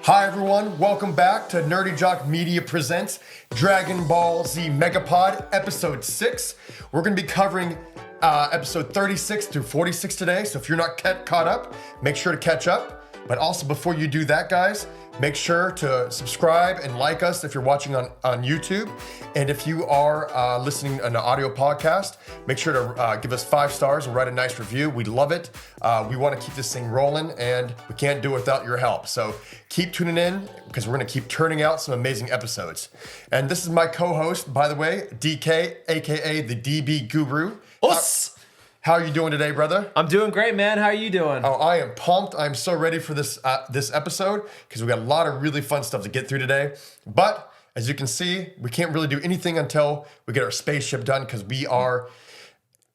Hi everyone, welcome back to Nerdy Jock Media Presents Dragon Ball Z Megapod Episode 6. We're going to be covering Episode 36 through 46 today, so if you're not caught up, make sure to catch up. But also before you do that, guys, make sure to subscribe and like us if you're watching on YouTube. And if you are listening on an audio podcast, make sure to give us 5 stars and write a nice review. We love it. We want to keep this thing rolling, and we can't do it without your help. So keep tuning in because we're going to keep turning out some amazing episodes. And this is my co-host, by the way, DK, aka the DB Guru. How are you doing today, brother? I'm doing great, man. How are you doing? Oh, I am pumped. I'm so ready for this episode because we got a lot of really fun stuff to get through today. But as you can see, we can't really do anything until we get our spaceship done because we are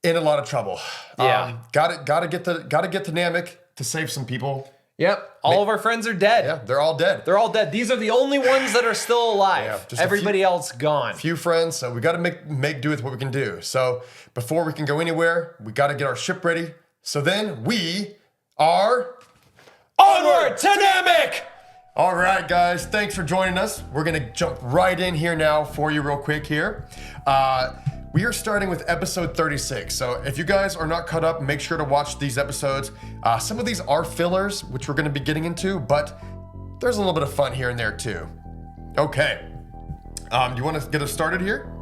in a lot of trouble. Yeah. Gotta get to Namek to save some people. Yep. All of our friends are dead. Yeah, they're all dead. They're all dead. These are the only ones that are still alive. Yeah, just everybody else gone. Few friends, so we got to make do with what we can do. So before we can go anywhere, we got to get our ship ready. So then we are onward to Namek! All right, guys, thanks for joining us. We're gonna jump right in here now for you real quick here. We are starting with episode 36. So if you guys are not caught up, make sure to watch these episodes. Some of these are fillers, which we're gonna be getting into, but there's a little bit of fun here and there too. Okay, you wanna get us started here?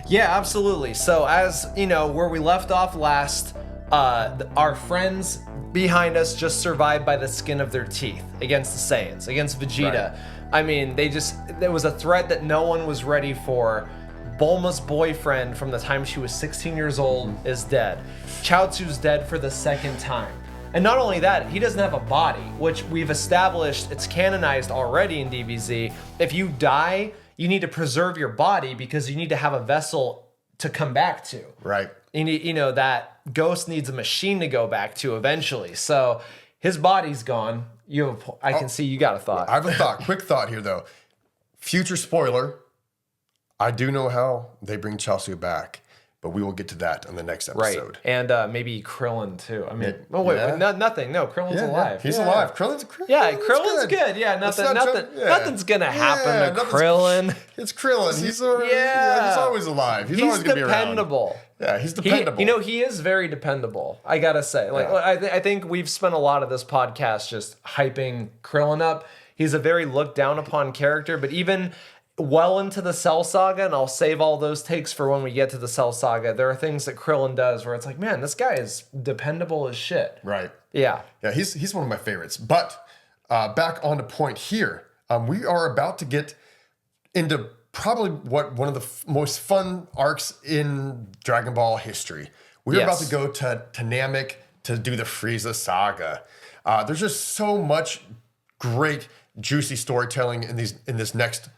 Yeah, absolutely. So as you know, where we left off last, our friends behind us just survived by the skin of their teeth against the Saiyans, against Vegeta. Right. I mean, there was a threat that no one was ready for. Bulma's boyfriend from the time she was 16 years old is dead. Chaozu's dead for the second time. And not only that, he doesn't have a body, which we've established, it's canonized already in DBZ. If you die, you need to preserve your body because you need to have a vessel to come back to. Right. You know, that ghost needs a machine to go back to eventually. So his body's gone. I can see you got a thought. I have a thought. Quick thought here, though. Future spoiler. I do know how they bring Chaozu back, but we will get to that on the next episode. Right, and maybe Krillin too. I mean, nothing. No, Krillin's alive. He's alive. Krillin's Krillin's good. Yeah, nothing's gonna happen to Krillin. It's Krillin. He's always alive. He's always gonna be around. Dependable. Yeah, he's dependable. He is very dependable. I gotta say, I think we've spent a lot of this podcast just hyping Krillin up. He's a very looked down upon character, but even well into the Cell Saga, and I'll save all those takes for when we get to the Cell Saga, there are things that Krillin does where it's like, man, this guy is dependable as shit. Right. Yeah. Yeah, he's one of my favorites. But back on the point here, we are about to get into probably one of the most fun arcs in Dragon Ball history. We're about to go to Namek to do the Frieza Saga. There's just so much great, juicy storytelling in this next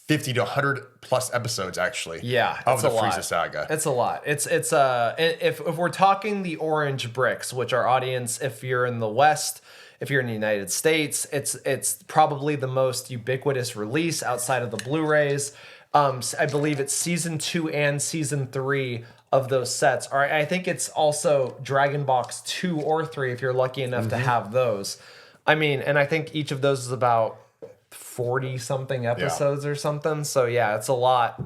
50 to 100 plus episodes, actually. Yeah, of the Frieza Saga. It's a lot. It's if we're talking the orange bricks, which our audience, if you're in the West, if you're in the United States, it's probably the most ubiquitous release outside of the Blu-rays. I believe it's season 2 and season 3 of those sets. Or I think it's also Dragon Box 2 or 3 if you're lucky enough to have those. I mean, and I think each of those is about 40 something episodes or something. So yeah, it's a lot.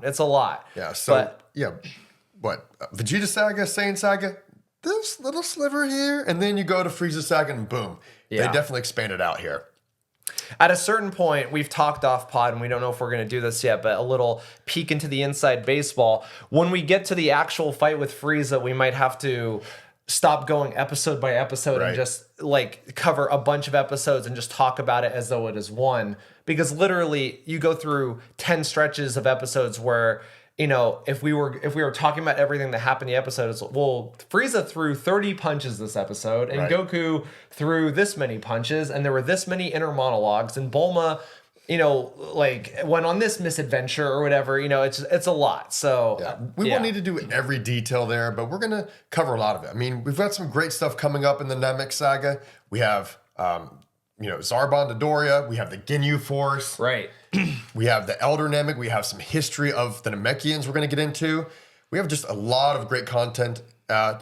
Yeah. So Vegeta Saga, Saiyan Saga, this little sliver here, and then you go to Frieza Saga and boom. Yeah. They definitely expanded out here. At a certain point, we've talked off pod, and we don't know if we're going to do this yet, but a little peek into the inside baseball. When we get to the actual fight with Frieza, we might have to stop going episode by episode and just cover a bunch of episodes and just talk about it as though it is one. Because literally you go through 10 stretches of episodes where, you know, if we were talking about everything that happened in the episodes, well, Frieza threw 30 punches this episode and Goku threw this many punches and there were this many inner monologues and Bulma, you know, went on this misadventure or whatever, you know, it's a lot. So we won't need to do every detail there, but we're going to cover a lot of it. I mean, we've got some great stuff coming up in the Namek Saga. We have, Zarbon Dodoria. We have the Ginyu Force. Right. We have the Elder Namek. We have some history of the Namekians we're going to get into. We have just a lot of great content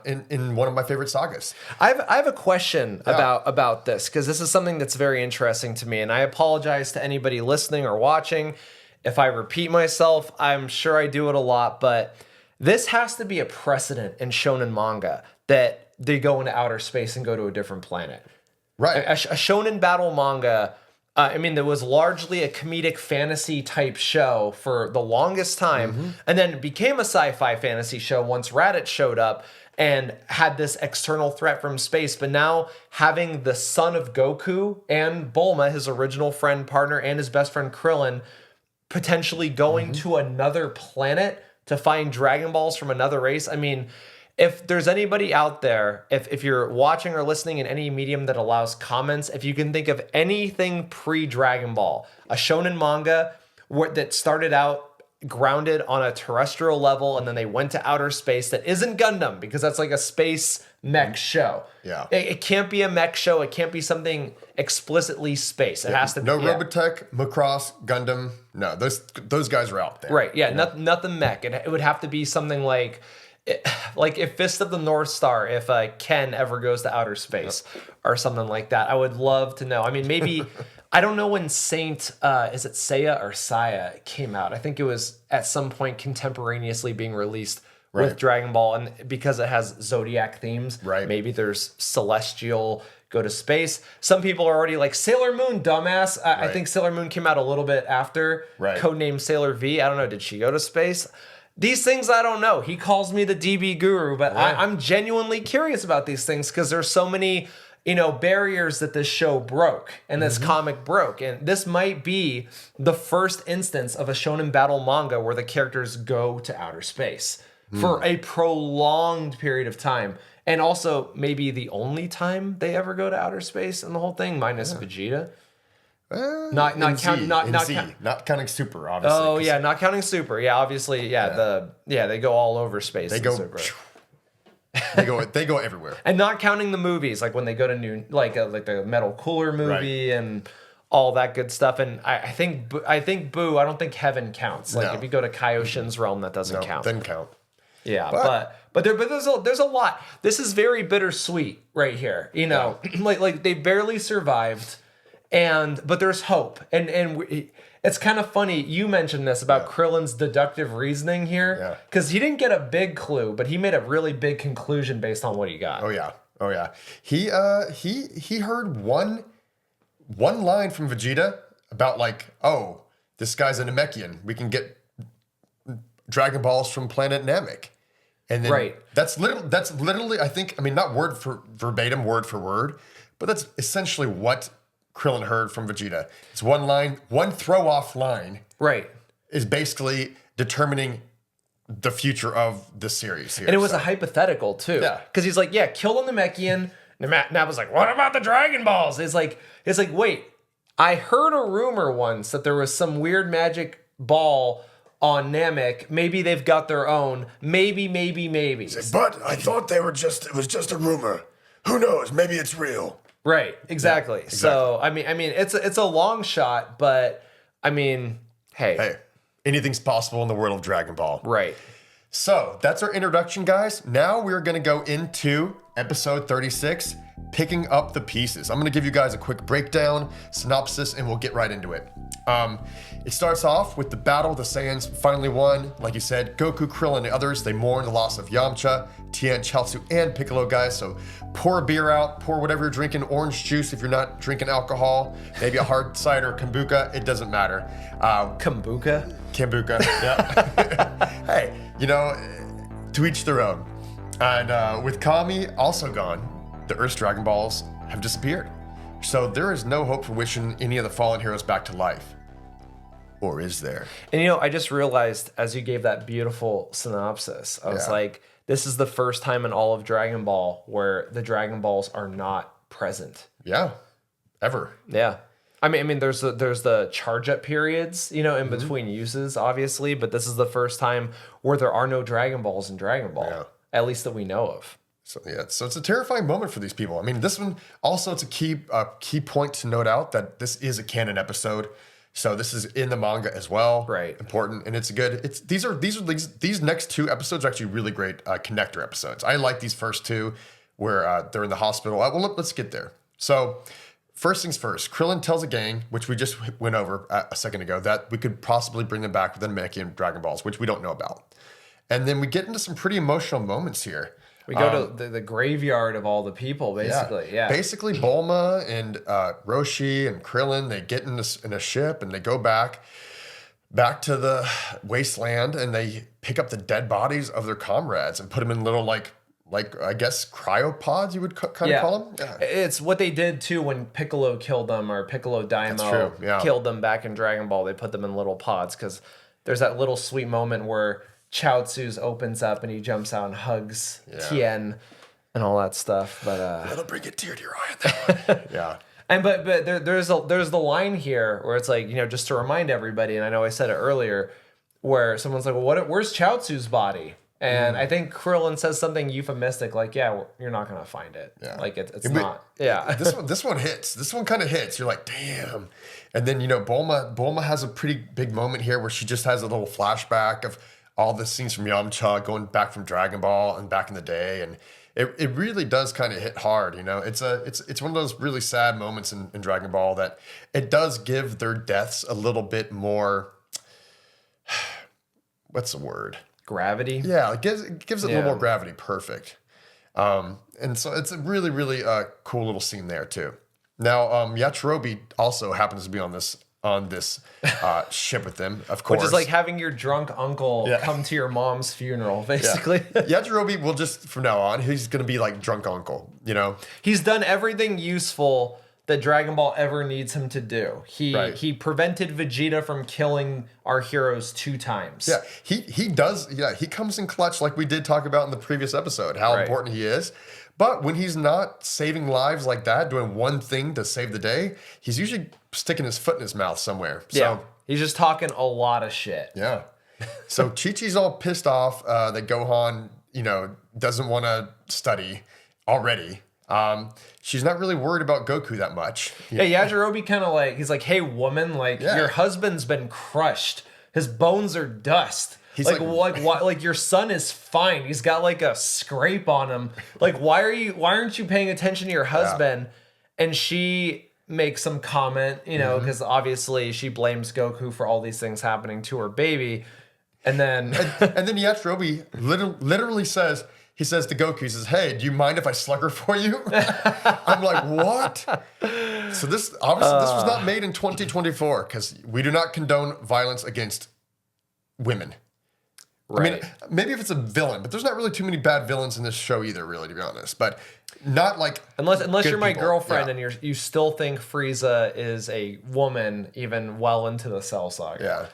in one of my favorite sagas. I have a question about this, because this is something that's very interesting to me, and I apologize to anybody listening or watching if I repeat myself. I'm sure I do it a lot, but this has to be a precedent in shonen manga that they go into outer space and go to a different planet. Right. A shonen battle manga, there was largely a comedic fantasy type show for the longest time, and then it became a sci-fi fantasy show once Raditz showed up and had this external threat from space. But now having the son of Goku and Bulma, his original friend, partner, and his best friend Krillin, potentially going to another planet to find Dragon Balls from another race. I mean, if there's anybody out there, if you're watching or listening in any medium that allows comments, if you can think of anything pre-Dragon Ball, a shonen manga that started out grounded on a terrestrial level and then they went to outer space that isn't Gundam, because that's like a space mech show. Yeah. It can't be a mech show. It can't be something explicitly space. It has to be. No Robotech, Macross, Gundam. No, those guys are out there. Right. Yeah. Nothing mech. It would have to be something like if Fist of the North Star, if Ken ever goes to outer space or something like that. I would love to know. I mean, maybe, I don't know when Saint, is it Seiya or Saya came out? I think it was at some point contemporaneously being released with Dragon Ball, and because it has Zodiac themes, maybe there's Celestial go to space. Some people are already like, Sailor Moon, dumbass. I think Sailor Moon came out a little bit after, codenamed Sailor V. I don't know, did she go to space? These things I don't know. He calls me the DB guru, but I'm genuinely curious about these things because there's so many, barriers that this show broke and this comic broke. And this might be the first instance of a shonen battle manga where the characters go to outer space for a prolonged period of time. And also maybe the only time they ever go to outer space in the whole thing, minus Vegeta. Not counting Super, obviously. Oh yeah, not counting Super. Yeah, obviously, they go all over space. They go, they go everywhere. And not counting the movies, like when they go to new, like the Metal Cooler movie and all that good stuff. And I think Boo. I don't think Heaven counts. Like if you go to Kaioshin's realm, that doesn't count. Doesn't count. Yeah, but there's a lot. This is very bittersweet right here. Like they barely survived. But there's hope, and it's kind of funny. You mentioned this about Krillin's deductive reasoning here, because he didn't get a big clue, but he made a really big conclusion based on what he got. Oh yeah. He heard one line from Vegeta about like, oh, this guy's a Namekian. We can get Dragon Balls from Planet Namek, and then that's literally I think, not word for verbatim, word for word, but that's essentially what Krillin heard from Vegeta. It's one line, one throw-off line. Right. Is basically determining the future of the series here. And it was a hypothetical, too. Yeah. Because he's like, kill the Namekian. Nab was like, what about the Dragon Balls? It's like, wait, I heard a rumor once that there was some weird magic ball on Namek. Maybe they've got their own. Maybe. But I thought it was just a rumor. Who knows? Maybe it's real. Right, exactly. So it's a long shot, but hey, anything's possible in the world of Dragon Ball. Right. So that's our introduction, guys. Now we're gonna go into episode 36, picking up the pieces. I'm gonna give you guys a quick breakdown, synopsis, and we'll get right into it. It starts off with the battle. The Saiyans finally won. Like you said, Goku, Krillin, and the others, they mourn the loss of Yamcha, Tien, Chaozu, and Piccolo, guys. So pour a beer out, pour whatever you're drinking, orange juice if you're not drinking alcohol, maybe a hard cider, kombucha, it doesn't matter. Kombucha? Kombucha, yeah. Hey, to each their own. And with Kami also gone, the Earth's Dragon Balls have disappeared. So there is no hope for wishing any of the fallen heroes back to life. Or is there? And I just realized as you gave that beautiful synopsis, I was like, this is the first time in all of Dragon Ball where the Dragon Balls are not present. Yeah. Ever. Yeah. There's the charge up periods, in between uses, obviously, but this is the first time where there are no Dragon Balls in Dragon Ball, at least that we know of. So it's a terrifying moment for these people. This one also, it's a key point to note out that this is a canon episode. So this is in the manga as well. Right. Important. And it's good. These next 2 episodes are actually really great connector episodes. I like these first 2 where they're in the hospital. Well, let's get there. So first things first, Krillin tells a gang, which we just went over a second ago, that we could possibly bring them back with the Namekian Dragon Balls, which we don't know about. And then we get into some pretty emotional moments here. We go to the graveyard of all the people, basically. Yeah. Basically, Bulma and Roshi and Krillin, they get in a ship and they go back to the wasteland, and they pick up the dead bodies of their comrades and put them in little like I guess cryopods, you would kind of call them. Yeah. It's what they did too when Piccolo killed them, or Piccolo Daimao killed them back in Dragon Ball. They put them in little pods because there's that little sweet moment where Chaozu's opens up and he jumps out and hugs Tien and all that stuff. But that'll bring a tear to your eye on that one. Yeah. And but there's the line here where it's like, just to remind everybody, and I know I said it earlier, where someone's like, well, where's Chaozu's body? And I think Krillin says something euphemistic, like, yeah, you're not gonna find it. Yeah. Like it's not. Yeah. This one hits. This one kind of hits. You're like, damn. And then Bulma has a pretty big moment here where she just has a little flashback of all the scenes from Yamcha going back from Dragon Ball and back in the day, and it really does kind of hit hard. It's one of those really sad moments in Dragon Ball that it does give their deaths a little bit more. What's the word? Gravity. Yeah, it gives it a little more gravity. Perfect. And so it's a really, really cool little scene there too. Now, Yachirobe also happens to be on this ship with them, of course. Which is like having your drunk uncle come to your mom's funeral, basically. Yeah. Yachirobe will just, from now on, he's going to be like drunk uncle, He's done everything useful that Dragon Ball ever needs him to do. He prevented Vegeta from killing our heroes 2 times. Yeah, he does. Yeah, he comes in clutch, like we did talk about in the previous episode, how important he is. But when he's not saving lives like that, doing one thing to save the day, he's usually sticking his foot in his mouth somewhere. So, he's just talking a lot of shit. Yeah. So Chi-Chi's all pissed off that Gohan, doesn't want to study already. She's not really worried about Goku that much. Yeah, Yajirobe kind of he's like, hey, woman, your husband's been crushed. His bones are dust. He's why, your son is fine. He's got a scrape on him. Why aren't you paying attention to your husband? Yeah. And she makes some comment, because obviously she blames Goku for all these things happening to her baby. And then and then Yajirobe literally says, he says to Goku, he says, hey, do you mind if I slug her for you? I'm like, what? So this was not made in 2024 because we do not condone violence against women. Right. I mean, maybe if it's a villain, but there's not really too many bad villains in this show either, really, to be honest. But not unless you're my girlfriend and you still think Frieza is a woman, even well into the Cell Saga. Yeah.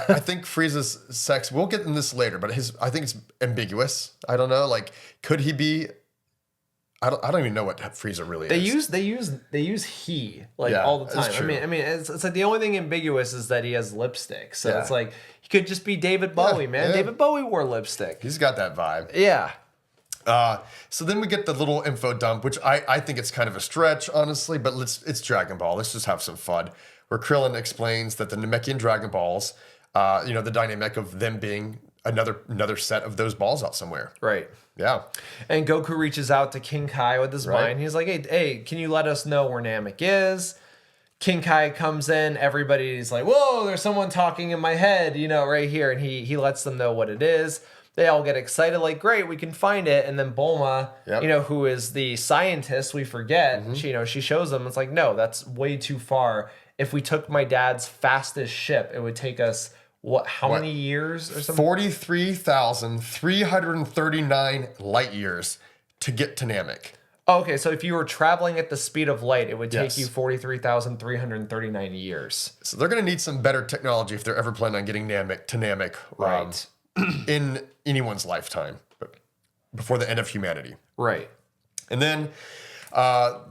I think Frieza's sex, we'll get in this later, but I think it's ambiguous. I don't know. Could he be? I don't even know what Frieza really is. They use he all the time. I mean, it's like the only thing ambiguous is that he has lipstick. So it's like he could just be David Bowie, man. Yeah. David Bowie wore lipstick. He's got that vibe. Yeah. So then we get the little info dump, which I think it's kind of a stretch, honestly, but it's Dragon Ball. Let's just have some fun. Where Krillin explains that the Namekian Dragon Balls, the dynamic of them being another set of those balls out somewhere. Right. Yeah. And Goku reaches out to King Kai with his mind. He's like, hey, can you let us know where Namek is? King Kai comes in. Everybody's like, whoa, there's someone talking in my head, right here. And he lets them know what it is. They all get excited, like, great, we can find it. And then Bulma, who is the scientist, we forget, she shows them. It's like, no, that's way too far. If we took my dad's fastest ship, it would take us, how many years or something? 43,339 light years to get to Namek. Oh, okay, so if you were traveling at the speed of light, it would take you 43,339 years. So they're going to need some better technology if they're ever planning on getting to Namek. Right. In anyone's lifetime, before the end of humanity. Right. And then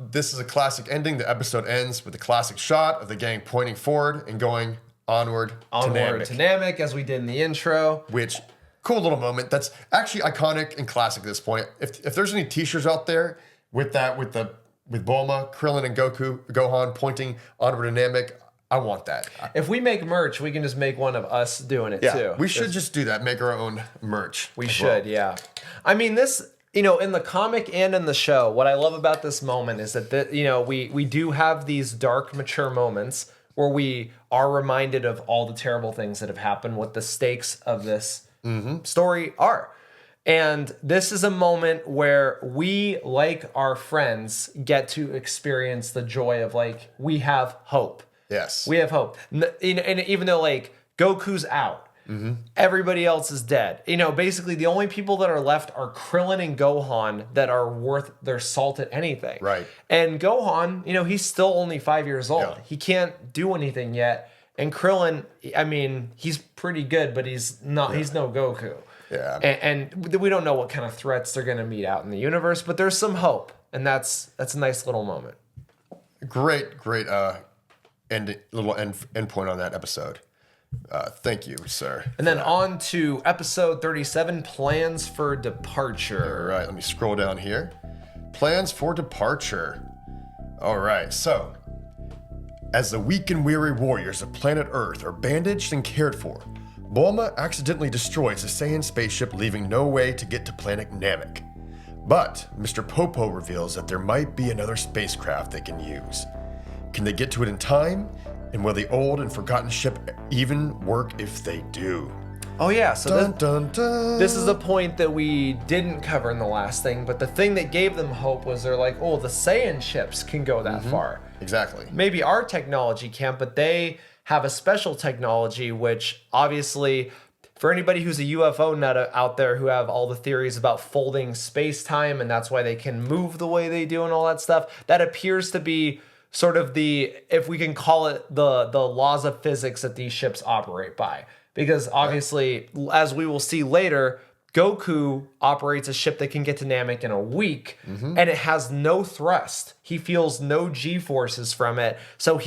this is a classic ending. The episode ends with the classic shot of the gang pointing forward and going onward to Namek, as we did in the intro. Which, cool little moment. That's actually iconic and classic at this point. If there's any t-shirts out there with Bulma, Krillin, and Gohan pointing onward to Namek, I want that. If we make merch, we can just make one of us doing it too. We should just do that. Make our own merch. We should, yeah. I mean, this, you know, in the comic and in the show, what I love about this moment is that, you know, we do have these dark, mature moments where we are reminded of all the terrible things that have happened, what the stakes of this story are. And this is a moment where we, like our friends, get to experience the joy of, like, we have hope. Yes. We have hope. And even though, like, Goku's out, everybody else is dead. You know, basically the only people that are left are Krillin and Gohan that are worth their salt at anything. Right. And Gohan, you know, he's still only 5 years old. Yeah. He can't do anything yet. And Krillin, I mean, he's pretty good, but he's not. He's no Goku. Yeah. And we don't know what kind of threats they're going to meet out in the universe, but there's some hope, and that's a nice little moment. Great end point on that episode. Thank you, sir. And then on to episode 37, Plans for Departure. All right, let me scroll down here. Plans for departure. All right, so as the weak and weary warriors of planet Earth are bandaged and cared for, Bulma accidentally destroys a Saiyan spaceship, leaving no way to get to Planet Namek. But Mr. Popo reveals that there might be another spacecraft they can use. Can they get to it in time? And will the old and forgotten ship even work if they do? Oh yeah, so Dun, dun. this is a point that we didn't cover in the last thing, but the thing that gave them hope was they're like, oh, the Saiyan ships can go that far. Exactly. Maybe our technology can't, but they have a special technology, which obviously, for anybody who's a UFO nut out there who have all the theories about folding space-time, and that's why they can move the way they do and all that stuff, that appears to be sort of the, if we can call it, the laws of physics that these ships operate by. Because obviously, as we will see later, Goku operates a ship that can get to Namek in a week, and it has no thrust. He feels no G-forces from it. So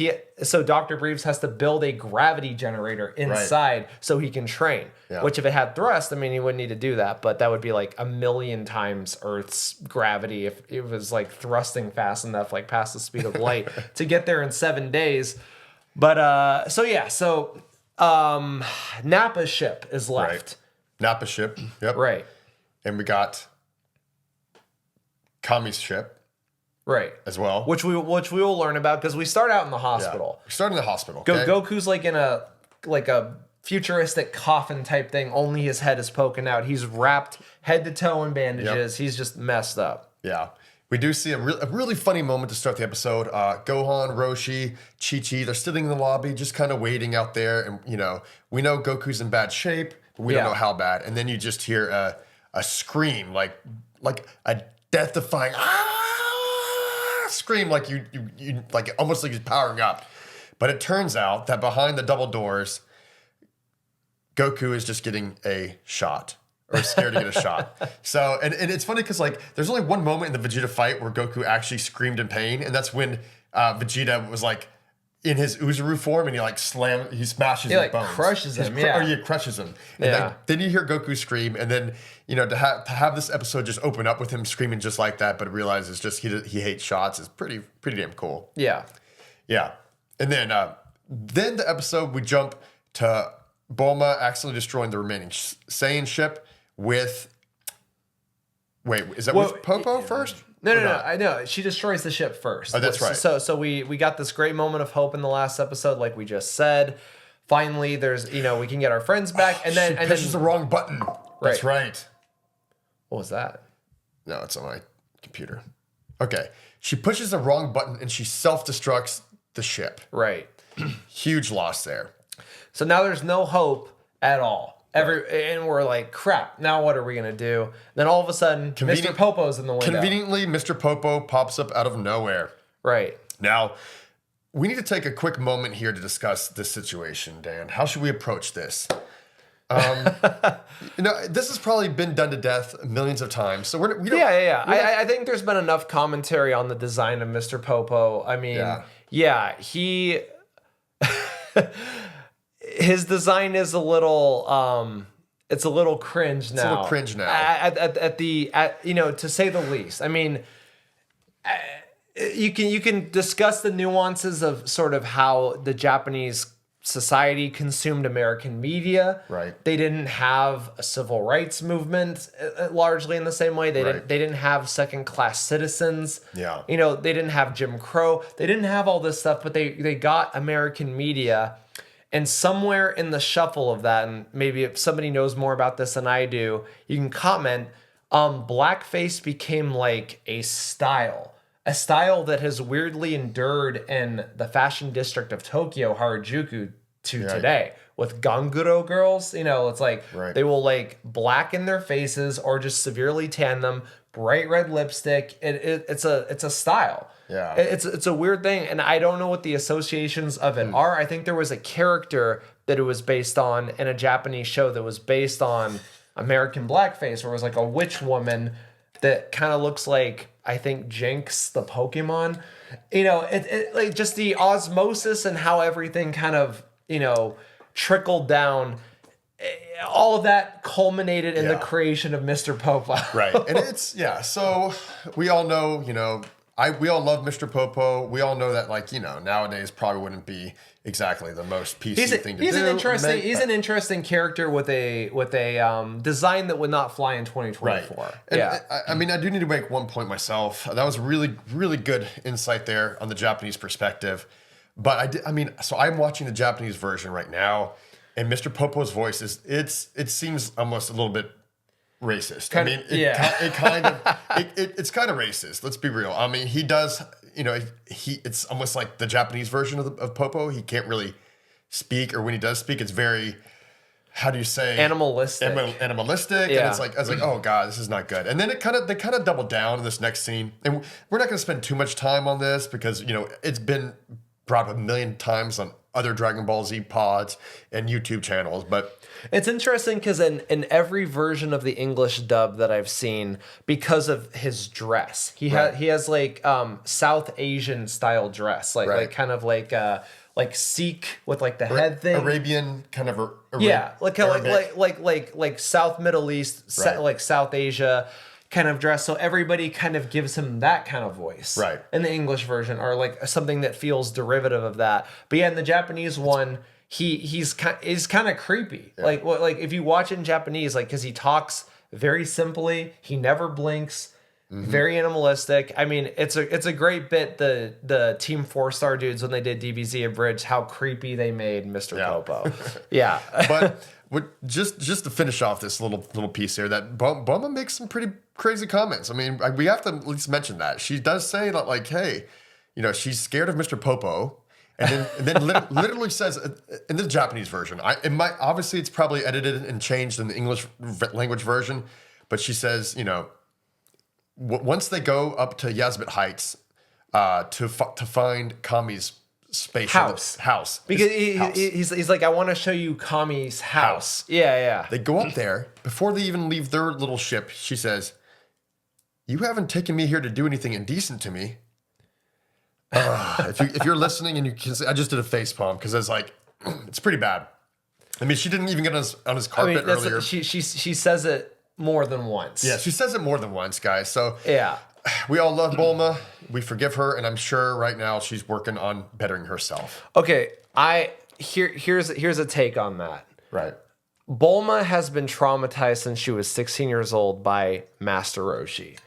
Dr. Briefs has to build a gravity generator inside so he can train. Yeah. Which if it had thrust, I mean, he wouldn't need to do that, but that would be like 1,000,000 times Earth's gravity if it was like thrusting fast enough, like past the speed of light, to get there in 7 days. But Nappa's ship is left. Right. Nappa ship. Yep. Right. And we got Kami's ship. Right. As well. Which we will learn about because we start out in the hospital. Yeah. We start in the hospital. Okay? Goku's like in a futuristic coffin type thing. Only his head is poking out. He's wrapped head to toe in bandages. Yep. He's just messed up. Yeah. We do see a really funny moment to start the episode. Gohan, Roshi, Chi-Chi, they're sitting in the lobby just kind of waiting out there. And, you know, we know Goku's in bad shape, but we don't know how bad. And then you just hear a scream, like a death-defying scream, like you like almost like he's powering up. But it turns out that behind the double doors, Goku is just getting a shot. Or scared to get a shot. So, and it's funny because, like, there's only one moment in the Vegeta fight where Goku actually screamed in pain, and that's when Vegeta was, like, in his Uzuru form, and he smashes his bones. Crushes him, Or he crushes him. And then you hear Goku scream, and then, you know, to have this episode just open up with him screaming just like that, but realize it's just he hates shots is pretty damn cool. Yeah. Yeah. And then the episode, we jump to Bulma accidentally destroying the remaining Saiyan ship. With Popo first? No. I know she destroys the ship first. Oh, that's right. So we got this great moment of hope in the last episode, like we just said. Finally, there's we can get our friends back, and then pushes the wrong button. That's right. What was that? No, it's on my computer. Okay, she pushes the wrong button and she self-destructs the ship. Right. Huge loss there. So now there's no hope at all. And we're like, crap, now what are we going to do? Then all of a sudden, Mr. Popo's in the window. Conveniently, Mr. Popo pops up out of nowhere. Right. Now, we need to take a quick moment here to discuss this situation, Dan. How should we approach this? This has probably been done to death millions of times. So we don't. Yeah. I think there's been enough commentary on the design of Mr. Popo. I mean, he... His design is a little, it's a little cringe now. It's a little cringe now. To say the least. I mean, you can discuss the nuances of sort of how the Japanese society consumed American media. Right. They didn't have a civil rights movement largely in the same way. They didn't have second class citizens. Yeah. You know, they didn't have Jim Crow. They didn't have all this stuff, but they got American media. And somewhere in the shuffle of that, and maybe if somebody knows more about this than I do, you can comment. Blackface became like a style that has weirdly endured in the fashion district of Tokyo, Harajuku, to today. With Ganguro girls, you know, it's like they will like blacken their faces or just severely tan them, bright red lipstick. It's a style. Yeah. It's a weird thing, and I don't know what the associations of it are. I think there was a character that it was based on in a Japanese show that was based on American blackface, where it was like a witch woman that kind of looks like, I think, Jinx the Pokemon. You know, it like just the osmosis and how everything kind of, you know, trickled down. All of that culminated in the creation of Mr. Popo. Right. And it's, so we all know, you know, we all love Mr. Popo. We all know that, like, you know, nowadays probably wouldn't be exactly the most PC thing to do. He's an interesting character with a design that would not fly in 2024. Right. And I mean, I do need to make one point myself. That was really, really good insight there on the Japanese perspective. But so I'm watching the Japanese version right now, and Mr. Popo's voice it seems almost a little bit racist. It's kind of racist. Let's be real. I mean, he does, you know, it's almost like the Japanese version of Popo. He can't really speak, or when he does speak, it's very, how do you say? Animalistic. Animalistic. Yeah. And it's like, I was like, oh God, this is not good. And then they kind of double down in this next scene. And we're not going to spend too much time on this because, you know, it's been brought up a million times on other Dragon Ball Z pods and YouTube channels, but it's interesting because in every version of the English dub that I've seen, because of his dress, he has like South Asian style dress, like kind of like Sikh with like the head thing, Arabian kind of like South Middle East, like South Asia kind of dress, so everybody kind of gives him that kind of voice, right? In the English version, or like something that feels derivative of that. But yeah, in the Japanese one, he's kind of creepy. Yeah. Like if you watch it in Japanese, like because he talks very simply, he never blinks, very animalistic. I mean, it's a great bit. The Team 4-Star dudes, when they did DBZ Abridged, how creepy they made Mr. Popo. Yeah, but. Just to finish off this little piece here, that Bulma makes some pretty crazy comments. I mean, we have to at least mention that. She does say that, like, hey, you know, she's scared of Mr. Popo. And then literally says, in the Japanese version, obviously it's probably edited and changed in the English language version, but she says, you know, once they go up to Yasmit Heights to find Kami's house, because he's like, I want to show you Kami's house. Yeah. They go up there before they even leave their little ship. She says, "You haven't taken me here to do anything indecent to me." If you're listening and you can, I just did a face palm because it's like, it's pretty bad. I mean, she didn't even get on his carpet earlier. She says it more than once. Yeah, she says it more than once, guys. So yeah. We all love Bulma. We forgive her, and I'm sure right now she's working on bettering herself. Okay, here's a take on that. Right. Bulma has been traumatized since she was 16 years old by Master Roshi.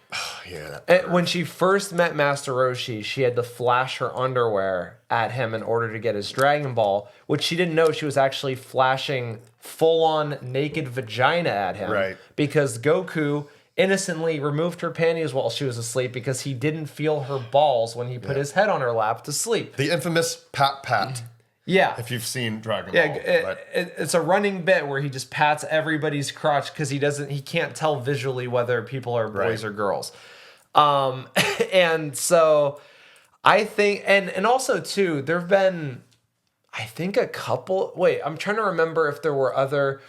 When she first met Master Roshi, she had to flash her underwear at him in order to get his Dragon Ball, which she didn't know she was actually flashing full-on naked vagina at him. Right. Because Goku innocently removed her panties while she was asleep because he didn't feel her balls when he put his head on her lap to sleep. The infamous pat. Yeah. If you've seen Dragon Ball. Yeah, it's a running bit where he just pats everybody's crotch because he can't tell visually whether people are boys or girls. And so I think, and also too, there've been, I think a couple, I'm trying to remember if there were other,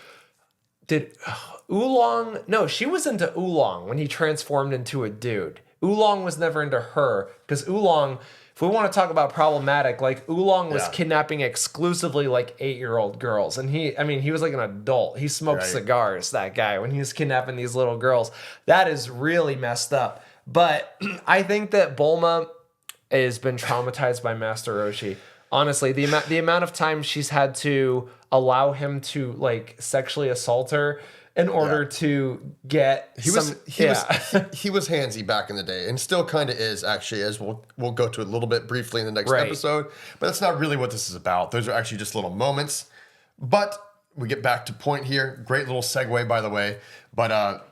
Oolong, no, she was into Oolong when he transformed into a dude. Oolong was never into her because Oolong, if we want to talk about problematic, like Oolong was kidnapping exclusively like 8-year-old girls. And he was like an adult. He smoked cigars, that guy, when he was kidnapping these little girls. That is really messed up. But I think that Bulma has been traumatized by Master Roshi. Honestly, the amount of time she's had to allow him to like sexually assault her in order to get he was handsy back in the day, and still kind of is actually, as we'll go to a little bit briefly in the next episode. But that's not really what this is about. Those are actually just little moments. But we get back to point here. Great little segue, by the way. But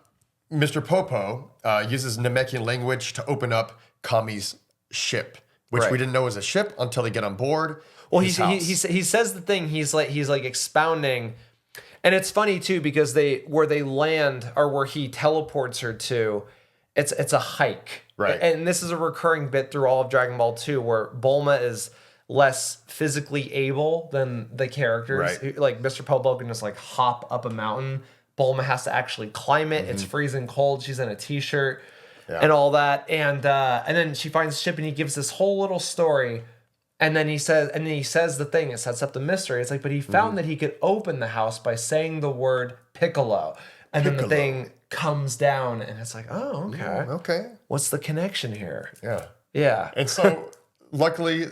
Mr. Popo uses Namekian language to open up Kami's ship, which we didn't know was a ship until they get on board. Well, he says the thing. He's like expounding. And it's funny too because where they land or where he teleports her to, it's a hike. Right. And this is a recurring bit through all of Dragon Ball 2 where Bulma is less physically able than the characters. Right. Like Mr. Popo can just like hop up a mountain. Bulma has to actually climb it. It's freezing cold. She's in a t-shirt and all that. And then she finds the ship and he gives this whole little story. And then he says the thing, it sets up the mystery. It's like, but he found that he could open the house by saying the word Piccolo. And then the thing comes down and it's like, oh, okay. Okay. What's the connection here? Yeah. Yeah. And so, luckily,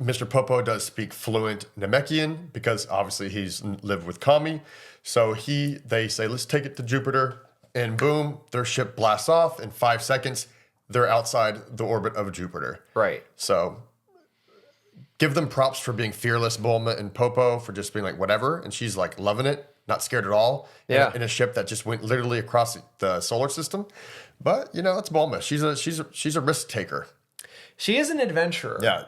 Mr. Popo does speak fluent Namekian because obviously he's lived with Kami. So they say, let's take it to Jupiter. And boom, their ship blasts off. In 5 seconds, they're outside the orbit of Jupiter. Right. So give them props for being fearless, Bulma and Popo, for just being like, whatever. And she's like loving it, not scared at all. Yeah. In a ship that just went literally across the solar system. But, it's Bulma. She's a risk taker. She is an adventurer. Yeah.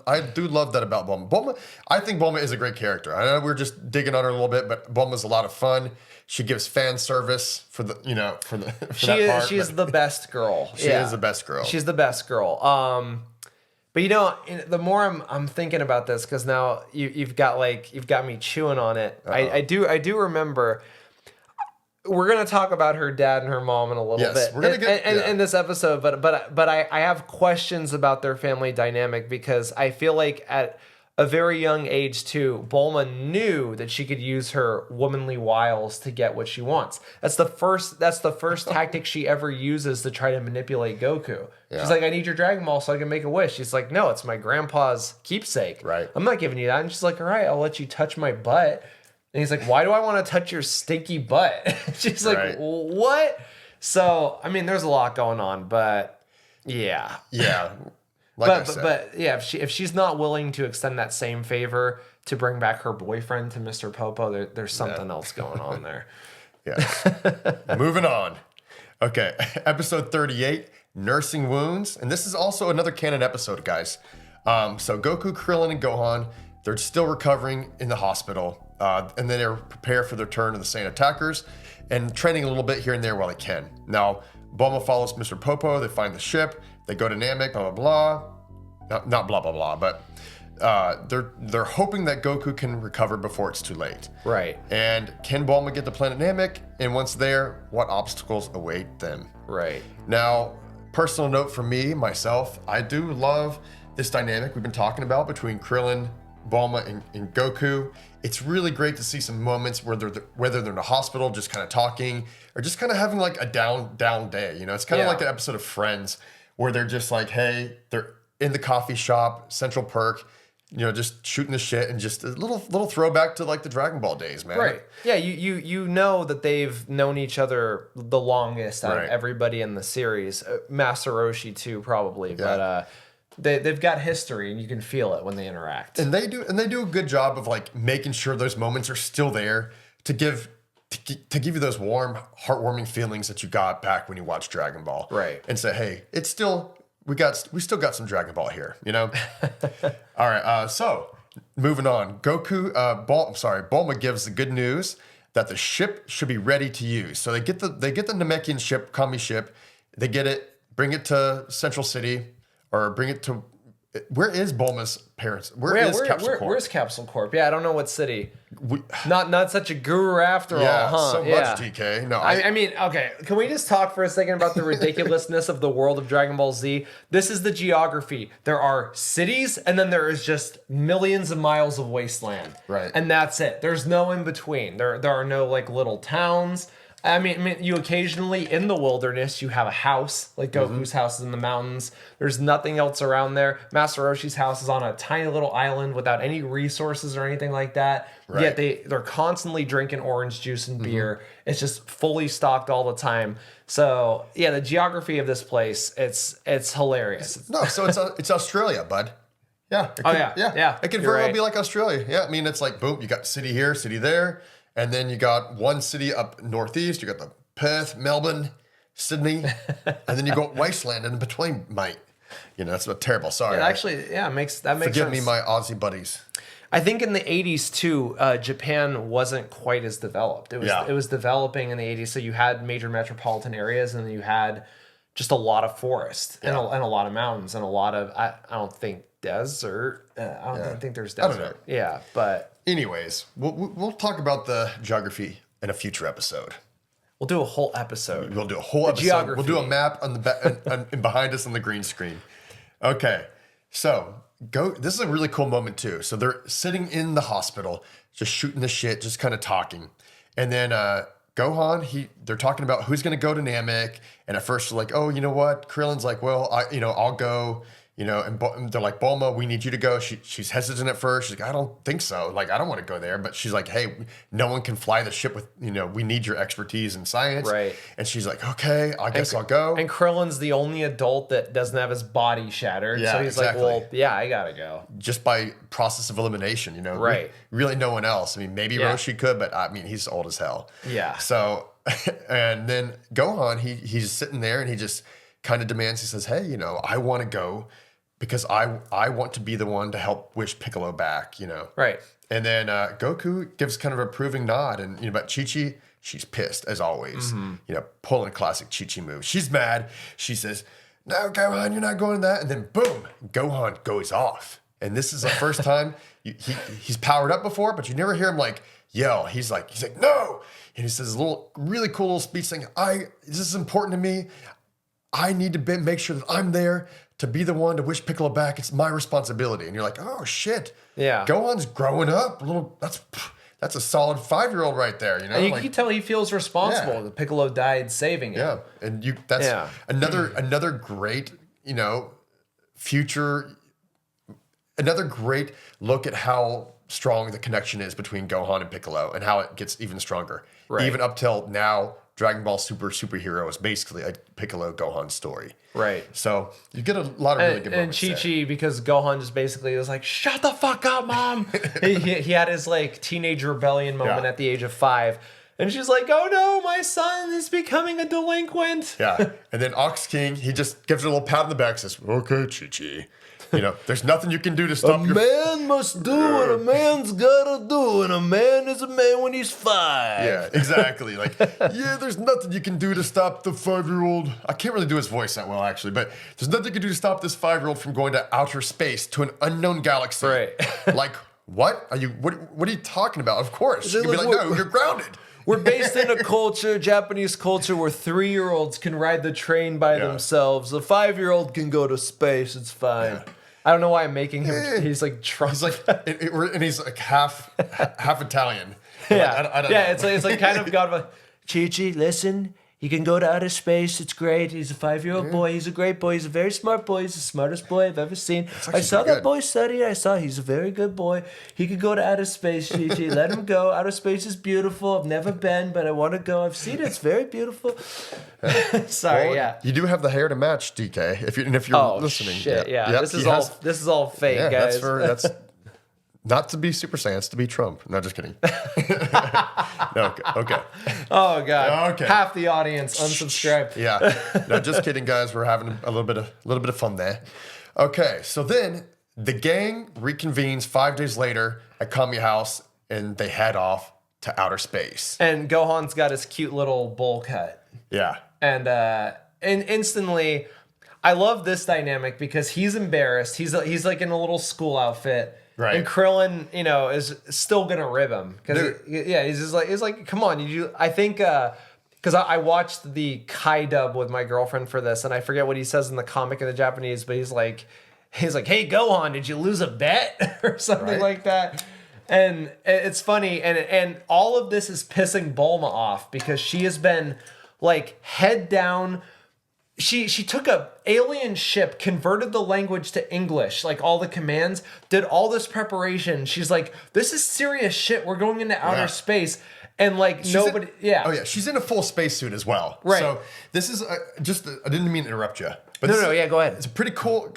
I do love that about Bulma. I think Bulma is a great character. I know we're just digging on her a little bit, but Bulma's a lot of fun. She gives fan service for the She's the best girl. She is the best girl. She's the best girl. But the more I'm thinking about this, because now you've got me chewing on it. I do remember. We're gonna talk about her dad and her mom in a little bit. We're gonna get in this episode, but I have questions about their family dynamic because I feel like at a very young age too, Bulma knew that she could use her womanly wiles to get what she wants. That's the first tactic she ever uses to try to manipulate Goku. Yeah. She's like, I need your Dragon Ball so I can make a wish. She's like, no, it's my grandpa's keepsake. Right. I'm not giving you that. And she's like, all right, I'll let you touch my butt. And he's like, why do I want to touch your stinky butt? She's like, what? So, I mean, there's a lot going on, but yeah. Yeah. But yeah, if she's not willing to extend that same favor to bring back her boyfriend to Mr. Popo, there's something else going on there. Yeah. Moving on. Okay. Episode 38, Nursing Wounds. And this is also another canon episode, guys. So Goku, Krillin, and Gohan, they're still recovering in the hospital. And then they're prepared for their turn to the Saiyan attackers and training a little bit here and there while they can. Now, Bulma follows Mr. Popo. They find the ship. They go to Namek, blah, blah, blah. Not blah, blah, blah, but they're hoping that Goku can recover before it's too late. Right. And can Bulma get to Planet Namek? And once there, what obstacles await them? Right. Now, personal note for me, myself, I do love this dynamic we've been talking about between Krillin, Bulma, and Goku. It's really great to see some moments where whether they're in the hospital, just kind of talking, or just kind of having like a down day. It's kind of like an episode of Friends where they're just like, hey, they're in the coffee shop, Central Perk, just shooting the shit, and just a little throwback to like the Dragon Ball days, man. Right. Yeah, you know that they've known each other the longest out of everybody in the series. Master Roshi too, probably, but they've got history, and you can feel it when they interact. And they do a good job of like making sure those moments are still there to give you those warm, heartwarming feelings that you got back when you watched Dragon Ball. Right. And say, hey, it's still we still got some Dragon Ball here, All right. So moving on, Bulma gives the good news that the ship should be ready to use. So they get the Namekian ship, Kami ship. They get it, bring it to Central City. Or bring it to... Where is Bulma's parents? Where's Capsule Corp? Where's Capsule Corp? Yeah, I don't know what city. Not such a guru after all, huh? So much, DK. No, I mean, okay. Can we just talk for a second about the ridiculousness of the world of Dragon Ball Z? This is the geography. There are cities, and then there is just millions of miles of wasteland. Right. And that's it. There's no in between. There are no like little towns. I mean, you occasionally in the wilderness you have a house, like Goku's house is in the mountains. There's nothing else around there. Master Roshi's house is on a tiny little island without any resources or anything like that. Right. Yet they're constantly drinking orange juice and beer. It's just fully stocked all the time. So yeah, the geography of this place, it's hilarious. No, so it's Australia, bud. Yeah. It could, yeah. It could very well be like Australia. Yeah, I mean, it's like, boom, you got city here, city there. And then you got one city up northeast. You got the Perth, Melbourne, Sydney. And then you got wasteland in between, mate. You know, that's terrible. Sorry. That makes sense. Forgive me, my Aussie buddies. I think in the 80s too, Japan wasn't quite as developed. It was developing in the 80s. So you had major metropolitan areas and then you had just a lot of forest and a lot of mountains and a lot of, I don't think desert. I don't think there's desert. I don't know. Yeah, but anyways, we'll talk about the geography in a future episode. We'll do a whole episode. We'll do a whole episode. Geography. We'll do a map on the and behind us on the green screen. Okay, so this is a really cool moment too. So they're sitting in the hospital, just shooting the shit, just kind of talking, and then Gohan, they're talking about who's going to go to Namek, and at first they're like, oh, you know what? Krillin's like, well, I'll go. You know, and they're like, Bulma, we need you to go. She's hesitant at first. She's like, I don't think so. Like, I don't want to go there. But she's like, hey, no one can fly the ship with, we need your expertise in science. Right. And she's like, okay, I guess I'll go. And Krillin's the only adult that doesn't have his body shattered. Yeah, so he's exactly. like, well, yeah, I got to go. Just by process of elimination, Right. Really no one else. I mean, maybe Roshi could, but I mean, he's old as hell. Yeah. So, and then Gohan, he's sitting there and he just kind of demands, he says, hey, I want to go. Because I want to be the one to help wish Piccolo back, Right. And then Goku gives kind of an approving nod, and but Chi-Chi, she's pissed as always. Pulling a classic Chi-Chi move. She's mad. She says, "No, Gohan, you're not going to that." And then boom, Gohan goes off. And this is the first time he's powered up before, but you never hear him like yell. He's like, "No!" And he says a really cool little speech saying, "This is important to me. I need to make sure that I'm there to be the one to wish Piccolo back. It's my responsibility." And you're like, oh shit. Yeah. Gohan's growing up. That's a solid 5-year-old right there. And you can tell he feels responsible. Yeah. Piccolo died saving him. Yeah. And that's another great, another great look at how strong the connection is between Gohan and Piccolo and how it gets even stronger. Right. Even up till now, Dragon Ball Superhero is basically a Piccolo Gohan story. Right. So you get a lot of really good moments. And Chi-Chi, because Gohan just basically was like, shut the fuck up, Mom. he had his like teenage rebellion moment at the age of 5. And she's like, oh no, my son is becoming a delinquent. Yeah. And then Ox King, he just gives her a little pat on the back and says, okay, Chi-Chi. There's nothing you can do to stop your... man must do what a man's gotta do, and a man is a man when he's 5. Yeah, exactly. There's nothing you can do to stop the 5-year-old. I can't really do his voice that well, actually, but there's nothing you can do to stop this 5-year-old from going to outer space to an unknown galaxy. Right. Like, what? What are you talking about? Of course. You'd be like, no, you're grounded. We're based in a culture, Japanese culture, where 3-year-olds can ride the train by themselves. A 5-year-old can go to space. It's fine. Yeah. I don't know why I'm making him. He's like Trump. He's like, and he's like half Italian. Yeah, I don't know. It's like kind of God of a Chi-Chi. Listen, he can go to outer space. It's great. He's a 5-year-old boy. He's a great boy. He's a very smart boy. He's the smartest boy I've ever seen. I saw that boy study. He's a very good boy. He could go to outer space, Chi-Chi. Let him go. Outer space is beautiful. I've never been, but I want to go. I've seen it. It's very beautiful. Sorry, You do have the hair to match, DK. If you're listening. Shit, yeah. Yep, this is all fake, guys. That's not to be Super Saiyan, it's to be Trump. No, just kidding. No, okay. Oh god. Okay. Half the audience unsubscribed. Yeah. No, just kidding, guys. We're having a little bit of fun there. Okay, so then the gang reconvenes 5 days later at Kami House, and they head off to outer space. And Gohan's got his cute little bowl cut. Yeah. And instantly, I love this dynamic because he's embarrassed. He's like in a little school outfit. Right. And Krillin, is still gonna rib him because he's like, come on, I think because I watched the Kai dub with my girlfriend for this, and I forget what he says in the comic in the Japanese, but he's like, hey Gohan, did you lose a bet or something like that? And it's funny, and all of this is pissing Bulma off because she has been like head down. She took a alien ship, converted the language to English, like all the commands, did all this preparation. She's like, this is serious shit. We're going into outer space. And like she's nobody, Oh yeah, she's in a full spacesuit as well. Right. So this is I didn't mean to interrupt you. But Yeah, go ahead. It's a pretty cool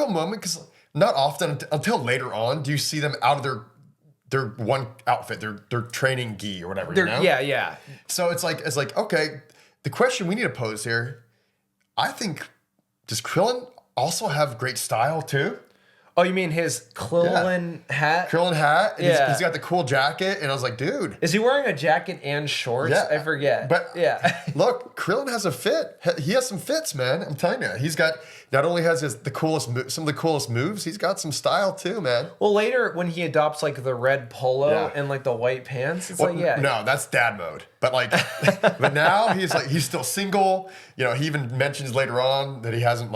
moment because not often until later on do you see them out of their one outfit, their training gi or whatever. Yeah. So it's like okay, the question we need to pose here, I think, does Krillin also have great style too? Oh, you mean his Krillin hat? Krillin hat. And Yeah. he's got the cool jacket, and I was like, dude. Is he wearing a jacket and shorts? Yeah. I forget. But yeah. Look, Krillin has a fit. He has some fits, man. I'm telling you. He's got, not only has some of the coolest moves, he's got some style too, man. Well, later when he adopts like the red polo and like the white pants, it's No, that's dad mode. But like, but now he's still single. You know, he even mentions later on that he hasn't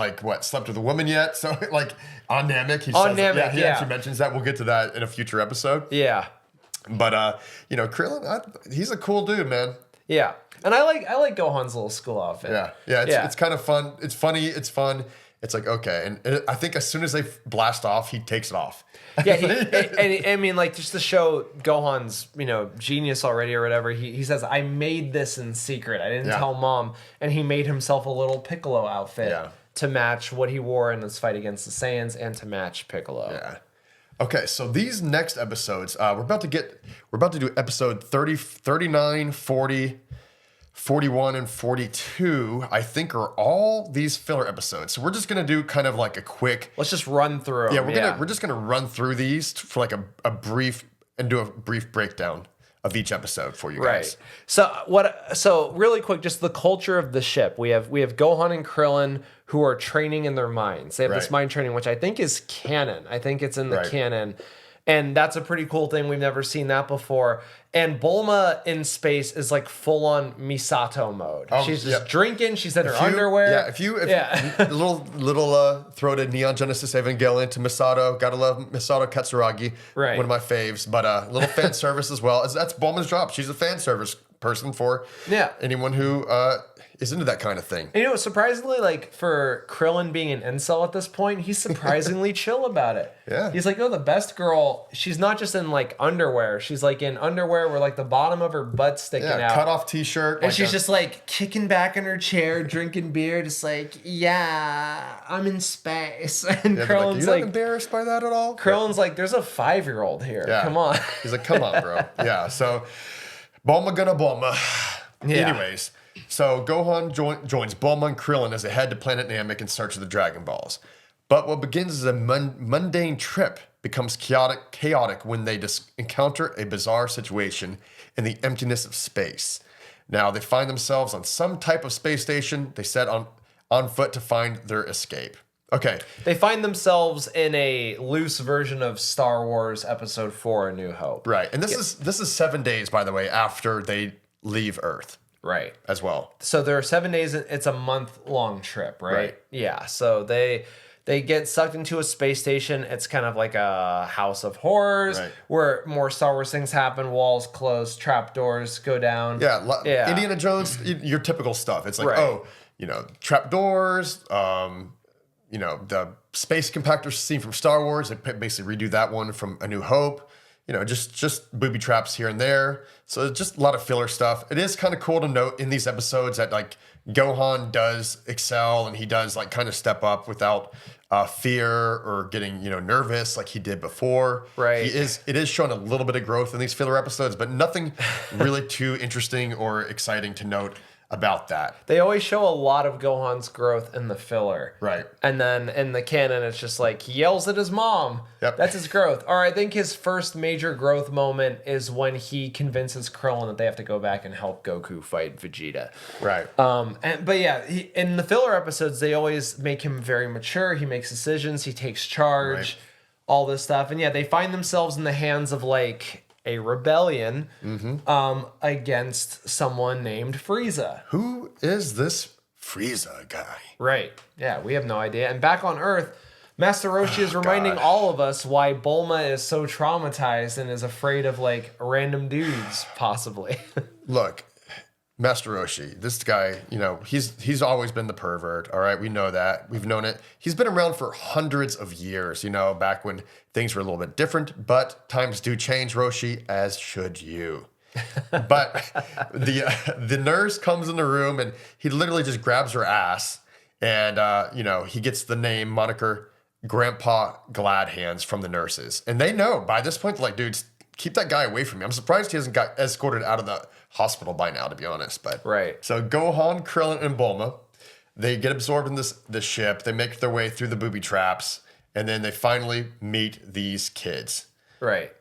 slept with a woman yet. So like on Namek, he actually mentions that. We'll get to that in a future episode. Yeah. But Krillin, he's a cool dude, man. Yeah. And I like Gohan's little school outfit. Yeah. It's kind of fun. It's funny. It's fun. It's like, okay. And I think as soon as they blast off, he takes it off. Yeah. And I mean, like, just to show Gohan's, genius already or whatever, he says, I made this in secret. I didn't tell mom. And he made himself a little Piccolo outfit to match what he wore in his fight against the Saiyans and to match Piccolo. Yeah. Okay, so these next episodes, we're about to do episode 30, 39, 40, 41, and 42, I think are all these filler episodes. So we're just going to do kind of like a quick... Let's just run through them. Yeah, we're just going to run through these for like a brief breakdown of each episode for you guys. Right. So really quick, just the culture of the ship. We have Gohan and Krillin who are training in their minds. They have this mind training, which I think is canon. I think it's in the canon. And that's a pretty cool thing. We've never seen that before. And Bulma in space is like full on Misato mode. She's just drinking. She's in her underwear. Yeah, if you little throw to Neon Genesis Evangelion to Misato. Gotta love Misato Katsuragi. Right. One of my faves. But a little fan service as well. That's Bulma's job. She's a fan service person for anyone who is into that kind of thing. And surprisingly, like for Krillin being an incel at this point, he's surprisingly chill about it. Yeah. He's like, the best girl, she's not just in like underwear. She's like in underwear where like the bottom of her butt's sticking out. Cut off t-shirt. And she's just like kicking back in her chair, drinking beer, just like, I'm in space. And Krillin's you're not embarrassed by that at all? Krillin's like, there's a 5-year-old here. Yeah. Come on. He's like, come on, bro. Yeah, so Bulma gonna Bulma. Yeah. Anyways, so Gohan joins Bulma and Krillin as they head to Planet Namek in search of the Dragon Balls. But what begins as a mundane trip becomes chaotic when they encounter a bizarre situation in the emptiness of space. Now, they find themselves on some type of space station. They set on foot to find their escape. Okay. They find themselves in a loose version of Star Wars Episode 4, A New Hope. Right. And this is 7 days, by the way, after they leave Earth. Right. As well. So there are 7 days. It's a month-long trip, right? Yeah. So they get sucked into a space station. It's kind of like a house of horrors where more Star Wars things happen. Walls close, trapdoors go down. Yeah. Indiana Jones, your typical stuff. It's like, trapdoors, the space compactor scene from Star Wars. They basically redo that one from A New Hope. Just booby traps here and there. So just a lot of filler stuff. It is kind of cool to note in these episodes that like Gohan does excel and he does like kind of step up without fear or getting nervous like he did before. Right. It is showing a little bit of growth in these filler episodes, but nothing really too interesting or exciting to note about that. They always show a lot of Gohan's growth in the filler. Right. And then in the canon, it's just like he yells at his mom. Yep. That's his growth. Or I think his first major growth moment is when he convinces Krillin that they have to go back and help Goku fight Vegeta. Right. In the filler episodes, they always make him very mature. He makes decisions. He takes charge. All this stuff. And they find themselves in the hands of like a rebellion against someone named Frieza. Who is this Frieza guy? Right. Yeah, we have no idea. And back on Earth, Master Roshi is reminding all of us why Bulma is so traumatized and is afraid of like random dudes, possibly. Look, Master Roshi, this guy, you know, he's always been the pervert. All right, we know that. We've known it. He's been around for hundreds of years, you know, back when things were a little bit different. But times do change, Roshi, as should you. But the nurse comes in the room and he literally just grabs her ass, and you know, he gets the name moniker Grandpa Glad Hands from the nurses, and they know by this point, like, dudes, keep that guy away from me. I'm surprised he hasn't got escorted out of the hospital by now, to be honest. But right. So Gohan, Krillin, and Bulma, they get absorbed in this ship. They make their way through the booby traps, and then they finally meet these kids. Right.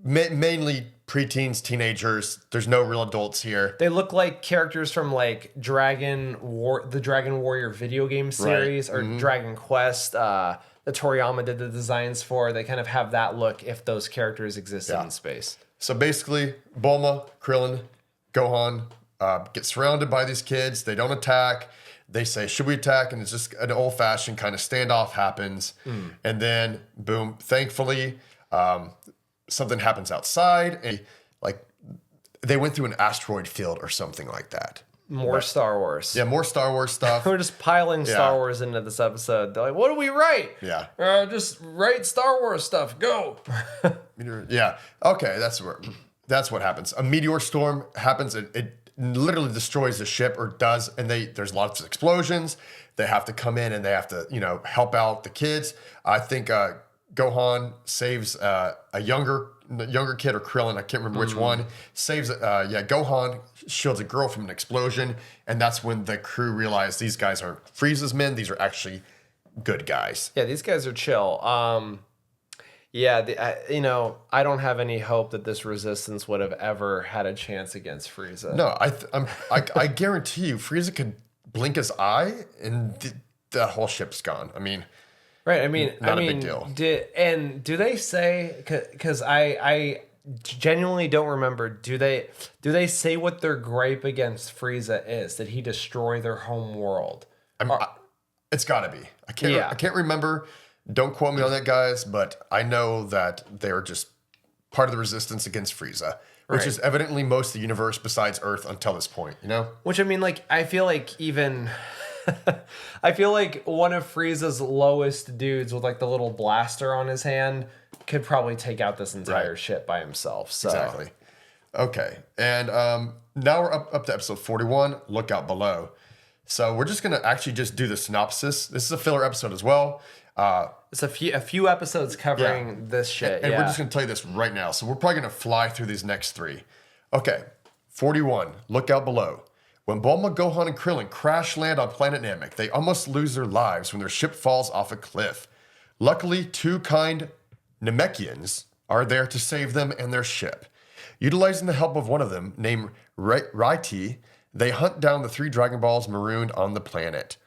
Mainly preteens, teenagers. There's no real adults here. They look like characters from like the Dragon Warrior video game series, or Dragon Quest. That Toriyama did the designs for. They kind of have that look if those characters existed in space. So basically, Bulma, Krillin, Gohan get surrounded by these kids. They don't attack. They say, should we attack? And it's just an old-fashioned kind of standoff happens. And then, boom, thankfully, something happens outside. And, like, they went through an asteroid field or something like that. More Star Wars. Yeah, more Star Wars stuff. We're just piling Star Wars into this episode. They're like, what do we write? Yeah. Just write Star Wars stuff. Go. Yeah. Okay, that's what happens. A meteor storm happens. It literally destroys the ship, or does, and there's lots of explosions. They have to come in and they have to, you know, help out the kids. I think Gohan saves a younger kid, or Krillin, I can't remember which one, saves Gohan shields a girl from an explosion, and that's when the crew realize these guys aren't Frieza's men, these are actually good guys. Yeah, these guys are chill. You know, I don't have any hope that this resistance would have ever had a chance against Frieza. No, I guarantee you Frieza could blink his eye and the whole ship's gone. I mean, right. I mean, not a big deal. Do they say, because I genuinely don't remember, do they say what their gripe against Frieza is? Did he destroy their home world? It's got to be. I can't remember. Don't quote me on that, guys, but I know that they're just part of the resistance against Frieza, which is evidently most of the universe besides Earth until this point, you know? Which, I mean, like, I feel like even... I feel like one of Frieza's lowest dudes with, like, the little blaster on his hand could probably take out this entire ship by himself. So. Exactly. Okay, and now we're up to episode 41, Look Out Below. So we're just going to actually just do the synopsis. This is a filler episode as well. It's a few episodes covering this shit. And we're just going to tell you this right now. So we're probably going to fly through these next three. Okay, 41, Look Out Below. When Bulma, Gohan, and Krillin crash land on Planet Namek, they almost lose their lives when their ship falls off a cliff. Luckily, two kind Namekians are there to save them and their ship. Utilizing the help of one of them, named Raiti, they hunt down the 3 Dragon Balls marooned on the planet.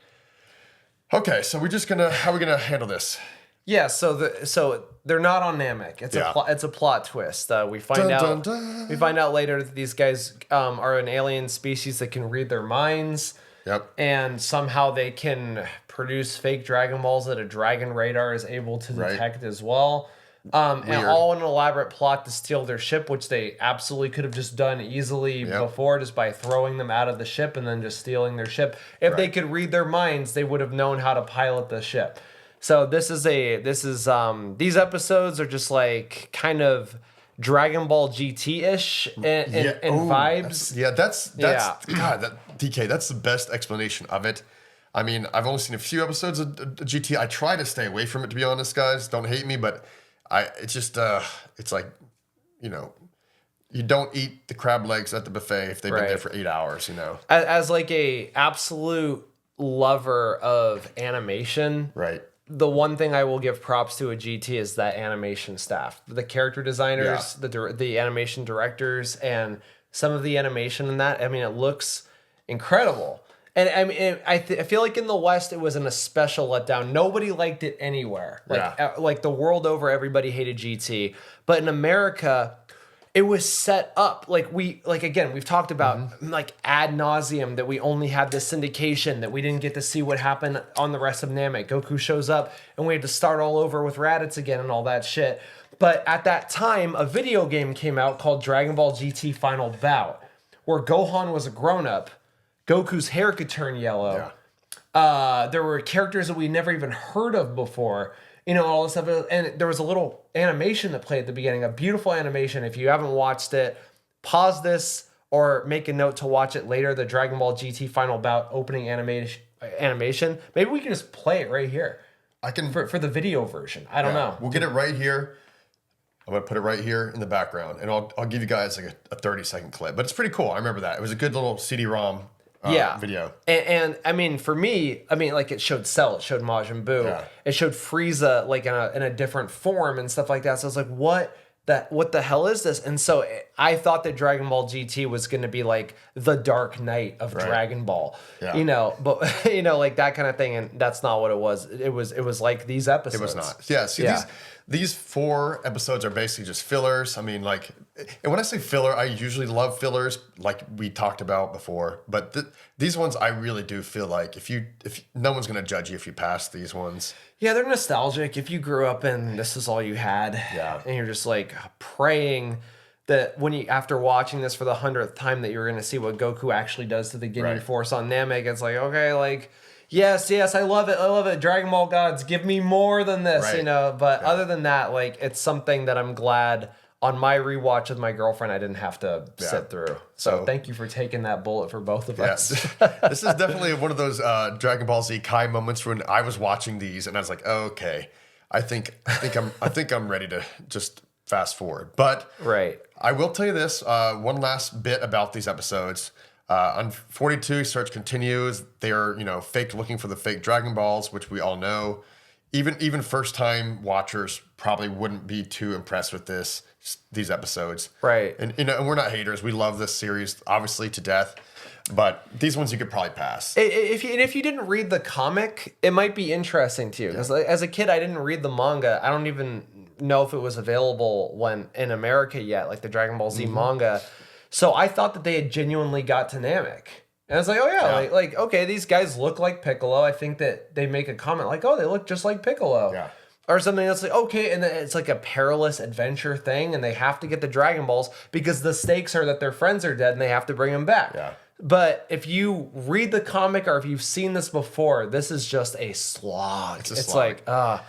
Okay, so how are we gonna handle this? Yeah, so they're not on Namek. It's a plot twist. We find out later that these guys are an alien species that can read their minds. Yep. And somehow they can produce fake Dragon Balls that a dragon radar is able to detect as well. And all in an elaborate plot to steal their ship, which they absolutely could have just done easily before, just by throwing them out of the ship and then just stealing their ship. If they could read their minds, they would have known how to pilot the ship. So these episodes are just like kind of Dragon Ball GT-ish in vibes. DK, that's the best explanation of it. I mean, I've only seen a few episodes of GT. I try to stay away from it, to be honest, guys. Don't hate me, but it's like, you know, you don't eat the crab legs at the buffet if they've been there for 8 hours, you know. As like a absolute lover of animation, the one thing I will give props to a GT is that animation staff, the character designers, the animation directors, and some of the animation in that. I mean, it looks incredible. And I mean, I feel like in the West, it was a special letdown. Nobody liked it anywhere. Like the world over, everybody hated GT. But in America, it was set up like again, we've talked about like ad nauseum that we only had this syndication, that we didn't get to see what happened on the rest of Namek. Goku shows up and we had to start all over with Raditz again and all that shit. But at that time, a video game came out called Dragon Ball GT Final Bout, where Gohan was a grown-up, Goku's hair could turn yellow. Yeah. There were characters that we never even heard of before. All this stuff. And there was a little animation that played at the beginning, a beautiful animation. If you haven't watched it, pause this or make a note to watch it later. The Dragon Ball GT Final Bout opening animation. Maybe we can just play it right here. I can for the video version. I don't know. We'll get it right here. I'm going to put it right here in the background, and I'll give you guys like a 30-second clip. But it's pretty cool. I remember that. It was a good little CD-ROM video. And I mean, for me, like it showed Cell, it showed Majin Buu, it showed Frieza like in a different form and stuff like that. So I was like, what the hell is this? And so I thought that Dragon Ball GT was going to be like the Dark Knight of Dragon Ball, but like that kind of thing. And that's not what it was. It was like these episodes. It was not. Yeah. See, these 4 episodes are basically just fillers. I mean, like, and when I say filler, I usually love fillers, like we talked about before. But these ones, I really do feel like if no one's gonna judge you if you pass these ones. Yeah, they're nostalgic. If you grew up and this is all you had, and you're just like praying that after watching this for the 100th time, that you're gonna see what Goku actually does to the Ginyu Force on Namek. It's like, okay, like. Yes, I love it. Dragon Ball gods, give me more than this, But other than that, like, it's something that I'm glad on my rewatch with my girlfriend I didn't have to sit through. So thank you for taking that bullet for both of us. This is definitely one of those Dragon Ball Z Kai moments when I was watching these and I was like, oh, okay, I think I'm ready to just fast forward. But I will tell you this one last bit about these episodes. On 42, search continues. They are, fake looking for the fake Dragon Balls, which we all know. Even first time watchers probably wouldn't be too impressed with these episodes. Right. And and we're not haters. We love this series obviously to death. But these ones you could probably pass. If you didn't read the comic, it might be interesting to you. Because as a kid, I didn't read the manga. I don't even know if it was available when in America yet, like the Dragon Ball Z manga. So I thought that they had genuinely got to Namek. And I was like, oh yeah, like okay, these guys look like Piccolo. I think that they make a comment like, oh, they look just like Piccolo. Yeah. Or something that's like, okay, and then it's like a perilous adventure thing, and they have to get the Dragon Balls because the stakes are that their friends are dead and they have to bring them back. Yeah. But if you read the comic or if you've seen this before, this is just a slog. It's like, Now,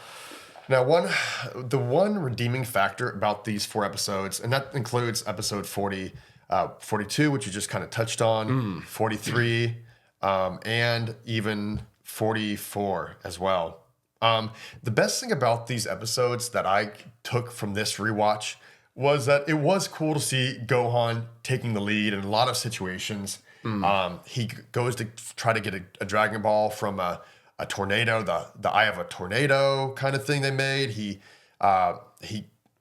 the one redeeming factor about these 4 episodes, and that includes episode 40, 42, which you just kind of touched on, 43, and even 44 as well. The best thing about these episodes that I took from this rewatch was that it was cool to see Gohan taking the lead in a lot of situations. He goes to try to get a Dragon Ball from a tornado, the eye of a tornado kind of thing they made. He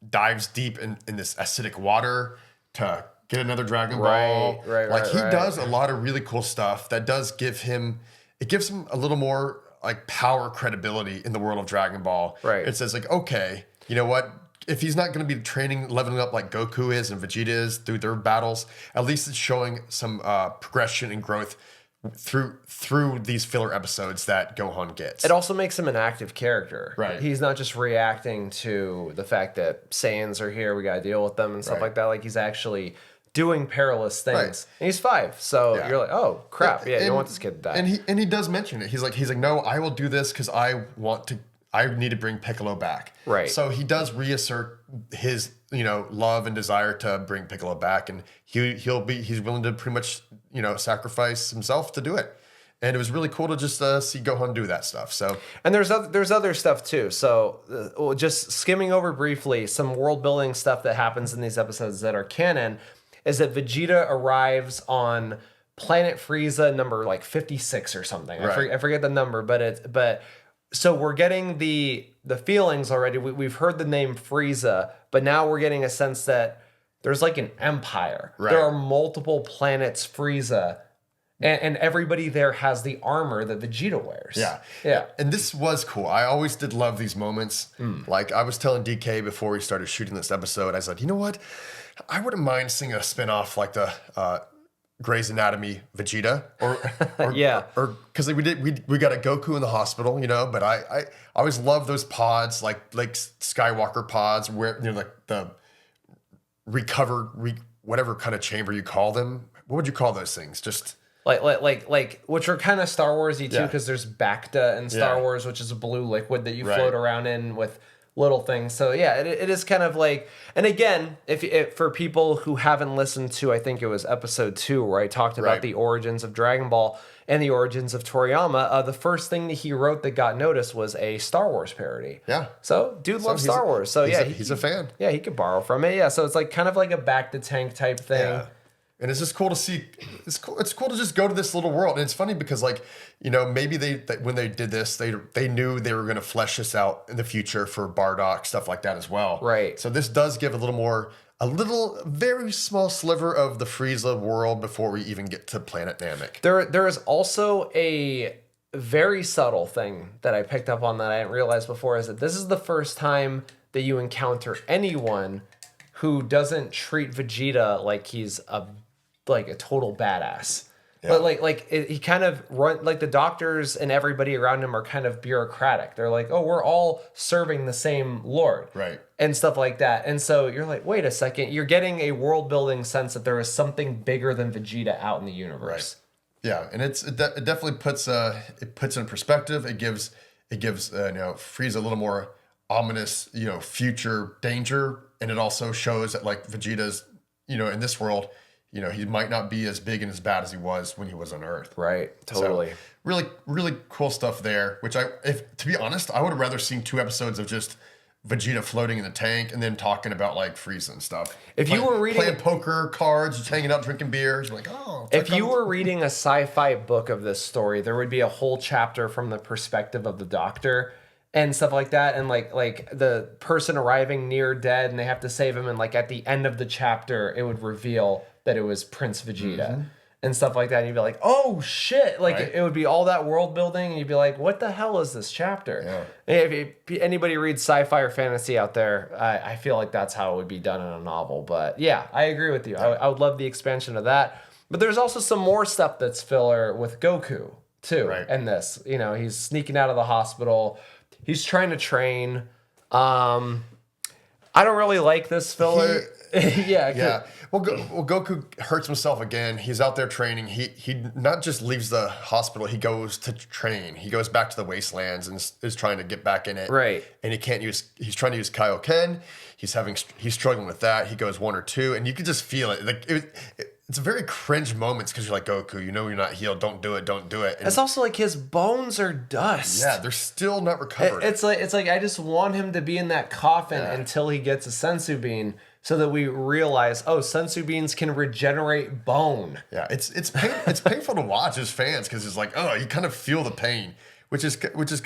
dives deep in this acidic water to get another Dragon Ball. He does a lot of really cool stuff that does gives him a little more like power credibility in the world of Dragon Ball. Right. It says like, okay, you know what? If he's not going to be leveling up like Goku is and Vegeta is through their battles, at least it's showing some progression and growth through these filler episodes that Gohan gets. It also makes him an active character. Right. He's not just reacting to the fact that Saiyans are here, we got to deal with them and stuff like that. Like he's actually doing perilous things. Right. And he's 5. So you're like, oh crap. Yeah, you don't want this kid to die. And he does mention it. He's like, no, I will do this because I need to bring Piccolo back. Right. So he does reassert his, love and desire to bring Piccolo back, and he's willing to pretty much, sacrifice himself to do it. And it was really cool to just see Gohan do that stuff. So, and there's other stuff too. So just skimming over briefly, some world building stuff that happens in these episodes that are canon is that Vegeta arrives on Planet Frieza number like 56 or something. Right. I forget the number, but. So we're getting the feelings already. We've heard the name Frieza, but now we're getting a sense that there's like an empire. Right. There are multiple planets Frieza, And everybody there has the armor that Vegeta wears. Yeah. And this was cool. I always did love these moments. Like I was telling DK before we started shooting this episode, I said, you know what? I wouldn't mind seeing a spinoff like the Grey's Anatomy Vegeta, or because we got a Goku in the hospital, you know. But I always love those pods, like Skywalker pods, where like the whatever kind of chamber you call them. What would you call those things? Just like which are kind of Star Warsy too, because there's Bacta in Star Wars, which is a blue liquid that you float around in with little things. So yeah, it is kind of like, and again, if for people who haven't listened to, I think it was episode 2 where I talked about the origins of Dragon Ball and the origins of Toriyama, the first thing that he wrote that got noticed was a Star Wars parody. Yeah. So dude loves Star Wars. So he's a fan. Yeah, he could borrow from it. Yeah, so it's like kind of like a back to tank type thing. Yeah. And it's just cool to see. It's cool to just go to this little world. And it's funny because, like, you know, maybe when they did this, they knew they were going to flesh this out in the future for Bardock, stuff like that as well. Right. So this does give a very small sliver of the Frieza world before we even get to Planet Namek. There is also a very subtle thing that I picked up on that I didn't realize before, is that this is the first time that you encounter anyone who doesn't treat Vegeta like he's a total badass. Yeah. But he kind of the doctors and everybody around him are kind of bureaucratic. They're like, oh, we're all serving the same Lord. Right. And stuff like that. And so you're like, wait a second, you're getting a world building sense that there is something bigger than Vegeta out in the universe. Right. Yeah, and it definitely puts it in perspective. It gives Frieza a little more ominous, future danger, and it also shows that like Vegeta's, in this world, he might not be as big and as bad as he was when he was on Earth. Right. Totally. So, really, really cool stuff there. Which to be honest, I would have rather seen 2 episodes of just Vegeta floating in the tank and then talking about like Frieza and stuff. If you were reading playing poker, cards, just hanging out, drinking beers, like if you were reading a sci-fi book of this story, there would be a whole chapter from the perspective of the Doctor and stuff like that, and like the person arriving near dead and they have to save him, and like at the end of the chapter, it would reveal that it was Prince Vegeta and stuff like that. And you'd be like, oh shit. Like it would be all that world building. And you'd be like, what the hell is this chapter? Yeah. If anybody reads sci-fi or fantasy out there, I feel like that's how it would be done in a novel. But yeah, I agree with you. I would love the expansion of that. But there's also some more stuff that's filler with Goku too. Right. In this, he's sneaking out of the hospital. He's trying to train. I don't really like this filler. Yeah. Well, Goku hurts himself again. He's out there training. He not just leaves the hospital. He goes to train. He goes back to the wastelands and is trying to get back in it. Right. And he's trying to use Kaioken. He's struggling with that. He goes 1 or 2, and you can just feel it. Like it's a very cringe moments because you're like, Goku, you're not healed. Don't do it. Don't do it. And it's also like his bones are dust. Yeah, they're still not recovered. It's like I just want him to be in that coffin until he gets a sensu bean, so that we realize, sensu beans can regenerate bone. Yeah, it's painful to watch as fans because it's like, you kind of feel the pain, which is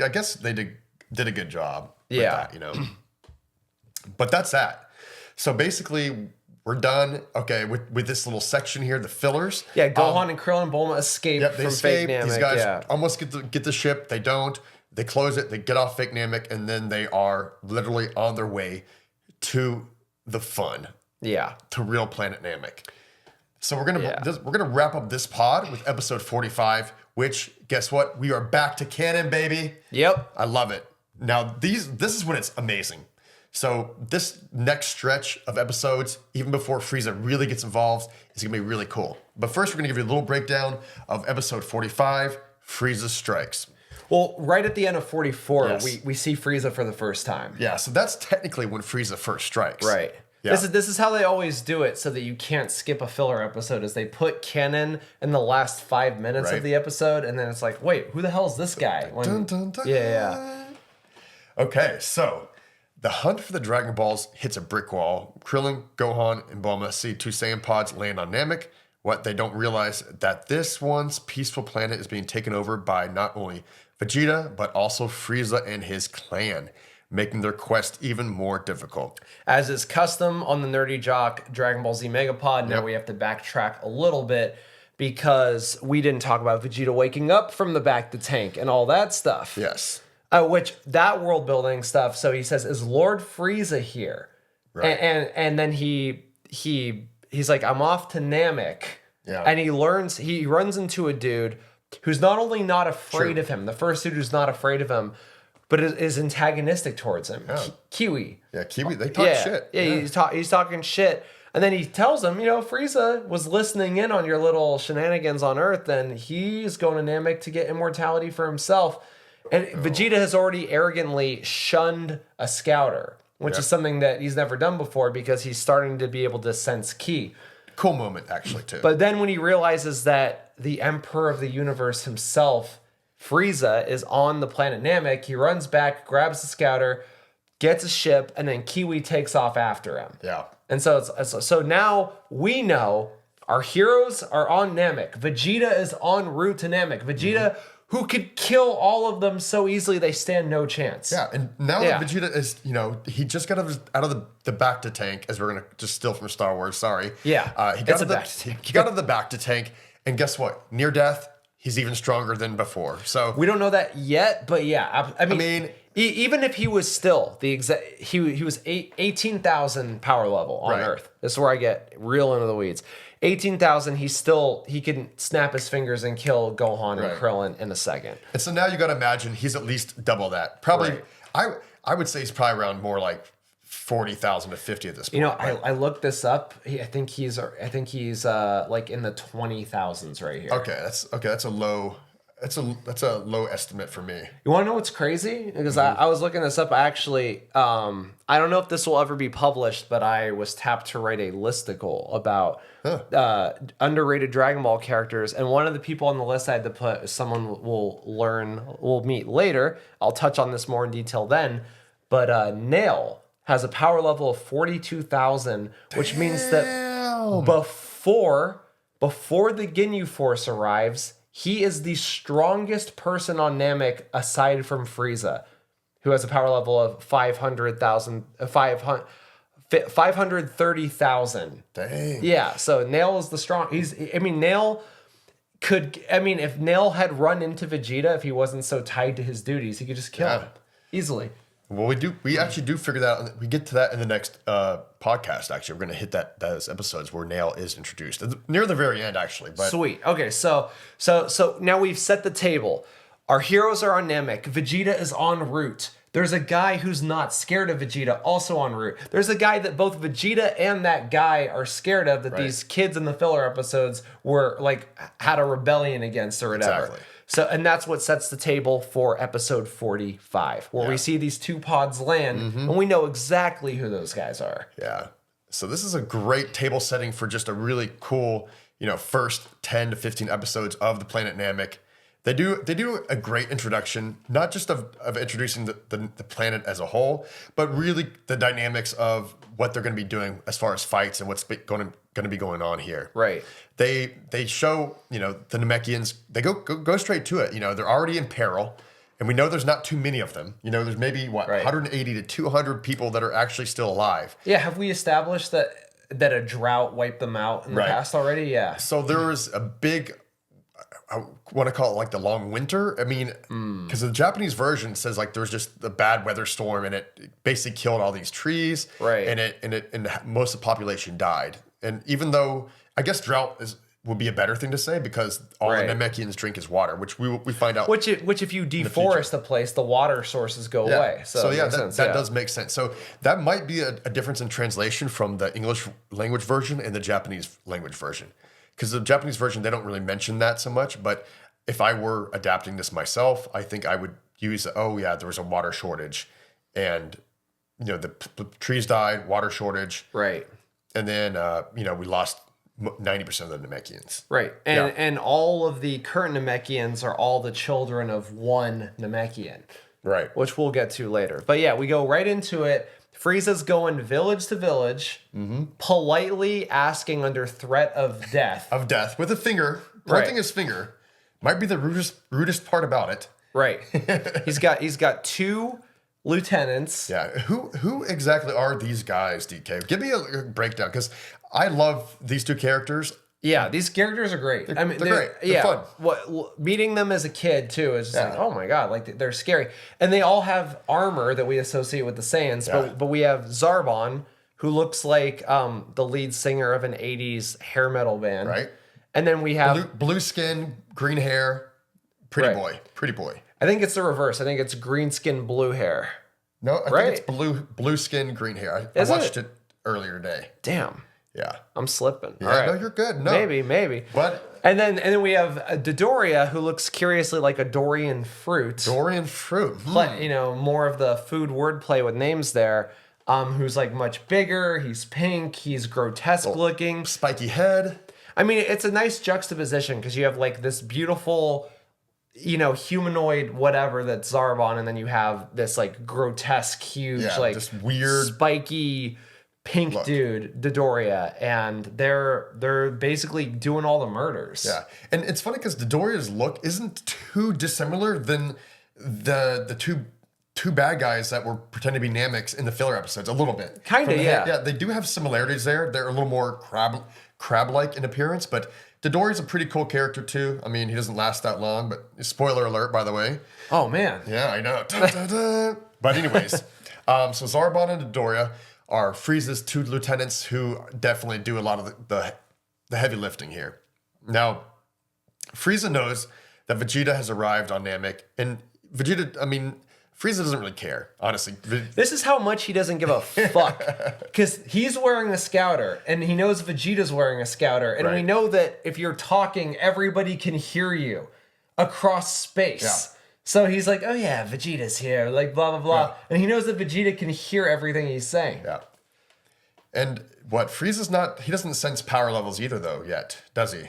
I guess they did a good job with that, But that's that. So basically, we're done. Okay, with this little section here, the fillers. Yeah, Gohan and Krillin and Bulma escape from Fake Namek. These guys almost get the ship. They don't. They close it. They get off Fake Namek, and then they are literally on their way to the fun. Yeah. To real Planet Namek. So we're gonna wrap up this pod with episode 45, which guess what? We are back to canon, baby. Yep. I love it. Now this is when it's amazing. So this next stretch of episodes, even before Frieza really gets involved, is gonna be really cool. But first, we're gonna give you a little breakdown of episode 45, Frieza Strikes. Well, right at the end of 44, we see Frieza for the first time. Yeah, so that's technically when Frieza first strikes. Right. Yeah. This is how they always do it, so that you can't skip a filler episode, is they put canon in the last 5 minutes of the episode, and then it's like, wait, who the hell is this guy? Dun, dun, dun. Yeah. Okay, so the hunt for the Dragon Balls hits a brick wall. Krillin, Gohan, and Bulma see 2 Saiyan pods land on Namek. What they don't realize that this once peaceful planet is being taken over by not only Vegeta, but also Frieza and his clan, making their quest even more difficult. As is custom on the Nerdy Jock Dragon Ball Z Megapod, now we have to backtrack a little bit because we didn't talk about Vegeta waking up from the back to tank and all that stuff. Yes. Which that world building stuff. So he says, "Is Lord Frieza here?" Right. And then he's like, "I'm off to Namek." Yeah. And he runs into a dude who's not only not afraid of him, the first dude who's not afraid of him, but is antagonistic towards him. Yeah. Kiwi. Yeah, Kiwi. They talk shit. Yeah, he's talking shit. And then he tells him, Frieza was listening in on your little shenanigans on Earth, and he's going to Namek to get immortality for himself. And Vegeta has already arrogantly shunned a scouter, which is something that he's never done before because he's starting to be able to sense ki. Cool moment, actually, too. But then when he realizes that the Emperor of the Universe himself, Frieza, is on the planet Namek, he runs back, grabs the scouter, gets a ship, and then Kiwi takes off after him. Yeah. And so now we know our heroes are on Namek. Vegeta is en route to Namek. Vegeta, who could kill all of them so easily, they stand no chance. Yeah, and now that Vegeta is, he just got out of the back to tank, as we're going to just steal from Star Wars, sorry. Yeah, he got out of the back to tank, and guess what? Near death, he's even stronger than before. So we don't know that yet, but yeah, I mean even if he was still the exact, he was 18,000 power level on Earth. This is where I get real into the weeds. 18,000, he can snap his fingers and kill Gohan and Krillin in a second. And so now you got to imagine he's at least double that. Probably, I would say he's probably around more like 40,000 to 50 at this point. I looked this up. I think he's like in the 20,000s right here. Okay, that's a low. That's a low estimate for me. You want to know what's crazy? Because I was looking this up. I actually, I don't know if this will ever be published, but I was tapped to write a listicle about underrated Dragon Ball characters. And one of the people on the list I had to put, someone we'll meet later. I'll touch on this more in detail then. But Nail has a power level of 42,000, which means that before the Ginyu Force arrives, he is the strongest person on Namek aside from Frieza, who has a power level of 530,000. Dang. Yeah, so Nail is the strong. Nail could. If Nail had run into Vegeta, if he wasn't so tied to his duties, he could just kill him easily. Well, we actually do figure that out. We get to that in the next podcast. Actually, we're going to hit those episodes where Nail is introduced near the very end. Actually, but sweet. Okay, so now we've set the table. Our heroes are on Namek. Vegeta is en route. There's a guy who's not scared of Vegeta, also en route. There's a guy that both Vegeta and that guy are scared of, that these kids in the filler episodes were had a rebellion against or whatever. Exactly. So, and that's what sets the table for episode 45, where we see these two pods land, and we know exactly who those guys are. Yeah. So this is a great table setting for just a really cool, first 10 to 15 episodes of the Planet Namek. They do a great introduction, not just of introducing the planet as a whole, but really the dynamics of what they're going to be doing as far as fights and what's going to be going on here. Right. They show, the Namekians, they go straight to it. They're already in peril, and we know there's not too many of them. There's maybe 180 to 200 people that are actually still alive. Yeah, have we established that a drought wiped them out in the past already? Yeah. So there was a big, I want to call it like the long winter. Because the Japanese version says there was just a bad weather storm and it basically killed all these trees. Right. And most of the population died. And even though I guess drought would be a better thing to say, because all the Namekians drink is water, which we find out. Which if you deforest a place, the water sources go away. So that does make sense. So that might be a difference in translation from the English language version and the Japanese language version. Because the Japanese version, they don't really mention that so much. But if I were adapting this myself, I think I would use, there was a water shortage. And, the trees died, water shortage. Right. And then, we lost 90% of the Namekians. Right. And all of the current Namekians are all the children of one Namekian. Right. Which we'll get to later. But yeah, we go right into it. Frieza's going village to village, politely asking under threat of death. Of death, with a finger, pointing his finger. Might be the rudest part about it. Right. He's got two lieutenants. Yeah. Who exactly are these guys, DK? Give me a breakdown, because I love these two characters. Yeah, these characters are great. I mean, they're great. They're fun. Meeting them as a kid too is just like, oh my god, like they're scary, and they all have armor that we associate with the Saiyans. Yeah. But we have Zarbon, who looks like the lead singer of an '80s hair metal band, Right. And then we have blue skin, green hair, pretty boy. I think it's the reverse. I think it's green skin, blue hair. No, I think it's blue skin, green hair. I watched it earlier today. Damn. Yeah. I'm slipping. Yeah, All right. no, you're good. No. Maybe. But and then we have Dodoria, who looks curiously like a Dorian fruit. Dorian fruit. But, more of the food wordplay with names there. Who's like much bigger. He's pink. He's grotesque looking. Spiky head. I mean, it's a nice juxtaposition because you have like this beautiful, humanoid whatever that's Zarbon, and then you have this like grotesque, huge, like just weird, spiky pink dude, Dodoria, and they're basically doing all the murders. Yeah, and it's funny because Dodoria's look isn't too dissimilar than the two bad guys that were pretending to be Nameks in the filler episodes. A little bit, kind of. Yeah, yeah. They do have similarities there. They're a little more crab-like in appearance, but Dodoria's a pretty cool character too. I mean, he doesn't last that long, but spoiler alert, by the way. Oh man. Yeah, I know. Da, da, da. But anyways, so Zarbon and Dodoria are Frieza's two lieutenants who definitely do a lot of the heavy lifting here. Now, Frieza knows that Vegeta has arrived on Namek, and Frieza doesn't really care, honestly. This is how much he doesn't give a fuck. Because he's wearing a scouter, and he knows Vegeta's wearing a scouter, and we know that if you're talking, everybody can hear you across space. Yeah. So he's like, oh yeah, Vegeta's here, like blah, blah, blah. Yeah. And he knows that Vegeta can hear everything he's saying. Yeah. And Frieza's he doesn't sense power levels either, though, yet, does he?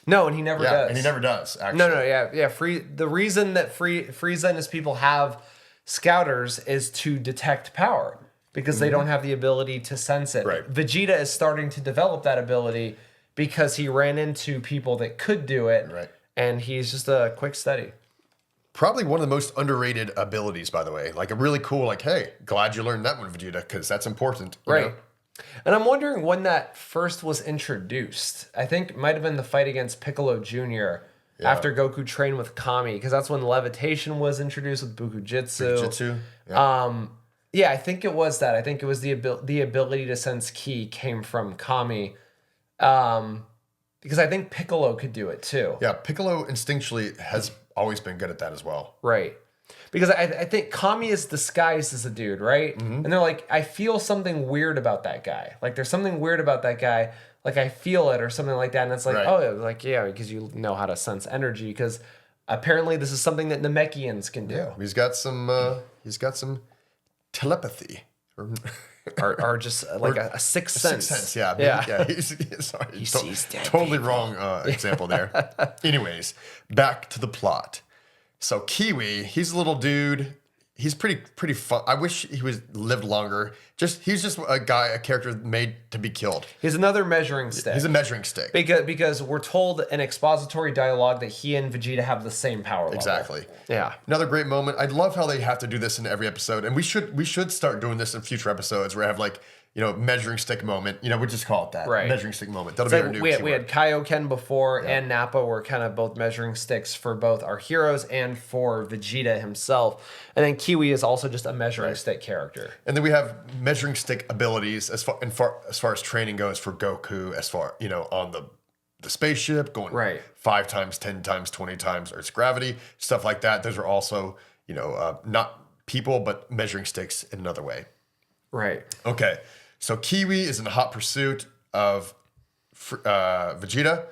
No, and he never does. And he never does, actually. No, yeah. The reason that Frieza and his people have scouters is to detect power, because they don't have the ability to sense it. Right. Vegeta is starting to develop that ability because he ran into people that could do it, and he's just a quick study. Probably one of the most underrated abilities, by the way. Like a really cool, like, hey, glad you learned that one, Vegeta, because that's important. You know? And I'm wondering when that first was introduced. I think it might have been the fight against Piccolo Jr. After Goku trained with Kami, because that's when levitation was introduced with Bukujitsu. Yeah. I think it was that. I think it was the ability to sense ki came from Kami. Because I think Piccolo could do it too. Yeah, Piccolo instinctually has always been good at that as well. Right. Because I think Kami is disguised as a dude, right? Mm-hmm. And they're like, I feel something weird about that guy. Like, there's something weird about that guy. Like, I feel it or something like that. And it's like, because you know how to sense energy. Because apparently this is something that Namekians can do. Yeah, he's got some telepathy. or just like a sixth sense. Sixth sense, yeah. He sees dead totally people. Wrong example there. Anyways, back to the plot. So Kiwi, he's a little dude. He's pretty fun. I wish he lived longer. He's just a character made to be killed. He's another measuring stick. He's a measuring stick. Because we're told in expository dialogue that he and Vegeta have the same power level. Exactly. Yeah. Another great moment. I love how they have to do this in every episode, and we should start doing this in future episodes where I have like, measuring stick moment. We just call it that. Right. Measuring stick moment. That'll be our new keyword. We had Kaioken before, and Nappa were kind of both measuring sticks for both our heroes and for Vegeta himself. And then Kiwi is also just a measuring stick character. And then we have measuring stick abilities as far as training goes for Goku, as far, on the spaceship, going 5 times, 10 times, 20 times Earth's gravity, stuff like that. Those are also, not people, but measuring sticks in another way. Right. Okay. So Kiwi is in hot pursuit of Vegeta.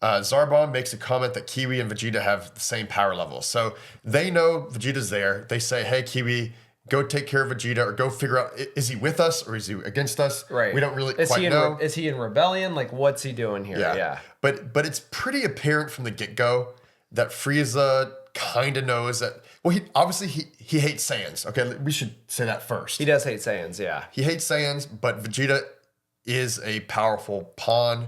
Zarbon makes a comment that Kiwi and Vegeta have the same power level. So they know Vegeta's there. They say, hey, Kiwi, go take care of Vegeta, or go figure out, is he with us or is he against us? Right. We don't really quite know. Is he in rebellion? Like, what's he doing here? Yeah. But it's pretty apparent from the get-go that Frieza kind of knows that. Well, he hates Saiyans. Okay, we should say that first. He does hate Saiyans, yeah. He hates Saiyans, but Vegeta is a powerful pawn.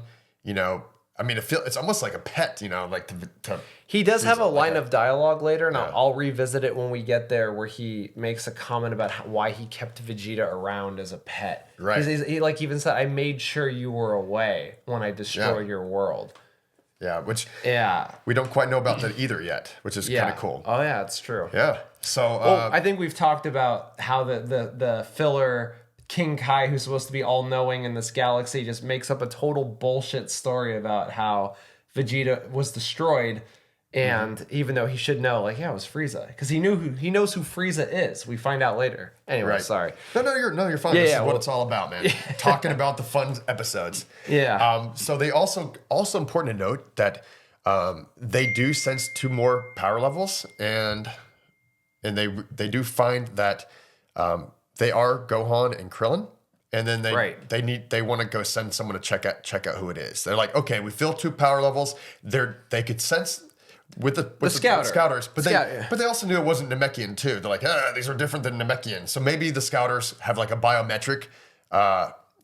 I mean, it's almost like a pet, you know, like to He does have a line that. of dialogue later, and Yeah. I'll revisit it when we get there, where he makes a comment about why he kept Vegeta around as a pet. Right. He like even said, "I made sure you were away when I destroyed your world." Yeah, which Yeah. we don't quite know about that either yet, which is kind of cool. Oh yeah, it's true. Yeah. So Well, I think we've talked about how the filler King Kai, who's supposed to be all knowing in this galaxy, just makes up a total bullshit story about how Vegeta was destroyed. And even though he should know, like, yeah, it was Frieza, because he knows who Frieza is. We find out later. Anyway, sorry. No, you're fine. Yeah, This yeah, is what it's all about, man. Talking about the fun episodes. Yeah. So they also important to note that they do sense 2 more power levels, and they do find that they are Gohan and Krillin, and then they want to go send someone to check out who it is. They're like, okay, we feel 2 power levels. They could sense with the scouters, but they also knew it wasn't Namekian too. They're like, these are different than Namekian. So maybe the scouters have like a biometric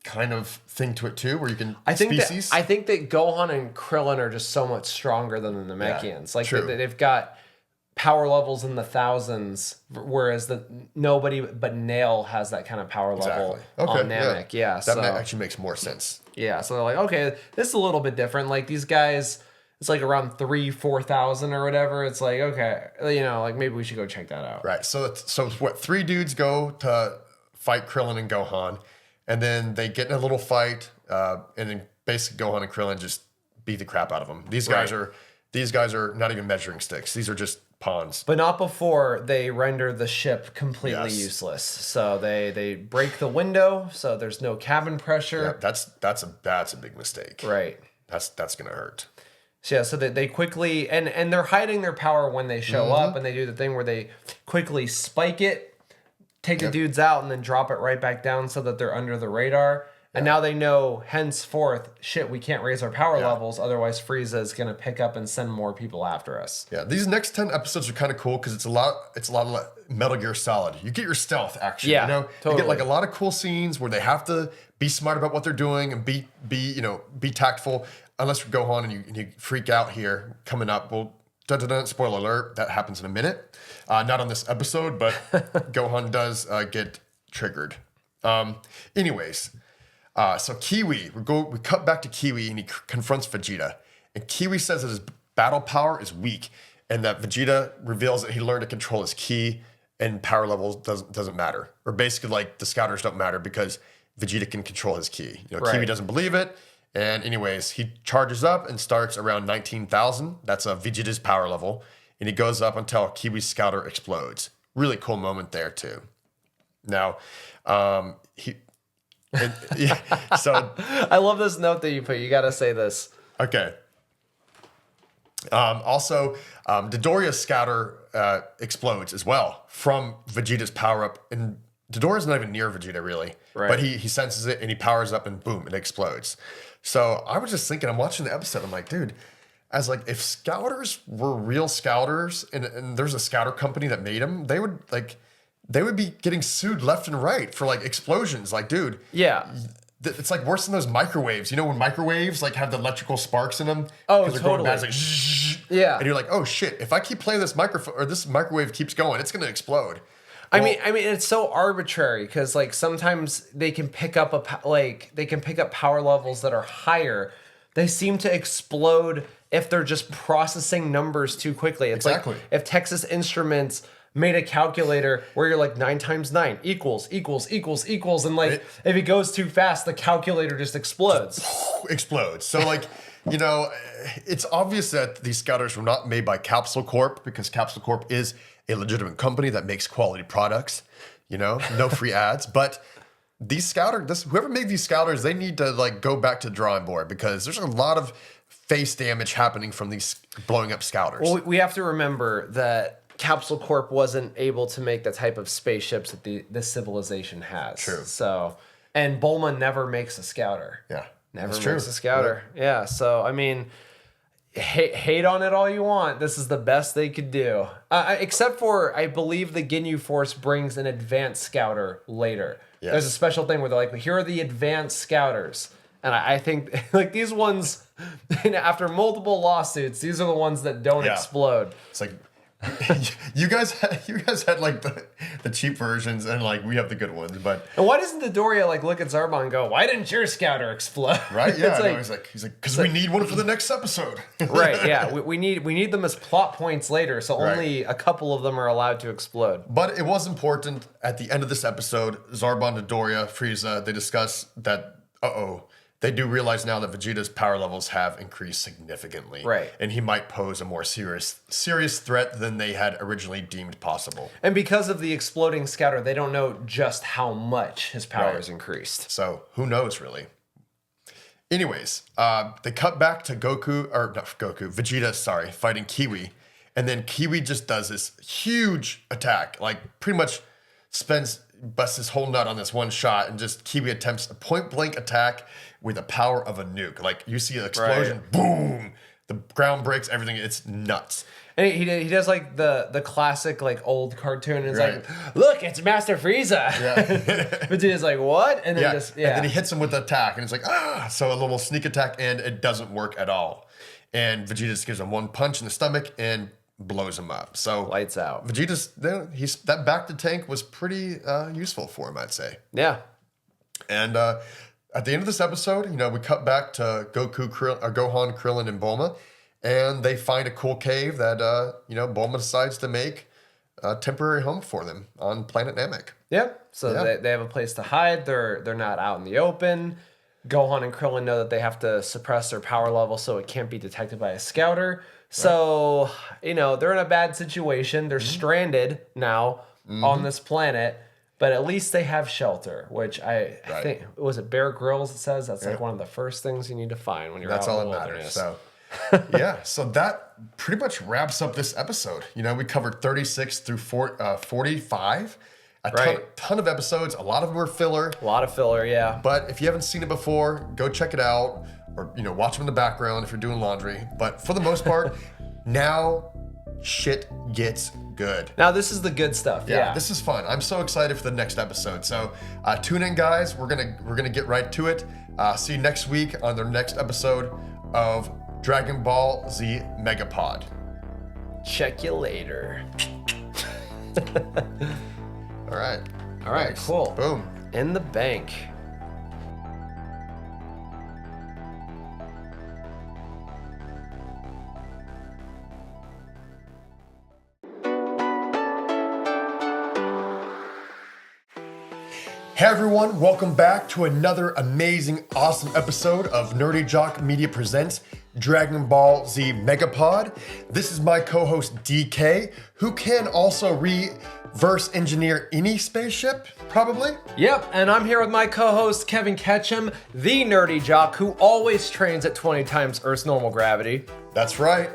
kind of thing to it too, where you can I think that Gohan and Krillin are just so much stronger than the Namekians. Like they've got power levels in the thousands, whereas nobody but Nail has that kind of power level on Namek. Yeah, that actually makes more sense. Yeah, so they're like, okay, this is a little bit different. Like these guys, it's like around 3,000-4,000 or whatever. It's like, okay, you know, like maybe we should go check that out. Right. So what? 3 dudes go to fight Krillin and Gohan, and then they get in a little fight, and then basically Gohan and Krillin just beat the crap out of them. These guys are not even measuring sticks. These are just pawns. But not before they render the ship completely useless. So they break the window, so there's no cabin pressure. Yeah, that's a big mistake. Right. That's gonna hurt. So they quickly and they're hiding their power when they show up, and they do the thing where they quickly spike it, take the dudes out, and then drop it right back down so that they're under the radar. And now they know, henceforth, shit, we can't raise our power levels, otherwise Frieza is gonna pick up and send more people after us. Yeah, these next 10 episodes are kind of cool because it's a lot of like Metal Gear Solid. You get your stealth action. Yeah, you know, totally. You get like a lot of cool scenes where they have to be smart about what they're doing and be tactful. Unless you're Gohan and you freak out here coming up. Well, spoiler alert, that happens in a minute. Not on this episode, but Gohan does get triggered. Anyways. So Kiwi, we cut back to Kiwi and he confronts Vegeta. And Kiwi says that his battle power is weak and that Vegeta reveals that he learned to control his ki and power levels doesn't matter. Or basically like the scouters don't matter because Vegeta can control his ki. Kiwi doesn't believe it. And anyways, he charges up and starts around 19,000. That's Vegeta's power level. And he goes up until Kiwi's scouter explodes. Really cool moment there too. Now, so I love this note that you put. You got to say this. Okay. Also, Dodoria's scouter explodes as well from Vegeta's power up, and Dodoria's not even near Vegeta really, but he senses it and he powers up and boom, it explodes. So I was just thinking, I'm watching the episode, I'm like, dude, as like if scouters were real scouters and there's a scouter company that made them, they would be getting sued left and right for like explosions. Like, dude, it's like worse than those microwaves. You know when microwaves like have the electrical sparks in them? Oh, they're totally. Going bad, it's like, and you're like, oh shit! If I keep playing this microphone or this microwave keeps going, it's gonna explode. I mean, it's so arbitrary because like sometimes they can pick up power levels that are higher. They seem to explode if they're just processing numbers too quickly. It's like if Texas Instruments made a calculator where you're like 9 times 9 equals, and like if it goes too fast, the calculator just explodes. So like, it's obvious that these scouters were not made by Capsule Corp because Capsule Corp is a legitimate company that makes quality products. No free ads, but these whoever made these scouters, they need to like go back to the drawing board because there's a lot of face damage happening from these blowing up scouters. Well, we have to remember that Capsule Corp wasn't able to make the type of spaceships that this civilization has. True. So, and Bulma never makes a scouter. Yeah. Never makes a scouter. Yeah. So, I mean, hate on it all you want. This is the best they could do. Except for, I believe the Ginyu Force brings an advanced scouter later. Yes. There's a special thing where they're like, here are the advanced scouters. And I think like these ones And after multiple lawsuits, these are the ones that don't explode. It's like you guys had like the cheap versions, and like we have the good ones. But and why doesn't the Doria like look at Zarbon and go, "Why didn't your scouter explode?" Right? Yeah. It's he's like, because we need one for the next episode. Right? Yeah. We need them as plot points later, so only a couple of them are allowed to explode. But it was important at the end of this episode. Zarbon, Dodoria, Frieza, they discuss that. They do realize now that Vegeta's power levels have increased significantly. Right. And he might pose a more serious threat than they had originally deemed possible. And because of the exploding scouter, they don't know just how much his power has increased. So who knows, really? Anyways, they cut back to Vegeta, fighting Kiwi. And then Kiwi just does this huge attack, like pretty much busts his whole nut on this one shot, and just Kiwi attempts a point blank attack with the power of a nuke. Like you see an explosion, boom, the ground breaks, everything. It's nuts. And he does like the classic like old cartoon. And it's like, look, it's Master Frieza. Yeah. Vegeta's like, what? And then and then he hits him with the attack, and it's like, so a little sneak attack, and it doesn't work at all. And Vegeta just gives him one punch in the stomach and blows him up. So lights out. Vegeta's that back to tank was pretty useful for him, I'd say. Yeah. And at the end of this episode, we cut back to Gohan, Krillin, and Bulma, and they find a cool cave that Bulma decides to make a temporary home for them on Planet Namek. Yeah. So they have a place to hide. They're not out in the open. Gohan and Krillin know that they have to suppress their power level so it can't be detected by a scouter. So, they're in a bad situation. They're stranded now on this planet, but at least they have shelter, which I think, was it Bear Grylls that says that's like one of the first things you need to find when you're out in the wilderness. That's all that matters. So that pretty much wraps up this episode. We covered 36 through 45. A ton of episodes. A lot of them were filler. A lot of filler, yeah. But if you haven't seen it before, go check it out. Or, watch them in the background if you're doing laundry. But for the most part, now shit gets good. Now this is the good stuff. Yeah. This is fun. I'm so excited for the next episode. So tune in, guys. We're gonna get right to it. See you next week on the next episode of Dragon Ball Z Megapod. Check you later. All right. Nice. Cool. Boom. In the bank. Hey everyone, welcome back to another amazing, awesome episode of Nerdy Jock Media Presents Dragon Ball Z Megapod. This is my co-host DK, who can also reverse engineer any spaceship, probably. Yep, and I'm here with my co-host Kevin Ketcham, the Nerdy Jock, who always trains at 20 times Earth's normal gravity. That's right.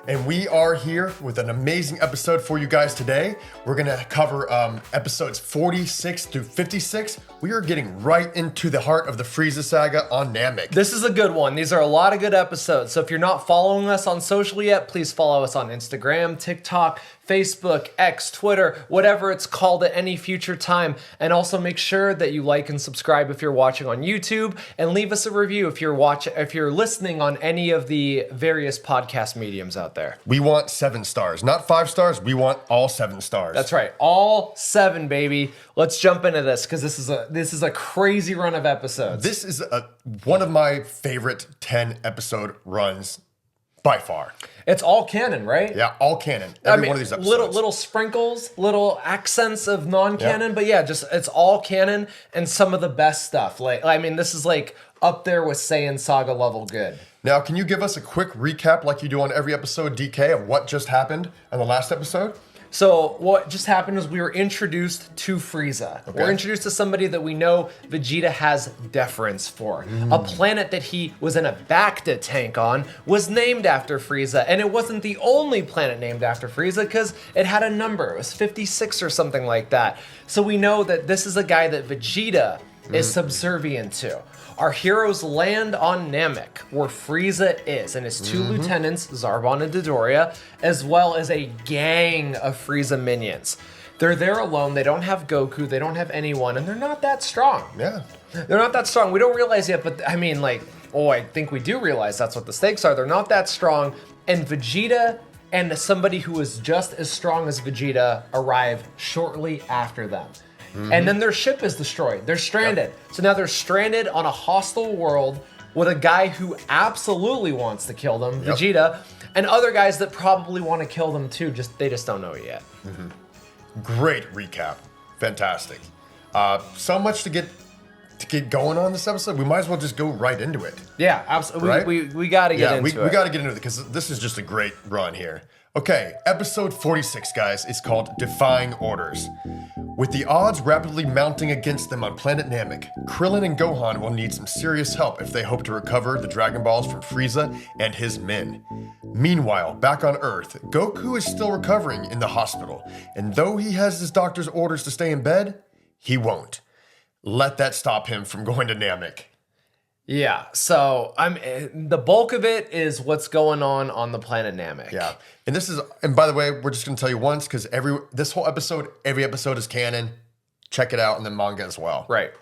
And we are here with an amazing episode for you guys today. We're going to cover episodes 46 through 56. We are getting right into the heart of the Frieza Saga on Namek. This is a good one. These are a lot of good episodes. So if you're not following us on social yet, please follow us on Instagram, TikTok, Facebook, X, Twitter, whatever it's called at any future time. And also make sure that you like and subscribe if you're watching on YouTube, and leave us a review if you're listening on any of the various podcast mediums out there. We want 7 stars, not 5 stars. We want all 7 stars. That's right, all 7, baby. Let's jump into this because this is a crazy run of episodes. This is one of my favorite 10 episode runs by far. It's all canon, right? Yeah, all canon. Every one of these episodes. Little sprinkles, little accents of non-canon, but yeah, just it's all canon and some of the best stuff. This is like up there with Saiyan Saga level good. Now, can you give us a quick recap like you do on every episode, DK, of what just happened in the last episode? So what just happened is we were introduced to Frieza. Okay. We're introduced to somebody that we know Vegeta has deference for. A planet that he was in a Bacta tank on was named after Frieza, and it wasn't the only planet named after Frieza because it had a number. It was 56 or something like that. So we know that this is a guy that Vegeta is subservient to. Our heroes land on Namek, where Frieza is, and his 2 lieutenants, Zarbon and Dodoria, as well as a gang of Frieza minions. They're there alone, they don't have Goku, they don't have anyone, and they're not that strong. Yeah. They're not that strong. We don't realize yet, but oh, I think we do realize that's what the stakes are. They're not that strong. And Vegeta and somebody who is just as strong as Vegeta arrive shortly after them. And then their ship is destroyed. They're stranded. So now they're stranded on a hostile world with a guy who absolutely wants to kill them, Vegeta, and other guys that probably want to kill them too. They just don't know it yet. Great recap. Fantastic. So much to get going on this episode. We might as well just go right into it. Yeah, absolutely. Right? We got to get into it. We got to get into it because this is just a great run here. Okay, episode 46, guys, is called Defying Orders. With the odds rapidly mounting against them on Planet Namek, Krillin and Gohan will need some serious help if they hope to recover the Dragon Balls from Frieza and his men. Meanwhile, back on Earth, Goku is still recovering in the hospital, and though he has his doctor's orders to stay in bed, he won't let that stop him from going to Namek. Yeah, so the bulk of it is what's going on the Planet Namek. Yeah, and by the way, we're just gonna tell you once because every episode is canon. Check it out in the manga as well. Right.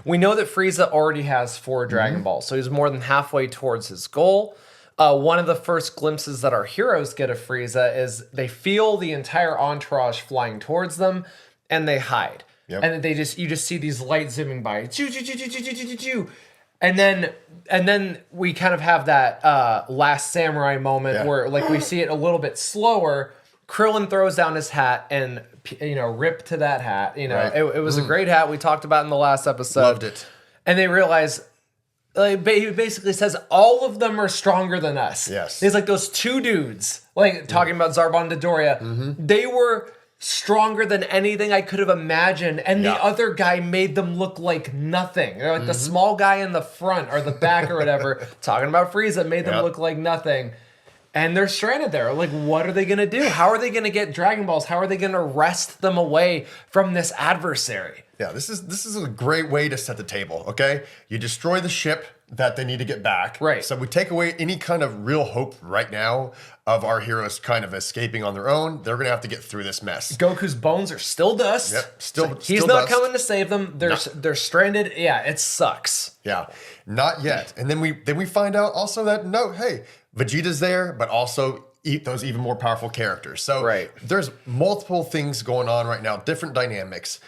We know that Frieza already has 4 Dragon Balls, so he's more than halfway towards his goal. One of the first glimpses that our heroes get of Frieza is they feel the entire entourage flying towards them, and they hide. Yep. And you just see these lights zooming by. And then we kind of have that Last Samurai moment where like we see it a little bit slower. Krillin throws down his hat and rip to that hat. It was a great hat we talked about in the last episode. Loved it. And they realize he basically says all of them are stronger than us. Yes. He's like those 2 dudes like talking about Zarbon and Dodoria. They were stronger than anything I could have imagined, and the other guy made them look like nothing. They're like the small guy in the front or the back or whatever, talking about Frieza, made them look like nothing. And they're stranded there. Like, what are they going to do? How are they going to get Dragon Balls? How are they going to wrest them away from this adversary? Yeah, this is a great way to set the table, okay? You destroy the ship that they need to get back. Right. So we take away any kind of real hope right now of our heroes kind of escaping on their own. They're going to have to get through this mess. Goku's bones are still dust. Yep, he's still not dust. coming to save them. They're stranded. Yeah, it sucks. Yeah, not yet. And then we find out also that, hey, Vegeta's there, but also those even more powerful characters. So there's multiple things going on right now, different dynamics,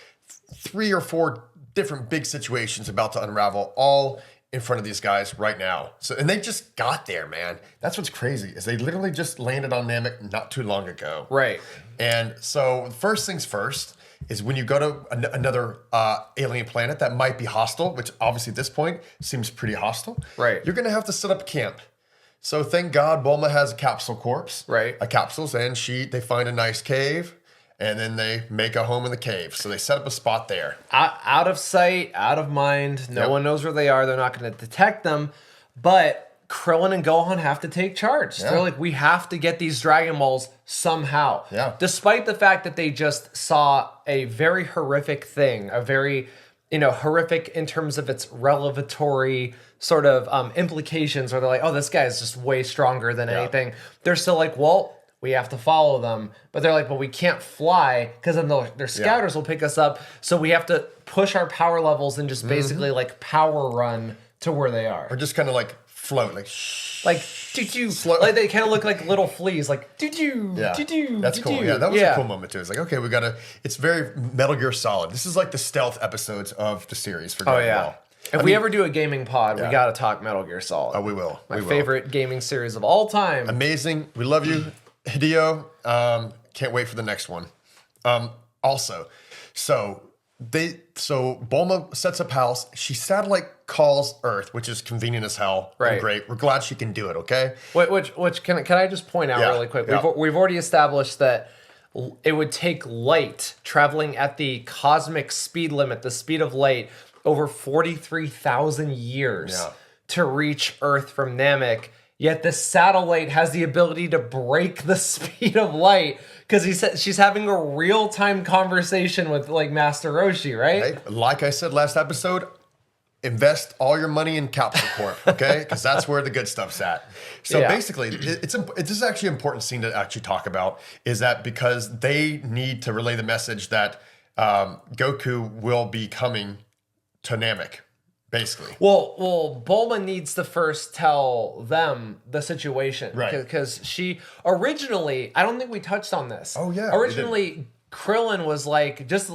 3 or 4 different big situations about to unravel, all in front of these guys right now. So, and they just got there, man. That's what's crazy, is they literally just landed on Namek not too long ago. Right. And so first things first is when you go to another alien planet that might be hostile, which obviously at this point seems pretty hostile. Right. You're gonna have to set up camp. So thank God Bulma has a capsule corpse. Right. A capsules, and they find a nice cave, and then they make a home in the cave. So they set up a spot there. Out of sight, out of mind. No one knows where they are. They're not going to detect them. But Krillin and Gohan have to take charge. They're like, we have to get these Dragon Balls somehow. Yeah. Despite the fact that they just saw a very horrific thing, a very, horrific in terms of its revelatory sort of implications, where they're like, oh, this guy is just way stronger than anything. They're still like, well, we have to follow them. But they're like, well, we can't fly because then their scouters will pick us up. So we have to push our power levels and just basically like power run to where they are. Or just kind of like float, like doo-doo. Like they kind of look like little fleas, like doo-doo, doo-doo, that's doo-doo. cool. Yeah, that was a cool moment too. It's like, okay, it's very Metal Gear Solid. This is like the stealth episodes of the series for Dragon Ball. If we ever do a gaming pod, we got to talk Metal Gear Solid. Oh, we will. My favorite gaming series of all time. Amazing. We love you, Hideo. Can't wait for the next one. Also, so Bulma sets up house. She satellite calls Earth, which is convenient as hell. Right. And great. We're glad she can do it. Okay. Which can I just point out really quick? We've already established that it would take light traveling at the cosmic speed limit, the speed of light, over 43,000 years to reach Earth from Namek. Yet the satellite has the ability to break the speed of light because she's having a real-time conversation with like Master Roshi, right? Like I said last episode, invest all your money in Capsule Corp, okay? Because that's where the good stuff's at. So basically, this is actually an important scene to actually talk about, is that because they need to relay the message that Goku will be coming to Namek. basically. Well, Bulma needs to first tell them the situation, Right. Because she originally, I don't think we touched on this. Oh, yeah, we Originally, Krillin was like, just,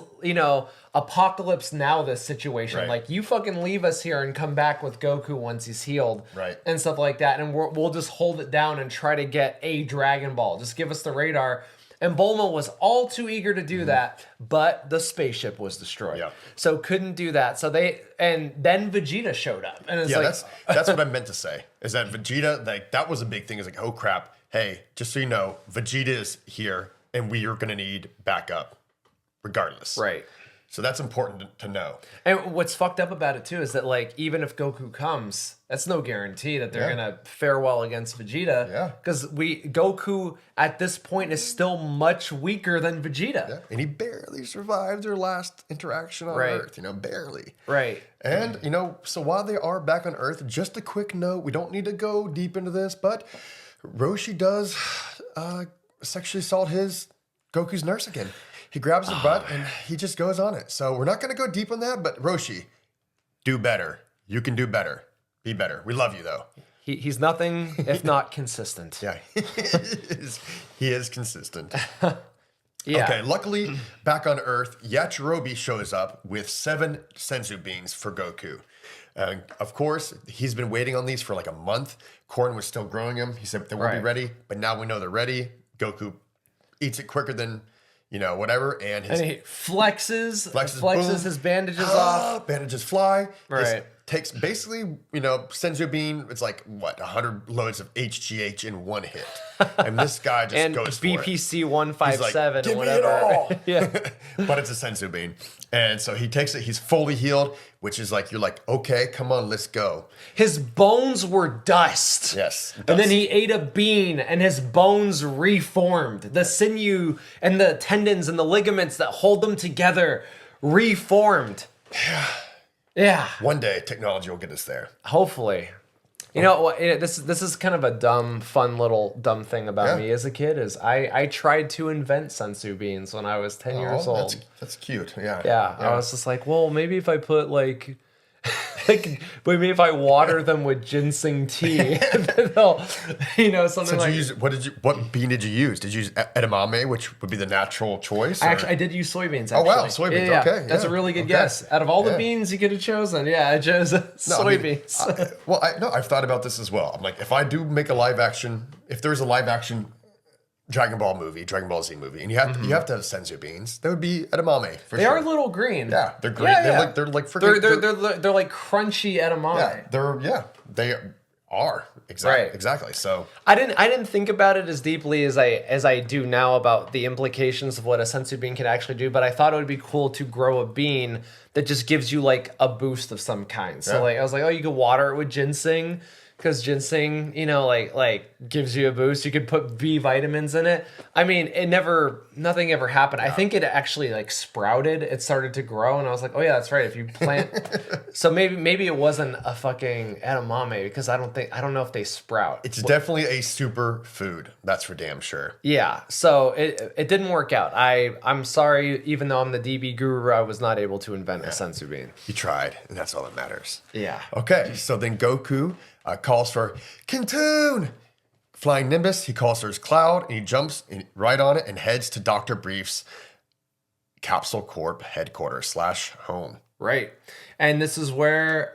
apocalypse now this situation. Right. Like, you fucking leave us here and come back with Goku once he's healed. Right. And stuff like that. And we'll just hold it down and try to get a Dragon Ball. Just give us the radar. And Bulma was all too eager to do that, but the spaceship was destroyed. Yeah. So couldn't do that. So then Vegeta showed up. And it's Yeah, like, that's what I meant to say. Is that Vegeta, like, that was a big thing. Is like, oh crap, hey, just so you know, Vegeta is here and we are gonna need backup regardless. right. So that's important to know. And what's fucked up about it too is that, like, even if Goku comes, that's no guarantee that they're gonna fare well against Vegeta. Yeah. Because Goku at this point is still much weaker than Vegeta. Yeah. And he barely survived their last interaction on Right. Earth, barely. Right. And, so while they are back on Earth, just a quick note, we don't need to go deep into this, but Roshi does sexually assault Goku's nurse again. He grabs her butt and he just goes on it. So we're not going to go deep on that, but Roshi, do better. You can do better. Be better. We love you, though. He's nothing if not consistent. Yeah, he is consistent. Yeah. Okay, luckily, back on Earth, Yachirobe shows up with 7 senzu beans for Goku. Of course, he's been waiting on these for like a month. Korn was still growing them. He said they won't be ready, but now we know they're ready. Goku eats it quicker than, whatever. And he flexes boom. his bandages off. Bandages fly. Right. Takes basically, senzu bean, it's like, 100 loads of HGH in one hit. And this guy just And goes for it. BPC 157 Give or me it whatever. all. Yeah. But it's a senzu bean. And so he takes it, he's fully healed, which is like, you're like, okay, come on, let's go. His bones were dust. Yes. And then he ate a bean and his bones reformed. The sinew and the tendons and the ligaments that hold them together reformed. Yeah. One day technology will get us there. Hopefully. You know what? This is kind of a dumb thing about me as a kid. Is I tried to invent senzu beans when I was 10 years old. That's cute. Yeah. Yeah, I was just like, well, maybe if I put like maybe if I water them with ginseng tea, then they'll, something like. What bean did you use? Did you use edamame, which would be the natural choice? I did use soybeans. Actually. Oh wow, soybeans. Yeah. Okay, That's a really good guess. Out of all the beans you could have chosen, I chose soybeans. I've thought about this as well. I'm like, if I do make if there's a live action Dragon Ball Z movie, and you have to have senzu beans, that would be edamame for They sure. are a little green. Yeah, they're green. Yeah, They're like freaking. They're like crunchy edamame. They are exactly. So I didn't think about it as deeply as I do now about the implications of what a senzu bean can actually do, but I thought it would be cool to grow a bean that just gives you like a boost of some kind. So like I was like, oh, you could water it with ginseng. Because ginseng, like gives you a boost. You could put B vitamins in it. I mean, nothing ever happened. Yeah. I think it actually like sprouted. It started to grow, and I was like, oh yeah, that's right. If you plant, so maybe it wasn't a fucking edamame because I don't know if they sprout. It's definitely a super food. That's for damn sure. Yeah. So it didn't work out. I'm sorry. Even though I'm the DB guru, I was not able to invent a senzu bean. You tried, and that's all that matters. Yeah. Okay. So then Goku calls for Kintoon. Flying Nimbus, he calls for his cloud, and he jumps right on it and heads to Dr. Brief's Capsule Corp headquarters / home. Right. And this is where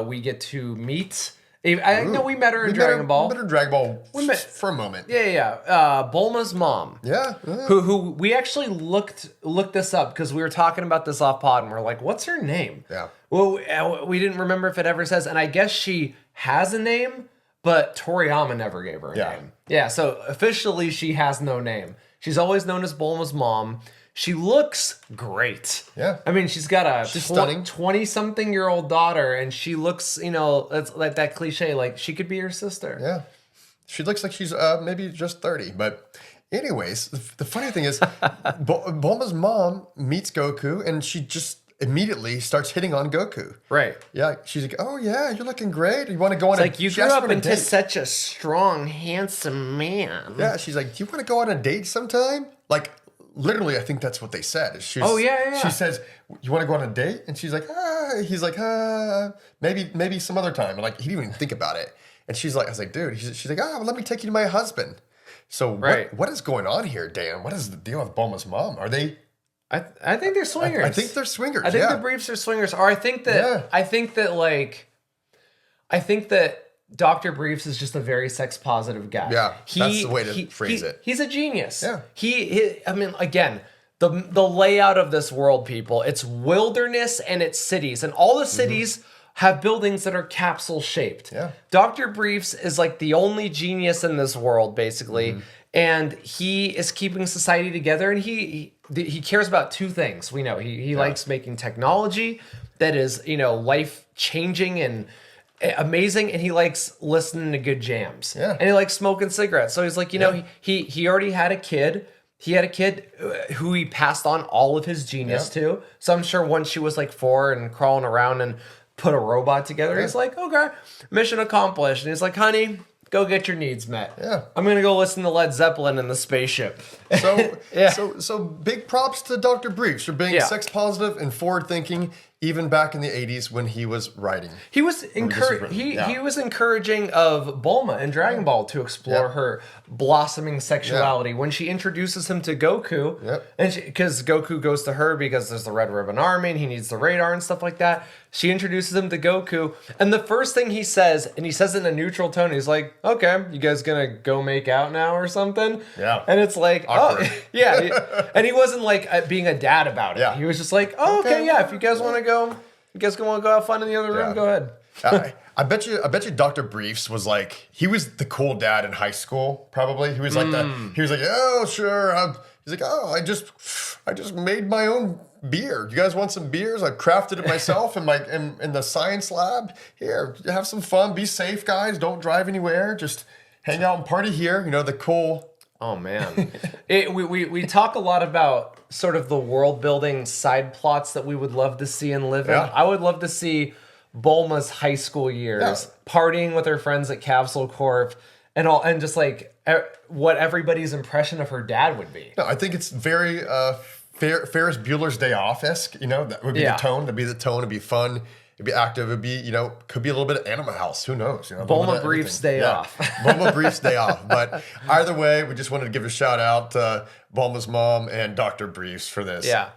we get to meet. I know we met her in Dragon Ball. We met her in Dragon Ball for a moment. Yeah. Bulma's mom. Yeah. Who we actually looked this up because we were talking about this off pod and we're like, what's her name? Yeah. Well, we didn't remember if it ever says, and I guess she has a name, but Toriyama never gave her a name. Yeah, so officially she has no name. She's always known as Bulma's mom. She looks great. Yeah. I mean, she's got a stunning 20-something-year-old daughter, and she looks, it's like that cliche, like she could be her sister. Yeah. She looks like she's maybe just 30. But anyways, the funny thing is, Bulma's mom meets Goku, and she just immediately starts hitting on Goku. Right. Yeah. She's like, oh, yeah, you're looking great. You want to go on you grew up into such a strong, handsome man. Yeah. She's like, do you want to go on a date sometime? Like, literally, I think that's what they said. Oh, yeah. She says, "You want to go on a date?" And she's like, He's like, maybe some other time. And like, he didn't even think about it. And she's like, I was like, dude. She's like, well, let me take you to my husband. So what is going on here, Dan? What is the deal with Bulma's mom? Are they? I think they're swingers. I think they're swingers. I think the briefs are swingers. Or I think that Dr. Briefs is just a very sex positive guy. Yeah, that's the way to phrase it. He's a genius. Yeah. I mean, again, the layout of this world, people, it's wilderness and it's cities. And all the cities have buildings that are capsule shaped. Yeah. Dr. Briefs is like the only genius in this world, basically. And he is keeping society together, and he cares about two things. We know he likes making technology that is, life changing and amazing, and he likes listening to good jams. Yeah. And he likes smoking cigarettes. So he's like, he already had a kid. He had a kid who he passed on all of his genius to. So I'm sure once she was like 4 and crawling around and put a robot together, he's like, okay, mission accomplished. And he's like, honey, go get your needs met. Yeah. I'm going to go listen to Led Zeppelin in the spaceship. So big props to Dr. Briefs for being sex positive and forward thinking, even back in the 80s when he was writing. He was he was encouraging of Bulma in Dragon Ball to explore her blossoming sexuality when she introduces him to Goku. And because Goku goes to her because there's the Red Ribbon Army and he needs the radar and stuff like that. She introduces him to Goku, and the first thing he says, and he says it in a neutral tone, he's like, okay, you guys gonna go make out now or something? Yeah. And it's like, awkward. And he wasn't like being a dad about it. Yeah. He was just like, okay, if you guys want to go, you guys want to go have fun in the other room, go ahead. I bet you Dr. Briefs was like, he was the cool dad in high school, probably. He was like he was like, oh, sure. He's like, oh, I just made my own beer. You guys want some beers? I crafted it myself in the science lab. Here, have some fun. Be safe, guys. Don't drive anywhere. Just hang out and party here. The cool. Oh man, we talk a lot about sort of the world building side plots that we would love to see and live in. I would love to see Bulma's high school years, partying with her friends at Capsule Corp, and just like what everybody's impression of her dad would be. No, I think it's very Ferris Bueller's Day Off-esque. That would be the tone. That'd be the tone. It'd be fun. It'd be active. It'd be, could be a little bit of Animal House. Who knows? Bulma Briefs Day Off. Bulma Briefs Day Off. But either way, we just wanted to give a shout out to Bulma's mom and Dr. Briefs for this. Yeah.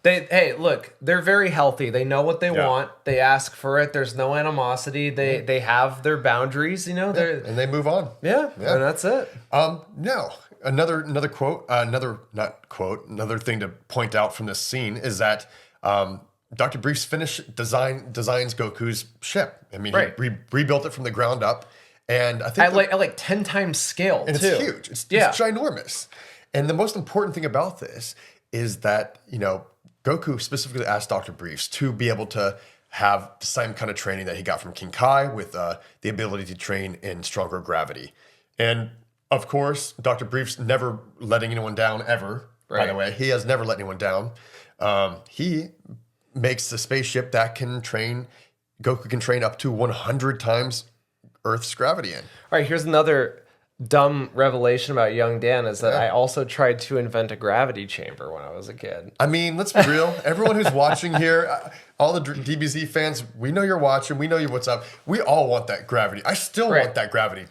Hey, look, they're very healthy. They know what they want. They ask for it. There's no animosity. They have their boundaries, and they move on. Yeah. And that's it. Now, another quote, another thing to point out from this scene is that Dr. Briefs designs Goku's ship. I mean, he rebuilt it from the ground up, and I think at like 10 times scale, and too. It's huge. It's ginormous. And the most important thing about this is that Goku specifically asked Dr. Briefs to be able to have the same kind of training that he got from King Kai with the ability to train in stronger gravity. And of course, Dr. Briefs never letting anyone down ever. By the way, he has never let anyone down. He makes the spaceship that Goku can train up to 100 times Earth's gravity in. All right, here's another dumb revelation about young Dan is that I also tried to invent a gravity chamber when I was a kid. I mean, let's be real. Everyone who's watching here, all the DBZ fans, we know you're watching. We know what's up. We all want that gravity. I still want that gravity.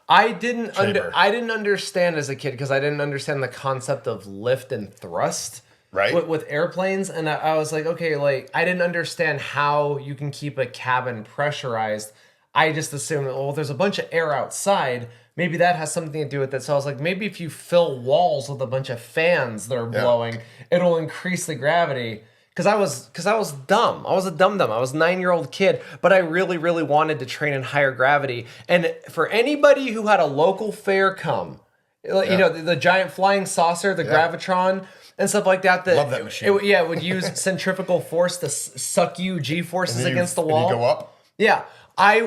I didn't understand as a kid because I didn't understand the concept of lift and thrust. Right. With airplanes, and I was like, okay, like I didn't understand how you can keep a cabin pressurized. I just assumed, well, there's a bunch of air outside. Maybe that has something to do with it. So I was like, maybe if you fill walls with a bunch of fans that are blowing, it'll increase the gravity. Because I was dumb. I was a dum-dum. I was a 9-year-old kid, but I really, really wanted to train in higher gravity. And for anybody who had a local fair come, the giant flying saucer, the Gravitron, and stuff like that. Love that machine. It would use centrifugal force to suck you G-forces against the wall. And you go up? Yeah.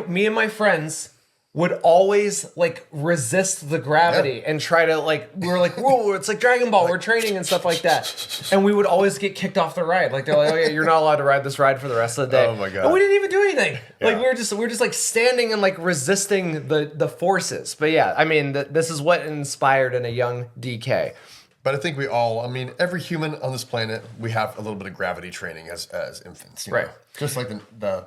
Me and my friends would always like resist the gravity and try to we were like, whoa, it's like Dragon Ball, we're training and stuff like that. And we would always get kicked off the ride. Like they're like, oh yeah, you're not allowed to ride this ride for the rest of the day. Oh my God. And we didn't even do anything. Yeah. Like we were just like standing and like resisting the forces. But yeah, I mean, this is what inspired in a young DK. But I think we all, I mean, every human on this planet, we have a little bit of gravity training as infants. You know? Just like the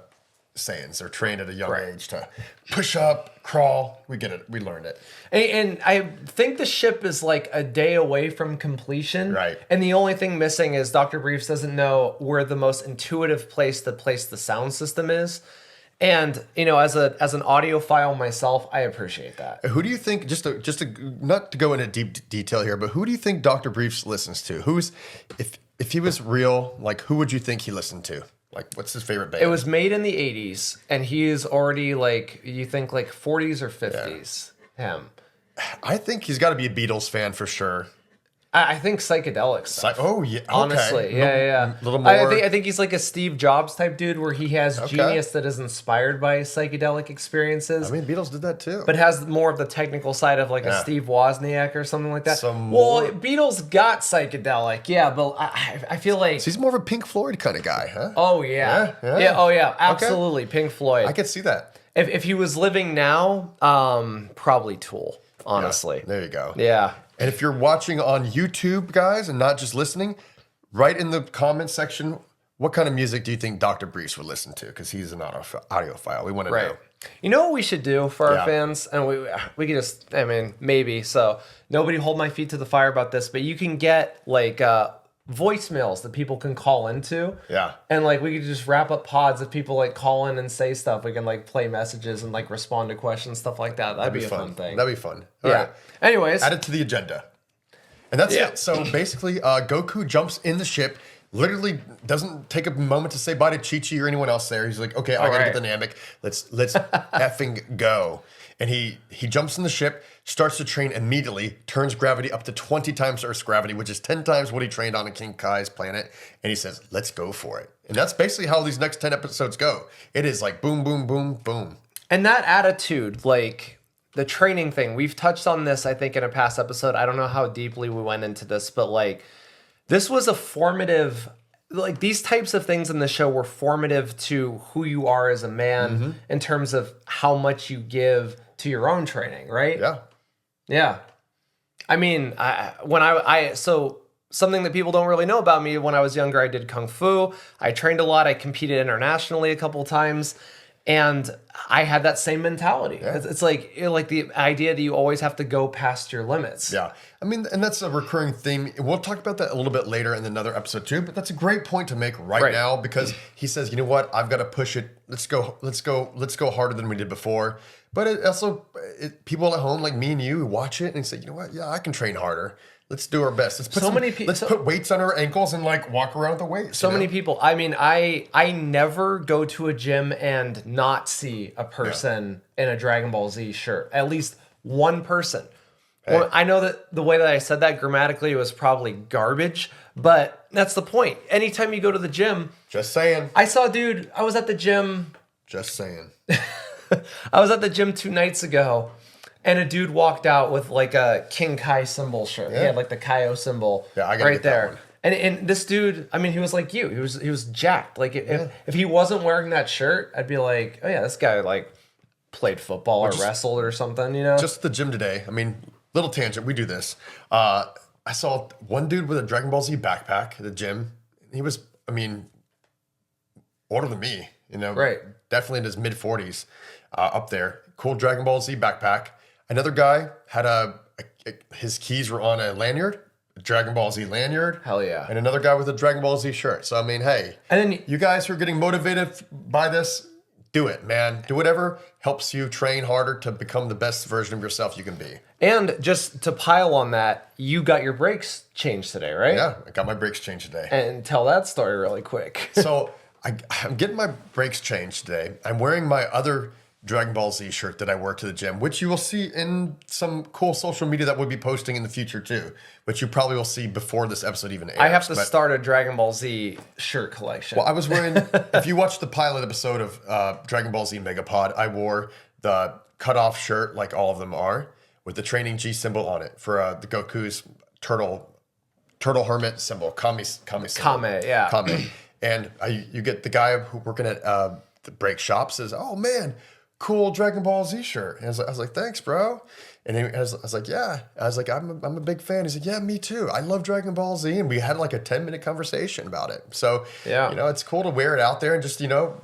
Saiyans, they're trained at a young age to push up, crawl. We get it. We learned it. And I think the ship is like a day away from completion. Right. And the only thing missing is Dr. Briefs doesn't know where the most intuitive place to place the sound system is. And, you know, as an audiophile myself, I appreciate that. Who do you think, just to not to go into deep detail here, but who do you think Dr. Briefs listens to? If he was real, like, who would you think he listened to? Like, what's his favorite band? It was made in the 80s, and he is already, like, you think, like, 40s or 50s. Him. I think he's got to be a Beatles fan for sure. I think psychedelic stuff. Oh, yeah. Okay. Honestly, yeah. A little more. I think he's like a Steve Jobs type dude where he has genius that is inspired by psychedelic experiences. I mean, Beatles did that too. But has more of the technical side of like a Steve Wozniak or something like that. Beatles got psychedelic, yeah, but I feel like... So he's more of a Pink Floyd kind of guy, huh? Oh, yeah. Oh, yeah, absolutely. Okay. Pink Floyd. I could see that. If he was living now, probably Tool, honestly. Yeah, there you go. Yeah. And if you're watching on YouTube, guys, and not just listening, write in the comment section, what kind of music do you think Dr. Briefs would listen to? Because he's an audiophile. We want to know. You know what we should do for our fans? And we can just, I mean, maybe. So nobody hold my feet to the fire about this, but you can get like voicemails that people can call into. Yeah. And like we could just wrap up pods if people like call in and say stuff. We can like play messages and like respond to questions, stuff like that. That'd be a fun thing. That'd be fun. All right. Anyways. Add it to the agenda. And that's it. So basically, Goku jumps in the ship, literally doesn't take a moment to say bye to Chi-Chi or anyone else there. He's like, okay, I gotta get the Namek. Let's effing go. And he jumps in the ship, starts to train immediately, turns gravity up to 20 times Earth's gravity, which is 10 times what he trained on in King Kai's planet. And he says, let's go for it. And that's basically how these next 10 episodes go. It is like boom, boom, boom, boom. And that attitude, like the training thing, we've touched on this, I think, in a past episode. I don't know how deeply we went into this, but like this was a formative... Like these types of things in the show were formative to who you are as a man in terms of how much you give to your own training, right? Yeah. Yeah. I mean, so something that people don't really know about me, when I was younger, I did Kung Fu. I trained a lot. I competed internationally a couple times. And I had that same mentality. Yeah. It's like the idea that you always have to go past your limits. Yeah. I mean, and that's a recurring theme. We'll talk about that a little bit later in another episode too, but that's a great point to make right now because he says, you know what, I've got to push it. Let's go harder than we did before. But it also, people at home like me and you watch it and say, you know what, yeah, I can train harder. Let's do our best. Let's put weights on our ankles and like walk around with the weights. So many people. I mean, I never go to a gym and not see a person in a Dragon Ball Z shirt. At least one person. Hey. Well, I know that the way that I said that grammatically was probably garbage, but that's the point. Anytime you go to the gym. Just saying. I saw a dude. I was at the gym. Just saying. I was at the gym 2 nights ago. And a dude walked out with like a King Kai symbol shirt. Yeah. He had like the Kaio symbol right there. And this dude, I mean, he was like you. He was jacked. Like if he wasn't wearing that shirt, I'd be like, oh yeah, this guy like played football or wrestled or something, you know? Just the gym today. I mean, little tangent. We do this. I saw one dude with a Dragon Ball Z backpack at the gym. He was, I mean, older than me, you know? Right. Definitely in his mid 40s up there. Cool Dragon Ball Z backpack. Another guy had his keys were on a lanyard, a Dragon Ball Z lanyard. Hell yeah. And another guy with a Dragon Ball Z shirt. So, I mean, hey, and then you guys who are getting motivated by this, do it, man. Do whatever helps you train harder to become the best version of yourself you can be. And just to pile on that, you got your brakes changed today, right? Yeah, I got my brakes changed today. And tell that story really quick. So, I'm getting my brakes changed today. I'm wearing my other Dragon Ball Z shirt that I wore to the gym, which you will see in some cool social media that we'll be posting in the future too, which you probably will see before this episode even airs. I have to start a Dragon Ball Z shirt collection. Well, I was wearing, if you watch the pilot episode of Dragon Ball Z Megapod, I wore the cutoff shirt like all of them are with the training G symbol on it for the Goku's turtle hermit symbol, Kame symbol. Kame, yeah. Kame. And you get the guy who working at the brake shop says, oh man, cool Dragon Ball Z shirt. And I was like, thanks, bro. And I was like, yeah. I was like, I'm a big fan. He's like, yeah, me too. I love Dragon Ball Z. And we had like a 10-minute conversation about it. So, Yeah. you know, it's cool to wear it out there and just, you know,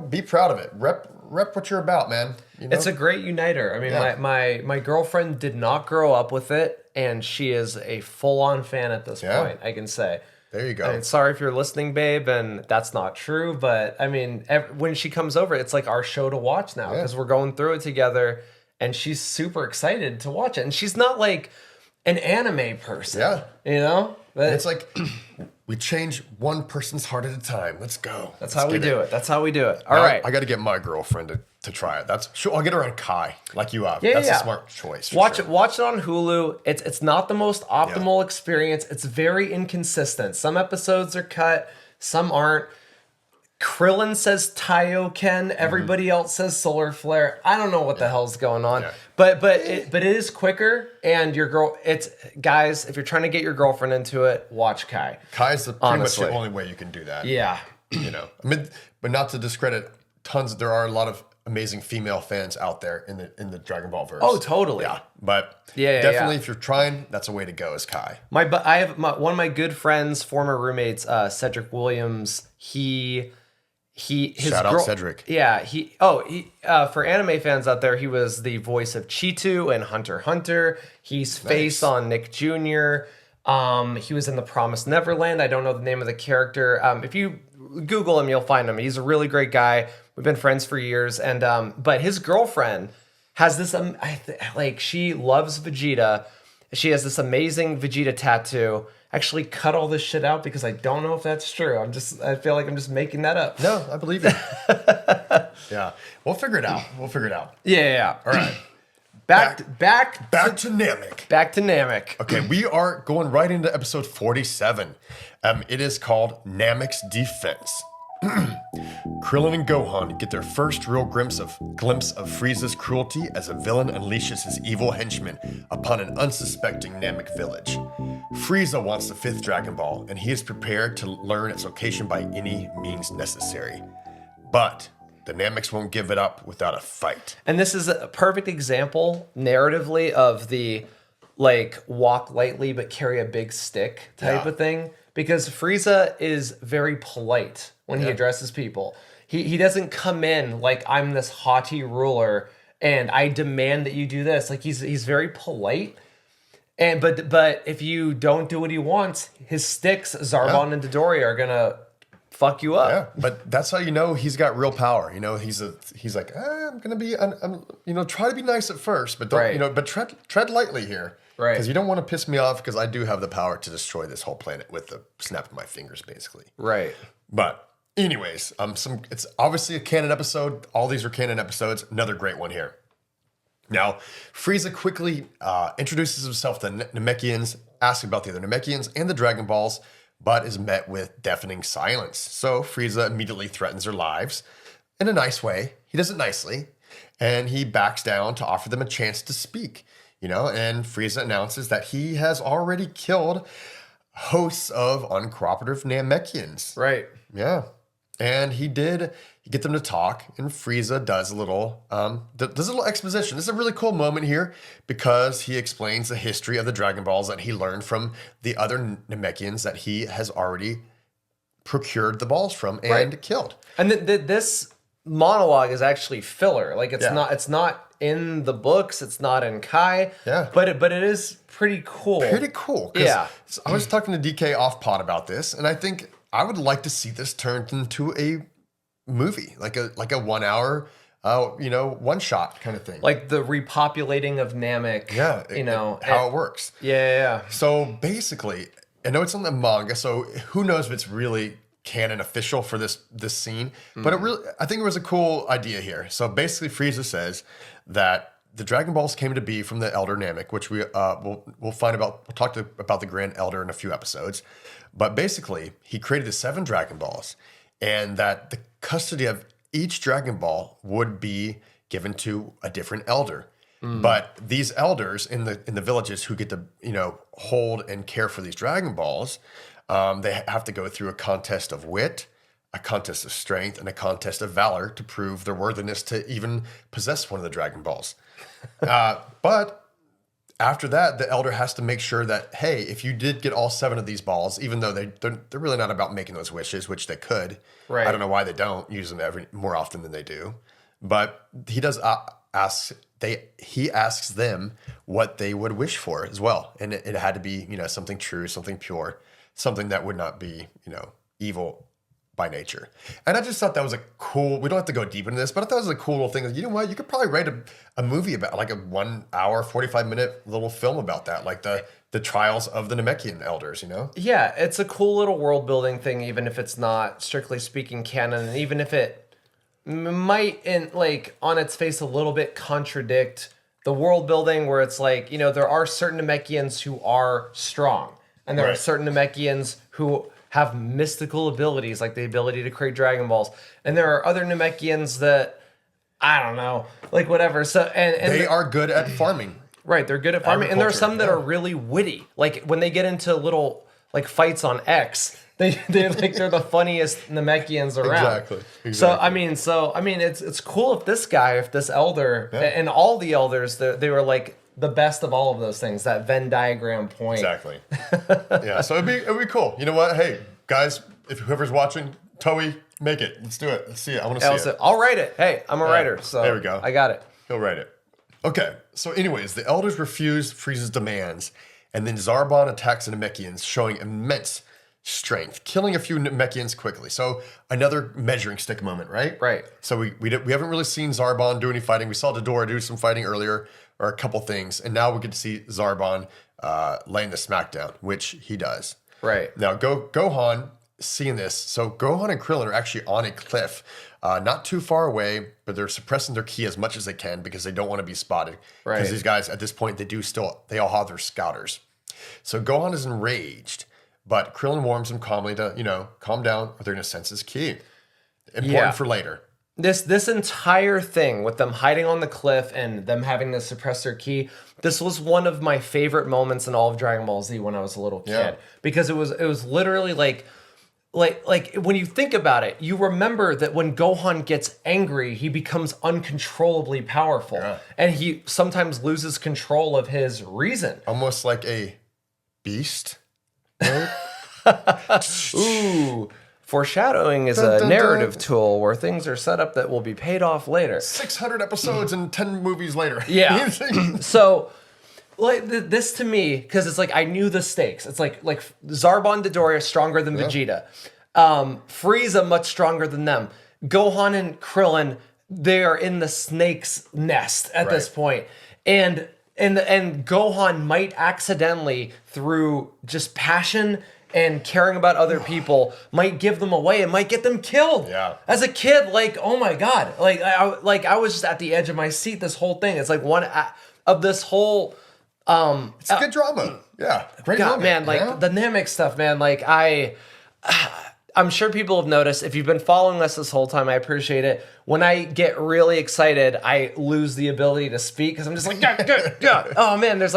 be proud of it. Rep what you're about, man. You know? It's a great uniter. I mean, my girlfriend did not grow up with it, and she is a full-on fan at this point, I can say. There you go. I mean, sorry if you're listening, babe, and that's not true, but I mean, when she comes over, it's like our show to watch now because we're going through it together, and she's super excited to watch it. And she's not like an anime person, you know? But it's like we change one person's heart at a time. Let's go. That's how we do it. That's how we do it. All now, right. I got to get my girlfriend to try it. I'll get her on Kai, like you have. Yeah, That's a smart choice. Watch it on Hulu. It's not the most optimal experience. It's very inconsistent. Some episodes are cut, some aren't. Krillin says Taioken. Everybody else says Solar Flare. I don't know what the hell's going on. Yeah. But it is quicker, and guys, if you're trying to get your girlfriend into it, watch Kai. Kai's pretty much the only way you can do that. Yeah. You know. I mean, but not to discredit there are a lot of amazing female fans out there in the Dragon Ball verse. Oh, totally. Yeah. But definitely if you're trying, that's a way to go is Kai. I have one of my good friends, former roommates, Cedric Williams, Shout out Cedric. Yeah, for anime fans out there, he was the voice of Cheetu in Hunter x Hunter. He's face on Nick Jr. He was in The Promised Neverland. I don't know the name of the character. If you Google him, you'll find him. He's a really great guy. We've been friends for years, and but his girlfriend has this she loves Vegeta. She has this amazing Vegeta tattoo. Actually cut all this shit out because I don't know if that's true. I feel like I'm just making that up. No, I believe you. Yeah. We'll figure it out. Yeah. All right. Back to Namek. Back to Namek. Okay, we are going right into episode 47. It is called Namek's Defense. Krillin and Gohan get their first real glimpse of Frieza's cruelty as a villain unleashes his evil henchmen upon an unsuspecting Namek village. Frieza wants the 5th Dragon Ball, and he is prepared to learn its location by any means necessary. But the Nameks won't give it up without a fight. And this is a perfect example, narratively, of the walk lightly but carry a big stick type of thing. Because Frieza is very polite when he addresses people. He doesn't come in like I'm this haughty ruler and I demand that you do this. Like he's very polite. And but if you don't do what he wants, his sticks, Zarbon and Dodoria, are gonna fuck you up. Yeah, but that's how you know he's got real power. You know, he's like, I'm gonna be, try to be nice at first, but don't, but tread lightly here. Right. Because you don't want to piss me off because I do have the power to destroy this whole planet with the snap of my fingers, basically. Right. But anyways, it's obviously a canon episode. All these are canon episodes. Another great one here. Now, Frieza quickly introduces himself to the Namekians, asks about the other Namekians and the Dragon Balls, but is met with deafening silence. So Frieza immediately threatens their lives in a nice way. He does it nicely, and he backs down to offer them a chance to speak. And Frieza announces that he has already killed hosts of uncooperative Namekians. Right. Yeah. And he get them to talk, and Frieza does a little exposition. This is a really cool moment here because he explains the history of the Dragon Balls that he learned from the other Namekians that he has already procured the balls from and killed. And this monologue is actually filler. Like it's not in the books, it's not in Kai. Yeah. But it is pretty cool. Pretty cool. Yeah. I was talking to DK off pod about this, and I think I would like to see this turned into a movie, like a 1 hour, one shot kind of thing. Like the repopulating of Namek. Yeah. How it works. Yeah. So basically, I know it's on the manga, so who knows if it's really canon official for this scene, but I think it was a cool idea here. So basically, Frieza says that the Dragon Balls came to be from the Elder Namek, which we'll talk about the Grand Elder in a few episodes. But basically, he created the 7 Dragon Balls, and that the custody of each Dragon Ball would be given to a different elder. But these elders in the villages who get to hold and care for these Dragon Balls, they have to go through a contest of wit, a contest of strength and a contest of valor to prove their worthiness to even possess one of the Dragon Balls. But after that, the elder has to make sure that, hey, if you did get all 7 of these balls, even though they're really not about making those wishes, which they could. Right. I don't know why they don't use them more often than they do. But he does he asks them what they would wish for as well. And it had to be, something true, something pure, something that would not be, evil by nature. And I just thought that was a cool, we don't have to go deep into this, but I thought it was a cool little thing. You know what? You could probably write a movie about, like a 1 hour, 45-minute little film about that, like the trials of the Namekian elders, Yeah, it's a cool little world building thing, even if it's not strictly speaking canon, and even if it might, on its face, a little bit contradict the world building, where it's like, there are certain Namekians who are strong, and there are certain Namekians who have mystical abilities, like the ability to create Dragon Balls. And there are other Namekians that, I don't know, like whatever. So and they are good at farming. Right, they're good at farming. And there are some that are really witty. Like when they get into little like fights on X, they're the funniest Namekians around. Exactly. So I mean it's cool if this elder and all the elders, they were like the best of all of those things, that Venn diagram point. Exactly. Yeah, so it'd be cool. You know what? Hey, guys, if whoever's watching, Toei, make it. Let's do it. Let's see it. I want to see it. I'll write it. Hey, I'm a writer, so there we go. I got it. He'll write it. Okay, so anyways, the elders refuse Frieza's demands, and then Zarbon attacks the Namekians, showing immense strength, killing a few Namekians quickly. So another measuring stick moment, right? Right. So we haven't really seen Zarbon do any fighting. We saw Dodora do some fighting earlier, or a couple things, and now we get to see Zarbon laying the smackdown, which he does. Right. Now Gohan, seeing this, so Gohan and Krillin are actually on a cliff, not too far away, but they're suppressing their ki as much as they can because they don't want to be spotted. Right. Because these guys at this point they all have their scouters. So Gohan is enraged, but Krillin warns him calmly to calm down, or they're going to sense his ki. Important for later. This entire thing with them hiding on the cliff and them having to suppress their ki, this was one of my favorite moments in all of Dragon Ball Z when I was a little kid, because it was literally like when you think about it, you remember that when Gohan gets angry, he becomes uncontrollably powerful, and he sometimes loses control of his reason, almost like a beast. Ooh. Foreshadowing is a narrative tool where things are set up that will be paid off later. 600 episodes and 10 movies later. Yeah. So, this to me, because it's like I knew the stakes. It's like Zarbon Dodoria stronger than Vegeta. Frieza much stronger than them. Gohan and Krillin, they are in the snake's nest at this point. And Gohan might accidentally, through just passion and caring about other people, might give them away and might get them killed. Yeah. As a kid, oh my God. I was just at the edge of my seat this whole thing. It's like one of this whole... it's good drama. Yeah. Great God, moment, man, the Namek stuff, man, I'm sure people have noticed. If you've been following us this whole time, I appreciate it. When I get really excited, I lose the ability to speak because I'm just like, yeah. Oh man, there's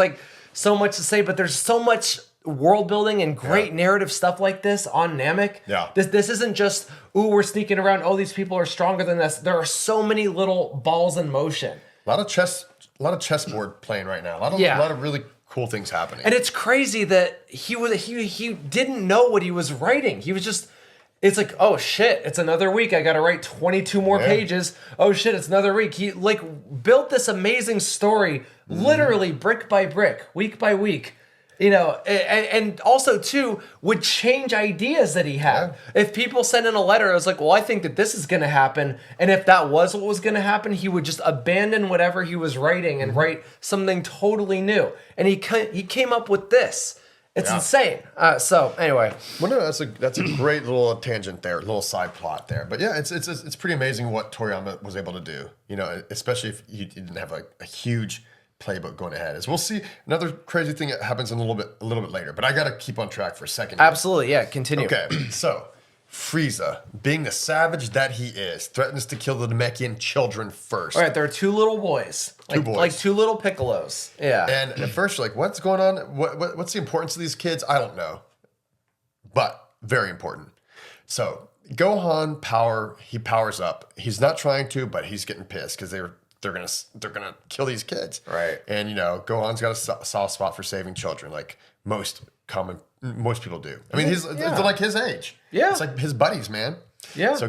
so much to say, but there's so much world building and great narrative stuff like this on Namek. Yeah. This isn't just, we're sneaking around, these people are stronger than us. There are so many little balls in motion. A lot of chessboard playing right now. A lot of really cool things happening. And it's crazy that he didn't know what he was writing. He was just, it's like, oh shit, it's another week. I got to write 22 more pages. Oh shit, it's another week. He built this amazing story, literally brick by brick, week by week. And also too would change ideas that he had. Yeah. If people sent in a letter, I was like, well, I think that this is going to happen. And if that was what was going to happen, he would just abandon whatever he was writing and write something totally new. And he came up with this. It's insane. So anyway, well, no, that's a great little tangent there, little side plot there. But yeah, it's pretty amazing what Toriyama was able to do. Especially if you didn't have a huge playbook going ahead. As we'll see, another crazy thing that happens in a little bit later. But I got to keep on track for a second. Absolutely, yeah. Continue. Okay, so Frieza, being the savage that he is, threatens to kill the Namekian children first. All right, there are two little boys. Like two little Piccolos. Yeah. And at first you're like, what's going on? What's the importance of these kids? I don't know. But very important. So Gohan he powers up. He's not trying to, but he's getting pissed because they're gonna kill these kids. Right. And Gohan's got a soft spot for saving children, like most people do. I mean, they're like his age. Yeah. It's like his buddies, man. Yeah. So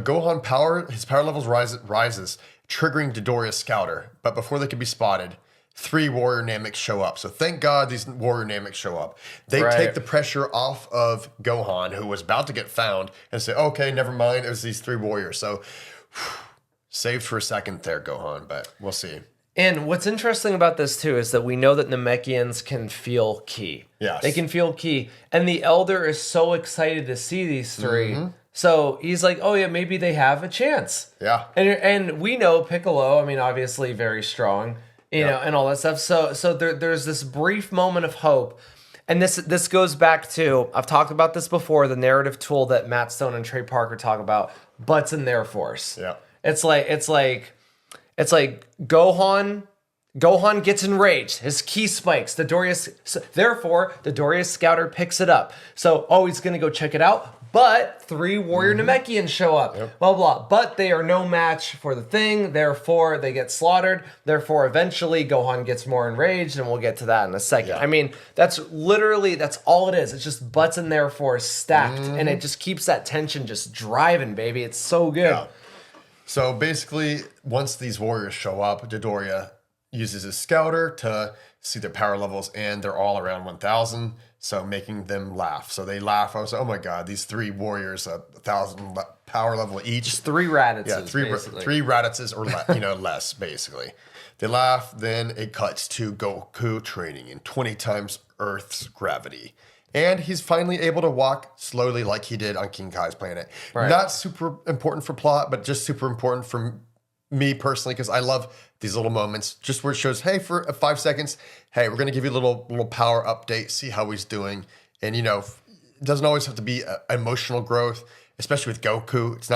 his power levels rises, triggering Dodoria's scouter. But before they can be spotted, 3 Warrior Nameks show up. So thank God these Warrior Nameks show up. They take the pressure off of Gohan, who was about to get found, and say, okay, never mind. It was these 3 warriors. So saved for a second there, Gohan, but we'll see. And what's interesting about this, too, is that we know that Namekians can feel ki. Yes. They can feel ki. And the Elder is so excited to see these 3. So he's like, oh, yeah, maybe they have a chance. Yeah. And we know Piccolo, I mean, obviously very strong, you know, and all that stuff. So there's this brief moment of hope. And this goes back to, I've talked about this before, the narrative tool that Matt Stone and Trey Parker talk about, butts in their force. Yeah. It's like Gohan gets enraged. His ki spikes. Therefore, Dodoria's scouter picks it up. So, he's going to go check it out. But 3 Warrior Namekians show up. Yep. Blah, blah. But they are no match for the thing. Therefore, they get slaughtered. Therefore, eventually, Gohan gets more enraged. And we'll get to that in a second. Yeah. I mean, that's all it is. It's just butts in their force stacked. And it just keeps that tension just driving, baby. It's so good. Yeah. So basically, once these warriors show up, Dodoria uses his scouter to see their power levels, and they're all around 1,000, so making them laugh. So they laugh. I was like, oh my God, these 3 warriors, 1,000 power level each. Just 3 Raditz. Yeah, 3 Raditzes or less, basically. They laugh, then it cuts to Goku training in 20 times Earth's gravity. And he's finally able to walk slowly like he did on King Kai's planet. Right. Not super important for plot, but just super important for me personally, because I love these little moments, just where it shows, hey, for 5 seconds, hey, we're going to give you a little power update, see how he's doing. And, it doesn't always have to be emotional growth, especially with Goku. It's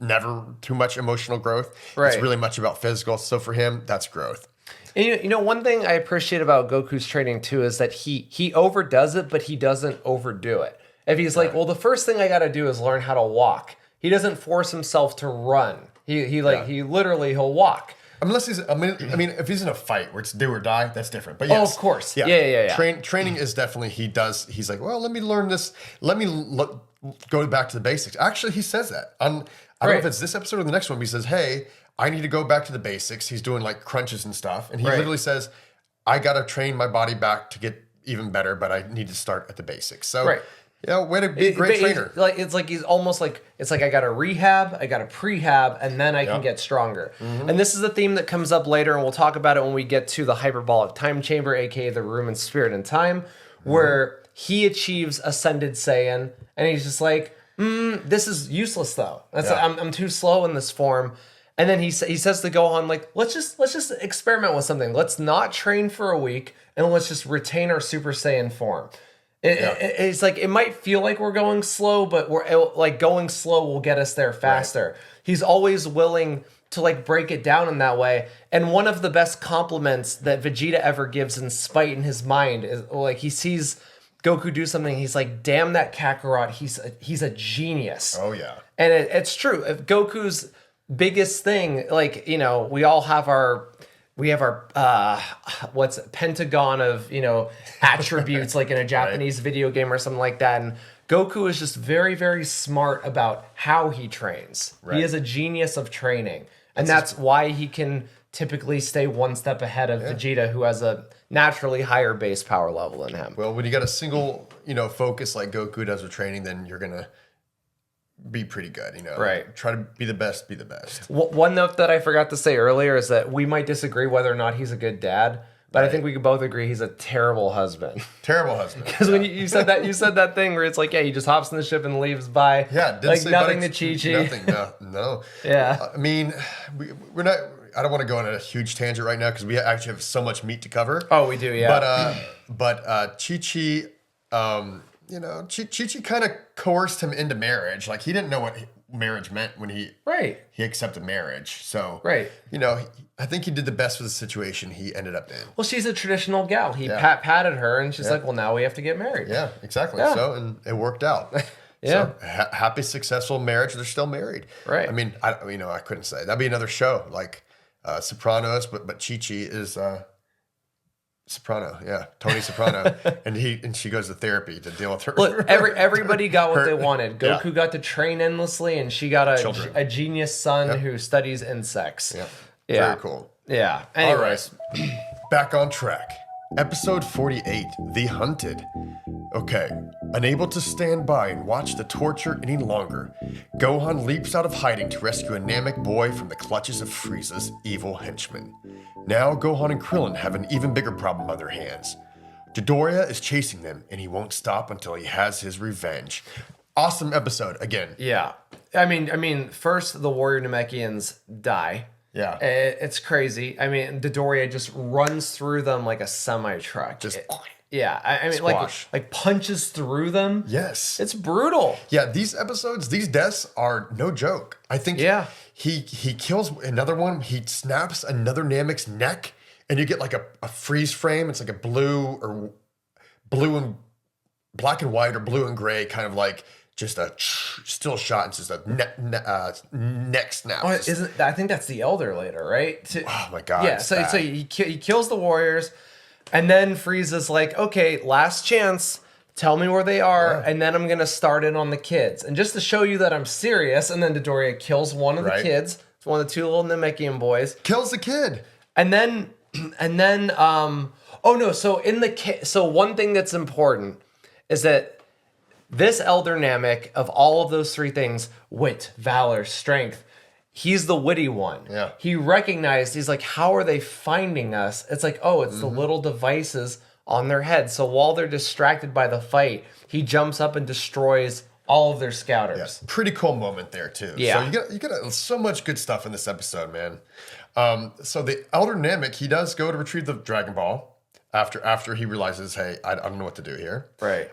never too much emotional growth. Right. It's really much about physical. So for him, that's growth. And one thing I appreciate about Goku's training too is that he overdoes it, but he doesn't overdo it. If he's like, well, the first thing I got to do is learn how to walk. He doesn't force himself to run. He'll walk. Unless if he's in a fight where it's do or die, that's different. But yes, of course, yeah. Training is definitely he's like, well, let me learn this. Let me go back to the basics. Actually, he says that I don't know if it's this episode or the next one. But he says, hey, I need to go back to the basics. He's doing like crunches and stuff. And he literally says, I got to train my body back to get even better, but I need to start at the basics. So, way to be a great trainer. He's almost like, it's like I got to rehab, I got to prehab, and then I can get stronger. Mm-hmm. And this is a theme that comes up later, and we'll talk about it when we get to the hyperbolic time chamber, aka the room in spirit and time, where he achieves Ascended Saiyan, and he's just like, this is useless though. I'm too slow in this form. And then he says to Gohan, like, let's just experiment with something. Let's not train for a week, and let's just retain our Super Saiyan form. It's like, it might feel like we're going slow, but going slow will get us there faster. Right. He's always willing to like break it down in that way. And one of the best compliments that Vegeta ever gives in spite in his mind is like, he sees Goku do something, he's like, damn that Kakarot, he's a genius. Oh yeah. And it's true. If Goku's biggest thing, like, we all have our pentagon of attributes like in a Japanese video game or something like that, and Goku is just very, very smart about how he trains. He is a genius of training, and that's why he can typically stay one step ahead of Vegeta, who has a naturally higher base power level than him. Well, when you got a single focus like Goku does with training, then you're gonna be pretty good, Right. Try to be the best, One note that I forgot to say earlier is that we might disagree whether or not he's a good dad, but I think we could both agree he's a terrible husband. Terrible husband. Because when you said that thing where it's like, he just hops in the ship and leaves by. Yeah, didn't like say nothing to Chi-Chi. Nothing, no. Yeah. I mean, we're not. I don't want to go on a huge tangent right now because we actually have so much meat to cover. Oh, we do, yeah. But Chi-Chi. Chi-Chi kind of coerced him into marriage. Like, he didn't know what marriage meant when he accepted marriage. So, I think he did the best for the situation he ended up in. Well, she's a traditional gal. He patted her, and she's like, well, now we have to get married. Yeah, exactly. Yeah. So, and it worked out. Yeah. So happy, successful marriage. They're still married. Right. I mean, I couldn't say. That'd be another show like Sopranos, but Chi-Chi is Soprano. Yeah, Tony Soprano, and she goes to therapy to deal with her. Look, everybody got what they wanted. Yeah. Goku got to train endlessly, and she got a genius son who studies insects. Yeah. Yeah. Very cool. Yeah. All Anyways. right. Back on track. Episode 48, The Hunted. Okay, unable to stand by and watch the torture any longer, Gohan leaps out of hiding to rescue a Namek boy from the clutches of Frieza's evil henchmen. Now Gohan and Krillin have an even bigger problem on their hands. Dodoria is chasing them, and he won't stop until he has his revenge. Awesome episode, again. Yeah. I mean, first the warrior Namekians die. Yeah. It's crazy. I mean, Dodoria just runs through them like a semi-truck. Yeah. I mean, like punches through them. Yes. It's brutal. Yeah, these episodes, these deaths are no joke. I think he kills another one. He snaps another Namek's neck, and you get like a freeze frame. It's like a blue and black and white or blue and gray, kind of like just a still shot. It's just a neck snap. Oh, I think that's the Elder later, right? Oh my God. Yeah. So he kills the warriors, and then Frieza's like, okay, last chance. Tell me where they are, and then I'm gonna start in on the kids. And just to show you that I'm serious, and then Dodoria kills one of the kids. It's one of the two little Namekian boys. Kills the kid. And then, oh no! So one thing that's important is that this Elder Namek, of all of those three things, wit, valor, strength, he's the witty one. Yeah. He recognized, he's like, how are they finding us? It's like, oh, it's the little devices on their head. So while they're distracted by the fight, he jumps up and destroys all of their scouters. Yeah. Pretty cool moment there too. Yeah. So you got so much good stuff in this episode, man. So the Elder Namek, he does go to retrieve the Dragon Ball after he realizes, hey, I don't know what to do here. Right.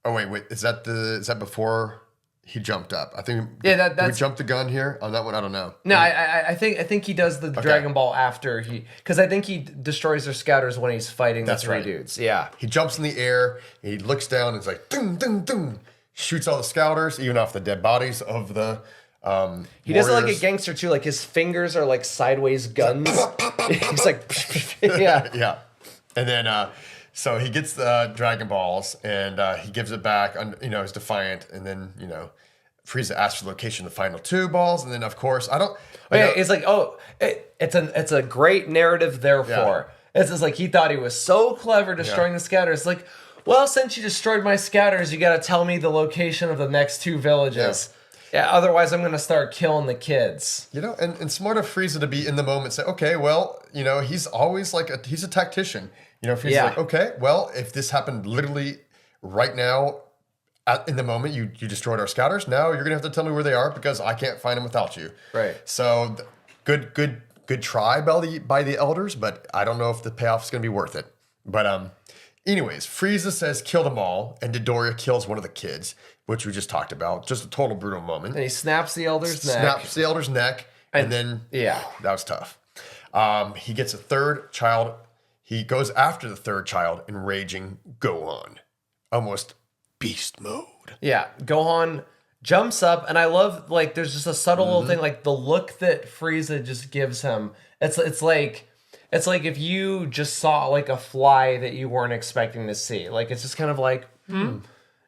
Oh wait, is that before he jumped up? I think that's did we jump the gun here on that one. I don't know. No, I think he does the Dragon Ball after because I think he destroys their scouters when he's fighting the three dudes. Yeah. He jumps in the air, and he looks down, and it's like ding, ding, ding, shoots all the scouters, even off the dead bodies of the he does it like a gangster too. Like his fingers are like sideways guns. He's like, yeah. Yeah. And then so he gets the Dragon Balls, and he gives it back. He's defiant, and then Frieza asks for the location of the final two balls, and then of course it's like it's a great narrative. Therefore, it's just like he thought he was so clever destroying the scouters. It's like, well, since you destroyed my scouters, you got to tell me the location of the next two villages. Yeah, otherwise I'm gonna start killing the kids. And smart of Frieza to be in the moment, say, okay, well, he's always like he's a tactician. Frieza's like, okay, well, if this happened literally right now, in the moment you destroyed our scouters, now you're gonna have to tell me where they are because I can't find them without you. Right. So good try by the elders, but I don't know if the payoff is gonna be worth it. But anyways, Frieza says kill them all, and Dodoria kills one of the kids, which we just talked about. Just a total brutal moment. And he snaps the elder's neck. Snaps the elder's neck, and then that was tough. He gets a third child. He goes after the third child, enraging Gohan. Almost beast mode. Yeah, Gohan jumps up, and I love, like, there's just a subtle little thing, like the look that Frieza just gives him. It's like if you just saw like a fly that you weren't expecting to see. Like it's just kind of like,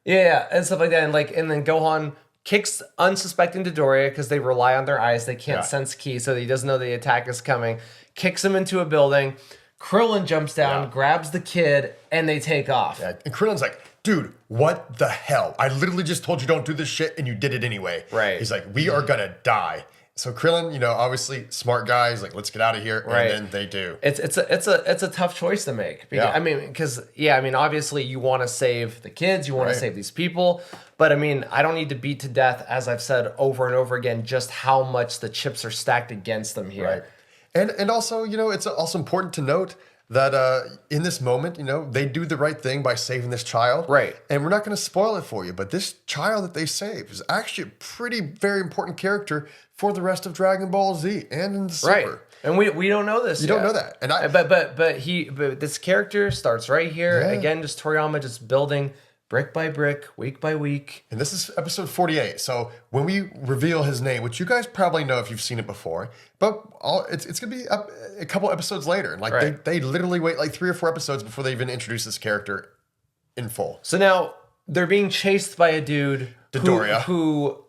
yeah, and stuff like that. And then Gohan kicks unsuspecting Dodoria because they rely on their eyes. They can't sense ki, so he doesn't know the attack is coming. Kicks him into a building. Krillin jumps down, grabs the kid, and they take off. Yeah. And Krillin's like, dude, what the hell? I literally just told you don't do this shit, and you did it anyway. Right. He's like, we are gonna die. So Krillin, obviously smart guy. He's like, let's get out of here, and then they do. It's a tough choice to make. Because, obviously you want to save the kids, you want to save these people, but I don't need to beat to death, as I've said over and over again, just how much the chips are stacked against them here. Right. And also, it's also important to note that in this moment, they do the right thing by saving this child. Right. And we're not going to spoil it for you, but this child that they save is actually a very important character for the rest of Dragon Ball Z and in the Super. Right. And we don't know this. You don't know that. And but this character starts right here. Yeah. Again, just Toriyama just building brick by brick, week by week. And this is episode 48. So when we reveal his name, which you guys probably know if you've seen it before, but it's going to be a couple episodes later. Like Right. they literally wait like 3 or 4 episodes before they even introduce this character in full. So now they're being chased by a dude Dodoria. who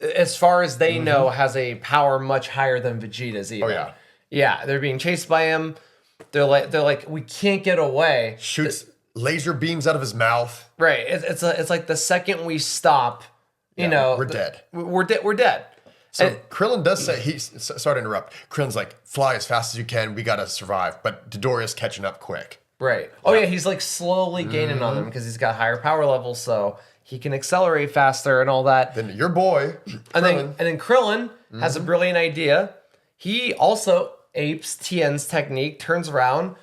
as far as they know, has a power much higher than Vegeta's even. Oh, yeah. Yeah, they're being chased by him. They're like, we can't get away. Shoots laser beams out of his mouth. Right. It's like the second we stop, you know, we're dead. We're dead. So Krillin does say, sorry to interrupt. Krillin's like, fly as fast as you can. We got to survive. But Dodoria's catching up quick. Right. Oh, yeah, he's like slowly gaining on them because he's got higher power levels, so he can accelerate faster and all that. Then your boy, Krillin. And then Krillin has a brilliant idea. He also apes Tien's technique, turns around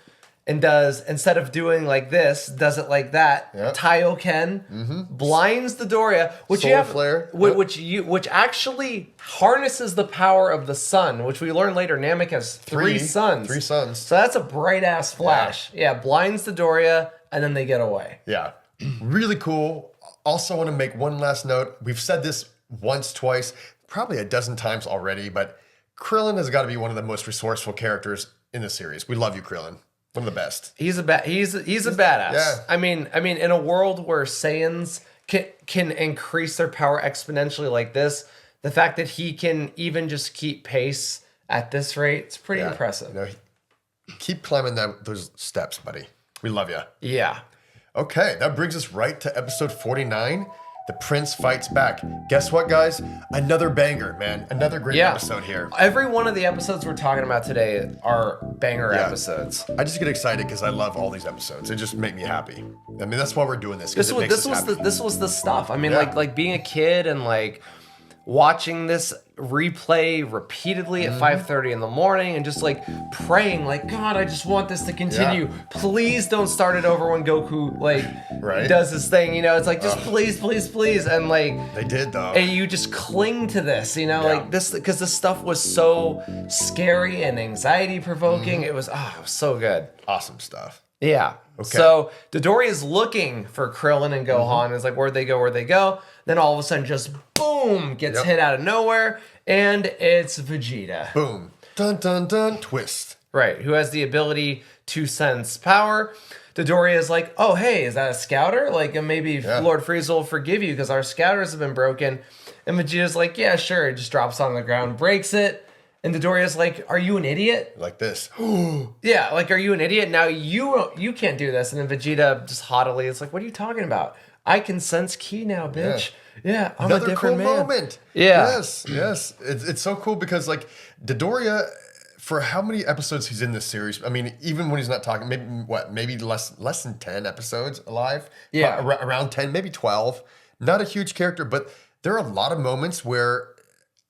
and does, instead of doing like this, does it like that. Yep. Taioken blinds the Doria, which Solar you have, flare. which actually harnesses the power of the sun, which we learn later. Namek has three suns. 3 suns. So that's a bright ass flash. Yeah, blinds the Doria, and then they get away. Yeah. Really cool. Also want to make one last note. We've said this once, twice, probably a dozen times already, but Krillin has got to be one of the most resourceful characters in the series. We love you, Krillin. One of the best. He's a badass. Yeah. I mean, in a world where Saiyans can increase their power exponentially like this, the fact that he can even just keep pace at this rate, it's pretty impressive. You know, keep climbing those steps, buddy. We love you. Yeah. Okay, that brings us right to episode 49. The Prince fights back. Guess what, guys? Another banger, man. Another great episode here. Every one of the episodes we're talking about today are banger episodes. I just get excited because I love all these episodes. They just make me happy. I mean, that's why we're doing this. This was the stuff. I mean, like being a kid and like watching this replay repeatedly at 5:30 in the morning and just like praying like, God, I just want this to continue. Yeah. Please don't start it over when Goku like does his thing, you know. It's like just please and like they did though. And you just cling to this, you know, like this, because this stuff was so scary and anxiety provoking. It was so good. Awesome stuff. Yeah. Okay. So Dodoria is looking for Krillin and Gohan. It's like, where'd they go? Then all of a sudden, just boom, gets hit out of nowhere, and it's Vegeta. Boom. Dun, dun, dun. Twist. Right, who has the ability to sense power. Dodoria is like, oh, hey, is that a scouter? Like, maybe Lord Frieza will forgive you because our scouters have been broken. And Vegeta's like, yeah, sure. It just drops on the ground, breaks it. And Dodoria's like, are you an idiot? Like this. Yeah, like, are you an idiot? Now you can't do this. And then Vegeta just haughtily is like, what are you talking about? I can sense ki now, bitch. Yeah, I'm Another a different cool man. moment. Yeah. Yes. It's so cool because like Dodoria, for how many episodes he's in this series? I mean, even when he's not talking, maybe less than 10 episodes alive. Yeah, around 10, maybe 12. Not a huge character, but there are a lot of moments where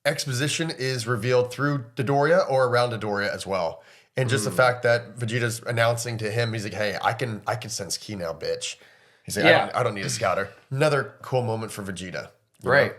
exposition is revealed through Dodoria or around Dodoria as well. And just the fact that Vegeta's announcing to him, he's like, "Hey, I can sense ki now, bitch." He's like, I don't need a scouter. Another cool moment for Vegeta. Right.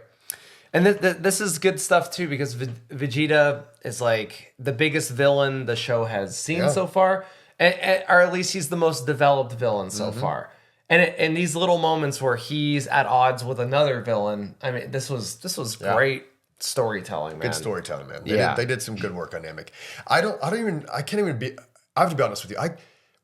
And this is good stuff too, because Vegeta is like the biggest villain the show has seen so far, or at least he's the most developed villain so far. And these little moments where he's at odds with another villain, I mean, this was great storytelling, man. Good storytelling, man. They did some good work on Namek. I have to be honest with you.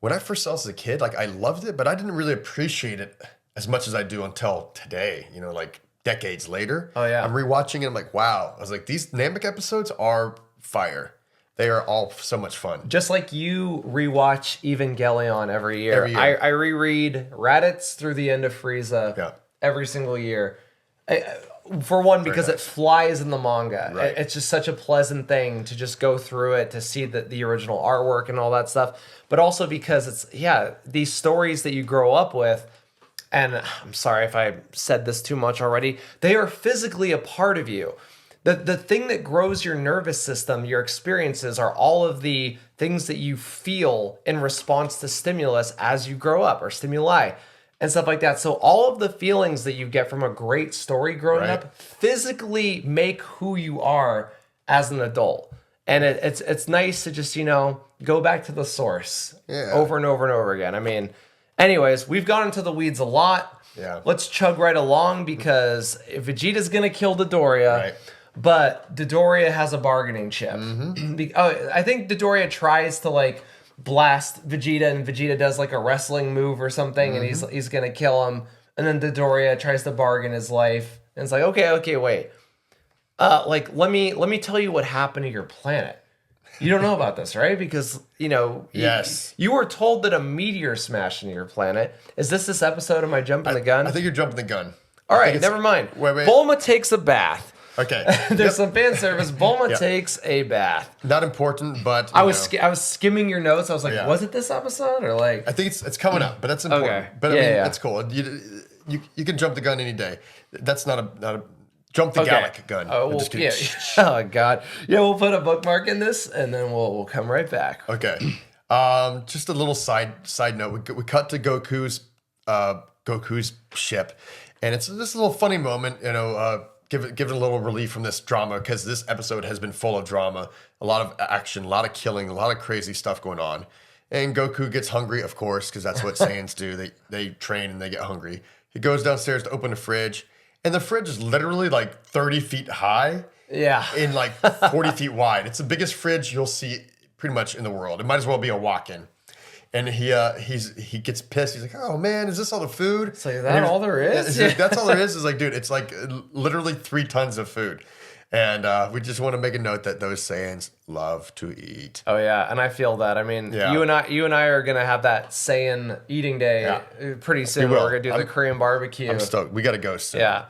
When I first saw this as a kid, like I loved it, but I didn't really appreciate it as much as I do until today, you know, like decades later. Oh, yeah. I'm rewatching it. I'm like, wow. I was like, these Namek episodes are fire. They are all so much fun. Just like you rewatch Evangelion every year. I reread Raditz through the end of Frieza every single year. For one, because it flies in the manga. Right. It's just such a pleasant thing to just go through it, to see the original artwork and all that stuff. But also because it's, these stories that you grow up with, and I'm sorry if I said this too much already, they are physically a part of you. The thing that grows your nervous system, your experiences, are all of the things that you feel in response to stimulus as you grow up, or stimuli. And stuff like that. So all of the feelings that you get from a great story growing up physically make who you are as an adult. And it's nice to just, you know, go back to the source over and over and over again. I mean, anyways, we've gone into the weeds a lot. Yeah. let's chug right along because Vegeta's gonna kill Dodoria. Right. But Dodoria has a bargaining chip. I think Dodoria tries to like blast Vegeta, and Vegeta does like a wrestling move or something, and he's gonna kill him. And then Dodoria tries to bargain his life, and it's like, okay, wait. Like let me tell you what happened to your planet. You don't know about this, right? Because Yes. you were told that a meteor smashed into your planet. Is this episode? Am I jumping the gun? I think you're jumping the gun. All right, never mind. Wait. Bulma takes a bath. Okay. There's some fan service. Bulma takes a bath. Not important, but I was skimming your notes. I was like, Yeah. was it this episode or like? I think it's coming up, but that's important. Okay. But I mean, Yeah. that's cool. You can jump the gun any day. That's not a jump the Gallic gun. Oh, I'm just kidding. Oh God. Yeah, we'll put a bookmark in this, and then we'll come right back. Okay. Just a little side note. We cut to Goku's ship, and it's just a little funny moment. Give it a little relief from this drama because this episode has been full of drama, a lot of action, a lot of killing, a lot of crazy stuff going on. And Goku gets hungry, of course, because that's what Saiyans do. They train and they get hungry. He goes downstairs to open the fridge, and the fridge is literally like 30 feet high. Yeah. And like 40 feet wide. It's the biggest fridge you'll see pretty much in the world. It might as well be a walk-in. And he gets pissed. He's like, "Oh man, is this all the food?" It's like, that all there is? Like, that's all there is. Is like, dude, it's like literally 3 tons of food. And we just want to make a note that those Saiyans love to eat. Oh yeah, and I feel that. I mean, Yeah. you and I are gonna have that Saiyan eating day pretty soon. We will. We're gonna do the Korean barbecue. I'm stoked. We got to go soon. Yeah.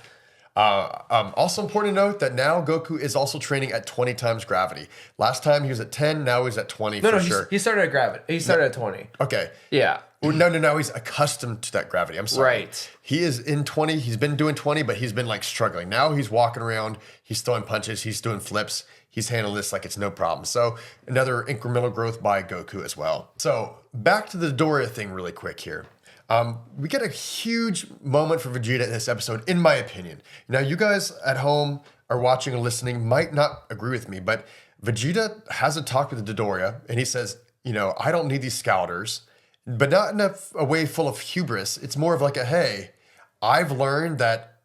Also important to note that now Goku is also training at 20 times gravity. Last time he was at 10, now he's at 20 for sure. He started at gravity. He started at 20. Okay. Yeah. Well, no, he's accustomed to that gravity. I'm sorry. Right. He is in 20. He's been doing 20, but he's been like struggling. Now he's walking around. He's throwing punches. He's doing flips. He's handling this like it's no problem. So another incremental growth by Goku as well. So back to the Doria thing really quick here. We get a huge moment for Vegeta in this episode, in my opinion. Now, you guys at home are watching or listening might not agree with me, but Vegeta has a talk with Dodoria, and he says, I don't need these scouters, but not in a way full of hubris. It's more of like hey, I've learned that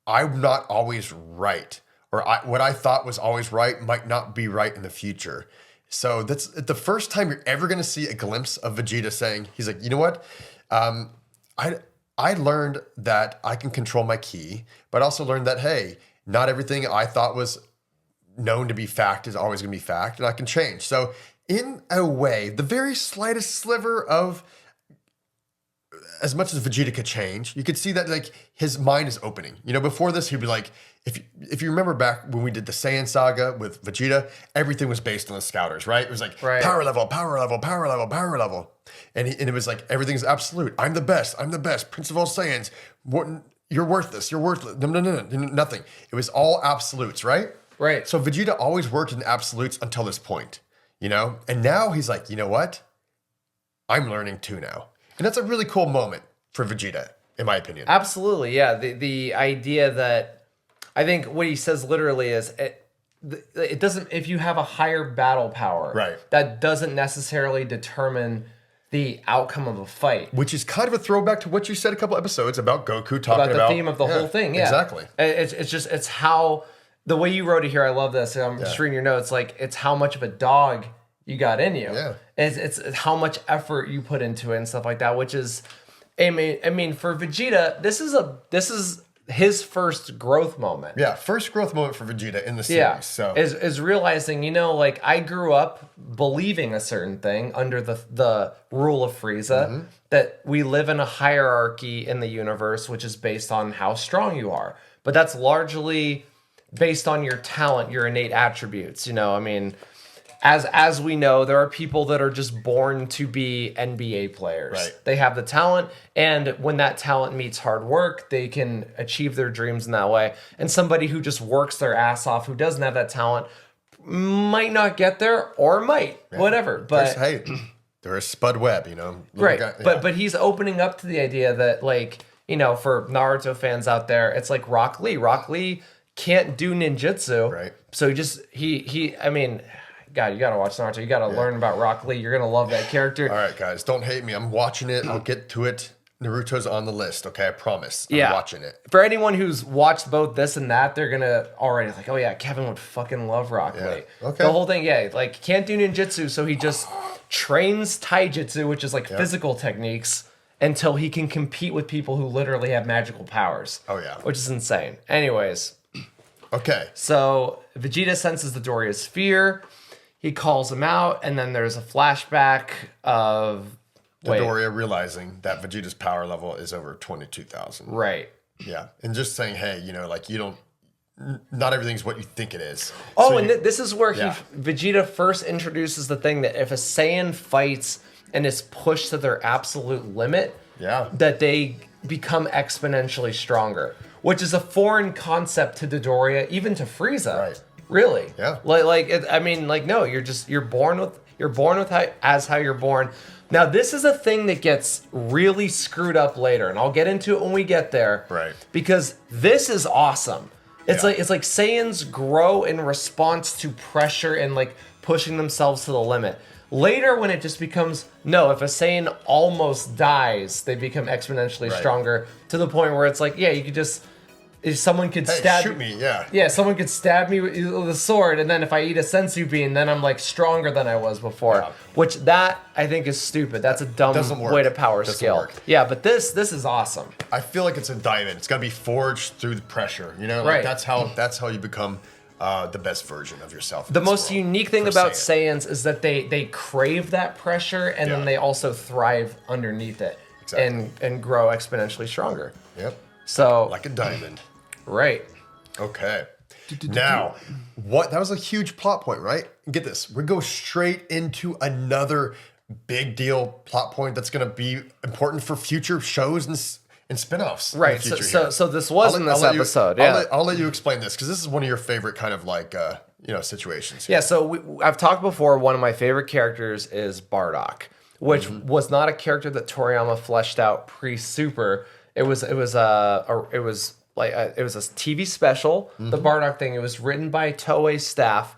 I'm not always right, or what I thought was always right might not be right in the future. So that's the first time you're ever going to see a glimpse of Vegeta saying, he's like, you know what? I learned that I can control my ki, but also learned that, hey, not everything I thought was known to be fact is always going to be fact, and I can change. So in a way, the very slightest sliver of as much as Vegeta could change, you could see that like his mind is opening. Before this, he'd be like, if you remember back when we did the Saiyan Saga with Vegeta, everything was based on the scouters, right? It was like power level, power level, power level, power level. And it was like, everything's absolute. I'm the best, Prince of all Saiyans. You're worthless, No, nothing. It was all absolutes, right? Right. So Vegeta always worked in absolutes until this point, And now he's like, you know what? I'm learning too now. And that's a really cool moment for Vegeta, in my opinion. Absolutely, yeah. The idea that I think what he says literally is it doesn't. If you have a higher battle power, right, that doesn't necessarily determine the outcome of a fight. Which is kind of a throwback to what you said a couple episodes about Goku talking about the theme of the whole thing. Yeah, exactly. It's how the way you wrote it here. I love this. I'm just reading your notes. Like it's how much of a dog you got in you. Yeah. It's how much effort you put into it and stuff like that, which is, I mean, for Vegeta, this is his first growth moment. Yeah, first growth moment for Vegeta in the series. Yeah. So is realizing, like I grew up believing a certain thing under the rule of Frieza, that we live in a hierarchy in the universe, which is based on how strong you are. But that's largely based on your talent, your innate attributes. I mean, as we know, there are people that are just born to be NBA players. Right. They have the talent, and when that talent meets hard work, they can achieve their dreams in that way. And somebody who just works their ass off, who doesn't have that talent, might not get there, or might, whatever. But there's Spud Webb, right? Guy, But he's opening up to the idea that, like, for Naruto fans out there, it's like Rock Lee. Rock Lee can't do ninjutsu, right? So he. I mean, God, you gotta watch Naruto. You gotta learn about Rock Lee. You're gonna love that character. All right, guys, don't hate me. I'm watching it. I'll get to it. Naruto's on the list. Okay, I promise. I'm Yeah. watching it. For anyone who's watched both this and that, they're gonna already like, oh yeah, Kevin would fucking love Rock Lee. Okay. The whole thing, yeah, like can't do ninjutsu, so he just trains taijutsu, which is like physical techniques, until he can compete with people who literally have magical powers. Oh, yeah. Which is insane. Anyways, Okay. so Vegeta senses the Doria's fear. He calls him out, and then there's a flashback of Dodoria realizing that Vegeta's power level is over 22,000. Right. Yeah. And just saying, hey, you know, like not everything's what you think it is. Oh, So and this is where Yeah. Vegeta first introduces the thing that if a Saiyan fights and is pushed to their absolute limit, Yeah. that they become exponentially stronger, which is a foreign concept to Dodoria, even to Frieza. Right. Really. Yeah. No, you're born with how you're born. Now, this is a thing that gets really screwed up later, and I'll get into it when we get there. Right. Because this is awesome. It's Yeah. like Saiyans grow in response to pressure and like pushing themselves to the limit. Later, when it just becomes no, if a Saiyan almost dies, they become exponentially Right. stronger to the point where it's like, yeah, you could just if someone could Hey, stab shoot me, yeah. Yeah, someone could stab me with a sword, and then if I eat a sensu bean, then I'm like stronger than I was before. Yeah. Which that I think is stupid. That's a dumb Doesn't work. way to power Doesn't skill. work. Yeah, but this is awesome. I feel like it's a diamond. It's got to be forged through the pressure. You know, Right. like that's how you become the best version of yourself. in The this most world, unique thing for about Saiyan. Saiyans is that they crave that pressure, and Yeah. then they also thrive underneath it Exactly. and grow exponentially stronger. Yep, So like a diamond. right. Okay. Now, that was a huge plot point, right? Get this. We go straight into another big deal plot point that's going to be important for future shows and spin-offs. Right. In the future So here. so this was in this let you- episode. Yeah. I'll let you explain this because this is one of your favorite kind of like situations. Yeah, so I've talked before. One of my favorite characters is Bardock, which was not a character that Toriyama fleshed out pre-Super. It was a TV special, the Bardock thing. It was written by Toei staff,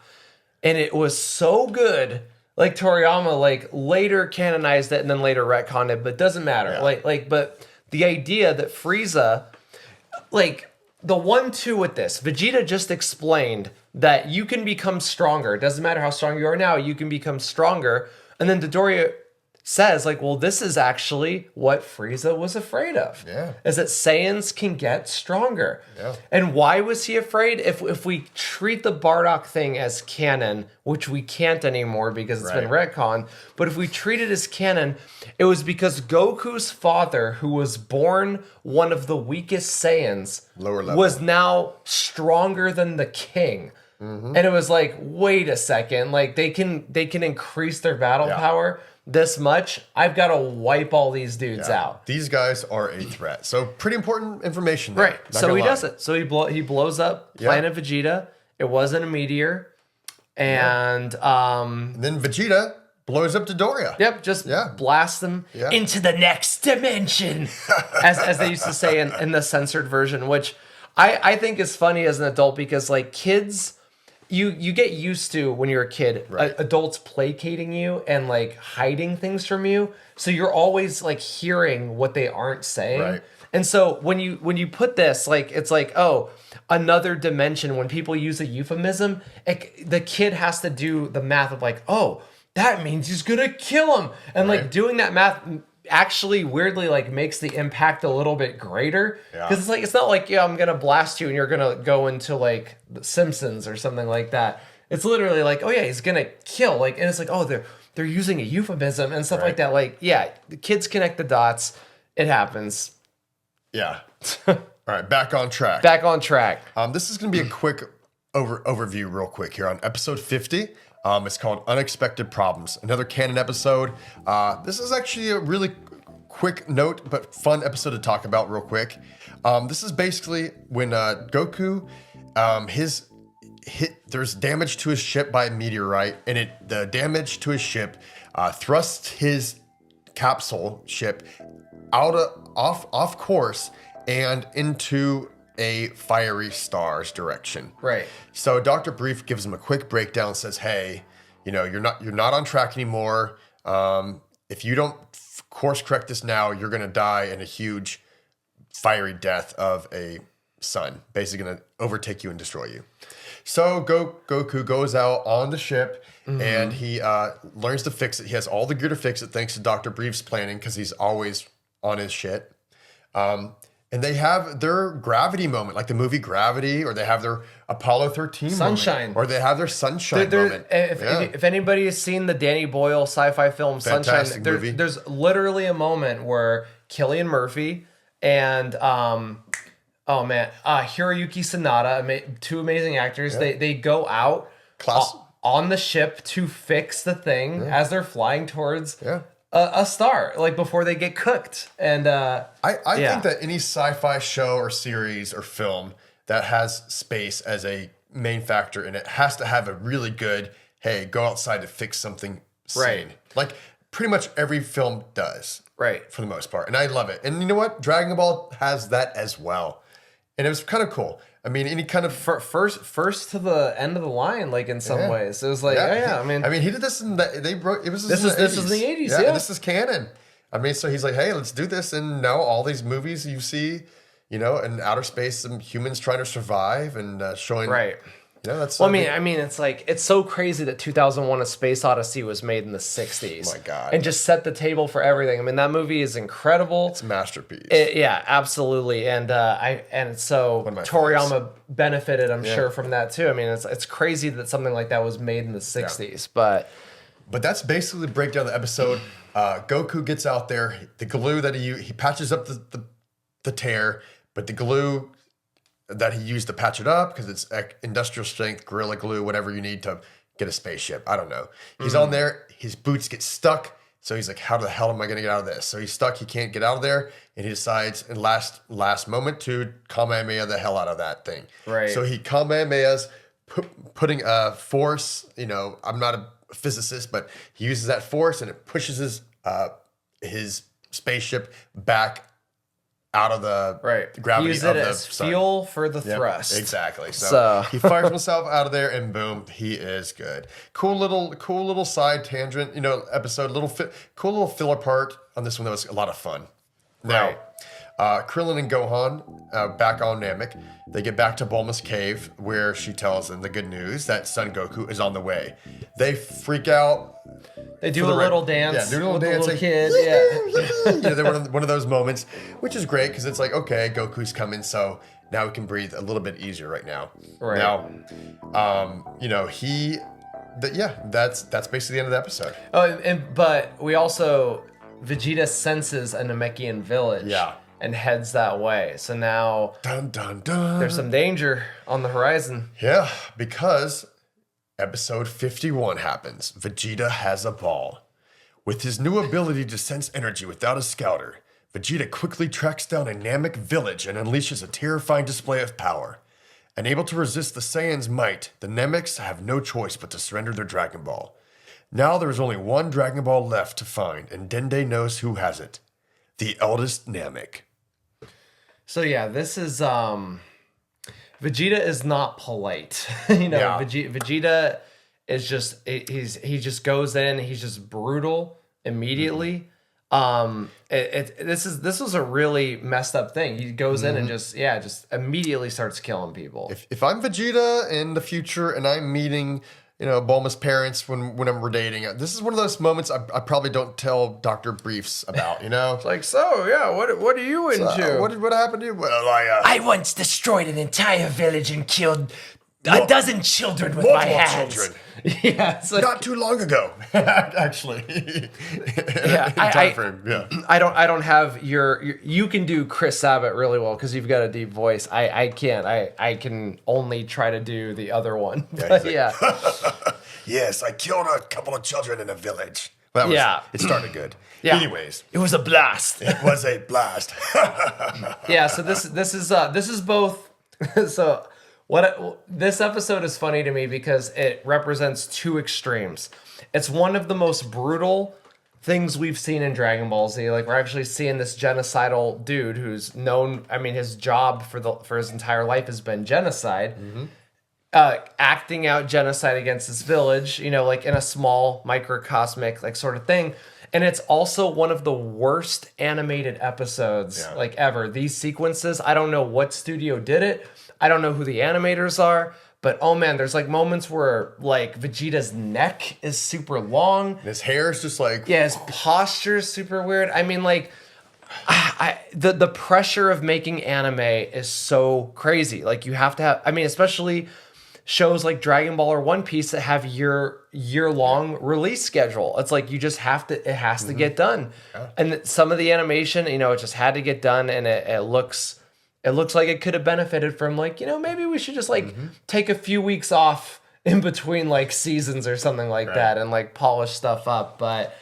and it was so good. Like Toriyama, like later canonized it and then later retconned it, but it doesn't matter. Yeah. But the idea that Frieza, like the 1-2 with this, Vegeta just explained that you can become stronger. It doesn't matter how strong you are now, you can become stronger. And then Dodoria says, like, well, this is actually what Frieza was afraid of. Yeah. Is that Saiyans can get stronger. Yeah. And why was he afraid? If we treat the Bardock thing as canon, which we can't anymore because it's been retconned, but if we treat it as canon, it was because Goku's father, who was born one of the weakest Saiyans, Lower level. was now stronger than the king. And it was like, wait a second, like they can increase their battle power this much. I've got to wipe all these dudes out. These guys are a threat. So pretty important information there. Right. Not So gonna he lie. does it. So he blows up Planet Vegeta. It wasn't a meteor. And And then Vegeta blows up Dodoria. yep, just blast them into the next dimension, as they used to say in the censored version, which I think is funny as an adult because like kids, you get used to when you're a kid, adults placating you and like hiding things from you, so you're always like hearing what they aren't saying. Right. And so when you put this, like, it's like, oh, another dimension. When people use a euphemism, the kid has to do the math of like, oh, that means he's gonna kill him, and like doing that math actually weirdly like makes the impact a little bit greater, because it's like, it's not like, I'm gonna blast you and you're gonna go into like The Simpsons or something like that. It's literally like, oh yeah, he's gonna kill, like, and it's like, oh, they're using a euphemism and stuff like that. Like, yeah, the kids connect the dots. It happens. Yeah. All right, back on track. Back on track. This is going to be a quick overview real quick here on episode 50. It's called Unexpected Problems, another canon episode. This is actually a really quick note, but fun episode to talk about real quick. This is basically when Goku, there's damage to his ship by a meteorite, and the damage to his ship thrusts his capsule ship off course and into a fiery star's direction. Right. So Dr. Brief gives him a quick breakdown, says, "Hey, you're not on track anymore. if you don't course correct this now, you're going to die in a huge fiery death of a sun, basically going to overtake you and destroy you. So Goku goes out on the ship and he learns to fix it. He has all the gear to fix it thanks to Dr. Brief's planning because he's always on his shit. And they have their gravity moment, like the movie Gravity, or they have their Apollo 13 Sunshine. moment, or they have their sunshine moment. If anybody has seen the Danny Boyle sci-fi film Fantastic Sunshine, movie. there's literally a moment where Cillian Murphy and Hiroyuki Sanada, two amazing actors, they go out on the ship to fix the thing as they're flying towards a star, like before they get cooked. And I think that any sci-fi show or series or film that has space as a main factor in it has to have a really good, hey, go outside to fix something scene. Right. Like pretty much every film does. Right. For the most part. And I love it. And you know what? Dragon Ball has that as well. And it was kind of cool. I mean, any kind of first to the end of the line, like in some ways, it was like, I mean, he did this in they wrote. It was this is the 80s. Yeah, this is canon. I mean, so he's like, hey, let's do this. And now all these movies you see, in outer space, some humans trying to survive and showing right. That's. Well, I mean, it's like it's so crazy that 2001: A Space Odyssey was made in the 60s. Oh my God! And just set the table for everything. I mean, that movie is incredible. It's a masterpiece. Yeah, absolutely. And so Toriyama benefited, I'm sure, from that too. I mean, it's crazy that something like that was made in the 60s, but that's basically the breakdown of the episode. Goku gets out there. The glue that he patches up the tear, but the glue that he used to patch it up because it's industrial strength Gorilla Glue, whatever you need to get a spaceship. I don't know. He's on there. His boots get stuck. So he's like, how the hell am I going to get out of this? So he's stuck. He can't get out of there. And he decides in last moment to Kamehameha the hell out of that thing. Right. So he Kamehamehas putting a force, I'm not a physicist, but he uses that force and it pushes his spaceship back out of the gravity Use of it the as sun. Fuel for the thrust. Exactly. So he fires himself out of there, and boom, he is good. Cool little side tangent, episode. Cool little filler part on this one that was a lot of fun. Now, Krillin and Gohan back on Namek. They get back to Bulma's cave, where she tells them the good news that Son Goku is on the way. They freak out. They do a little dance. Yeah, do a little with dance. The little kid. Yeah. They're one of those moments, which is great because it's like, okay, Goku's coming, so now we can breathe a little bit easier right now. Right. Now, that's basically the end of the episode. Oh, but we also Vegeta senses a Namekian village. Yeah. And heads that way. So now dun dun dun. There's some danger on the horizon. Yeah, because episode 51 happens. Vegeta has a ball. With his new ability to sense energy without a scouter, Vegeta quickly tracks down a Namek village and unleashes a terrifying display of power. Unable to resist the Saiyan's might, the Nameks have no choice but to surrender their Dragon Ball. Now there is only one Dragon Ball left to find, and Dende knows who has it. The eldest Namek. So yeah, this is Vegeta is not polite. Vegeta is just he just goes in, he's just brutal immediately. This was a really messed up thing. He goes in and just immediately starts killing people. If I'm Vegeta in the future and I'm meeting Bulma's parents when we're dating, this is one of those moments I probably don't tell Dr. Briefs about, It's like, what are you into? What happened to you? Well, I once destroyed an entire village and killed a dozen children with my hands. Children. Yeah, it's like, not too long ago, actually. I don't have you can do Chris Sabat really well because you've got a deep voice. I can't. I can only try to do the other one. Yes, I killed a couple of children in a village. Well, it started good. Yeah. Anyways, it was a blast. It was a blast. Yeah. So this is both. So this episode is funny to me because it represents two extremes. It's one of the most brutal things we've seen in Dragon Ball Z. Like, we're actually seeing this genocidal dude who's known. I mean, his job for his entire life has been genocide. Mm-hmm. Acting out genocide against this village, like in a small microcosmic sort of thing. And it's also one of the worst animated episodes like ever. These sequences, I don't know what studio did it. I don't know who the animators are. But oh man, there's like moments where like Vegeta's neck is super long. His hair is just like... Yeah, his posture is super weird. I mean, like, the pressure of making anime is so crazy. Like, you have to have... I mean, especially shows like Dragon Ball or One Piece that have year-long release schedule. It's like you just have to... It has to get done. Yeah. And some of the animation, you know, it just had to get done, and it looks... It looks like it could have benefited from, like, you know, maybe we should just, like, take a few weeks off in between, like, seasons or something like that and, like, polish stuff up. But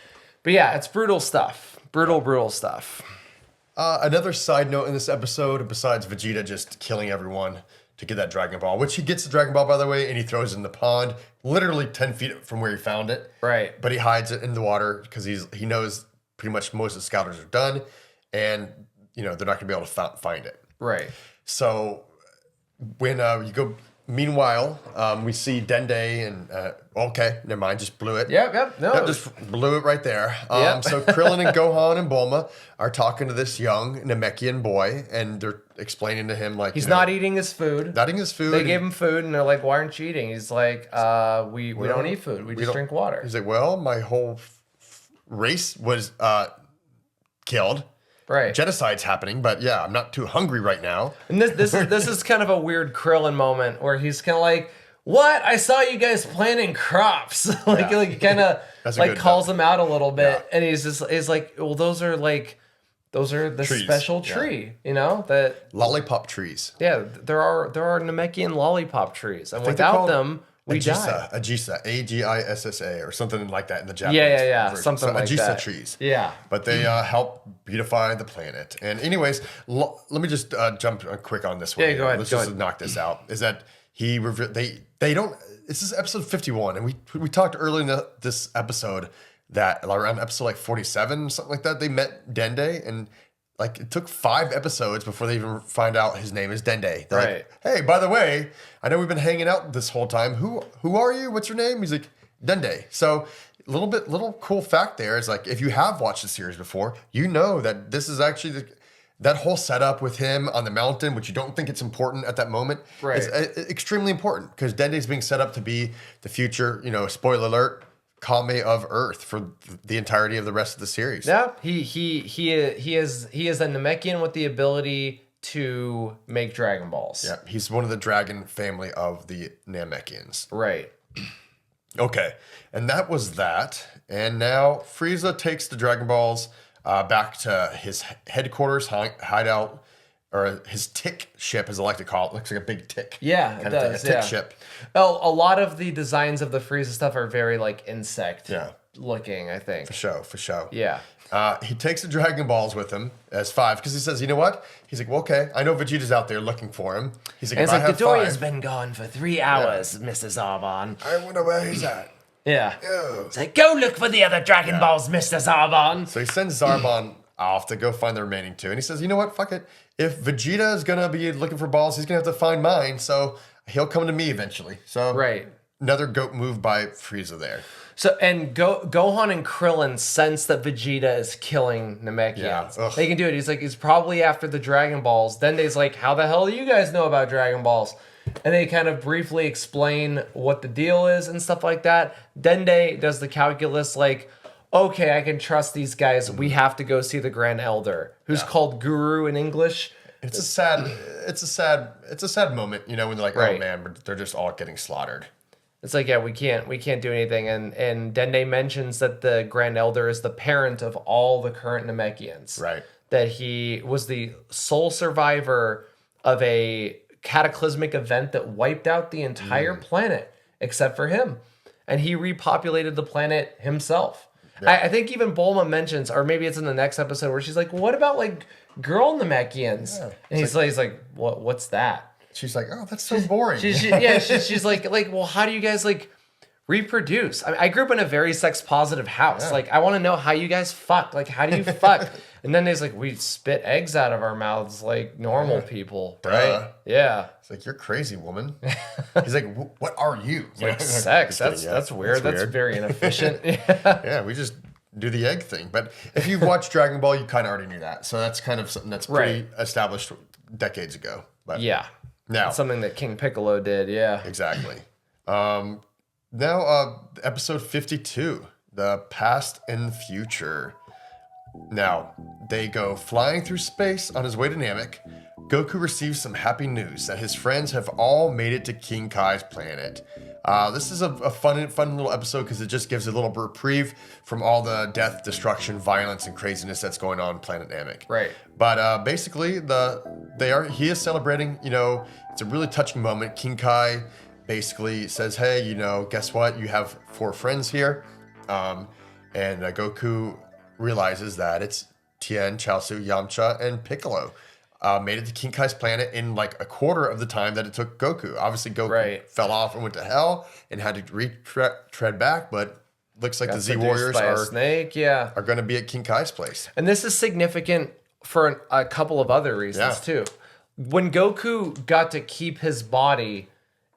yeah, it's brutal stuff. Brutal stuff. Another side note in this episode, besides Vegeta just killing everyone to get that Dragon Ball, which he gets the Dragon Ball, by the way, and he throws it in the pond, literally 10 feet from where he found it. Right. But he hides it in the water because he knows pretty much most of the scouters are done, and, you know, they're not going to be able to find it. Right. So when you go, meanwhile, we see Dende and, okay, never mind, just blew it. Yep. No. Yep, just blew it right there. So Krillin and Gohan and Bulma are talking to this young Namekian boy, and they're explaining to him, like, he's not eating his food. Not eating his food. They gave him food, and they're like, why aren't you eating? He's like, we don't eat food. We just drink water. He's like, well, my whole race was killed. Right. Genocide's happening, but yeah, I'm not too hungry right now. And this is kind of a weird Krillin moment where he's kind of like, "What? I saw you guys planting crops." like kind of like calls him out a little bit, and he's like, "Well, those are the trees. Special tree, you know, that lollipop trees." Yeah, there are Namekian lollipop trees, and without them, we die. Agisa, Agissa, or something like that in the Japanese. Yeah, version. something so like Agisa that. trees. Yeah, but they help beautify the planet. And anyways, let me just jump quick on this one. Yeah, go ahead. Let's just knock this out. Is that they don't? This is episode 51, and we talked earlier in this episode that around episode like 47, something like that, they met Dende, and like it took 5 episodes before they even find out his name is Dende. They're like, hey, by the way, I know we've been hanging out this whole time. Who are you? What's your name? He's like, Dende. So little cool fact there is, like, if you have watched the series before, you know that this is actually that whole setup with him on the mountain, which you don't think it's important at that moment, is extremely important because Dende's being set up to be the future, you know, spoiler alert, Kame of Earth for the entirety of the rest of the series. Yeah, he is a Namekian with the ability to make Dragon Balls. Yeah, he's one of the dragon family of the Namekians. Right. Okay, and that was that. And now Frieza takes the Dragon Balls back to his headquarters, hideout, or his tick ship, as I like to call it. Looks like a big tick. Yeah, it does. A tick ship. Well, a lot of the designs of the Frieza stuff are very like insect looking, I think. For sure. Yeah. He takes the Dragon Balls with him as 5 because he says, you know what? He's like, well, okay, I know Vegeta's out there looking for him. He's like, and if I have Midoriya's 5, been gone for 3 hours, Mr. Zarbon. I wonder where he's at. Yeah. Ew. It's like, go look for the other Dragon Balls, Mr. Zarbon. So he sends Zarbon off to go find the remaining 2. And he says, you know what? Fuck it. If Vegeta is going to be looking for balls, he's going to have to find mine. So he'll come to me eventually. So another goat move by Frieza there. So, and Gohan and Krillin sense that Vegeta is killing Namekians. Yeah. They can do it. He's probably after the Dragon Balls. Dende's like, how the hell do you guys know about Dragon Balls? And they kind of briefly explain what the deal is and stuff like that. Dende does the calculus like, okay, I can trust these guys. We have to go see the Grand Elder, who's called Guru in English. It's a sad moment, you know, when they're like, oh man, they're just all getting slaughtered. It's like, yeah, we can't do anything. And Dende mentions that the Grand Elder is the parent of all the current Namekians. Right. That he was the sole survivor of a cataclysmic event that wiped out the entire planet except for him. And he repopulated the planet himself. Yeah. I think even Bulma mentions, or maybe it's in the next episode, where she's like, what about like girl Namekians? Yeah. And he's like, what's that? She's like, oh, that's so boring. She's like, well, how do you guys like reproduce? I grew up in a very sex positive house. Yeah. Like, I want to know how you guys fuck. Like, how do you fuck? And then he's like, we spit eggs out of our mouths like normal people, right? Yeah. It's like, you're crazy, woman. He's like, what are you? Like, sex. That's weird. That's very inefficient. Yeah, we just do the egg thing. But if you've watched Dragon Ball, you kind of already knew that. So that's kind of something that's pretty established decades ago. But Yeah. now, It's something that King Piccolo did, yeah. exactly. Now, episode 52, the past and future. Now, they go flying through space on his way to Namek. Goku receives some happy news that his friends have all made it to King Kai's planet. This is a fun little episode because it just gives a little reprieve from all the death, destruction, violence, and craziness that's going on Planet Namek. Right. But basically, he is celebrating. You know, it's a really touching moment. King Kai basically says, "Hey, you know, guess what? You have 4 friends here," and Goku realizes that it's Tien, Chaozu, Yamcha, and Piccolo. Made it to King Kai's planet in like a quarter of the time that it took Goku. Obviously, Goku fell off and went to hell and had to retread back, but looks like the Z Warriors are going to be at King Kai's place. And this is significant for a couple of other reasons too. When Goku got to keep his body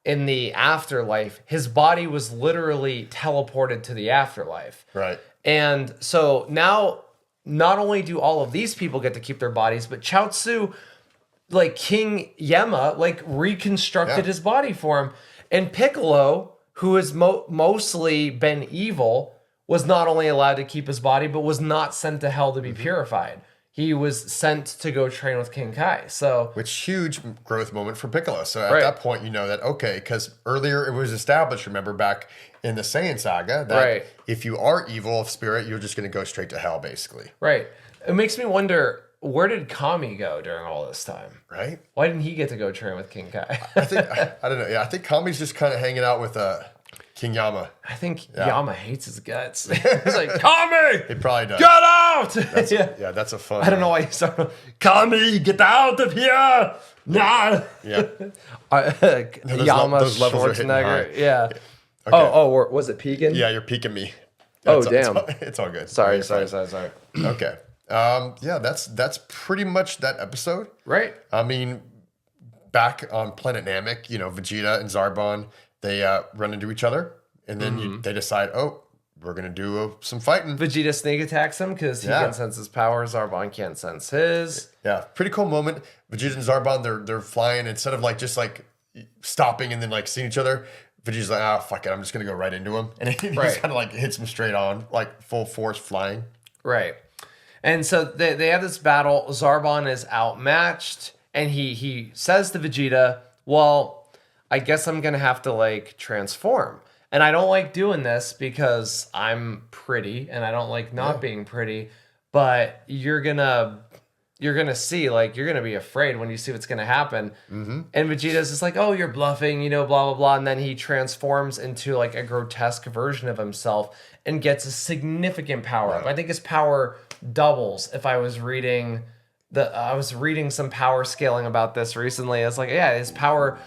in the afterlife, his body was literally teleported to the afterlife. Right. And so now, not only do all of these people get to keep their bodies, but Chaozu, like King Yema, like reconstructed his body for him. And Piccolo, who has mostly been evil, was not only allowed to keep his body, but was not sent to hell to be purified. He was sent to go train with King Kai. So, which huge growth moment for Piccolo. So at that point, you know that, okay, because earlier it was established, remember, back in the Saiyan Saga, that if you are evil of spirit, you're just going to go straight to hell, basically. Right. It makes me wonder, where did Kami go during all this time? Right. Why didn't he get to go train with King Kai? I don't know. Yeah, I think Kami's just kind of hanging out with King Yama. I think Yama hates his guts. He's like, Kami! He probably does. Get out! That's a fun. I don't know why you started, Kami, get out of here! Nah! Yeah. Yama, those levels are hitting high. Schwarzenegger. Yeah. Okay. Oh, was it peeking? Yeah, you're peeking me. Oh, damn. It's all good. Sorry. Okay. Yeah, that's pretty much that episode. Right. I mean, back on Planet Namek, you know, Vegeta and Zarbon, they run into each other, and then they decide, oh, we're going to do some fighting. Vegeta sneak attacks him because he can sense his power. Zarbon can't sense his. Yeah, pretty cool moment. Vegeta and Zarbon, they're flying. Instead of like just like stopping and then like seeing each other, Vegeta's like, fuck it, I'm just going to go right into him. And he just kind of like hits him straight on, like full force flying. Right. And so they have this battle. Zarbon is outmatched, and he says to Vegeta, well, I guess I'm going to have to like transform. And I don't like doing this because I'm pretty and I don't like not being pretty, but you're going to see, like, you're going to be afraid when you see what's going to happen. And Vegeta's just like, oh, you're bluffing, you know, blah, blah, blah. And then he transforms into like a grotesque version of himself and gets a significant power up. I think his power doubles. If I was reading some power scaling about this recently. I was like, yeah, his power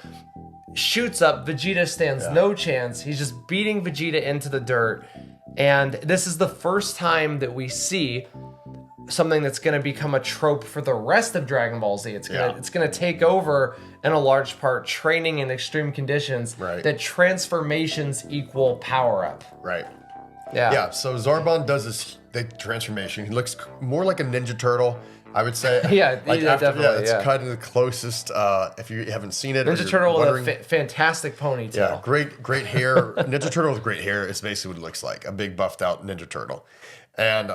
shoots up. Vegeta stands no chance. He's just beating Vegeta into the dirt. And this is the first time that we see something that's going to become a trope for the rest of Dragon Ball Z. It's going to take over in a large part training in extreme conditions. That transformations equal power up. Right. Yeah. So Zarbon does this transformation. He looks more like a Ninja Turtle, I would say. Definitely. It's kind of the closest. If you haven't seen it, Ninja Turtle with a fantastic ponytail. Yeah, great hair. Ninja Turtle with great hair is basically what it looks like. A big buffed out Ninja Turtle. And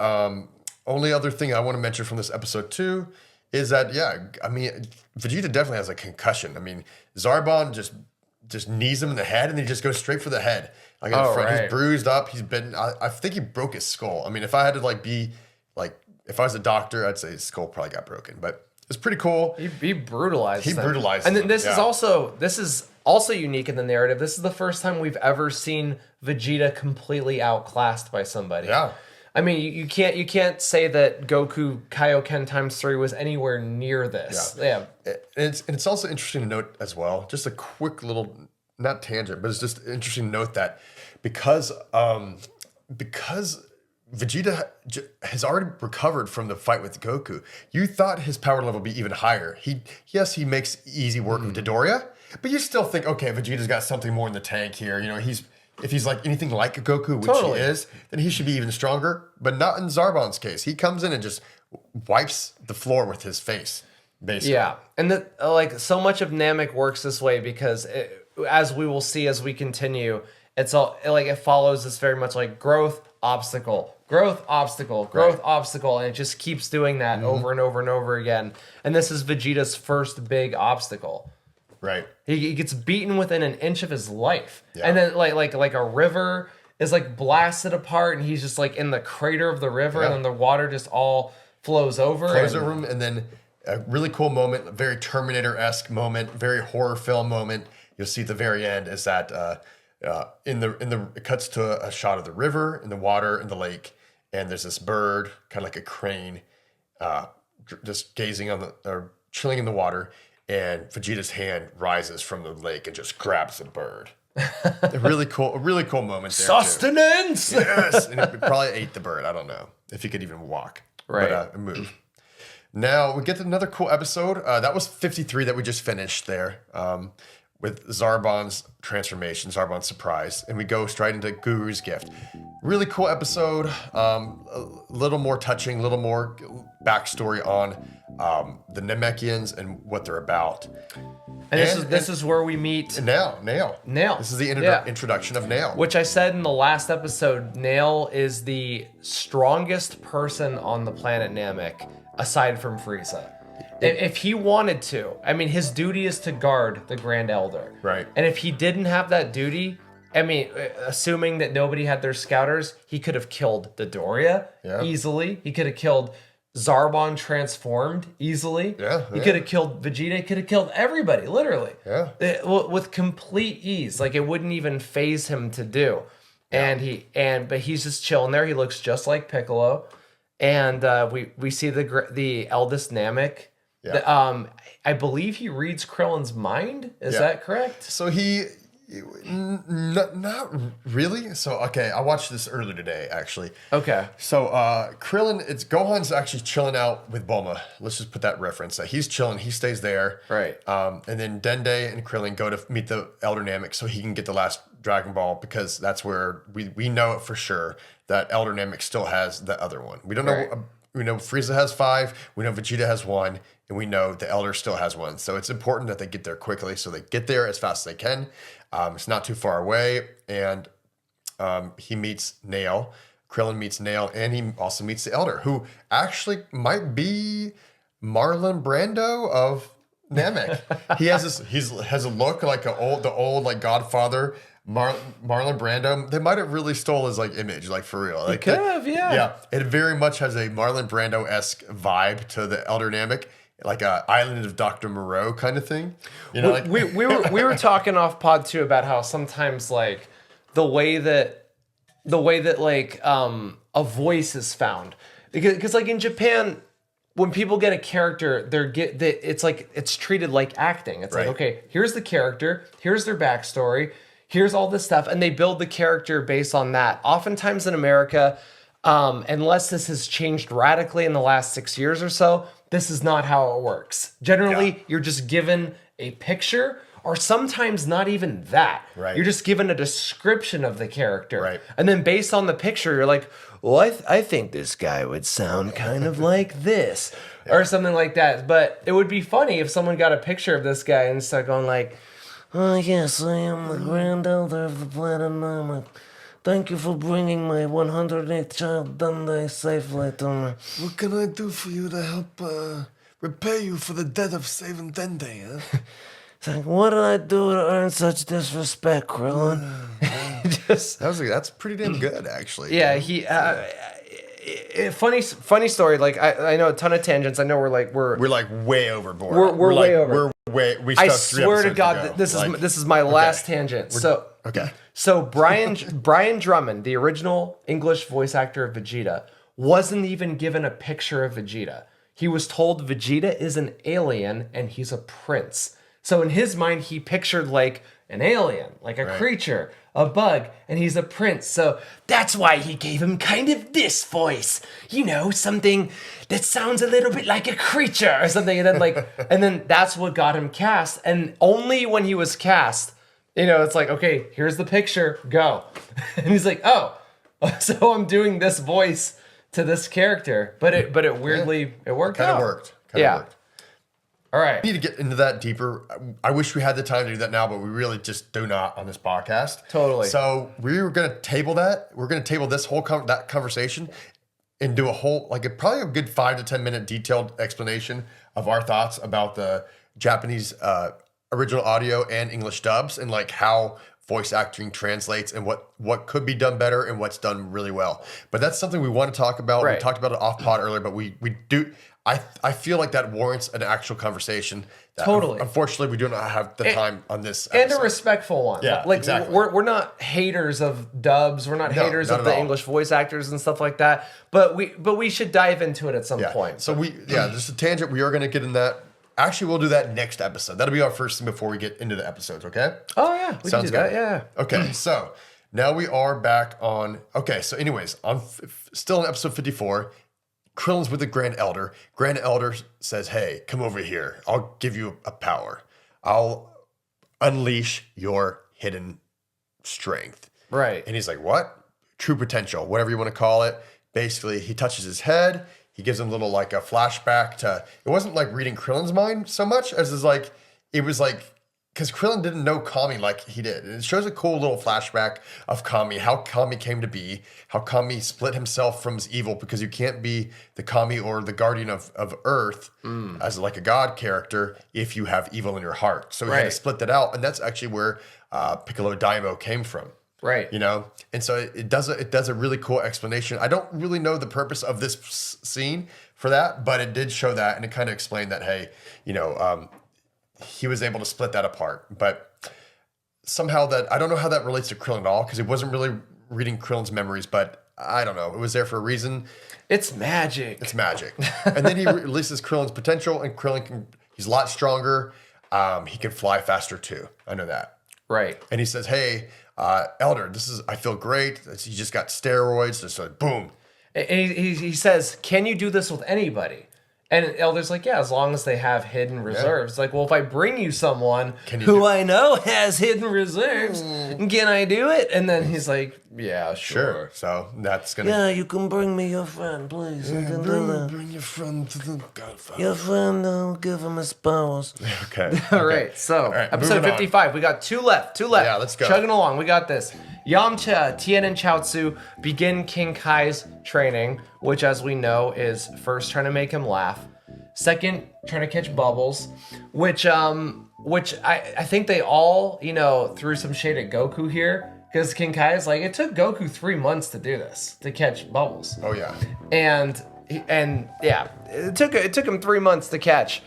only other thing I want to mention from this episode too is that I mean, Vegeta definitely has a concussion. I mean, Zarbon just knees him in the head and he just goes straight for the head. Like in front. He's bruised up. He's been. I think he broke his skull. I mean, if I had to be if I was a doctor, I'd say his skull probably got broken. But it's pretty cool. He brutalized. He brutalized. And then this is also unique in the narrative. This is the first time we've ever seen Vegeta completely outclassed by somebody. Yeah. I mean, you can't say that Goku Kaioken ×3 was anywhere near this. Yeah. And it's also interesting to note as well, just a quick little, not tangent, but it's just interesting to note that because Vegeta has already recovered from the fight with Goku, you thought his power level would be even higher. He makes easy work of Dodoria, but you still think, okay, Vegeta's got something more in the tank here. You know, he's if he's like anything like a Goku, which Totally. he is, then he should be even stronger. But not in Zarbon's case. He comes in and just wipes the floor with his face, basically. Yeah, and like so much of Namek works this way because as we will see as we continue, it's all like it follows this very much like growth, obstacle, growth, obstacle, growth, obstacle, and it just keeps doing that over and over and over again. And this is Vegeta's first big obstacle. Right. He gets beaten within an inch of his life, Yeah. and then like a river is like blasted apart, and he's just like in the crater of the river, and then the water just all flows over. Flows over him, and then a really cool moment, a very Terminator-esque moment, very horror film moment. You'll see at the very end is that it cuts to a shot of the river, in the water, in the lake, and there's this bird, kind of like a crane, just gazing on or chilling in the water. And Vegeta's hand rises from the lake and just grabs the bird. a really cool moment there. Sustenance. Too. Yes, and it probably ate the bird. I don't know if he could even walk, Right. But move. Now we get to another cool episode. That was 53 that we just finished there, with Zarbon's transformation, Zarbon's surprise, and we go straight into Guru's gift. Really cool episode. A little more touching, a little more backstory on the Namekians and what they're about. And this is where we meet Nail. Nail. This is the Yeah. introduction of Nail. Which I said in the last episode, Nail is the strongest person on the planet Namek, aside from Frieza. If he wanted to, I mean, his duty is to guard the Grand Elder. Right. And if he didn't have that duty, I mean, assuming that nobody had their scouters, he could have killed the Doria easily. He could have killed Zarbon transformed easily. Yeah. He could have killed Vegeta. He could have killed everybody, literally. Yeah. With complete ease. Like, it wouldn't even phase him to do. But he's just chilling there. He looks just like Piccolo. And we see the eldest Namek. Yeah. I believe he reads Krillin's mind. Is Yeah. that correct? So not really. So, okay, I watched this earlier today, actually. Okay. So, Krillin, Gohan's actually chilling out with Bulma. Let's just put that reference. He's chilling. He stays there. Right. And then Dende and Krillin go to meet the Elder Namek so he can get the last Dragon Ball, because that's where we know it for sure that Elder Namek still has the other one. We don't Right. know. We know Frieza has 5. We know Vegeta has 1. And we know the Elder still has 1. So it's important that they get there quickly. So they get there as fast as they can. It's not too far away. And he meets Nail. Krillin meets Nail. And he also meets the Elder, who actually might be Marlon Brando of Namek. He has has a look like the old like Godfather Marlon Brando. They might have really stole his like image, like for real. Like could have, yeah. Yeah, it very much has a Marlon Brando-esque vibe to the Elder Namek, like a Island of Dr. Moreau kind of thing. You know, like we were talking off pod too about how sometimes like the way that like a voice is found, because like in Japan, when people get a character, it's treated like acting. It's Right. like, okay, here's the character, here's their backstory, here's all this stuff, and they build the character based on that. Oftentimes in America, unless this has changed radically in the last 6 years or so, this is not how it works. Generally, you're just given a picture, or sometimes not even that. Right. You're just given a description of the character. Right. And then based on the picture, you're like, well, I think this guy would sound kind of like this. Or something like that. But it would be funny if someone got a picture of this guy and started going like, oh yes, I am the Grand Elder of the Planet Namek. Thank you for bringing my 108th child Dende safely to me. what can I do for you to help repay you for the debt of saving Dende? Huh? It's like, what did I do to earn such disrespect, Krillin? That's pretty damn good, actually. Yeah, funny story. Like I know a ton of tangents. I know we're Like way overboard. We're way over. We I stuck 3 swear to episodes God, ago. this is my last tangent. Okay. So Brian Drummond, the original English voice actor of Vegeta, wasn't even given a picture of Vegeta. He was told Vegeta is an alien and he's a prince. So in his mind, he pictured like an alien, like a creature, a bug, and he's a prince. So that's why he gave him kind of this voice, you know, something that sounds a little bit like a creature or something. And then and then that's what got him cast. And only when he was cast You know, it's like, okay, here's the picture, go. And he's like, oh, so I'm doing this voice to this character, but it weirdly it worked Kind out. of worked. Kind of worked. All right. We need to get into that deeper. I wish we had the time to do that now, but we really just do not on this podcast. Totally. So we were going to table that. We're going to table this whole that conversation and do a whole, like probably a good 5 to 10 minute detailed explanation of our thoughts about the Japanese original audio and English dubs and like how voice acting translates and what could be done better and what's done really well. But that's something we want to talk about. Right. We talked about it off pod earlier, but we do. I feel like that warrants an actual conversation. Totally. Unfortunately, we do not have the time on this episode. And a respectful one. Yeah, like exactly. we're not haters of dubs. We're not haters not of at the all. English voice actors and stuff like that. But we should dive into it at some point. So just a tangent. We are going to get in that. Actually, we'll do that next episode. That'll be our first thing before we get into the episodes, okay? Oh yeah, we Sounds can do good. that. Yeah. Okay, so now we are back on. Okay, so anyways, still in episode 54. Krillin's with the Grand Elder. Grand Elder says, "Hey, come over here. I'll give you a power. I'll unleash your hidden strength." Right. And he's like, "What? True potential, whatever you want to call it." Basically, he touches his head. He gives him a little like a flashback to. It wasn't like reading Krillin's mind so much as is like it was like. Because Krillin didn't know Kami like he did. And it shows a cool little flashback of Kami, how Kami came to be, how Kami split himself from his evil, because you can't be the Kami or the guardian of Earth as like a god character if you have evil in your heart. So he had to Right. split that out. And that's actually where Piccolo Daimo came from. Right. You know? And so it does a really cool explanation. I don't really know the purpose of this scene for that, but it did show that. And it kind of explained that, hey, you know, he was able to split that apart, but somehow I don't know how that relates to Krillin at all, because it wasn't really reading Krillin's memories, but I don't know. It was there for a reason. It's magic. It's magic. And then he releases Krillin's potential, and he's a lot stronger. He can fly faster too. I know that. Right. And he says, "Hey, Elder, I feel great. He just got steroids." Just like, boom. And he says, "Can you do this with anybody?" And Elder's like, "Yeah, as long as they have hidden reserves." It's like, well, if I bring you someone who I know has hidden reserves, can I do it? And then he's like, "Yeah, sure." So that's gonna. Yeah, you can bring me your friend, please. You can do that. Bring your friend to the Godfather. Your friend, I'll give him his powers. Okay. All right, so right, episode moving on. 55. We got two left. Yeah, let's go. Chugging along. We got this. Yamcha, Tien, and Chaozu begin King Kai's training, which, as we know, is first trying to make him laugh, second trying to catch bubbles, which I think they all, you know, threw some shade at Goku here, because King Kai is like, it took Goku 3 months to do this, to catch bubbles. Oh yeah. And yeah, it took him 3 months to catch,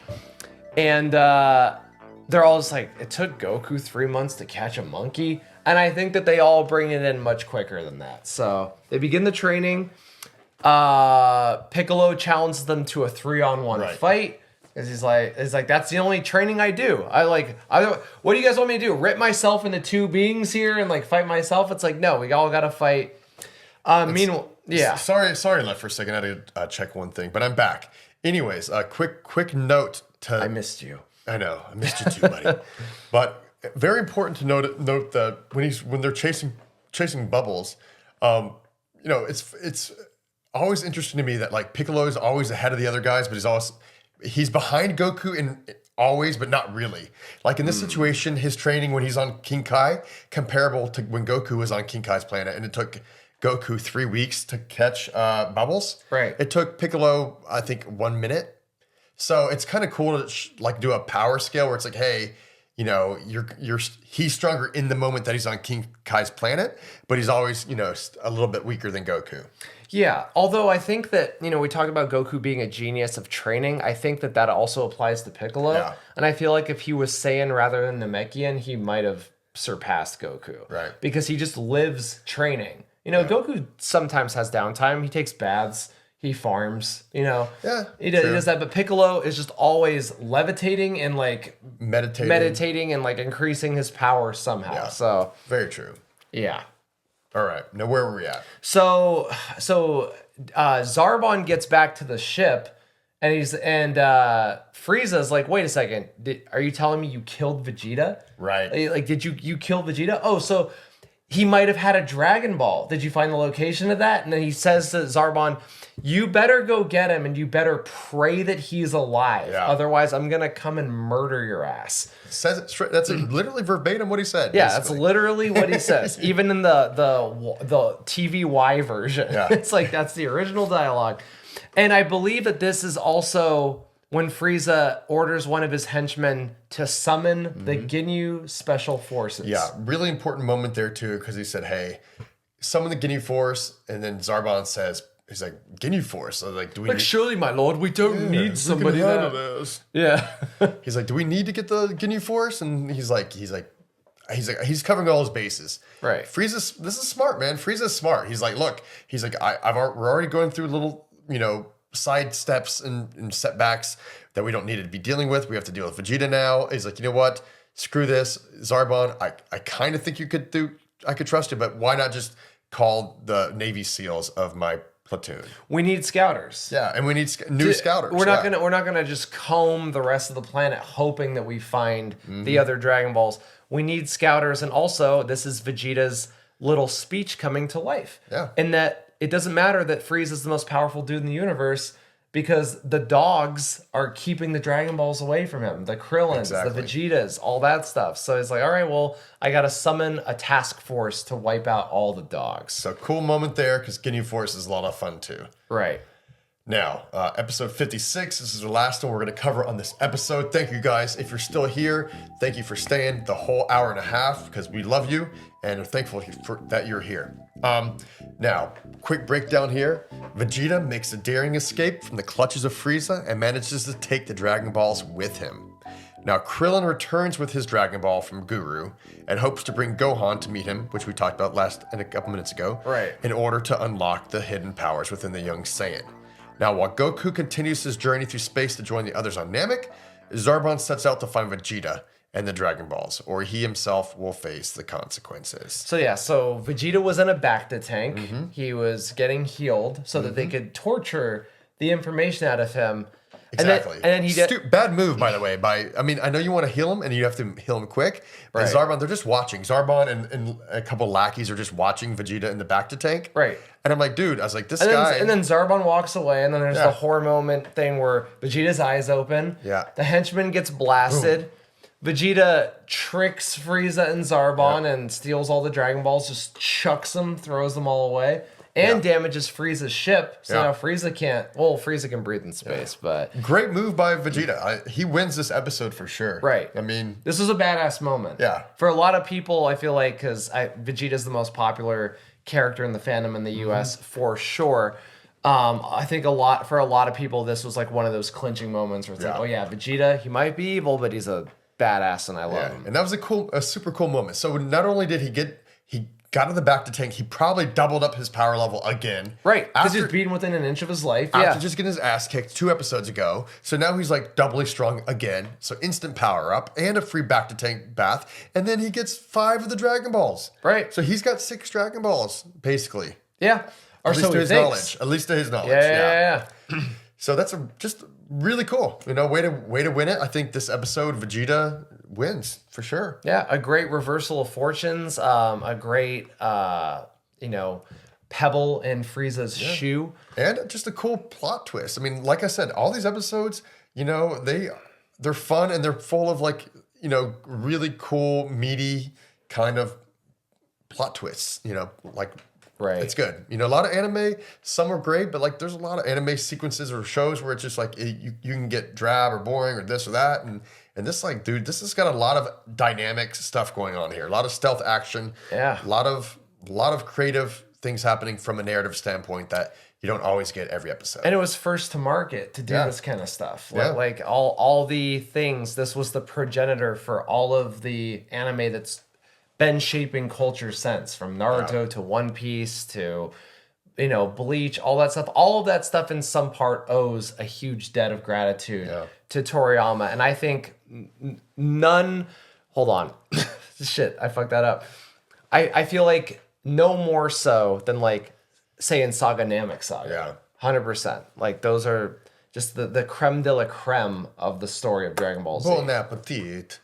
and they're all just like, it took Goku 3 months to catch a monkey, and I think that they all bring it in much quicker than that. So they begin the training. Piccolo challenges them to a 3-on-1 fight, because he's like, that's the only training I do. What do you guys want me to do? Rip myself into two beings here and like fight myself? It's like, no, we all gotta fight. Meanwhile, yeah. Sorry, I left for a second. I had to check one thing, but I'm back. Anyways, a quick note to. I missed you. I know, I missed you too, buddy. But very important to note that when they're chasing bubbles, you know, it's always interesting to me that like Piccolo is always ahead of the other guys, but he's behind Goku in always, but not really. Like in this situation, his training when he's on King Kai, comparable to when Goku was on King Kai's planet, and it took Goku 3 weeks to catch bubbles. Right. It took Piccolo, I think, 1 minute. So it's kind of cool to like do a power scale where it's like, hey, you know, he's stronger in the moment that he's on King Kai's planet, but he's always, you know, a little bit weaker than Goku. Yeah, although I think that, you know, we talk about Goku being a genius of training. I think that also applies to Piccolo. Yeah. And I feel like if he was Saiyan rather than Namekian, he might have surpassed Goku. Right. Because he just lives training. You know, Goku sometimes has downtime. He takes baths. He farms, you know. Yeah, He does that. But Piccolo is just always levitating and like meditating and like increasing his power somehow. Yeah. So, Very true. yeah. All right. Now, where were we at? So Zarbon gets back to the ship, And Frieza's like, wait a second, are you telling me you killed Vegeta? Right. Like, did you kill Vegeta? Oh, so he might have had a Dragon Ball. Did you find the location of that? And then he says to Zarbon, you better go get him and you better pray that he's alive. Yeah. Otherwise, I'm going to come and murder your ass. Says it straight. That's literally verbatim what he said. Yeah, basically. that's literally what he says. Even in the TVY version. Yeah. It's like that's the original dialogue. And I believe that this is also when Frieza orders one of his henchmen to summon the Ginyu Special Forces. Yeah, really important moment there too, because he said, hey, summon the Ginyu Force, and then Zarbon says, he's like, Ginyu Force? I was like, do we Like, surely, my lord, we don't need somebody handle that... this. Yeah. He's like, do we need to get the Ginyu Force? And he's covering all his bases. Right. This is smart, man. Frieza's smart. He's like, look, we're already going through little, side steps and setbacks that we don't need to be dealing with. We have to deal with Vegeta now. He's like, you know what? Screw this. Zarbon, I kind of think I could trust you, but why not just call the Navy SEALs of my platoon? We need scouters. Yeah, and we need new scouters. We're not gonna just comb the rest of the planet hoping that we find the other Dragon Balls. We need scouters, and also this is Vegeta's little speech coming to life. Yeah. And that it doesn't matter that Frieza is the most powerful dude in the universe because the dogs are keeping the Dragon Balls away from him. The Krillins, Exactly. the Vegetas, all that stuff. So it's like, all right, well, I got to summon a task force to wipe out all the dogs. So cool moment there, because Ginyu Force is a lot of fun too. Right. Now, episode 56, this is the last one we're going to cover on this episode. Thank you guys. If you're still here, thank you for staying the whole hour and a half, because we love you and are thankful that you're here. Now, quick breakdown here. Vegeta makes a daring escape from the clutches of Frieza and manages to take the Dragon Balls with him. Now, Krillin returns with his Dragon Ball from Guru and hopes to bring Gohan to meet him, which we talked about a couple minutes ago, Right. in order to unlock the hidden powers within the young Saiyan. Now, while Goku continues his journey through space to join the others on Namek, Zarbon sets out to find Vegeta and the Dragon Balls, or he himself will face the consequences. So Vegeta was in a Bacta tank. He was getting healed so that they could torture the information out of him. Exactly. And then he did... Bad move, by the way. I know you want to heal him, and you have to heal him quick. But Right. Zarbon, they're just watching. Zarbon and a couple lackeys are just watching Vegeta in the Bacta tank. Right. And I'm like, dude, I was like, this And guy... then Zarbon walks away, and then there's Yeah. the horror moment thing where Vegeta's eyes open. Yeah. The henchman gets blasted. Vegeta tricks Frieza and Zarbon and steals all the Dragon Balls, just chucks them, throws them all away, and damages Frieza's ship. So now Frieza can't... Well, Frieza can breathe in space, but... Great move by Vegeta. He wins this episode for sure. Right. I mean... This was a badass moment. Yeah. For a lot of people, I feel like, because Vegeta's the most popular character in the fandom in the US for sure. I think for a lot of people, this was like one of those clinching moments where it's like, oh yeah, Vegeta, he might be evil, but he's a badass and I love him. And that was a super cool moment. So not only did he got in the Bacta tank, he probably doubled up his power level again. Right, because After- he's beaten within an inch of his life. After just getting his ass kicked 2 episodes ago. So now he's like doubly strong again. So instant power up and a free Bacta tank bath. And then he gets 5 of the Dragon Balls. Right. So he's got 6 Dragon Balls, basically. Yeah. Or At least so to he his thinks. knowledge. At least to his knowledge. Yeah. So that's just really cool. Way to win it. I think this episode, Vegeta wins for sure. Yeah, a great reversal of fortunes. A great, pebble in Frieza's shoe. And just a cool plot twist. I mean, like I said, all these episodes, they're fun and they're full of really cool, meaty kind of plot twists. Right. It's good. A lot of anime, some are great, but there's a lot of anime sequences or shows where it's just you can get drab or boring or this or that. And this, this has got a lot of dynamic stuff going on here. A lot of stealth action. Yeah. A lot of creative things happening from a narrative standpoint that you don't always get every episode. And it was first to market to do this kind of stuff. Yeah. Like all the things, this was the progenitor for all of the anime that's been shaping culture since, from Naruto to One Piece to Bleach, all that stuff. All of that stuff in some part owes a huge debt of gratitude to Toriyama. And I think none... Hold on. Shit, I fucked that up. I feel like no more so than Saiyan Saga, Namek Saga. Yeah. 100%. Those are just the creme de la creme of the story of Dragon Ball Z. Bon appetit.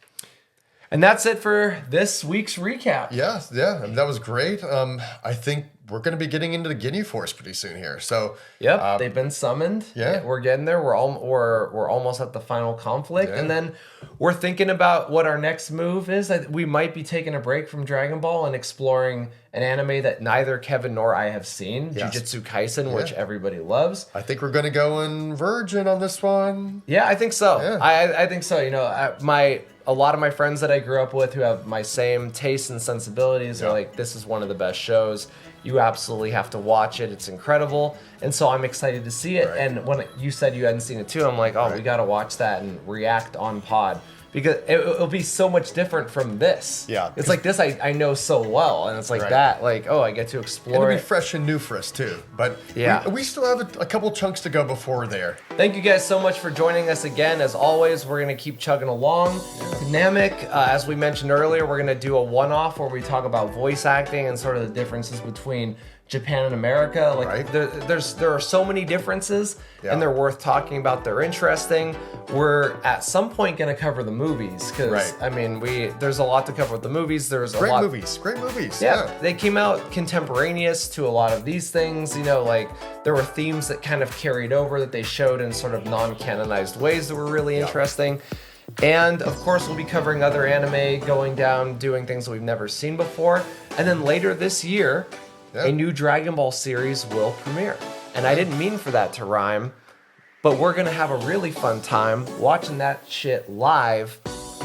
And that's it for this week's recap. Yes, yeah, that was great. I think we're going to be getting into the Ginyu Force pretty soon here. So, Yep, they've been summoned. Yeah. We're getting there. We're almost at the final conflict. Yeah. And then we're thinking about what our next move is. We might be taking a break from Dragon Ball and exploring an anime that neither Kevin nor I have seen, Yes. Jujutsu Kaisen, which everybody loves. I think we're going to go in virgin on this one. Yeah, I think so. Yeah. I think so. You know, a lot of my friends that I grew up with who have my same tastes and sensibilities are like, this is one of the best shows. You absolutely have to watch it. It's incredible. And so I'm excited to see it. Right. And when you said you hadn't seen it too, I'm like, oh, we got to watch that and react on pod. Because it'll be so much different from this. Yeah. It's like this I know so well. And it's like Right. that, like, oh, I get to explore It'll be it. fresh and new for us too. But Yeah. we still have a couple chunks to go before we're there. Thank you guys so much for joining us again. As always, we're going to keep chugging along. Namek, as we mentioned earlier, we're going to do a one-off where we talk about voice acting and sort of the differences between Japan and America. Like Right. there are so many differences, Yeah. and they're worth talking about. They're interesting. We're at some point going to cover the movies because Right. I mean there's a lot to cover with the movies. There's a Great lot. movies. Great movies. Yeah, they came out contemporaneous to a lot of these things. You know, like there were themes that kind of carried over that they showed in sort of non-canonized ways that were really interesting. And of course, we'll be covering other anime, going down, doing things that we've never seen before. And then later this year, Yeah. a new Dragon Ball series will premiere. And I didn't mean for that to rhyme, but we're gonna have a really fun time watching that shit live.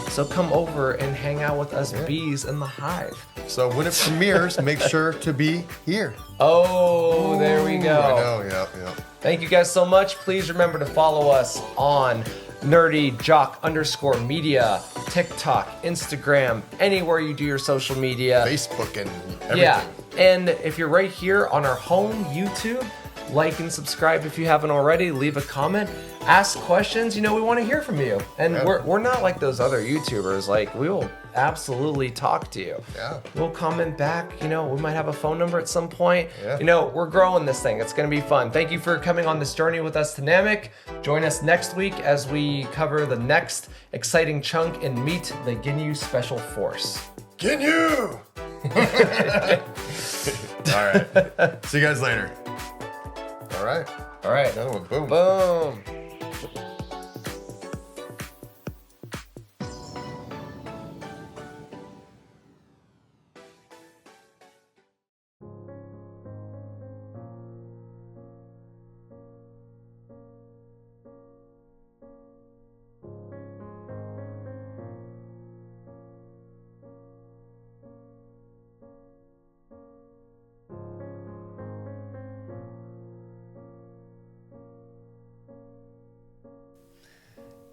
So come over and hang out with us bees in the hive. So when it premieres, make sure to be here. Oh, there we go. I know, yeah. Thank you guys so much. Please remember to follow us on Nerdy Jock _media, TikTok, Instagram, anywhere you do your social media. Facebook and everything. Yeah. And if you're right here on our home YouTube, like and subscribe if you haven't already. Leave a comment. Ask questions. You know, we want to hear from you. And we're not like those other YouTubers. Like, we will absolutely talk to you. Yeah. We'll comment back. You know, we might have a phone number at some point. Yeah. You know, we're growing this thing. It's going to be fun. Thank you for coming on this journey with us to Namek. Join us next week as we cover the next exciting chunk and meet the Ginyu Special Force. Ginyu! All right. See you guys later. All right. All right. Another one. Boom. Boom.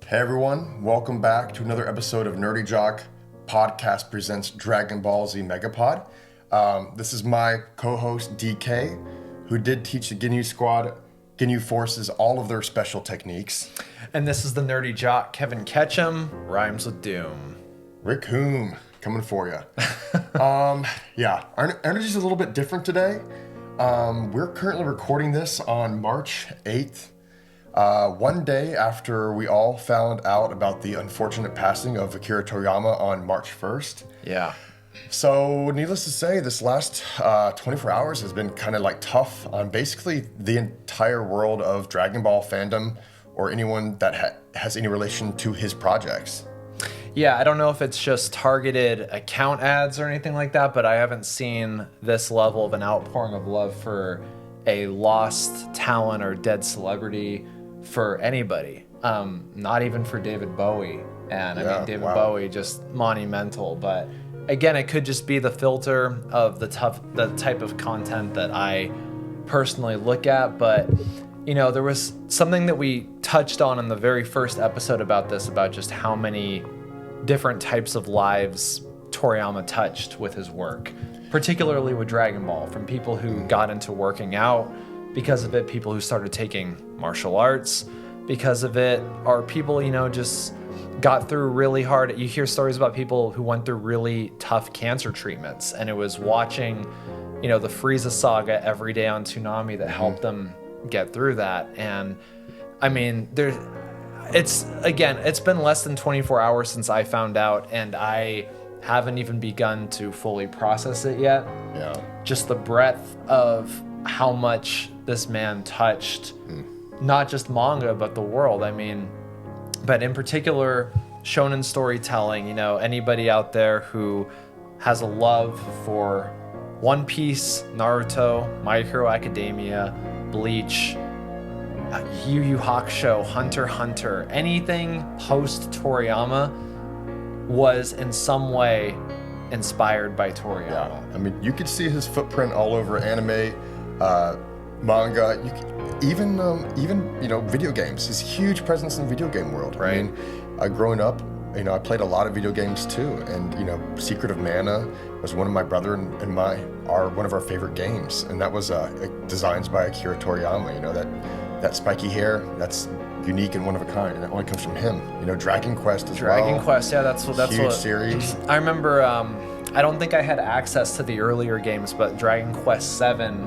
Hey everyone, welcome back to another episode of Nerdy Jock Podcast presents Dragon Ball Z Megapod. This is my co-host DK, who did teach the Ginyu Forces all of their special techniques. And this is the Nerdy Jock, Kevin Ketcham, rhymes with doom. Rick Hoom, coming for you. Yeah, our energy's a little bit different today. We're currently recording this on March 8th. One day after we all found out about the unfortunate passing of Akira Toriyama on March 1st. Yeah. So, needless to say, this last 24 hours has been kind of like tough on basically the entire world of Dragon Ball fandom or anyone that has any relation to his projects. Yeah, I don't know if it's just targeted account ads or anything like that, but I haven't seen this level of an outpouring of love for a lost talent or dead celebrity for anybody. Not even for David Bowie. And I mean, David Bowie, just monumental. But again, it could just be the filter of the type of content that I personally look at. But, you know, there was something that we touched on in the very first episode about this, about just how many different types of lives Toriyama touched with his work, particularly with Dragon Ball, from people who got into working out because of it, people who started taking martial arts because of it, or people, you know, just got through really hard. You hear stories about people who went through really tough cancer treatments, and it was watching, you know, the Frieza Saga every day on Toonami that helped them get through that. And I mean, it's been less than 24 hours since I found out, and I haven't even begun to fully process it yet. Yeah. Just the breadth of how much this man touched, not just manga, but the world. I mean, but in particular, shonen storytelling, anybody out there who has a love for One Piece, Naruto, My Hero Academia, Bleach, Yu Yu Hakusho, Hunter x Hunter, anything post Toriyama was in some way inspired by Toriyama. Yeah. I mean, you could see his footprint all over anime, manga, even video games. His huge presence in the video game world. Right. I mean, growing up, I played a lot of video games too, and Secret of Mana was one of my brother and one of our favorite games, and that was designs by Akira Toriyama. That spiky hair, that's unique and one of a kind, and it only comes from him. Dragon Quest as well. Dragon Quest, yeah, that's huge what series. I remember. I don't think I had access to the earlier games, but Dragon Quest 7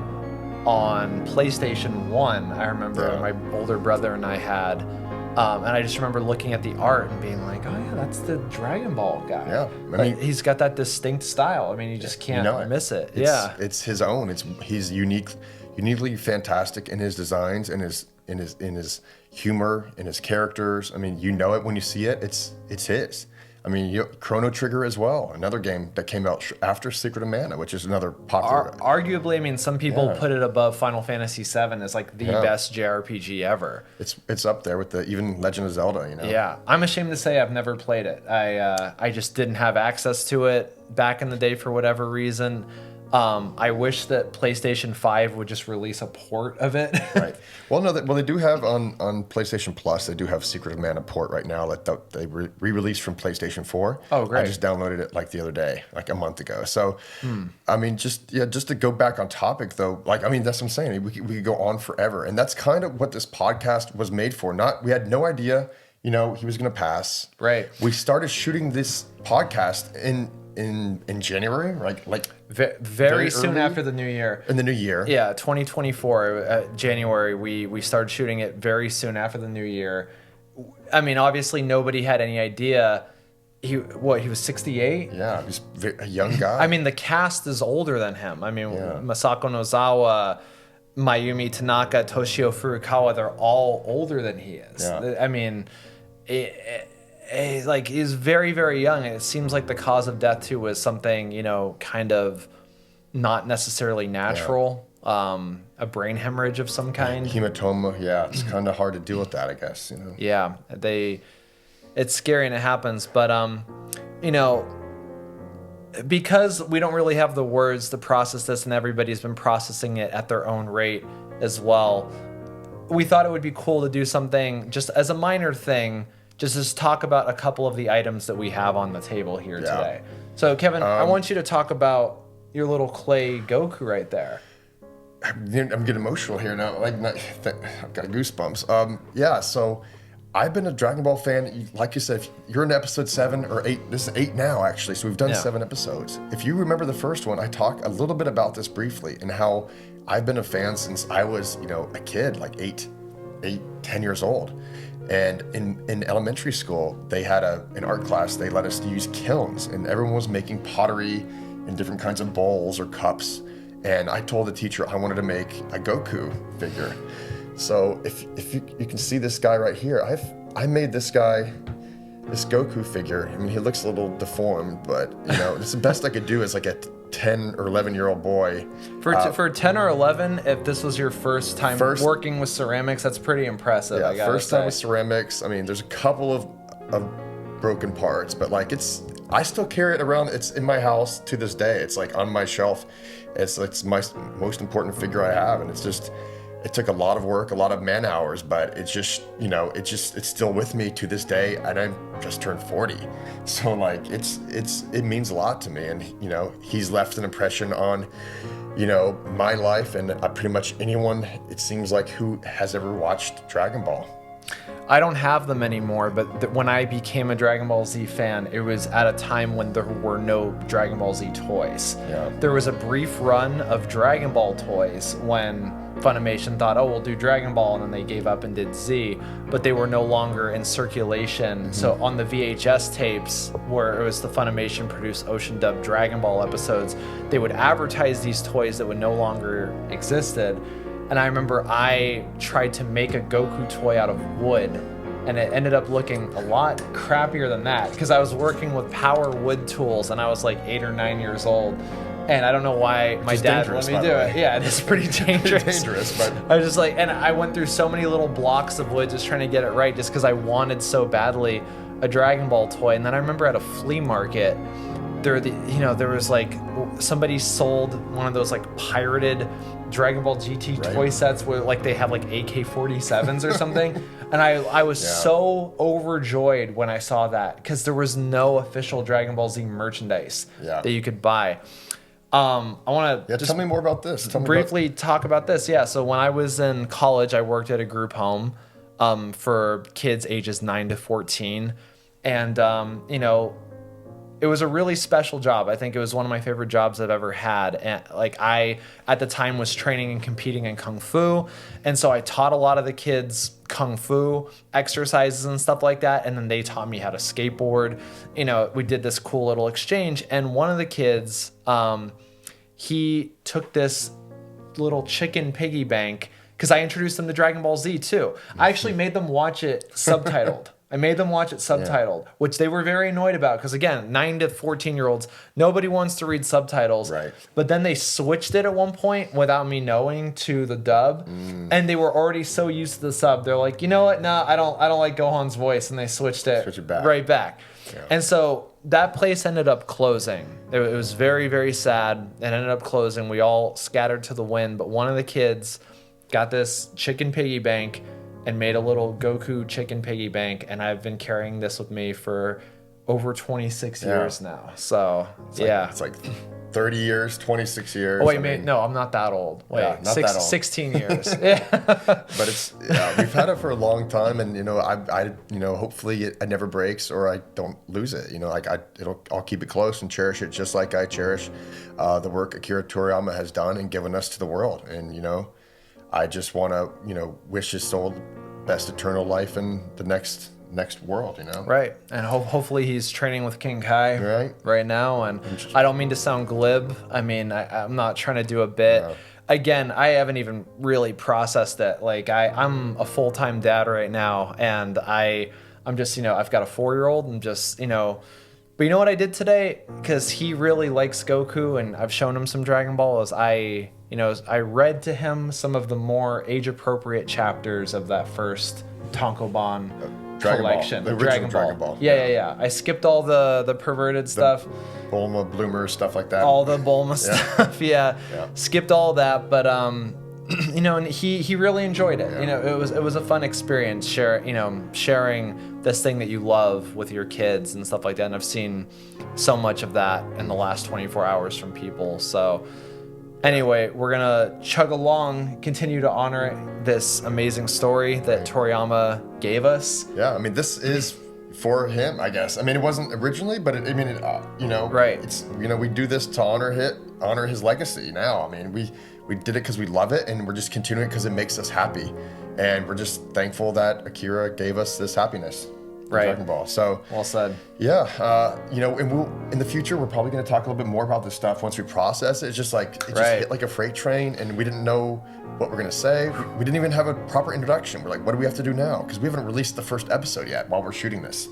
on PlayStation 1, I remember my older brother and I had. And I just remember looking at the art and being like, oh yeah, that's the Dragon Ball guy. Yeah, I mean, he's got that distinct style. I mean, you just can't miss it. It's his own. He's uniquely fantastic in his designs, in his humor, in his characters. I mean, it when you see it. It's his. I mean, Chrono Trigger as well, another game that came out after Secret of Mana, which is another popular. Arguably, I mean, some people put it above Final Fantasy VII as like the best JRPG ever. It's up there with even Legend of Zelda. Yeah, I'm ashamed to say I've never played it. I just didn't have access to it back in the day for whatever reason. I wish that PlayStation 5 would just release a port of it. Right. Well, no, they do have on PlayStation Plus. They do have Secret of Mana port right now that they re-released from PlayStation 4. Oh, great! I just downloaded it like the other day, like a month ago. So, I mean, just to go back on topic though, that's what I'm saying. We could go on forever, and that's kind of what this podcast was made for. We had no idea, he was going to pass. Right. We started shooting this podcast in January, very soon after the new year. In the new year. Yeah, 2024, January, we started shooting it very soon after the new year. I mean, obviously nobody had any idea. He was 68? Yeah, he's a young guy. I mean, the cast is older than him. I mean, Masako Nozawa, Mayumi Tanaka, Toshio Furukawa, they're all older than he is. Yeah. I mean, he's very, very young. It seems like the cause of death too was something, kind of not necessarily natural. A brain hemorrhage of some kind. Hematoma, it's kind of hard to deal with that, I guess. Yeah, it's scary and it happens, but because we don't really have the words to process this, and everybody's been processing it at their own rate as well, we thought it would be cool to do something just as a minor thing. Just talk about a couple of the items that we have on the table here today. So, Kevin, I want you to talk about your little clay Goku right there. I'm getting emotional here now. I've got goosebumps. So I've been a Dragon Ball fan. Like you said, if you're in episode 7 or 8. This is 8 now, actually. So we've done 7 episodes. If you remember the first one, I talk a little bit about this briefly and how I've been a fan since I was, a kid, like 10 years old. And in elementary school, they had an art class. They let us use kilns, and everyone was making pottery in different kinds of bowls or cups. And I told the teacher I wanted to make a Goku figure. So if you can see this guy right here, I made this Goku figure. I mean, he looks a little deformed, but it's the best I could do as like a 10 or 11-year-old boy. For 10 or 11, if this was your first time working with ceramics, that's pretty impressive. Yeah, first time with ceramics. I mean, there's a couple of broken parts, but I still carry it around. It's in my house to this day. It's like on my shelf. It's my most important figure I have, and it took a lot of work, a lot of man hours, but it's still with me to this day, and I just turned 40. So it means a lot to me, and he's left an impression on my life and pretty much anyone, it seems like, who has ever watched Dragon Ball. I don't have them anymore, but when I became a Dragon Ball Z fan, it was at a time when there were no Dragon Ball Z toys. Yeah. There was a brief run of Dragon Ball toys when Funimation thought, oh, we'll do Dragon Ball, and then they gave up and did Z, but they were no longer in circulation. So on the VHS tapes, where it was the Funimation produced Ocean Dub Dragon Ball episodes, they would advertise these toys that would no longer existed. And I remember I tried to make a Goku toy out of wood, and it ended up looking a lot crappier than that because I was working with power wood tools and I was like 8 or 9 years old. And I don't know why my dad let me do it. Yeah, it is pretty dangerous. But I was just like, and I went through so many little blocks of wood just trying to get it right just because I wanted so badly a Dragon Ball toy. And then I remember at a flea market, there was like somebody sold one of those like pirated Dragon Ball GT toy sets where like they have like AK-47s or something. And I was so overjoyed when I saw that because there was no official Dragon Ball Z merchandise that you could buy. I want to tell me more about this. Briefly talk about this. Yeah. So when I was in college, I worked at a group home for kids ages 9 to 14. And, it was a really special job. I think it was one of my favorite jobs I've ever had. And like I, at the time, was training and competing in Kung Fu. And so I taught a lot of the kids Kung Fu exercises and stuff like that. And then they taught me how to skateboard. We did this cool little exchange. And one of the kids, he took this little chicken piggy bank because I introduced them to Dragon Ball Z too. I actually made them watch it subtitled. Which they were very annoyed about because, again, 9 to 14-year-olds, nobody wants to read subtitles. Right. But then they switched it at one point without me knowing to the dub, and they were already so used to the sub. They're like, you know what? No, I don't like Gohan's voice, and they switched it back. right back. Yeah. And so that place ended up closing. It was very, very sad. It ended up closing. We all scattered to the wind, but one of the kids got this chicken piggy bank and made a little Goku chicken piggy bank, and I've been carrying this with me for over 26 years now. So, it's like 30 years, 26 years. Oh, wait, no, I'm not that old. Wait, not that old. 16 years. But we've had it for a long time, and hopefully it never breaks or I don't lose it. I'll keep it close and cherish it just like I cherish the work Akira Toriyama has done and given us to the world. And I just want to, wish his soul best eternal life in the next world, Right. And hopefully he's training with King Kai right now. And I don't mean to sound glib. I mean, I'm not trying to do a bit. No. Again, I haven't even really processed it. Like, I'm a full-time dad right now, and I'm just, I've got a 4-year-old and just, But you know what I did today? Because he really likes Goku, and I've shown him some Dragon Ball, is I read to him some of the more age-appropriate chapters of that first Tankobon collection. The original Dragon Ball. Yeah. I skipped all the perverted stuff. Bulma, Bloomer, stuff like that. All the Bulma stuff, yeah. Skipped all that, but and he really enjoyed it. It was a fun experience sharing this thing that you love with your kids and stuff like that. And I've seen so much of that in the last 24 hours from people. So anyway, we're gonna chug along, continue to honor this amazing story that Toriyama gave us. Yeah, I mean, this is for him, I guess. I mean, it wasn't originally, but right. It's we do this to honor his legacy. Now, I mean, we did it because we love it, and we're just continuing it because it makes us happy, and we're just thankful that Akira gave us this happiness. Right. Dragon Ball. So well said. Yeah, and we'll in the future we're probably going to talk a little bit more about this stuff once we process it. It's just like it just hit like a freight train, and we didn't know what we're going to say. We didn't even have a proper introduction. We're like, what do we have to do now? Because we haven't released the first episode yet while we're shooting this.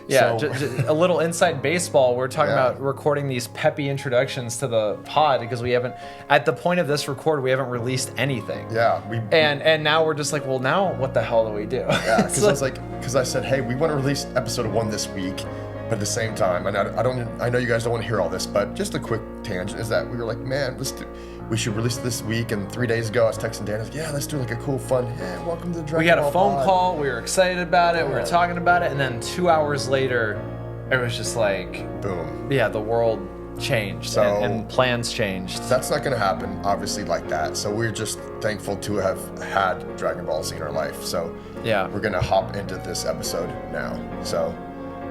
Yeah, so, a little inside baseball. We're talking about recording these peppy introductions to the pod because we haven't, at the point of this record, we haven't released anything. Yeah. And now we're just like, well, now what the hell do we do? Yeah, because I said, hey, we want to release episode 1 this week, but at the same time, and I know you guys don't want to hear all this, but just a quick tangent is that we were like, man, we should release this week. And 3 days ago, I was texting Dan. I was like, yeah, let's do like a cool, fun. Yeah, welcome to the Dragon Ball. We had a phone call. We were excited about it. We were talking about it, and then 2 hours later, it was just like, boom. Yeah, the world changed So- and plans changed. That's not going to happen, obviously, like that. So we're just thankful to have had Dragon Ball Z in our life. So Yeah. we're going to hop into this episode now. So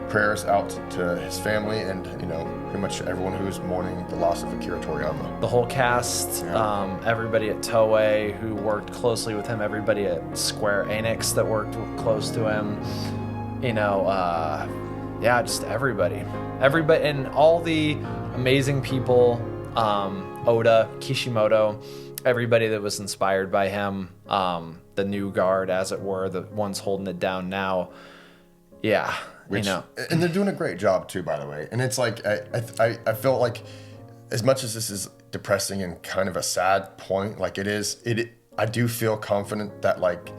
prayers out to his family and, pretty much everyone who's mourning the loss of Akira Toriyama. The whole cast, everybody at Toei who worked closely with him, everybody at Square Enix that worked close to him, just everybody, and all the amazing people, Oda, Kishimoto, everybody that was inspired by him, the new guard, as it were, the ones holding it down now. Yeah. And they're doing a great job too, by the way. And it's like I felt like, as much as this is depressing and kind of a sad point, like I do feel confident that like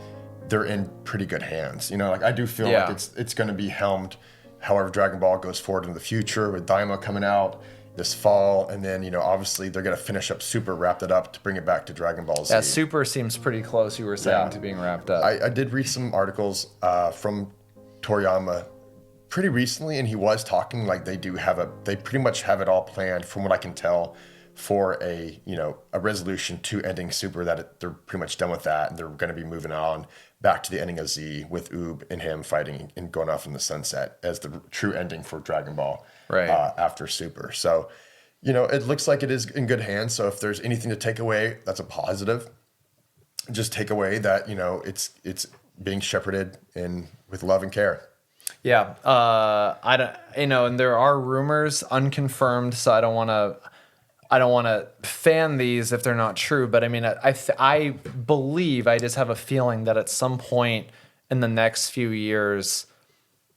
they're in pretty good hands. I do feel like it's going to be helmed. However, Dragon Ball goes forward in the future with Daima coming out this fall, and then obviously they're going to finish up Super, wrapped it up to bring it back to Dragon Ball Z. Yeah, Super seems pretty close. You were saying to being wrapped up. I did read some articles from Toriyama pretty recently, and he was talking like they pretty much have it all planned, from what I can tell, for a resolution to ending Super, that they're pretty much done with that, and they're going to be moving on back to the ending of Z with Oob and him fighting and going off in the sunset as the true ending for Dragon Ball after Super. So, it looks like it is in good hands. So if there's anything to take away, that's a positive. Just take away that it's being shepherded with love and care. Yeah, I don't, and there are rumors, unconfirmed, so I don't want to fan these if they're not true. But I mean, I believe, I just have a feeling that at some point in the next few years,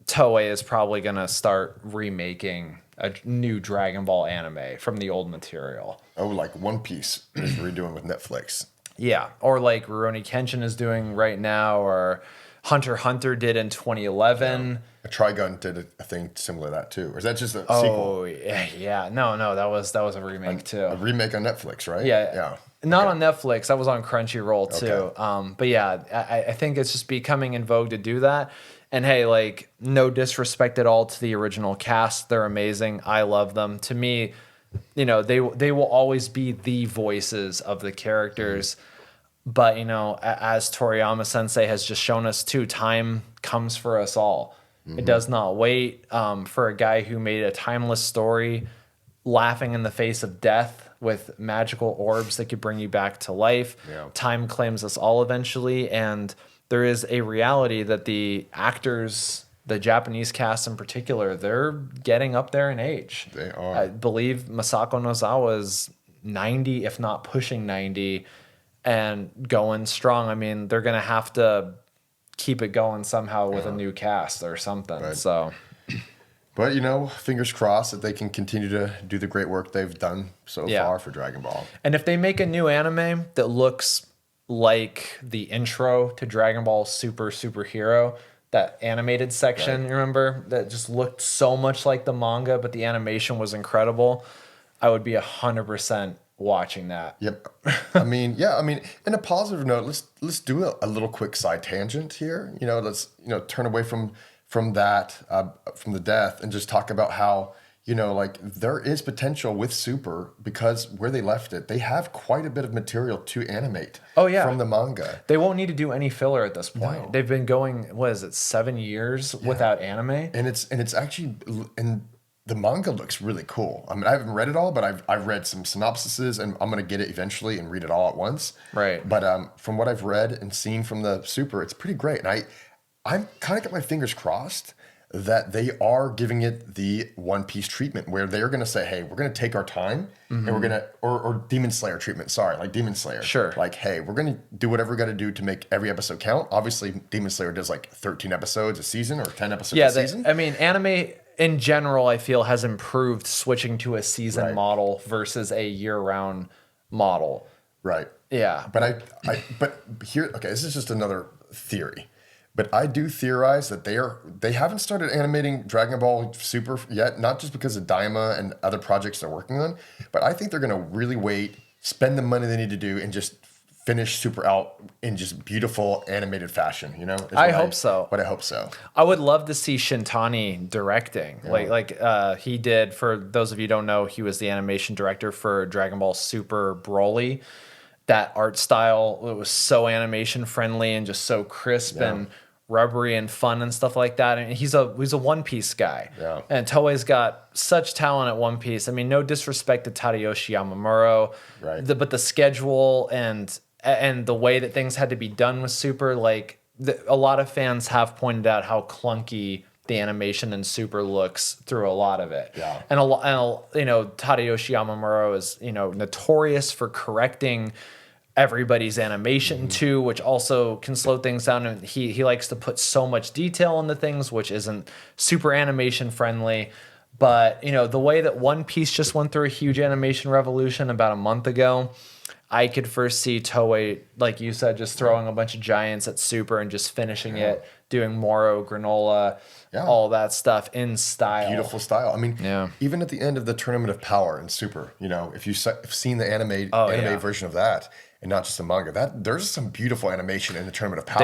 Toei is probably going to start remaking a new Dragon Ball anime from the old material. Oh, like One Piece is redoing with Netflix. Yeah, or like Rurouni Kenshin is doing right now, or Hunter x Hunter did in 2011. A Trigun did a thing similar to that too. Or is that just a sequel? Oh, yeah. No, that was a remake too. A remake on Netflix, right? Yeah. Not on Netflix. That was on Crunchyroll too. Okay. But yeah, I think it's just becoming in vogue to do that. And hey, like, no disrespect at all to the original cast. They're amazing. I love them. To me, they will always be the voices of the characters. But, as Toriyama Sensei has just shown us too, time comes for us all. It does not wait. For a guy who made a timeless story, laughing in the face of death with magical orbs that could bring you back to life. Yeah. Time claims us all eventually. And there is a reality that the actors, the Japanese cast in particular, they're getting up there in age. They are. I believe Masako Nozawa is 90, if not pushing 90, and going strong. I mean, they're going to have to keep it going somehow with a new cast or something. Right. So, but fingers crossed that they can continue to do the great work they've done so far for Dragon Ball. and if they make a new anime that looks like the intro to Dragon Ball Superhero, that animated section, you remember, that just looked so much like the manga, but the animation was incredible, I would be 100% watching that. Yep. I mean, in a positive note, let's do a little quick side tangent here. Let's turn away from that, from the death, and just talk about how there is potential with Super, because where they left it, they have quite a bit of material to animate. Oh, yeah. From the manga. They won't need to do any filler at this point. No. They've been going, 7 years without anime? And it's actually, and the manga looks really cool. I mean, I haven't read it all, but I've read some synopsises, and I'm going to get it eventually and read it all at once. Right. But from what I've read and seen from the Super, it's pretty great. And I'm kind of got my fingers crossed that they are giving it the One Piece treatment, where they're going to say, hey, we're going to take our time, and we're going to, or Demon Slayer treatment, like Demon Slayer. Sure. Like, hey, we're going to do whatever we got to do to make every episode count. Obviously, Demon Slayer does like 13 episodes a season or 10 episodes a season. I mean, anime in general, I feel, has improved switching to a season model versus a year-round model. Right. Yeah. But but here, okay, this is just another theory. But I do theorize that they haven't started animating Dragon Ball Super yet, not just because of Daima and other projects they're working on, but I think they're going to really wait, spend the money they need to do, and just finish Super out in just beautiful animated fashion, you know? Is I what hope so. But I hope so. I would love to see Shintani directing. He did, for those of you who don't know, he was the animation director for Dragon Ball Super Broly. That art style, it was so animation friendly and just so crisp and rubbery and fun and stuff like that. And he's a One Piece guy. Yeah. And Toei's got such talent at One Piece. I mean, no disrespect to Tadayoshi Yamamuro, Right. But the schedule and the way that things had to be done with Super, a lot of fans have pointed out how clunky the animation in Super looks through a lot of it. Yeah. And Tadayoshi Yamamuro is, notorious for correcting everybody's animation too, which also can slow things down. And he likes to put so much detail into things, which isn't super animation friendly. But, the way that One Piece just went through a huge animation revolution about a month ago, I could first see Toei, like you said, just throwing a bunch of giants at Super and just finishing it, doing Moro, Granola, all that stuff in style. Beautiful style. I mean, even at the end of the Tournament of Power in Super, if you've seen the anime version of that, and not just the manga, there's some beautiful animation in the Tournament of Power.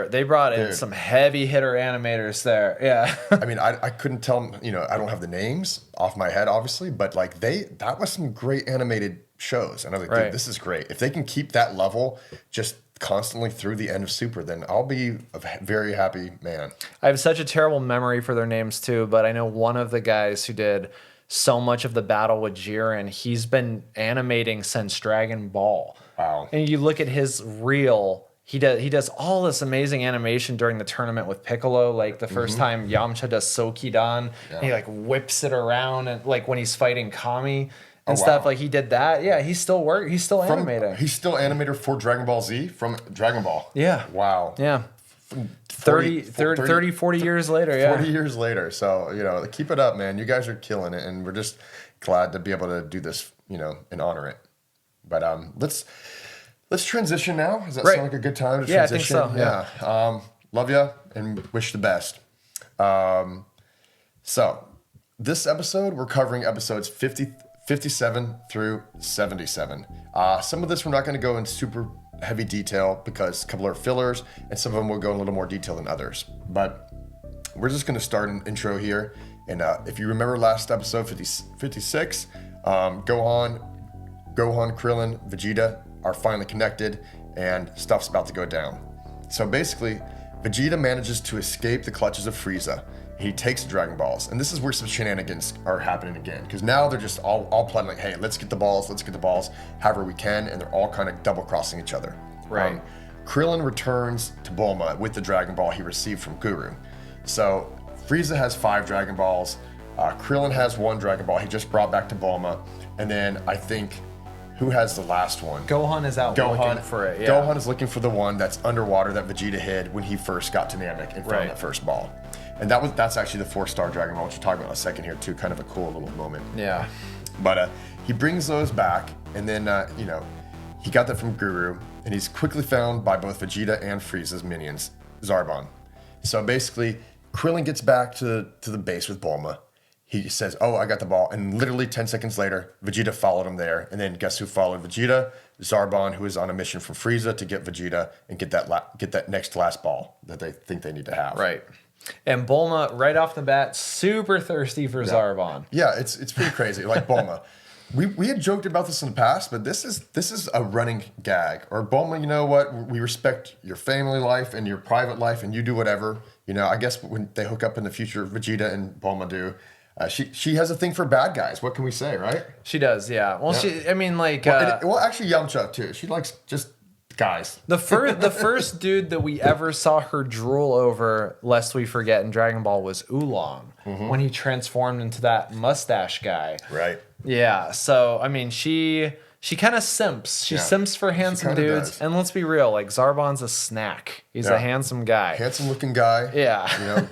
They brought in some heavy hitter animators there. Yeah. I mean, I couldn't tell, I don't have the names off my head, obviously, but that was some great animated shows. And I was like, dude, this is great. If they can keep that level just constantly through the end of Super, then I'll be a very happy man. I have such a terrible memory for their names too, but I know one of the guys who did so much of the battle with Jiren, he's been animating since Dragon Ball. Wow. And you look at his reel, he does all this amazing animation during the tournament with Piccolo, like the first time Yamcha does Sokidan, and he whips it around, and when he's fighting Kami and stuff, he did that. Yeah, he's still animating. He's still animator for Dragon Ball Z from Dragon Ball. Yeah. Wow. Yeah. 40 years later, 40 years later. So, keep it up, man. You guys are killing it, and we're just glad to be able to do this, and honor it. But let's transition now. Does that sound like a good time to transition? I think so. Yeah. Love you and wish the best. So this episode, we're covering episodes 57 through 77. Some of this we're not going to go in super heavy detail because a couple are fillers, and some of them will go in a little more detail than others. But we're just going to start an intro here. And if you remember last episode, 56, Gohan, Krillin, Vegeta are finally connected, and stuff's about to go down. So basically, Vegeta manages to escape the clutches of Frieza. He takes the Dragon Balls, and this is where some shenanigans are happening again, because now they're just all plotting hey, let's get the balls, however we can, and they're all kind of double-crossing each other. Right. Krillin returns to Bulma with the Dragon Ball he received from Guru. So Frieza has 5 Dragon Balls, Krillin has 1 Dragon Ball he just brought back to Bulma, and then I think, who has the last one? Gohan is out looking for it. Yeah. Gohan is looking for the one that's underwater that Vegeta hid when he first got to Namek and found that first ball. And that's actually the 4-star Dragon Ball, which we'll talk about in a second here too. Kind of a cool little moment. Yeah. But he brings those back, and then he got that from Guru, and he's quickly found by both Vegeta and Frieza's minions, Zarbon. So basically, Krillin gets back to the base with Bulma. He says, "Oh, I got the ball," and literally 10 seconds later, Vegeta followed him there. And then guess who followed Vegeta? Zarbon, who is on a mission from Frieza to get Vegeta and get that next last ball that they think they need to have. Right. And Bulma, right off the bat, super thirsty for Zarbon. Yeah, it's pretty crazy. Like Bulma, we had joked about this in the past, but this is a running gag. Or Bulma, you know what? We respect your family life and your private life, and you do whatever. I guess when they hook up in the future, Vegeta and Bulma do. She has a thing for bad guys. What can we say, right? She does, yeah. Well, Well, actually, Yamcha too. She likes just guys. The first dude that we ever saw her drool over, lest we forget, in Dragon Ball was Oolong when he transformed into that mustache guy. Right. Yeah. So she kind of simps. She simps for handsome dudes. Does. And let's be real, Zarbon's a snack. He's a handsome guy. Handsome looking guy. Yeah.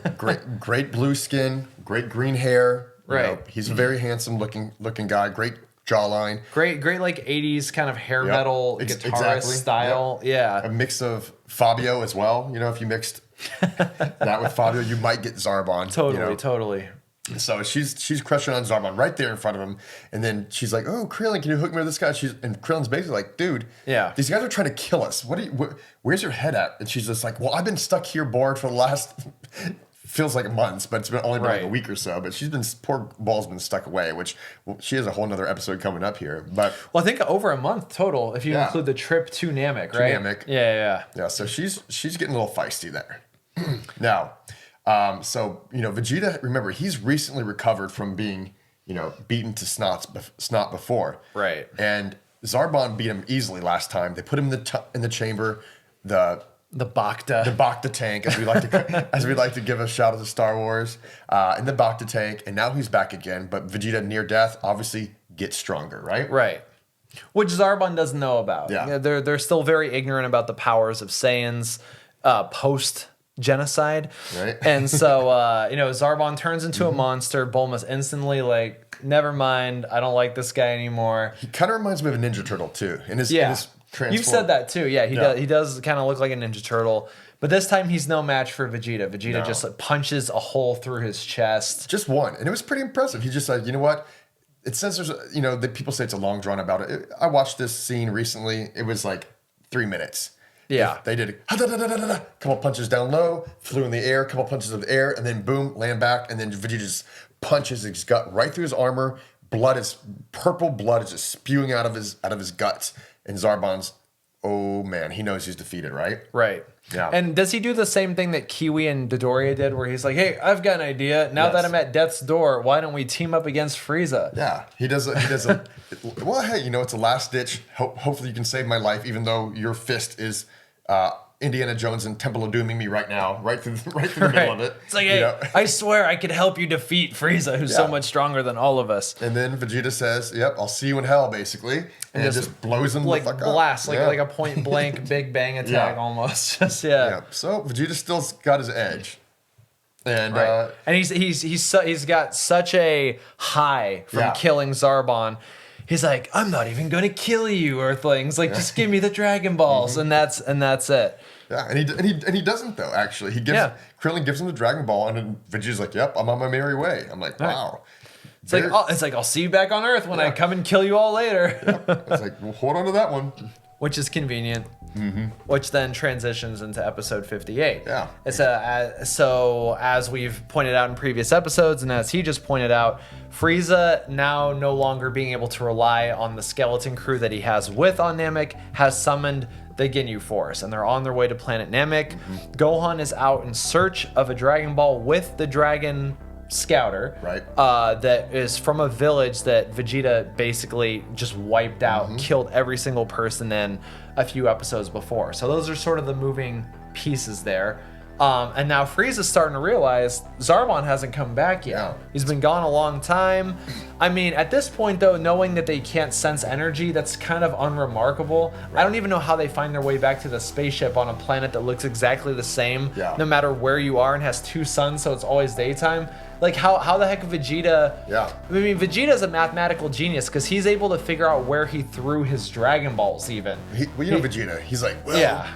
Great blue skin, great green hair. Right. He's a very handsome looking guy. Great jawline. Great 80s kind of hair metal guitarist style. Yep. Yeah. A mix of Fabio as well. If you mixed that with Fabio, you might get Zarbon. Totally. So she's crushing on Zarbon right there in front of him, and then she's like, "Oh, Krillin, can you hook me with this guy?" And Krillin's basically like, "Dude, these guys are trying to kill us. Where's your head at?" And she's just like, "Well, I've been stuck here bored for the last feels like months, but it's only been like a week or so. But poor Ball's been stuck away, which she has a whole nother episode coming up here. But I think over a month total if you include the trip to Namek, right? Namek. Yeah. So she's getting a little feisty there. Now. So, Vegeta, remember, he's recently recovered from being, beaten to snot before. Right. And Zarbon beat him easily last time. They put him in the chamber, the Bacta tank, as we like to give a shout out to Star Wars, in the Bacta tank, and now he's back again. But Vegeta, near death, obviously gets stronger, right? Right. Which Zarbon doesn't know about. Yeah. They're still very ignorant about the powers of Saiyans post genocide, right? And so Zarbon turns into a monster. Bulma's instantly like, never mind, I don't like this guy anymore. He kind of reminds me of a Ninja Turtle too, in his transform. You've said that too. He does kind of look like a Ninja Turtle, but this time he's no match for Vegeta. Vegeta just like punches a hole through his chest, just one, and it was pretty impressive. He just said, "You know what? It says there's the people say it's a long drawn about it. I watched this scene recently. It was like 3 minutes." Yeah. They did a couple punches down low, flew in the air, couple punches of the air, and then boom, land back, and then Vegeta just punches his gut right through his armor. Purple blood is just spewing out of his guts. And Zarbon's, oh man, he knows he's defeated, right? Right. Yeah. And does he do the same thing that Kiwi and Dodoria did, where he's like, "Hey, I've got an idea. Now that I'm at death's door, why don't we team up against Frieza?" Yeah, he does. Well, hey, it's a last ditch. Hopefully, you can save my life, even though your fist is Indiana Jones and Temple of Dooming me right now, right through the middle of it. It's like, hey, I swear I could help you defeat Frieza, who's so much stronger than all of us. And then Vegeta says, "Yep, I'll see you in hell," basically, and just blows him like the fuck blast, up. like a point blank Big Bang attack almost. Just So Vegeta still got his edge. And and he's got such a high from killing Zarbon. He's like, "I'm not even gonna kill you," or things like, "Just give me the Dragon Balls," and that's it. Yeah, and he doesn't though. Actually, Krillin gives him the Dragon Ball, and then Vegeta's like, "Yep, I'm on my merry way." I'm like, wow. It's like I'll see you back on Earth when I come and kill you all later. It's like, well, hold on to that one. Which is convenient. Which then transitions into episode 58. Yeah. So as we've pointed out in previous episodes, and as he just pointed out, Frieza, now no longer being able to rely on the skeleton crew that he has on Namek, has summoned the Ginyu Force, and they're on their way to Planet Namek. Gohan is out in search of a Dragon Ball with the Dragon Scouter, right? That is from a village that Vegeta basically just wiped out, killed every single person in a few episodes before. So those are sort of the moving pieces there. And now Frieza's starting to realize Zarbon hasn't come back yet. Yeah. He's been gone a long time. I mean, at this point, though, knowing that they can't sense energy, that's kind of unremarkable. Right. I don't even know how they find their way back to the spaceship on a planet that looks exactly the same, no matter where you are, and has 2 suns, so it's always daytime. Like, how the heck Vegeta... Yeah. I mean, Vegeta's a mathematical genius, because he's able to figure out where he threw his Dragon Balls, even. Vegeta, he's like, well...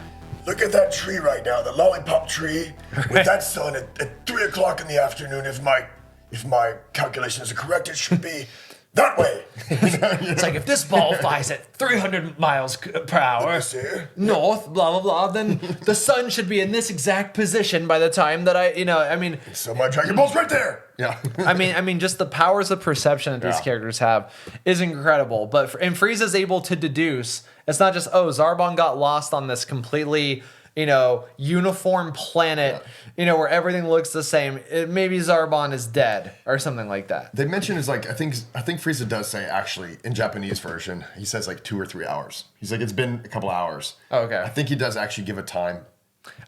Look at that tree right now, the lollipop tree, with that sun at 3 o'clock in the afternoon. If my calculations are correct, it should be that way. It's like, if this ball flies at 300 miles per hour north, blah, blah, blah, then the sun should be in this exact position by the time that So my Dragon Ball's right there. Yeah. I mean, just the powers of perception that these characters have is incredible. And Frieza's able to deduce. It's not just, Zarbon got lost on this completely, uniform planet, where everything looks the same. Maybe Zarbon is dead or something like that. They mention is like, I think Frieza does say, actually, in Japanese version, he says like 2 or 3 hours. He's like, it's been a couple hours. Oh, okay. I think he does actually give a time.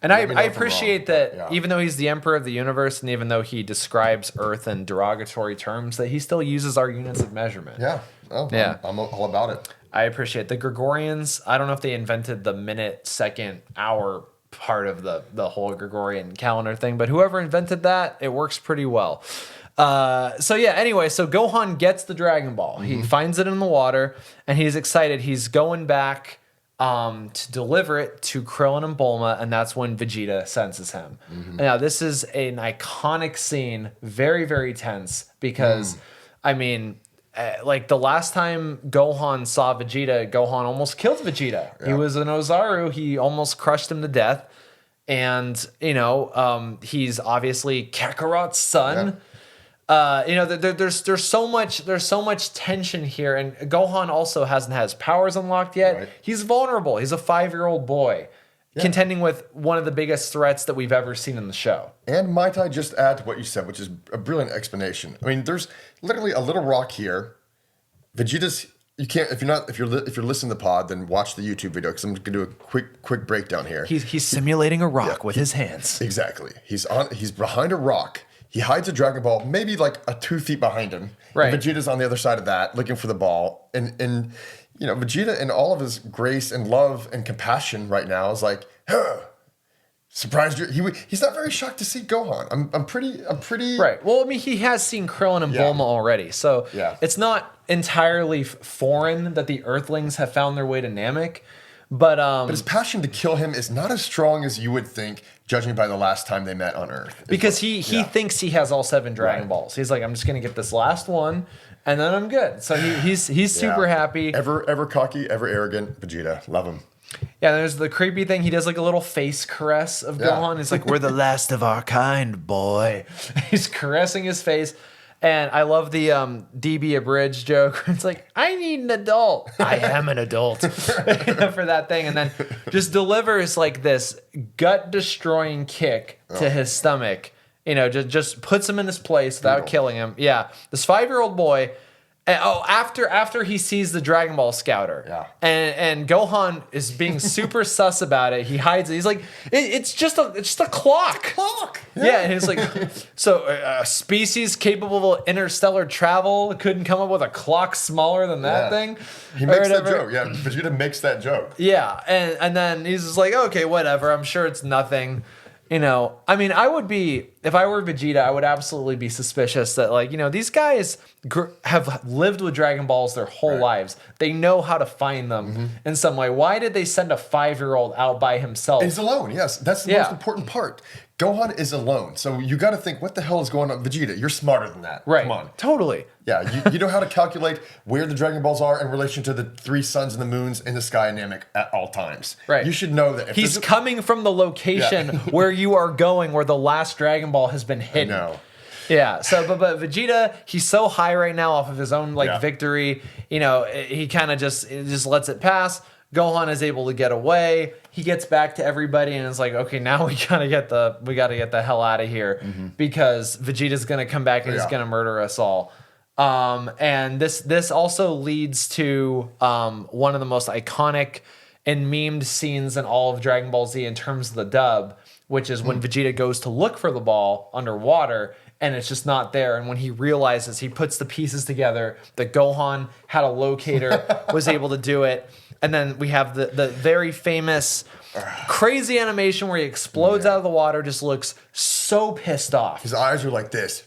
And I appreciate that even though he's the emperor of the universe, and even though he describes Earth in derogatory terms, that he still uses our units of measurement. Yeah. Oh, yeah. I'm all about it. I appreciate the Gregorians. I don't know if they invented the minute, second, hour part of the whole Gregorian calendar thing, but whoever invented that, it works pretty well. Anyway, so Gohan gets the Dragon Ball. He finds it in the water, and he's excited. He's going back to deliver it to Krillin and Bulma, and that's when Vegeta senses him. Now, this is an iconic scene, very, very tense, because, I mean, like the last time Gohan saw Vegeta, Gohan almost killed Vegeta. Yeah. He was an Ozaru. He almost crushed him to death. And, you know, he's obviously Kakarot's son. Yeah. You know, there's so much tension here, and Gohan also hasn't had his powers unlocked yet. Right. He's vulnerable. He's a 5-year-old boy contending with one of the biggest threats that we've ever seen in the show. And might I just add to what you said, which is a brilliant explanation. I mean, there's literally a little rock here. Vegeta's. You can't if you're listening to the pod, then watch the YouTube video because I'm gonna do a quick breakdown here. He's simulating a rock with his hands. Exactly. He's behind a rock. He hides a Dragon Ball, maybe like 2 feet behind him. Right. And Vegeta's on the other side of that, looking for the ball. And you know, Vegeta, in all of his grace and love and compassion right now, is like, surprised you. He's not very shocked to see Gohan. I'm pretty. Right. Well, I mean, he has seen Krillin and Bulma already, so it's not entirely foreign that the Earthlings have found their way to Namek. But his passion to kill him is not as strong as you would think, judging by the last time they met on Earth. Because he thinks he has all 7 Dragon Balls. He's like, I'm just gonna get this last one, and then I'm good. So he's super happy. Ever cocky, ever arrogant. Vegeta, love him. Yeah, there's the creepy thing. He does like a little face caress of Gohan. He's like, "We're the last of our kind, boy." He's caressing his face. And I love the DB Abridged joke. It's like, I need an adult. I am an adult. For that thing. And then just delivers like this gut-destroying kick to his stomach. You know, just puts him in his place without killing him. Yeah. This 5-year-old boy. And, after he sees the Dragon Ball Scouter, and Gohan is being super sus about it. He hides it. He's like, it's just a clock. Yeah, and he's like, so a species capable of interstellar travel couldn't come up with a clock smaller than that thing. He makes that joke. Yeah, Vegeta makes that joke. Yeah, and then he's just like, okay, whatever. I'm sure it's nothing. You know, I mean, I would be, if I were Vegeta, I would absolutely be suspicious that, like, you know, these guys have lived with Dragon Balls their whole lives. They know how to find them in some way. Why did they send a 5-year-old out by himself? He's alone, yes. That's the most important part. Gohan is alone. So you got to think, what the hell is going on? Vegeta, you're smarter than that. Right. Come on. Totally. Yeah, you know how to calculate where the Dragon Balls are in relation to the 3 suns and the moons in the sky in Namek at all times. Right. You should know that. If he's coming from the location where you are going, where the last Dragon Ball has been hidden. I know. Yeah. So, but Vegeta, he's so high right now off of his own victory. You know, he kind of just lets it pass. Gohan is able to get away. He gets back to everybody and is like, okay, now we gotta get the hell out of here because Vegeta's gonna come back and he's gonna murder us all. And this also leads to one of the most iconic and memed scenes in all of Dragon Ball Z in terms of the dub, which is when Vegeta goes to look for the ball underwater and it's just not there. And when he realizes, he puts the pieces together that Gohan had a locator, was able to do it. And then we have the very famous crazy animation where he explodes out of the water, just looks so pissed off. His eyes are like this.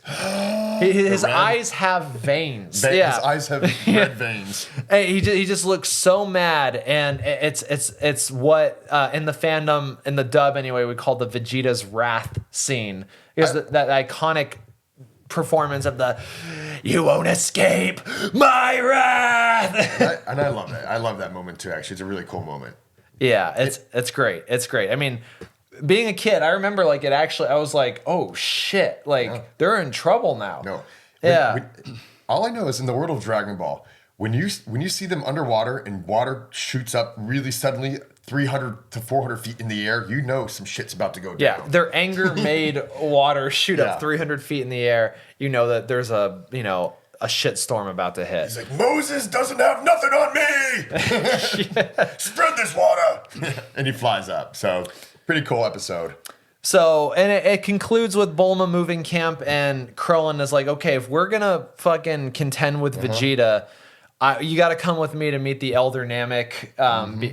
His eyes have veins. His eyes have red veins. And he just looks so mad, and it's what in the fandom, in the dub anyway, we call the Vegeta's Wrath scene. Because that iconic performance of the "You won't escape my wrath." And I love that. I love that moment too. Actually, it's a really cool moment. Yeah, it's great. It's great. I mean, being a kid, I remember like it actually. I was like, oh shit! Like they're in trouble now. No. Yeah. All I know is in the world of Dragon Ball, when you see them underwater and water shoots up really suddenly, 300 to 400 feet in the air, you know some shit's about to go down. Yeah, their anger made water shoot up 300 feet in the air. You know that there's a shit storm about to hit. He's like, Moses doesn't have nothing on me. Spread this water. And he flies up. So pretty cool episode. So, and it concludes with Bulma moving camp, and Krillin is like, okay, if we're gonna fucking contend with Vegeta, you got to come with me to meet the Elder Namek,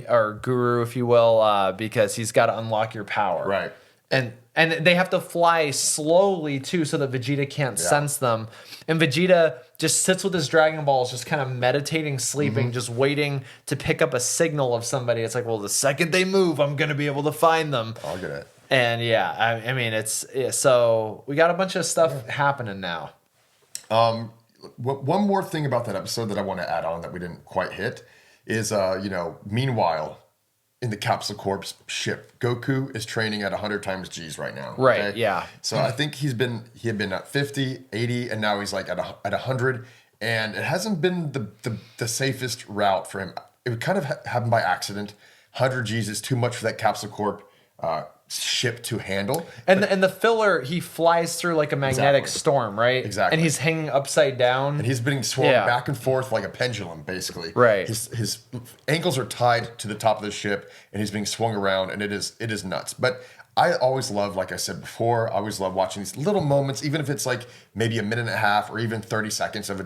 or Guru, if you will, because he's got to unlock your power. Right. And And they have to fly slowly too so that Vegeta can't sense them. And Vegeta just sits with his Dragon Balls, just kind of meditating, sleeping, just waiting to pick up a signal of somebody. It's like, well, the second they move, I'm going to be able to find them. I'll get it. And yeah, I mean, so we got a bunch of stuff happening now. One more thing about that episode that I want to add on that we didn't quite hit is, meanwhile, in the Capsule Corp ship, Goku is training at 100 times G's right now. Right, okay? yeah. So I think he had been at 50, 80, and now he's like at 100. And it hasn't been the safest route for him. It would kind of happen by accident. 100 G's is too much for that Capsule Corp ship to handle. And the filler, he flies through like a magnetic storm, right? Exactly. And he's hanging upside down. And he's being swung back and forth like a pendulum, basically. Right. His ankles are tied to the top of the ship, and he's being swung around, and it is nuts. But I always love, like I said before, I always love watching these little moments, even if it's like maybe a minute and a half or even 30 seconds of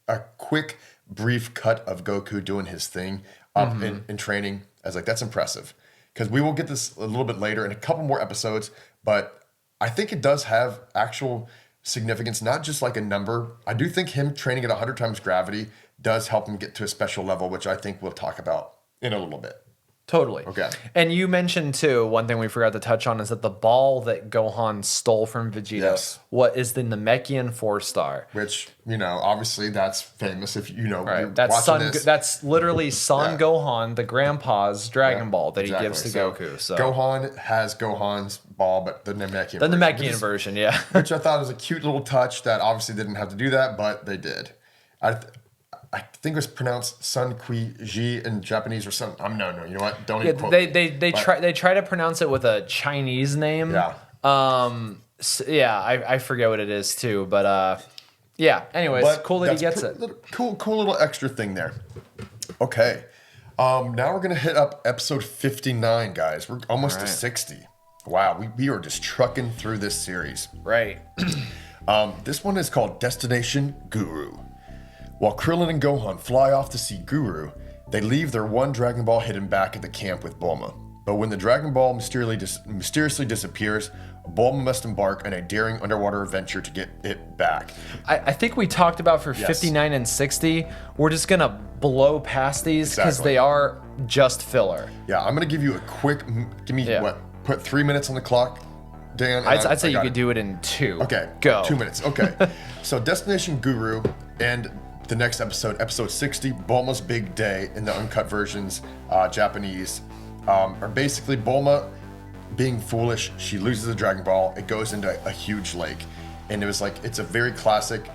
a quick, brief cut of Goku doing his thing up in training. I was like, that's impressive. Because we will get this a little bit later in a couple more episodes, but I think it does have actual significance, not just like a number. I do think him training at 100 times gravity does help him get to a special level, which I think we'll talk about in a little bit. Totally. Okay. And you mentioned too, one thing we forgot to touch on is that the ball that Gohan stole from Vegeta, what is the Namekian 4-star? Which, obviously that's famous if you're That's watching this. That's literally Son Gohan, the grandpa's Dragon Ball that he gives to Goku. So Gohan has Gohan's ball, but the Namekian the Namekian version, yeah. Which I thought was a cute little touch that obviously didn't have to do that, but they did. I think it was pronounced Sun Kui Ji in Japanese or something. No, you know what? Don't even quote me. They try to pronounce it with a Chinese name. Yeah. I forget what it is too, but anyways, But cool that he gets it. Cool little extra thing there. Okay. Now we're gonna hit up episode 59, guys. We're almost to 60. Wow, we are just trucking through this series. Right. This one is called Destination Guru. While Krillin and Gohan fly off to see Guru, they leave their one Dragon Ball hidden back at the camp with Bulma. But when the Dragon Ball mysteriously disappears, Bulma must embark on a daring underwater adventure to get it back. I think we talked about for 59 and 60, we're just going to blow past these because they are just filler. Yeah, I'm going to give you a quick, put 3 minutes on the clock, Dan? I'd say you could do it in 2. Okay. Go. 2 minutes. Okay. So Destination Guru and the next episode 60, Bulma's Big Day in the uncut versions, Japanese, are basically Bulma being foolish. She loses the Dragon Ball. It goes into a huge lake. And it was like, it's a very classic,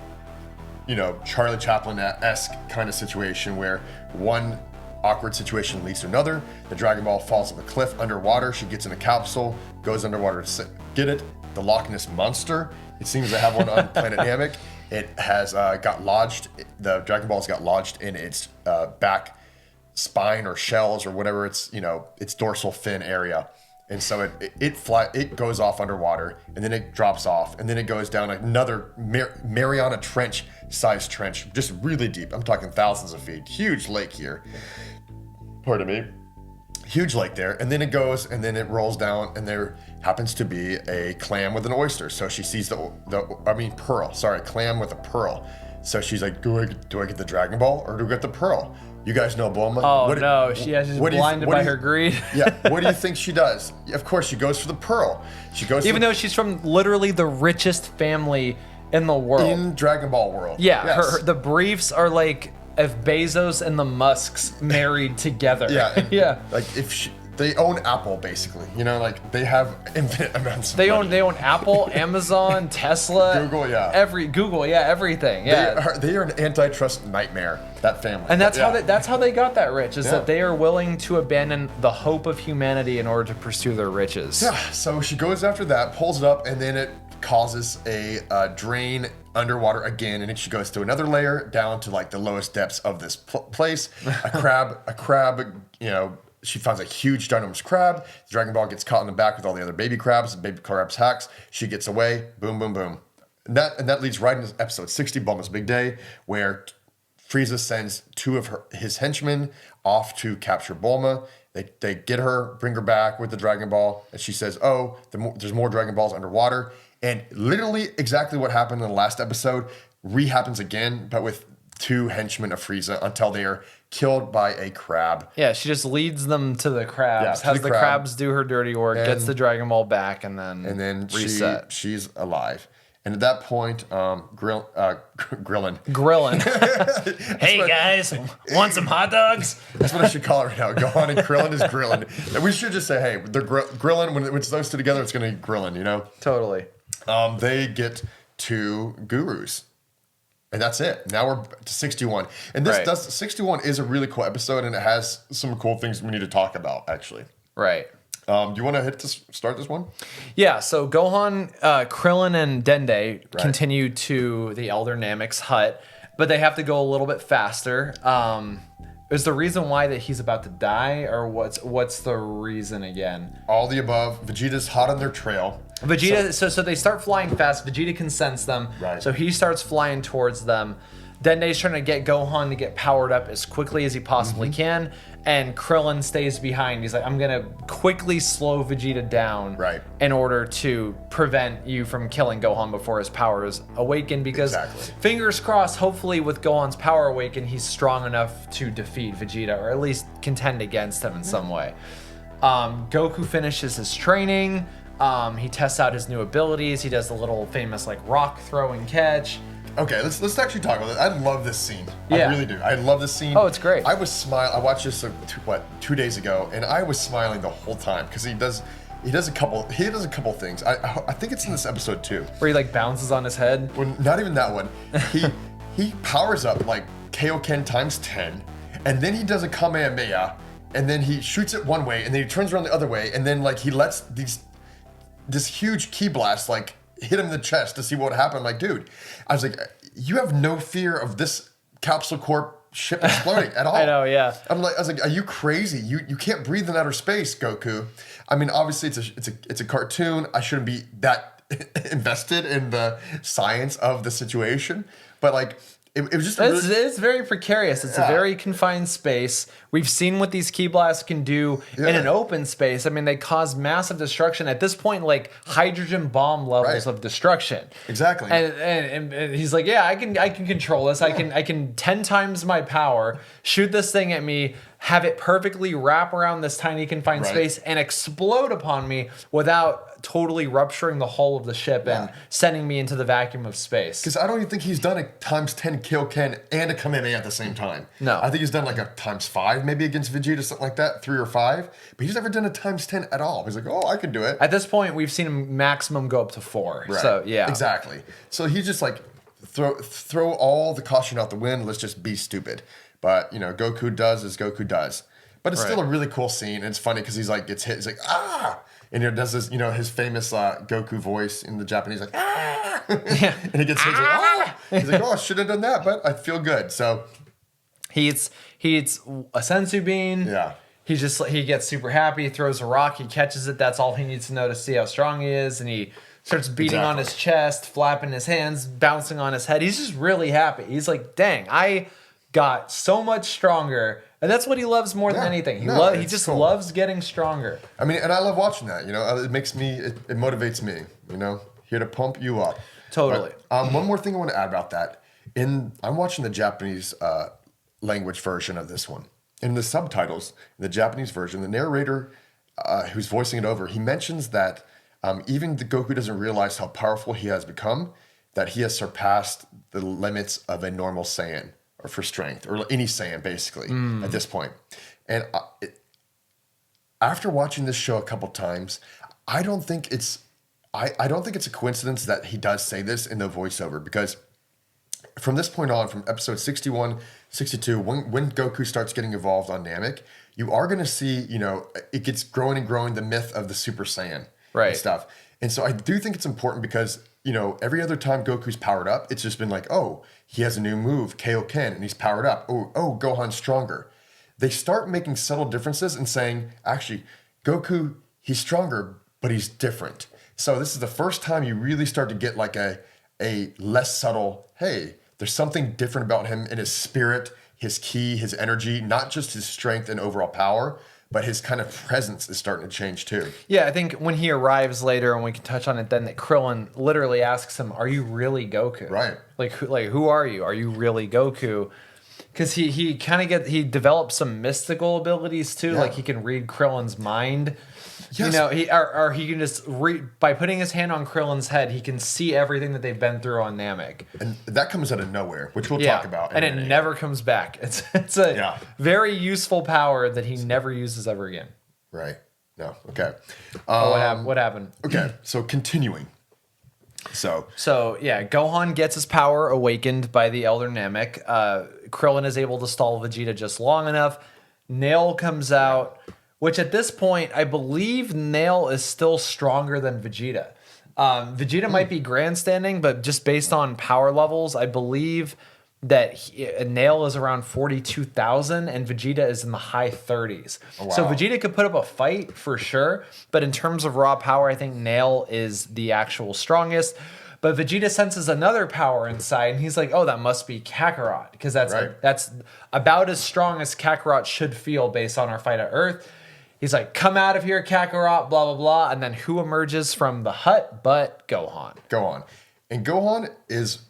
Charlie Chaplin-esque kind of situation where one awkward situation leads to another. The Dragon Ball falls off a cliff underwater. She gets in a capsule, goes underwater to get it. The Loch Ness Monster, it seems to have one on Planet Namek. It has got lodged, the Dragon Balls got lodged in its back spine or shells or whatever its dorsal fin area. And so it goes off underwater, and then it drops off, and then it goes down another Mariana Trench sized trench, just really deep. I'm talking thousands of feet. Huge lake here. Pardon me. Huge lake there, and then it goes, and then it rolls down, and there happens to be a clam with an oyster. So she sees clam with a pearl. So she's like, do I get the Dragon Ball or do I get the pearl? You guys know Bulma. Oh, she's blinded by her greed. Yeah, what do you think she does? Of course, she goes for the pearl. Even though she's from literally the richest family in the world. In Dragon Ball world. Yeah, yes. The briefs are like if Bezos and the Musks married together. Yeah. Yeah. Like they own Apple basically. They have infinite amounts of money. They own Apple, Amazon, Tesla, Google, everything. Yeah. They are an antitrust nightmare, that family. And that's how they got that rich, is that they are willing to abandon the hope of humanity in order to pursue their riches. Yeah. So she goes after that, pulls it up, and then it causes a drain underwater again, and then she goes to another layer down to like the lowest depths of this place. A crab, she finds a huge ginormous crab. The Dragon Ball gets caught in the back with all the other baby crabs. The baby crabs hacks. She gets away. Boom, boom, boom. And that leads right into episode 60, Bulma's Big Day, where Frieza sends two of his henchmen off to capture Bulma. They get her, bring her back with the Dragon Ball, and she says, "Oh, there's more Dragon Balls underwater." And literally, exactly what happened in the last episode rehappens again, but with two henchmen of Frieza until they are killed by a crab. Yeah, she just leads them to the crabs, Yeah, has the crabs do her dirty work, gets the Dragon Ball back, and then reset. She's alive. And at that point, Grillin. Hey guys, want some hot dogs? That's what I should call it right now. Gohan and Krillin is Grillin. And we should just say, hey, they're Grillin. When it's those two together, it's going to be Grillin, you know? Totally. They get to Gurus. And that's it. Now we're to 61. And 61 is a really cool episode, and it has some cool things we need to talk about, actually. Right. Do you want to start this one? Yeah, so Gohan, Krillin, and Dende continue to the Elder Namek's hut, but they have to go a little bit faster. Is the reason why that he's about to die, or what's the reason again? All the above. Vegeta's hot on their trail. Vegeta, so they start flying fast. Vegeta can sense them, so he starts flying towards them. Dende's trying to get Gohan to get powered up as quickly as he possibly can, and Krillin stays behind. He's like, I'm gonna quickly slow Vegeta down in order to prevent you from killing Gohan before his powers awaken, because fingers crossed, hopefully with Gohan's power awakened, he's strong enough to defeat Vegeta, or at least contend against him in some way. Goku finishes his training. He tests out his new abilities. He does the little famous like rock throw and catch. Okay, let's actually talk about it. I love this scene. I really do. I love this scene. Oh, it's great. I was smiling. I watched this 2 days ago, and I was smiling the whole time because he does a couple things. I think it's in this episode too, where he like bounces on his head. Well, not even that one. He powers up like Kaioken times 10, and then he does a Kamehameha, and then he shoots it one way, and then he turns around the other way, and then like he lets this huge ki blast like hit him in the chest to see what happened. Like, dude, I was like, you have no fear of this Capsule Corp ship exploding at all. I know, yeah. I was like, are you crazy? You can't breathe in outer space, Goku. I mean, obviously it's a cartoon. I shouldn't be that invested in the science of the situation, but like it was just it's very precarious. It's a very confined space. We've seen what these ki blasts can do in an open space. I mean, they cause massive destruction at this point, like hydrogen bomb levels of destruction. Exactly. And he's like, yeah, I can control this. I can 10 times my power, shoot this thing at me, have it perfectly wrap around this tiny confined space and explode upon me without totally rupturing the hull of the ship and sending me into the vacuum of space. Because I don't even think he's done a times 10 Kaioken and a Kamehameha at the same time. No. I think he's done like a times 5 maybe against Vegeta, something like that, 3 or 5. But he's never done a times 10 at all. He's like, oh, I can do it. At this point, we've seen him maximum go up to 4. Right. So, yeah. Exactly. So he's just like, throw all the caution out the wind. Let's just be stupid. But, you know, Goku does as Goku does. But it's still a really cool scene. And it's funny because he's like, gets hit. He's like, ah! And he does this, you know, his famous Goku voice in the Japanese, like, ah! Yeah. And he gets hit, he's like, ah! He's like, oh, I should have done that, but I feel good. So he eats a sensu bean. Yeah. He gets super happy. He throws a rock. He catches it. That's all he needs to know to see how strong he is. And he starts beating on his chest, flapping his hands, bouncing on his head. He's just really happy. He's like, dang, I got so much stronger. And that's what he loves more than anything. He just loves getting stronger. I mean, and I love watching that. You know, it motivates me. You know, here to pump you up. Totally. But, one more thing I want to add about that. I'm watching the Japanese language version of this one. In the subtitles, in the Japanese version, the narrator who's voicing it over, he mentions that even the Goku doesn't realize how powerful he has become, that he has surpassed the limits of a normal Saiyan. Or for strength, or any Saiyan, basically, at this point. And after watching this show a couple times, I don't think it's a coincidence that he does say this in the voiceover, because from this point on, from episode 61, 62, when Goku starts getting involved on Namek, you are going to see, you know, it gets growing and growing, the myth of the Super Saiyan and stuff. And so I do think it's important because, you know, every other time Goku's powered up, it's just been like, oh, he has a new move, Kaioken, and he's powered up. Oh, Gohan's stronger. They start making subtle differences and saying, actually, Goku, he's stronger, but he's different. So this is the first time you really start to get like a less subtle, hey, There's something different about him in his spirit, his ki, his energy, not just his strength and overall power, but his kind of presence is starting to change too. Yeah, I think when he arrives later, and we can touch on it then, that Krillin literally asks him, "Are you really Goku?" Right. Like who are you? Are you really Goku? Because he kind of he develops some mystical abilities too. Yeah. Like he can read Krillin's mind. Yes. You know, he can just read by putting his hand on Krillin's head. He can see everything that they've been through on Namek. And that comes out of nowhere, which we'll talk about. And it never comes back. It's a very useful power that he never uses ever again. Right. No. Okay. What happened? Okay. So continuing. So yeah, Gohan gets his power awakened by the Elder Namek. Krillin is able to stall Vegeta just long enough. Nail comes out, which at this point, I believe Nail is still stronger than Vegeta. Vegeta might be grandstanding, but just based on power levels, I believe that Nail is around 42,000 and Vegeta is in the high 30s. Oh, wow. So Vegeta could put up a fight for sure, but in terms of raw power, I think Nail is the actual strongest. But Vegeta senses another power inside, and he's like, "Oh, that must be Kakarot," because that's about as strong as Kakarot should feel based on our fight at Earth. He's like, "Come out of here, Kakarot!" Blah blah blah, and then who emerges from the hut but Gohan? Gohan. And Gohan is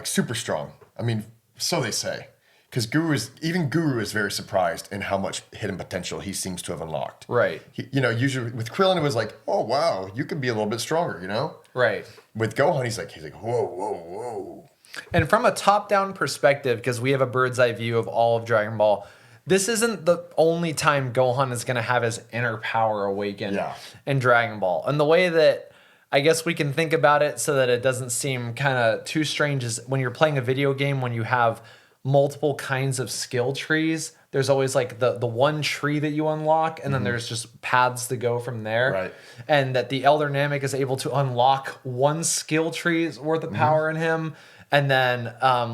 super strong. I mean, so they say. Because Guru is very surprised in how much hidden potential he seems to have unlocked. Right. Usually with Krillin, it was like, "Oh, wow, you could be a little bit stronger," you know? Right. With Gohan, he's like, "Whoa, whoa, whoa." And from a top-down perspective, because we have a bird's eye view of all of Dragon Ball, this isn't the only time Gohan is going to have his inner power awaken in Dragon Ball. And the way that I guess we can think about it so that it doesn't seem kind of too strange is when you're playing a video game, when you have multiple kinds of skill trees, there's always like the one tree that you unlock, and then there's just paths to go from there. Right. And that the Elder Namek is able to unlock one skill tree's worth of power in him, and then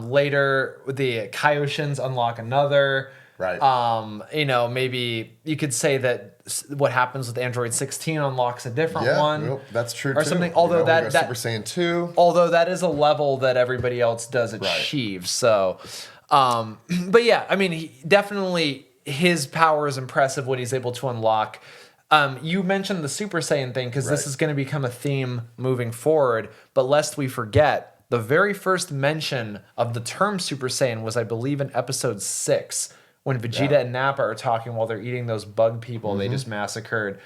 later the Kaioshins unlock another. Right. Maybe you could say that what happens with Android 16 unlocks a different one. Well, that's true or too. something. Although that Super Saiyan 2. Although that is a level that everybody else does achieve. So, but yeah, I mean, definitely his power is impressive. What he's able to unlock. You mentioned the Super Saiyan thing because this is going to become a theme moving forward. But lest we forget, the very first mention of the term Super Saiyan was, I believe, in episode 6. When Vegeta and Nappa are talking while they're eating those bug people they just massacred.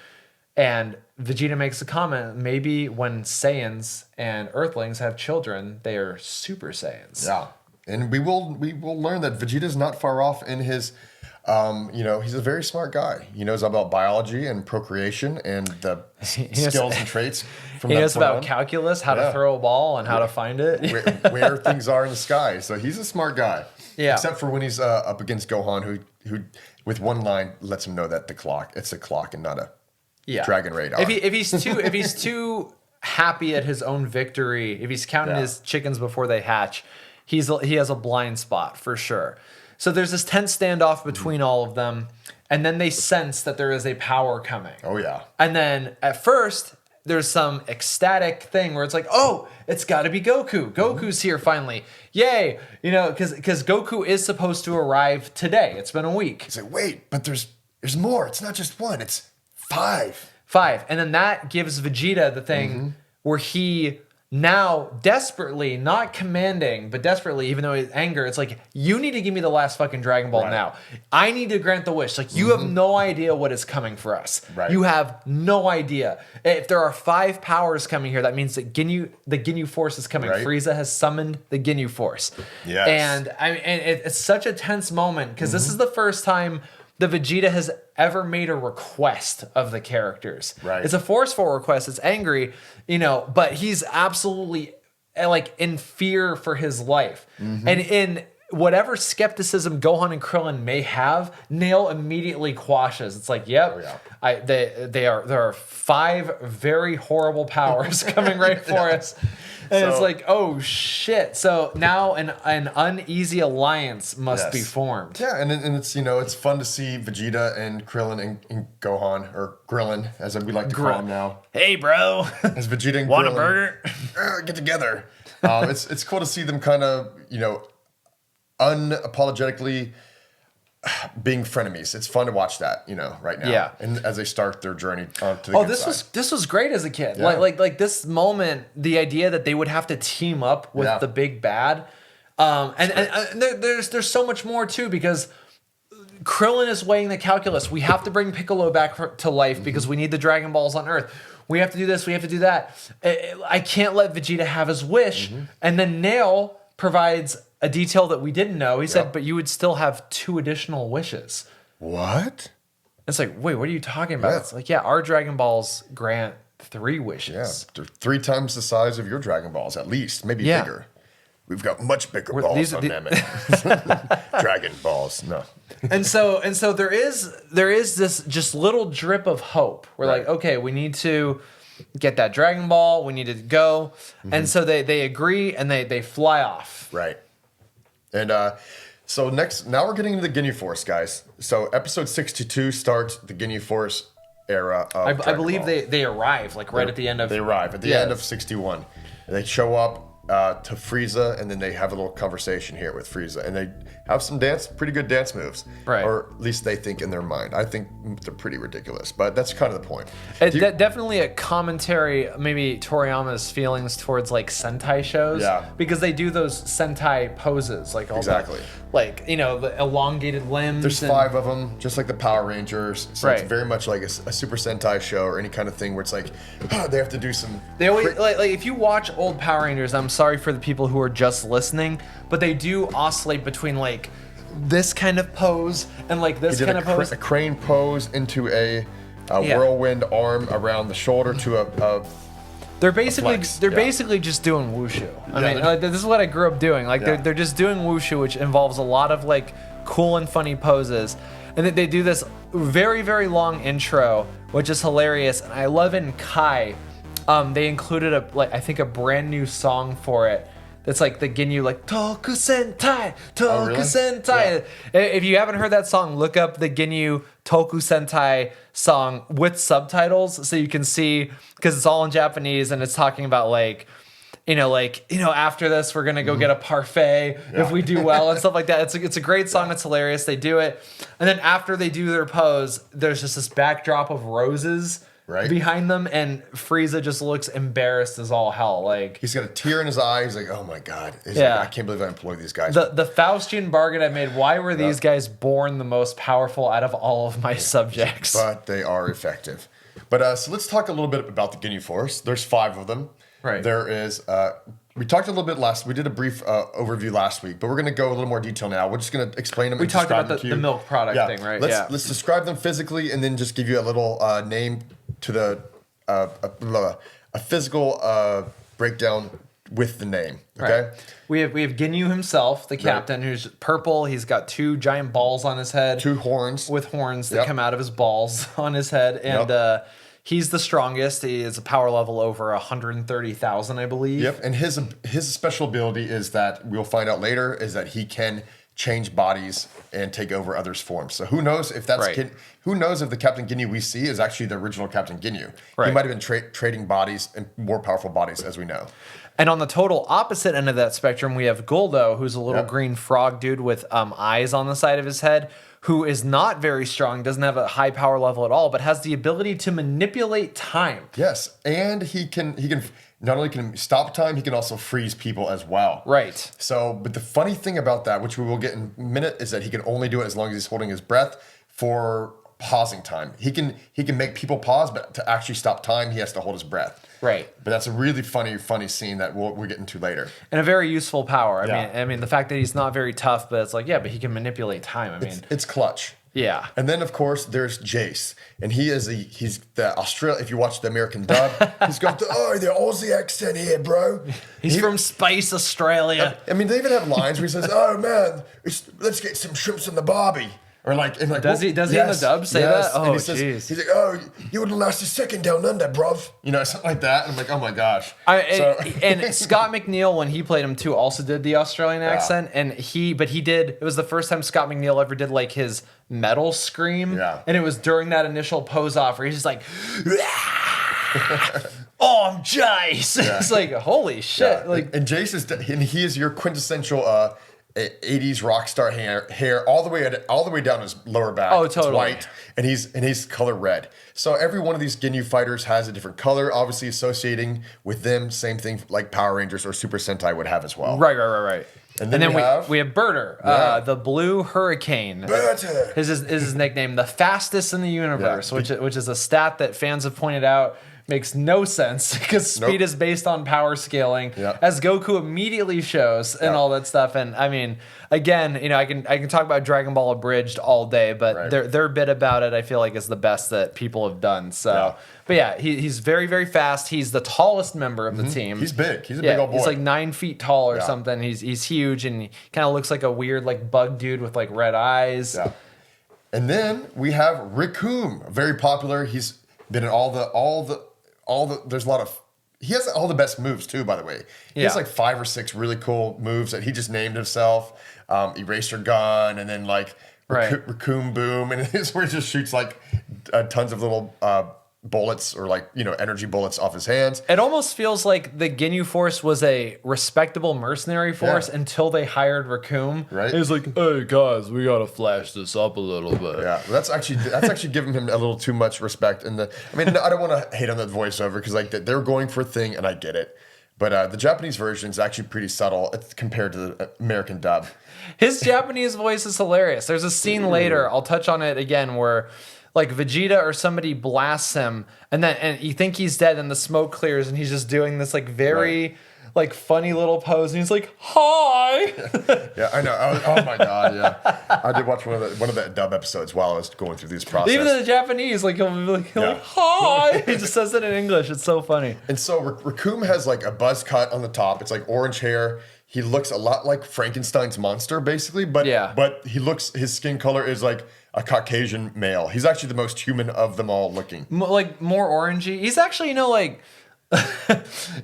And Vegeta makes a comment, maybe when Saiyans and Earthlings have children, they are Super Saiyans. Yeah. And we will learn that Vegeta's not far off in his, he's a very smart guy. He knows about biology and procreation and the skills and traits from He that knows point about on. calculus, how to throw a ball and how to find it. where things are in the sky. So he's a smart guy. Yeah. Except for when he's up against Gohan, who with one line lets him know that it's a clock and not a dragon radar. If he's too happy at his own victory, if he's counting his chickens before they hatch, he has a blind spot for sure. So there's this tense standoff between all of them, and then they sense that there is a power coming. Oh yeah. And then at first there's some ecstatic thing where it's like, oh, it's got to be Goku. Goku's here finally. Yay. Because Goku is supposed to arrive today. It's been a week. He's like, wait, but there's more. It's not just one. It's 5. 5. And then that gives Vegeta the thing where he now desperately, not commanding, but desperately, even though his anger, it's like, you need to give me the last fucking Dragon Ball now. I need to grant the wish. Like, you have no idea what is coming for us. Right. You have no idea. If there are 5 powers coming here, that means that the Ginyu Force is coming. Right. Frieza has summoned the Ginyu Force. Yes. And it's such a tense moment because this is the first time the Vegeta has ever made a request of the characters. Right. It's a forceful request. It's angry, but he's absolutely like in fear for his life. And in whatever skepticism Gohan and Krillin may have, Nail immediately quashes. It's like, yep, there are 5 very horrible powers coming right for us. And it's like, oh shit. So now an uneasy alliance must be formed. Yeah, and it's it's fun to see Vegeta and Krillin and Gohan, or Grillin, as we like to call him now. Hey, bro. As Vegeta and Want Krillin a burger? get together. It's cool to see them kind of, unapologetically being frenemies. It's fun to watch that, right now. Yeah. And as they start their journey to the good side. this was great as a kid. Yeah. Like this moment, the idea that they would have to team up with the big bad. And there's so much more too, because Krillin is weighing the calculus. We have to bring Piccolo back to life because we need the Dragon Balls on Earth. We have to do this. We have to do that. I can't let Vegeta have his wish. And then Nail provides a detail that we didn't know. He said, but you would still have 2 additional wishes. What? It's like, wait, what are you talking about? Yeah. It's like, our Dragon Balls grant 3 wishes. Yeah, they're 3 times the size of your Dragon Balls, at least. Maybe bigger. We've got much bigger balls on Namek. Dragon Balls, no. and so there is this just little drip of hope. We're like, okay, we need to get that Dragon Ball. We need to go. And so they agree and they fly off. Right. And so now we're getting into the Ginyu Force, guys. So episode 62 starts the Ginyu Force era of I believe they arrive right at the end of... They arrive at the end of 61. And they show up to Frieza, and then they have a little conversation here with Frieza, and they have some pretty good dance moves, right? Or at least they think in their mind. I think they're pretty ridiculous, but that's kind of the point. Definitely a commentary, maybe Toriyama's feelings towards Sentai shows, because they do those Sentai poses, all exactly, the elongated limbs. There's 5 of them, just like the Power Rangers. So it's very much like a Super Sentai show or any kind of thing where it's they have to do some. They always if you watch old Power Rangers, I'm sorry for the people who are just listening, but they do oscillate between this kind of pose and this kind of pose. A crane pose into a whirlwind arm around the shoulder to a They're basically just doing wushu. I mean, this is what I grew up doing. They're just doing wushu, which involves a lot of cool and funny poses. And then they do this very, very long intro, which is hilarious. And I love in Kai, they included I think a brand new song for it. That's the Ginyu, Toku Sentai, Toku Sentai. Yeah. If you haven't heard that song, look up the Ginyu Toku Sentai song with subtitles so you can see, because it's all in Japanese and it's talking about after this we're gonna go get a parfait if we do well and stuff like that. It's a great song. It's hilarious. They do it, and then after they do their pose, there's just this backdrop of roses. Behind them, and Frieza just looks embarrassed as all hell. He's got a tear in his eye. He's like, "Oh my god! I can't believe I employed these guys." The Faustian bargain I made. Why were these guys born the most powerful out of all of my subjects? But they are effective. But so let's talk a little bit about the Ginyu Force. There's 5 of them. Right. There is. We talked a little bit we did a brief overview last week, but we're going to go a little more detail now. We're just going to explain them. We talked about the milk product thing, right? Let's describe them physically, and then just give you a little name to the a physical breakdown with the name. Okay. Right. We have Ginyu himself, the captain, who's purple. He's got 2 giant balls on his head. 2 horns. With horns that come out of his balls on his head. And he's the strongest. He has a power level over 130,000, I believe. Yep. And his special ability is that we'll find out later is that he can change bodies and take over others' forms. So who knows if that's who knows if the Captain Ginyu we see is actually the original Captain Ginyu. He might have been trading bodies and more powerful bodies, as we know. And on the total opposite end of that spectrum, we have Guldo, who's a little green frog dude with eyes on the side of his head, who is not very strong, doesn't have a high power level at all, but has the ability to manipulate time. Yes, and he can not only can stop time, he can also freeze people as well. Right. So, but the funny thing about that, which we will get in a minute, is that he can only do it as long as he's holding his breath for pausing time. He can make people pause, but to actually stop time, he has to hold his breath. Right. But that's a really funny scene that we'll get into later. And a very useful power. I mean, the fact that he's not very tough, but it's but he can manipulate time. It's clutch. Yeah. And then of course there's Jace, and he's the Australia. If you watch the American dub, he's got the Aussie accent here, bro. He's from Spice, Australia. I mean, they even have lines where he says, "Oh man, let's get some shrimps on the barbie." Or does he in the dub say that? Oh, jeez. He's like, "Oh, you wouldn't last a second down under, bruv." Something like that. And I'm like, "Oh my gosh." And Scott McNeil, when he played him too, also did the Australian accent. And it was the first time Scott McNeil ever did his metal scream. Yeah. And it was during that initial pose off where he's just like, oh, I'm Jace. It's like, holy shit. Yeah. Like, and Jace he is your quintessential 80s rock star hair all the way down his lower back. Oh, totally. It's white, and he's color red. So every one of these Ginyu fighters has a different color, obviously associating with them. Same thing like Power Rangers or Super Sentai would have as well. Right. And then we have Berter, the Blue Hurricane. Berter is his nickname, the fastest in the universe, which is a stat that fans have pointed out makes no sense because speed is based on power scaling, as Goku immediately shows and all that stuff. And I mean, again, I can talk about Dragon Ball Abridged all day, but their bit about it I feel like is the best that people have done. So, but yeah, he's very, very fast. He's the tallest member of the team. He's big. He's a big old boy. He's like 9 feet tall or something. He's huge, and he kind of looks like a weird like bug dude with like red eyes. Yeah. And then we have Recoome, very popular. He's been in all the. There's a lot of. He has all the best moves too, by the way. He has like 5 or 6 really cool moves that he just named himself. Eraser gun, and then like Recoome boom, and it's where he just shoots like tons of little bullets or like energy bullets off his hands. It almost feels like the Ginyu Force was a respectable mercenary force until they hired Recoome. Right. It was like, hey guys, we gotta flash this up a little bit. Yeah, that's actually giving him a little too much respect. And I don't want to hate on that voiceover because like they're going for a thing, and I get it. But the Japanese version is actually pretty subtle compared to the American dub. His Japanese voice is hilarious. There's a scene later, I'll touch on it again, where like Vegeta or somebody blasts him, and you think he's dead, and the smoke clears, and he's just doing this like very like funny little pose, and he's like, "Hi." Yeah, I know. Oh my god, yeah. I did watch one of the dub episodes while I was going through these process. Even in the Japanese, like he'll be like, "Hi." He just says it in English. It's so funny. And so Recoome has like a buzz cut on the top. It's like orange hair. He looks a lot like Frankenstein's monster, basically. But his skin color is like a Caucasian male. He's actually the most human of them all looking. Like more orangey. He's actually, like,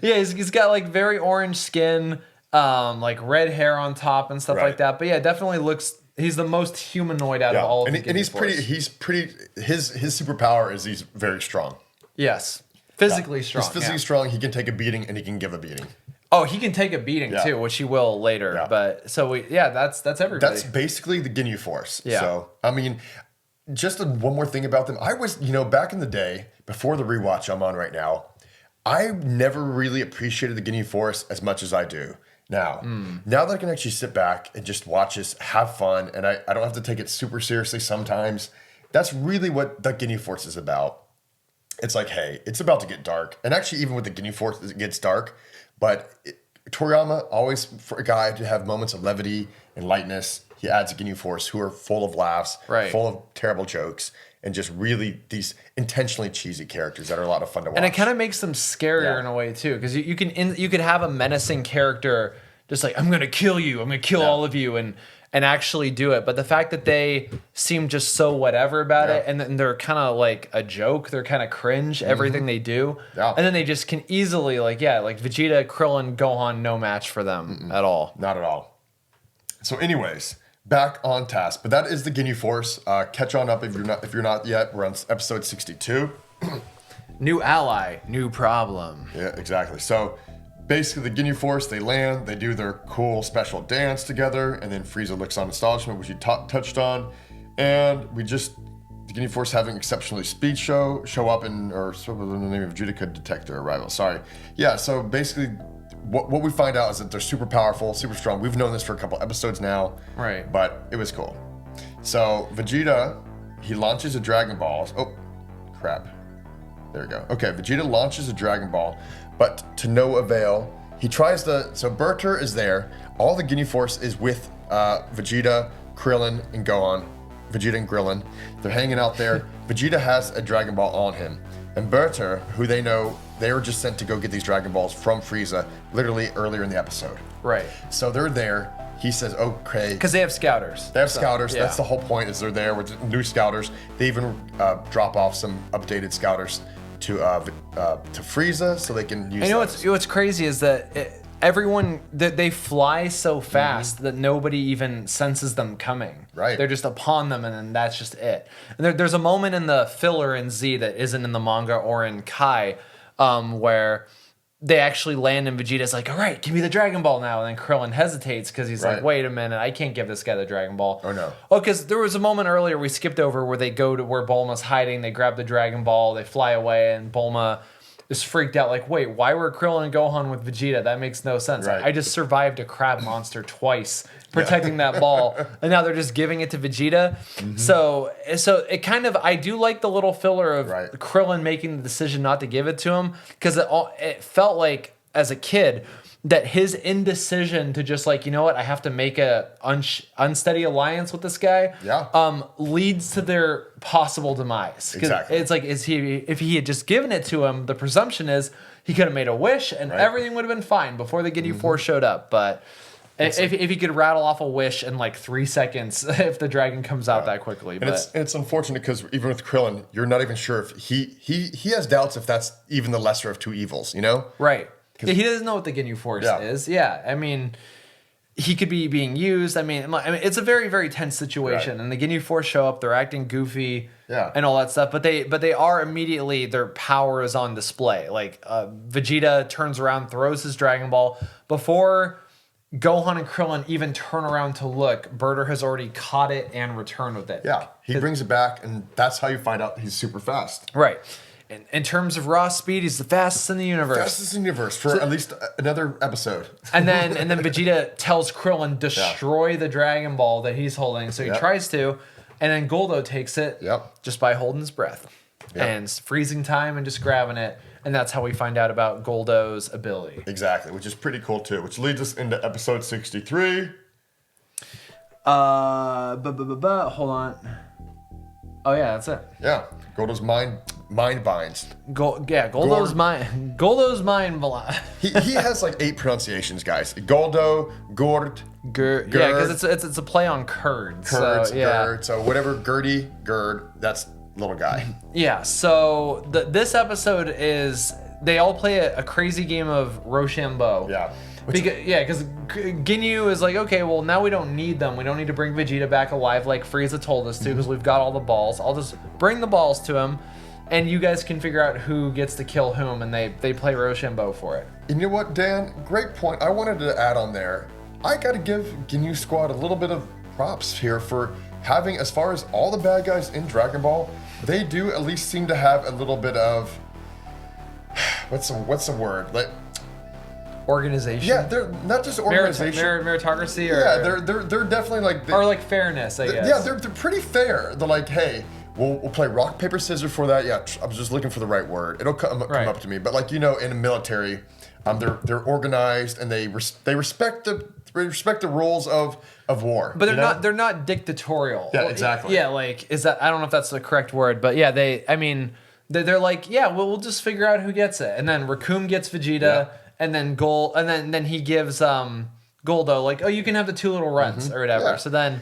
he's got like very orange skin, like red hair on top and stuff like that. But yeah, definitely looks. He's the most humanoid out of all of them. And he's pretty. His superpower is he's very strong. Yes, physically strong. He's physically strong. He can take a beating, and he can give a beating. Oh, he can take a beating too, which he will later. Yeah. But so that's everybody. That's basically the Ginyu Force. Yeah. So I mean, just one more thing about them. I was, back in the day before the rewatch I'm on right now, I never really appreciated the Ginyu Force as much as I do now. Now that I can actually sit back and just watch this, have fun, and I don't have to take it super seriously sometimes. That's really what the Ginyu Force is about. It's like, hey, it's about to get dark, and actually, even with the Ginyu Force, it gets dark. But Toriyama, always for a guy to have moments of levity and lightness, he adds a Ginyu Force who are full of laughs, full of terrible jokes, and just really these intentionally cheesy characters that are a lot of fun to watch. And it kind of makes them scarier in a way too, because you could have a menacing character just like, I'm gonna kill you, I'm gonna kill all of you, and actually do it. But the fact that they seem just so whatever about it, and then they're kind of like a joke, they're kind of cringe, everything they do. Yeah. And then they just can easily, like Vegeta, Krillin, Gohan, no match for them at all. Not at all. So anyways, back on task. But that is the Ginyu Force. Catch on up if you're not yet. We're on episode 62. New ally, new problem. Yeah, exactly. So basically, the Ginyu Force, they land, they do their cool special dance together, and then Frieza looks on astonishment, which you touched on, and the Ginyu Force having exceptionally speed show up or sort of the name of Vegeta could detect their arrival. Sorry. Yeah, so basically, what we find out is that they're super powerful, super strong. We've known this for a couple episodes now. Right. But it was cool. So Vegeta, he launches a Dragon Ball. Oh, crap. There we go. Okay, Vegeta launches a Dragon Ball, but to no avail. He tries so Berter is there. All the Ginyu Force is with Vegeta, Krillin, and Gohan. Vegeta and Krillin. They're hanging out there. Vegeta has a Dragon Ball on him. And Berter, who they know, they were just sent to go get these Dragon Balls from Frieza, literally earlier in the episode. Right. So they're there. He says, okay. Because they have scouters. They have scouters. That's the whole point, is they're there with new scouters. They even drop off some updated scouters to Frieza so they can use. I know what's crazy is that everyone they fly so fast that nobody even senses them coming. Right. They're just upon them, and then that's just it. And there's a moment in the filler in Z that isn't in the manga or in Kai where they actually land and Vegeta's like, all right, give me the Dragon Ball now. And then Krillin hesitates because he's like, wait a minute, I can't give this guy the Dragon Ball. Oh, no. Oh, because there was a moment earlier we skipped over where they go to where Bulma's hiding, they grab the Dragon Ball, they fly away, and Bulma is freaked out like, wait, why were Krillin and Gohan with Vegeta? That makes no sense. Right. I just survived a crab monster twice protecting that ball, and now they're just giving it to Vegeta. So it kind of, I do like the little filler of Krillin making the decision not to give it to him, because it felt like, as a kid, that his indecision to just like, you know what, I have to make a unsteady alliance with this guy, leads to their possible demise. Exactly. It's like, if he had just given it to him, the presumption is he could have made a wish and everything would have been fine before the Ginyu Force showed up. But if he could rattle off a wish in like 3 seconds, if the dragon comes out that quickly. And it's unfortunate because even with Krillin, you're not even sure if he has doubts if that's even the lesser of two evils, you know? Right. He doesn't know what the Ginyu Force is. Yeah, I mean, he could be being used. I mean, it's a very, very tense situation. And the Ginyu Force show up. They're acting goofy and all that stuff. But they are immediately, their power is on display. Like Vegeta turns around, throws his Dragon Ball. Before Gohan and Krillin even turn around to look, Birder has already caught it and returned with it. Yeah, he brings it back, and that's how you find out he's super fast. Right. In terms of raw speed, he's the fastest in the universe. Fastest in the universe for at least another episode. And then Vegeta tells Krillin, destroy the Dragon Ball that he's holding. So he tries to, and then Goldo takes it just by holding his breath. And freezing time and just grabbing it. And that's how we find out about Goldo's ability. Exactly, which is pretty cool too. Which leads us into episode 63. Hold on. Oh yeah, that's it. Yeah, Goldo's mind binds. Goldo's mind. Goldo's mind. he has like 8 pronunciations, guys. Goldo, Gord, Gerd. Yeah, because it's a play on curd. Curd, so, Gerd. So whatever, Gertie, Gerd. That's little guy. Yeah. So this episode is, they all play a crazy game of Rochambeau. Yeah. Because Ginyu is like, okay, well, now we don't need them. We don't need to bring Vegeta back alive like Frieza told us to, because we've got all the balls. I'll just bring the balls to him, and you guys can figure out who gets to kill whom, and they play Rochambeau for it. And you know what, Dan? Great point. I wanted to add on there, I got to give Ginyu Squad a little bit of props here for having, as far as all the bad guys in Dragon Ball, they do at least seem to have a little bit of, what's the word? Like, organization. Yeah, they're not just organization. Meritocracy, or they're definitely like, or like fairness, I guess. Yeah, they're pretty fair. They're like, hey, we'll play rock paper scissors for that. Yeah, I was just looking for the right word. It'll come up to me. But like, you know, in the military, they're organized, and they respect the rules of war. But they're not dictatorial. Yeah, exactly. Yeah, like, is that, I don't know if that's the correct word, but yeah, they're like, yeah, we'll just figure out who gets it. And then Raccoon gets Vegeta, and then then he gives Goldo, like, oh, you can have the 2 little runts or whatever. Yeah. So then,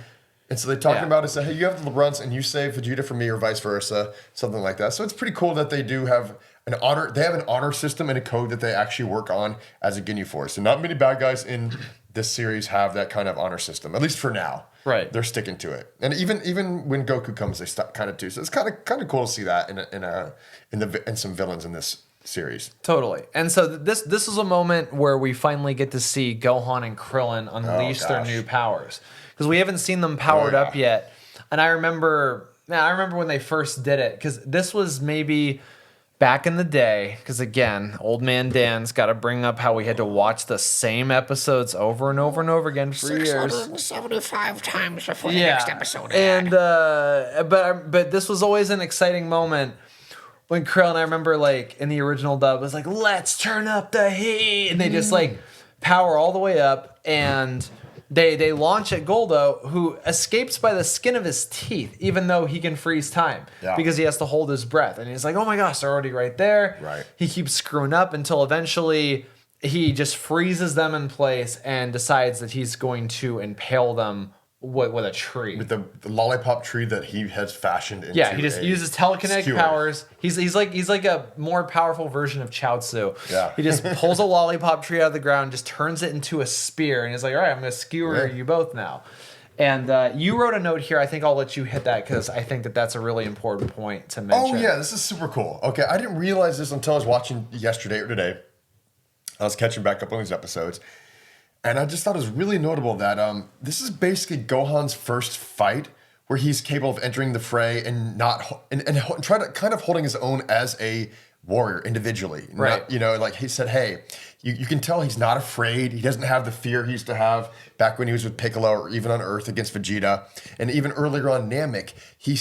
and so they talking about it, say, hey, you have the runts and you save Vegeta for me, or vice versa, something like that. So it's pretty cool that they do have an honor. They have an honor system and a code that they actually work on as a Ginyu Force. And not many bad guys in this series have that kind of honor system, at least for now. Right. They're sticking to it. And even when Goku comes, they kind of do. So it's kind of cool to see that in some villains in this series. Totally. And so this is a moment where we finally get to see Gohan and Krillin unleash their new powers, because we haven't seen them powered up yet. And I remember when they first did it, because this was maybe back in the day, because again, old man Dan's got to bring up how we had to watch the same episodes over and over and over again for years. 675 times before the next episode. And but this was always an exciting moment when Krillin, I remember, like, in the original dub, was like, let's turn up the heat, and they just like power all the way up, and they launch at Goldo, who escapes by the skin of his teeth, even though he can freeze time, because he has to hold his breath. And he's like, oh my gosh, they're already right there. Right. He keeps screwing up until eventually he just freezes them in place and decides that he's going to impale them with a tree. With the lollipop tree that he has fashioned into. Yeah, he just uses telekinetic powers. He's like a more powerful version of Chaozu. Yeah. He just pulls a lollipop tree out of the ground, just turns it into a spear, and he's like, all right, I'm going to skewer you both now. And you wrote a note here. I think I'll let you hit that because I think that that's a really important point to mention. Oh, yeah, this is super cool. Okay, I didn't realize this until I was watching yesterday or today. I was catching back up on these episodes. And I just thought it was really notable that this is basically Gohan's first fight where he's capable of entering the fray and try to kind of holding his own as a warrior individually. Right. Not, you know, like he said, hey, you can tell he's not afraid. He doesn't have the fear he used to have back when he was with Piccolo or even on Earth against Vegeta. And even earlier on Namek, he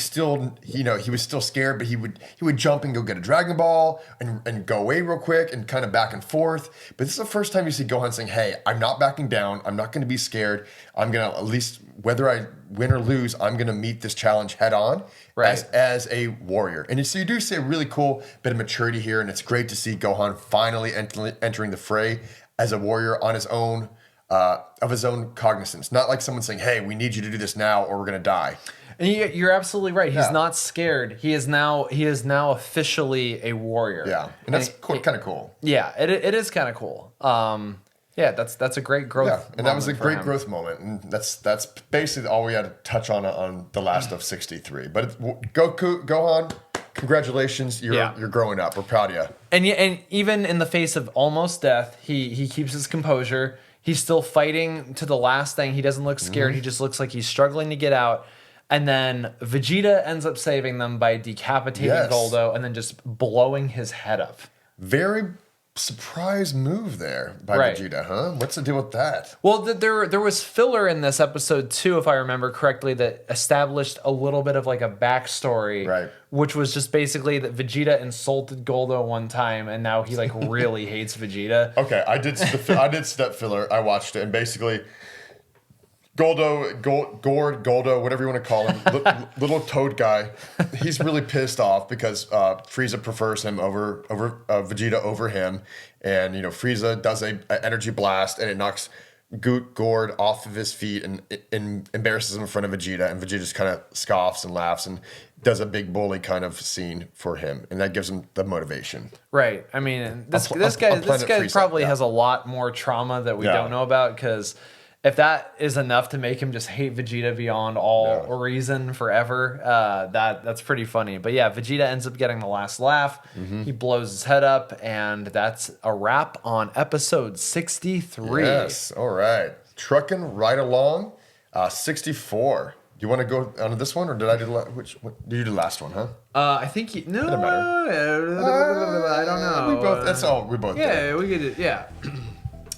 was still scared, but he would jump and go get a Dragon Ball and go away real quick and kind of back and forth. But this is the first time you see Gohan saying, hey, I'm not backing down. I'm not going to be scared. I'm going to, at least whether I win or lose, I'm going to meet this challenge head on. Right. As a warrior. And so you do see a really cool bit of maturity here, and it's great to see Gohan finally entering the fray as a warrior on his own, of his own cognizance. Not like someone saying, hey, we need you to do this now or we're going to die. And you're absolutely right. He's not scared. He is now officially a warrior. Yeah, and that's kind of cool. Yeah, it is kind of cool. Yeah, that's a great growth. Yeah, and that was a great him. growth moment, and that's basically all we had to touch on the last of 63. But Gohan, congratulations, you're growing up. We're proud of you. And even in the face of almost death, he keeps his composure. He's still fighting to the last thing. He doesn't look scared. He just looks like he's struggling to get out. And then Vegeta ends up saving them by decapitating Goldo and then just blowing his head up. Very surprise move there by Vegeta, huh? What's the deal with that? Well, there was filler in this episode too, if I remember correctly, that established a little bit of like a backstory, right? Which was just basically that Vegeta insulted Goldo one time, and now he like really hates Vegeta. Okay, I did step filler. I watched it, and basically, Goldo, whatever you want to call him, little toad guy, he's really pissed off because Frieza prefers him over Vegeta over him, and Frieza does a energy blast and it knocks Gord off of his feet and embarrasses him in front of Vegeta, and Vegeta just kind of scoffs and laughs and does a big bully kind of scene for him, and that gives him the motivation. Right. I mean, this guy probably has a lot more trauma that we don't know about, because if that is enough to make him just hate Vegeta beyond all reason forever, that's pretty funny. But yeah, Vegeta ends up getting the last laugh. He blows his head up, and that's a wrap on episode 63. Yes, all right. Trucking right along. 64. Do you want to go on to this one, or did I do did you do the last one, huh? I think no. I don't know. We both. Yeah, did. we get it. Yeah.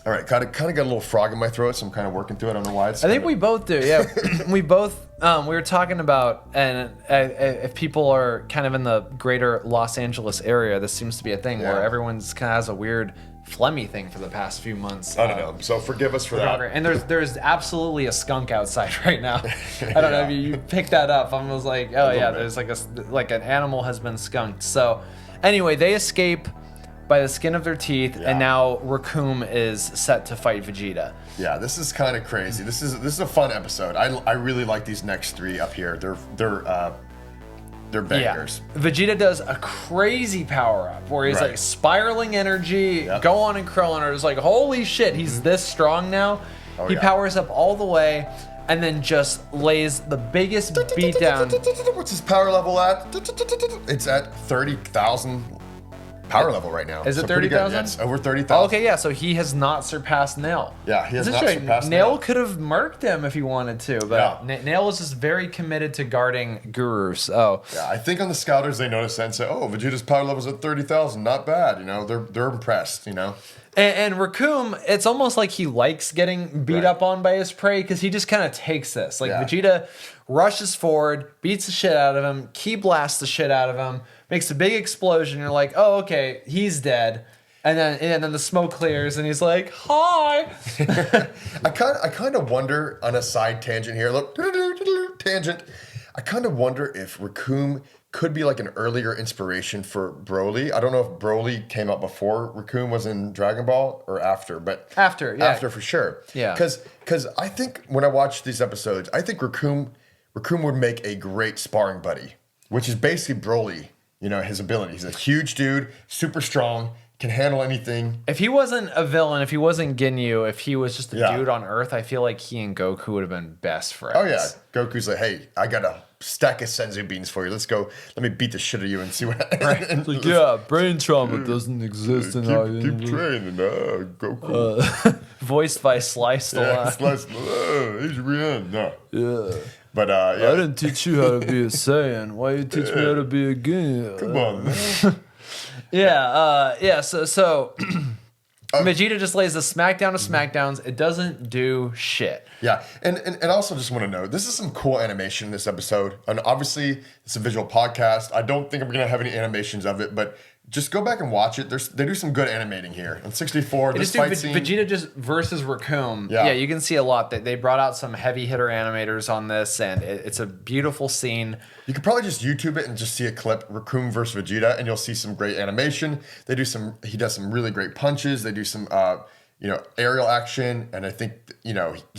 All right, kind of got a little frog in my throat, so I'm kind of working through it. I don't know why. I think we both do. Yeah, we both. We were talking about, and if people are kind of in the greater Los Angeles area, this seems to be a thing where everyone's kind of has a weird phlegmy thing for the past few months. I don't know. So forgive us for that. And there's absolutely a skunk outside right now. I don't know if you picked that up. I was like, oh yeah, there's like an animal has been skunked. So anyway, they escape by the skin of their teeth, and now Recoome is set to fight Vegeta. Yeah, this is kind of crazy. This is a fun episode. I really like these next three up here. They're bangers. Yeah. Vegeta does a crazy power up where he's like spiraling energy. Gohan and Krillin are just like, holy shit, he's this strong now. He powers up all the way and then just lays the biggest beatdown. What's his power level at? It's at 30,000 power level right now. Is it 30,000? Yeah, it's over 30,000. Oh, okay, yeah, so he has not surpassed Nail. Yeah, he has not surpassed Nail could have murked him if he wanted to, but Nail is just very committed to guarding Guru. So yeah, I think on the Scouters they notice that and say, "Oh, Vegeta's power level's at 30,000. Not bad." They're impressed. And Recoome, it's almost like he likes getting beat up on by his prey, because he just kind of takes this. Like Vegeta rushes forward, beats the shit out of him, ki blasts the shit out of him, makes a big explosion. You're like, oh, okay, he's dead. And then the smoke clears, and he's like, hi. I kind of wonder, on a side tangent here, look, tangent. I kind of wonder if Recoome could be like an earlier inspiration for Broly. I don't know if Broly came out before Recoome was in Dragon Ball or after, but after for sure. Yeah, because I think when I watch these episodes, I think Recoome would make a great sparring buddy, which is basically Broly. His ability. He's a huge dude, super strong, can handle anything. If he wasn't a villain, if he wasn't Ginyu, if he was just a Yeah. dude on Earth, I feel like he and Goku would have been best friends. Oh yeah, Goku's like, hey, I got a stack of senzu beans for you. Let's go. Let me beat the shit out of you and see what. It's like, yeah, brain trauma doesn't exist in our keep universe. training, Goku. Voiced by Slice the Yeah, Last. slice. Adrian, no. Yeah. But I yeah, didn't teach you how to be a Saiyan. Why you teach me how to be a Ginyu? come on, man. So Vegeta just lays the smackdown of smackdowns. It doesn't do shit. Yeah, and also just want to know, this is some cool animation in this episode. And obviously, it's a visual podcast. I don't think I'm going to have any animations of it, but just go back and watch it. They do some good animating here. On 64, this fight scene. Vegeta just versus Raccoon. Yeah. Yeah, you can see a lot. They brought out some heavy hitter animators on this, and it's a beautiful scene. You could probably just YouTube it and just see a clip, Raccoon versus Vegeta, and you'll see some great animation. He does some really great punches. They do some, aerial action, and I think, he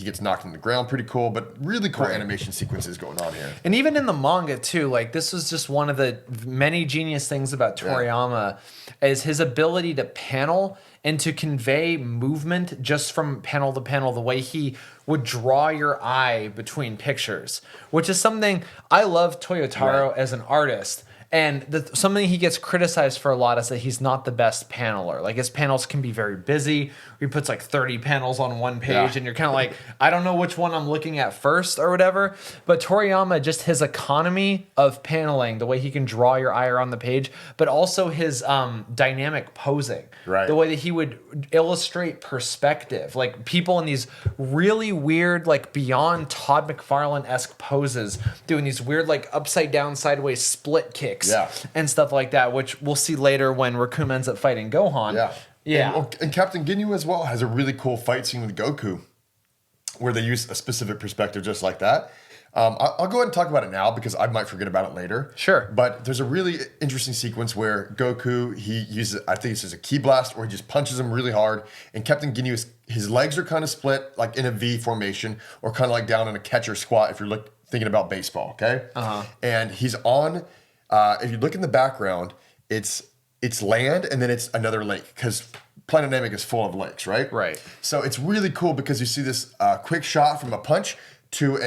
gets knocked on the ground pretty cool, but really cool animation sequences going on here. And even in the manga too, like this was just one of the many genius things about Toriyama is his ability to panel and to convey movement just from panel to panel, the way he would draw your eye between pictures, which is something I love Toyotaro as an artist. And something he gets criticized for a lot is that he's not the best paneler. Like his panels can be very busy. He puts like 30 panels on one page, and you're kind of like, I don't know which one I'm looking at first or whatever. But Toriyama, just his economy of paneling, the way he can draw your eye around the page, but also his dynamic posing, Right. the way that he would illustrate perspective, like people in these really weird, like beyond Todd McFarlane-esque poses, doing these weird like upside down, sideways split kicks. Yeah. And stuff like that, which we'll see later when Raccoon ends up fighting Gohan. Yeah. Yeah. And Captain Ginyu as well has a really cool fight scene with Goku where they use a specific perspective just like that. I'll go ahead and talk about it now because I might forget about it later. Sure. But there's a really interesting sequence where Goku, he uses, I think it's a ki blast, or he just punches him really hard. And Captain Ginyu, his legs are kind of split like in a V formation, or kind of like down in a catcher squat if you're thinking about baseball, okay? And he's on, if you look in the background, it's land and then it's another lake because Planet Namek is full of lakes, right? Right. So it's really cool because you see this quick shot from a punch to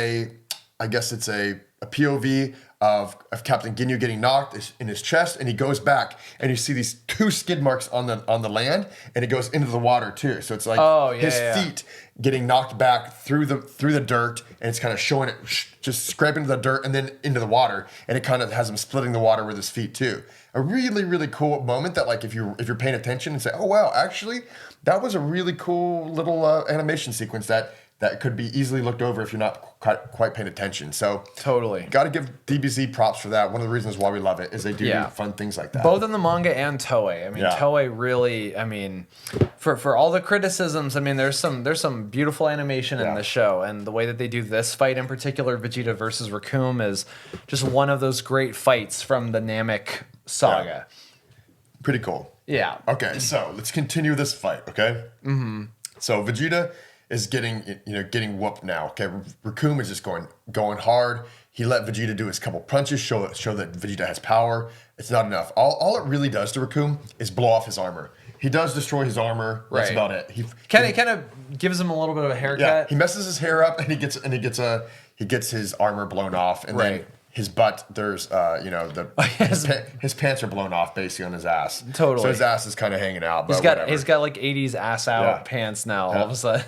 I guess it's a POV of Captain Ginyu getting knocked in his chest, and he goes back, and you see these 2 skid marks on the land, and it goes into the water too. So it's like his feet getting knocked back through the dirt, and it's kind of showing it just scraping into the dirt and then into the water, and it kind of has him splitting the water with his feet too. A really, really cool moment that, like, if you're paying attention and say, oh wow, actually that was a really cool little animation sequence that could be easily looked over if you're not quite paying attention. So Totally. got to give DBZ props for that. One of the reasons why we love it is they do fun things like that. Both in the manga and Toei. I mean, Toei really, I mean, for all the criticisms, I mean, there's some beautiful animation in the show, and the way that they do this fight in particular, Vegeta versus Raccoon, is just one of those great fights from the Namek saga. Pretty cool. Yeah. Okay, so let's continue this fight, okay? Mm-hmm. So Vegeta is getting whooped now. Okay, Raccoon is just going hard. He let Vegeta do his couple punches, show that Vegeta has power. It's not enough. All it really does to Raccoon is blow off his armor. He does destroy his armor. That's about it. He kind of gives him a little bit of a haircut. Yeah, he messes his hair up, and he gets his armor blown off, and then his butt, there's his pants are blown off basically on his ass. Totally. So his ass is kind of hanging out. But he's got like 80s ass out pants now. All of a sudden.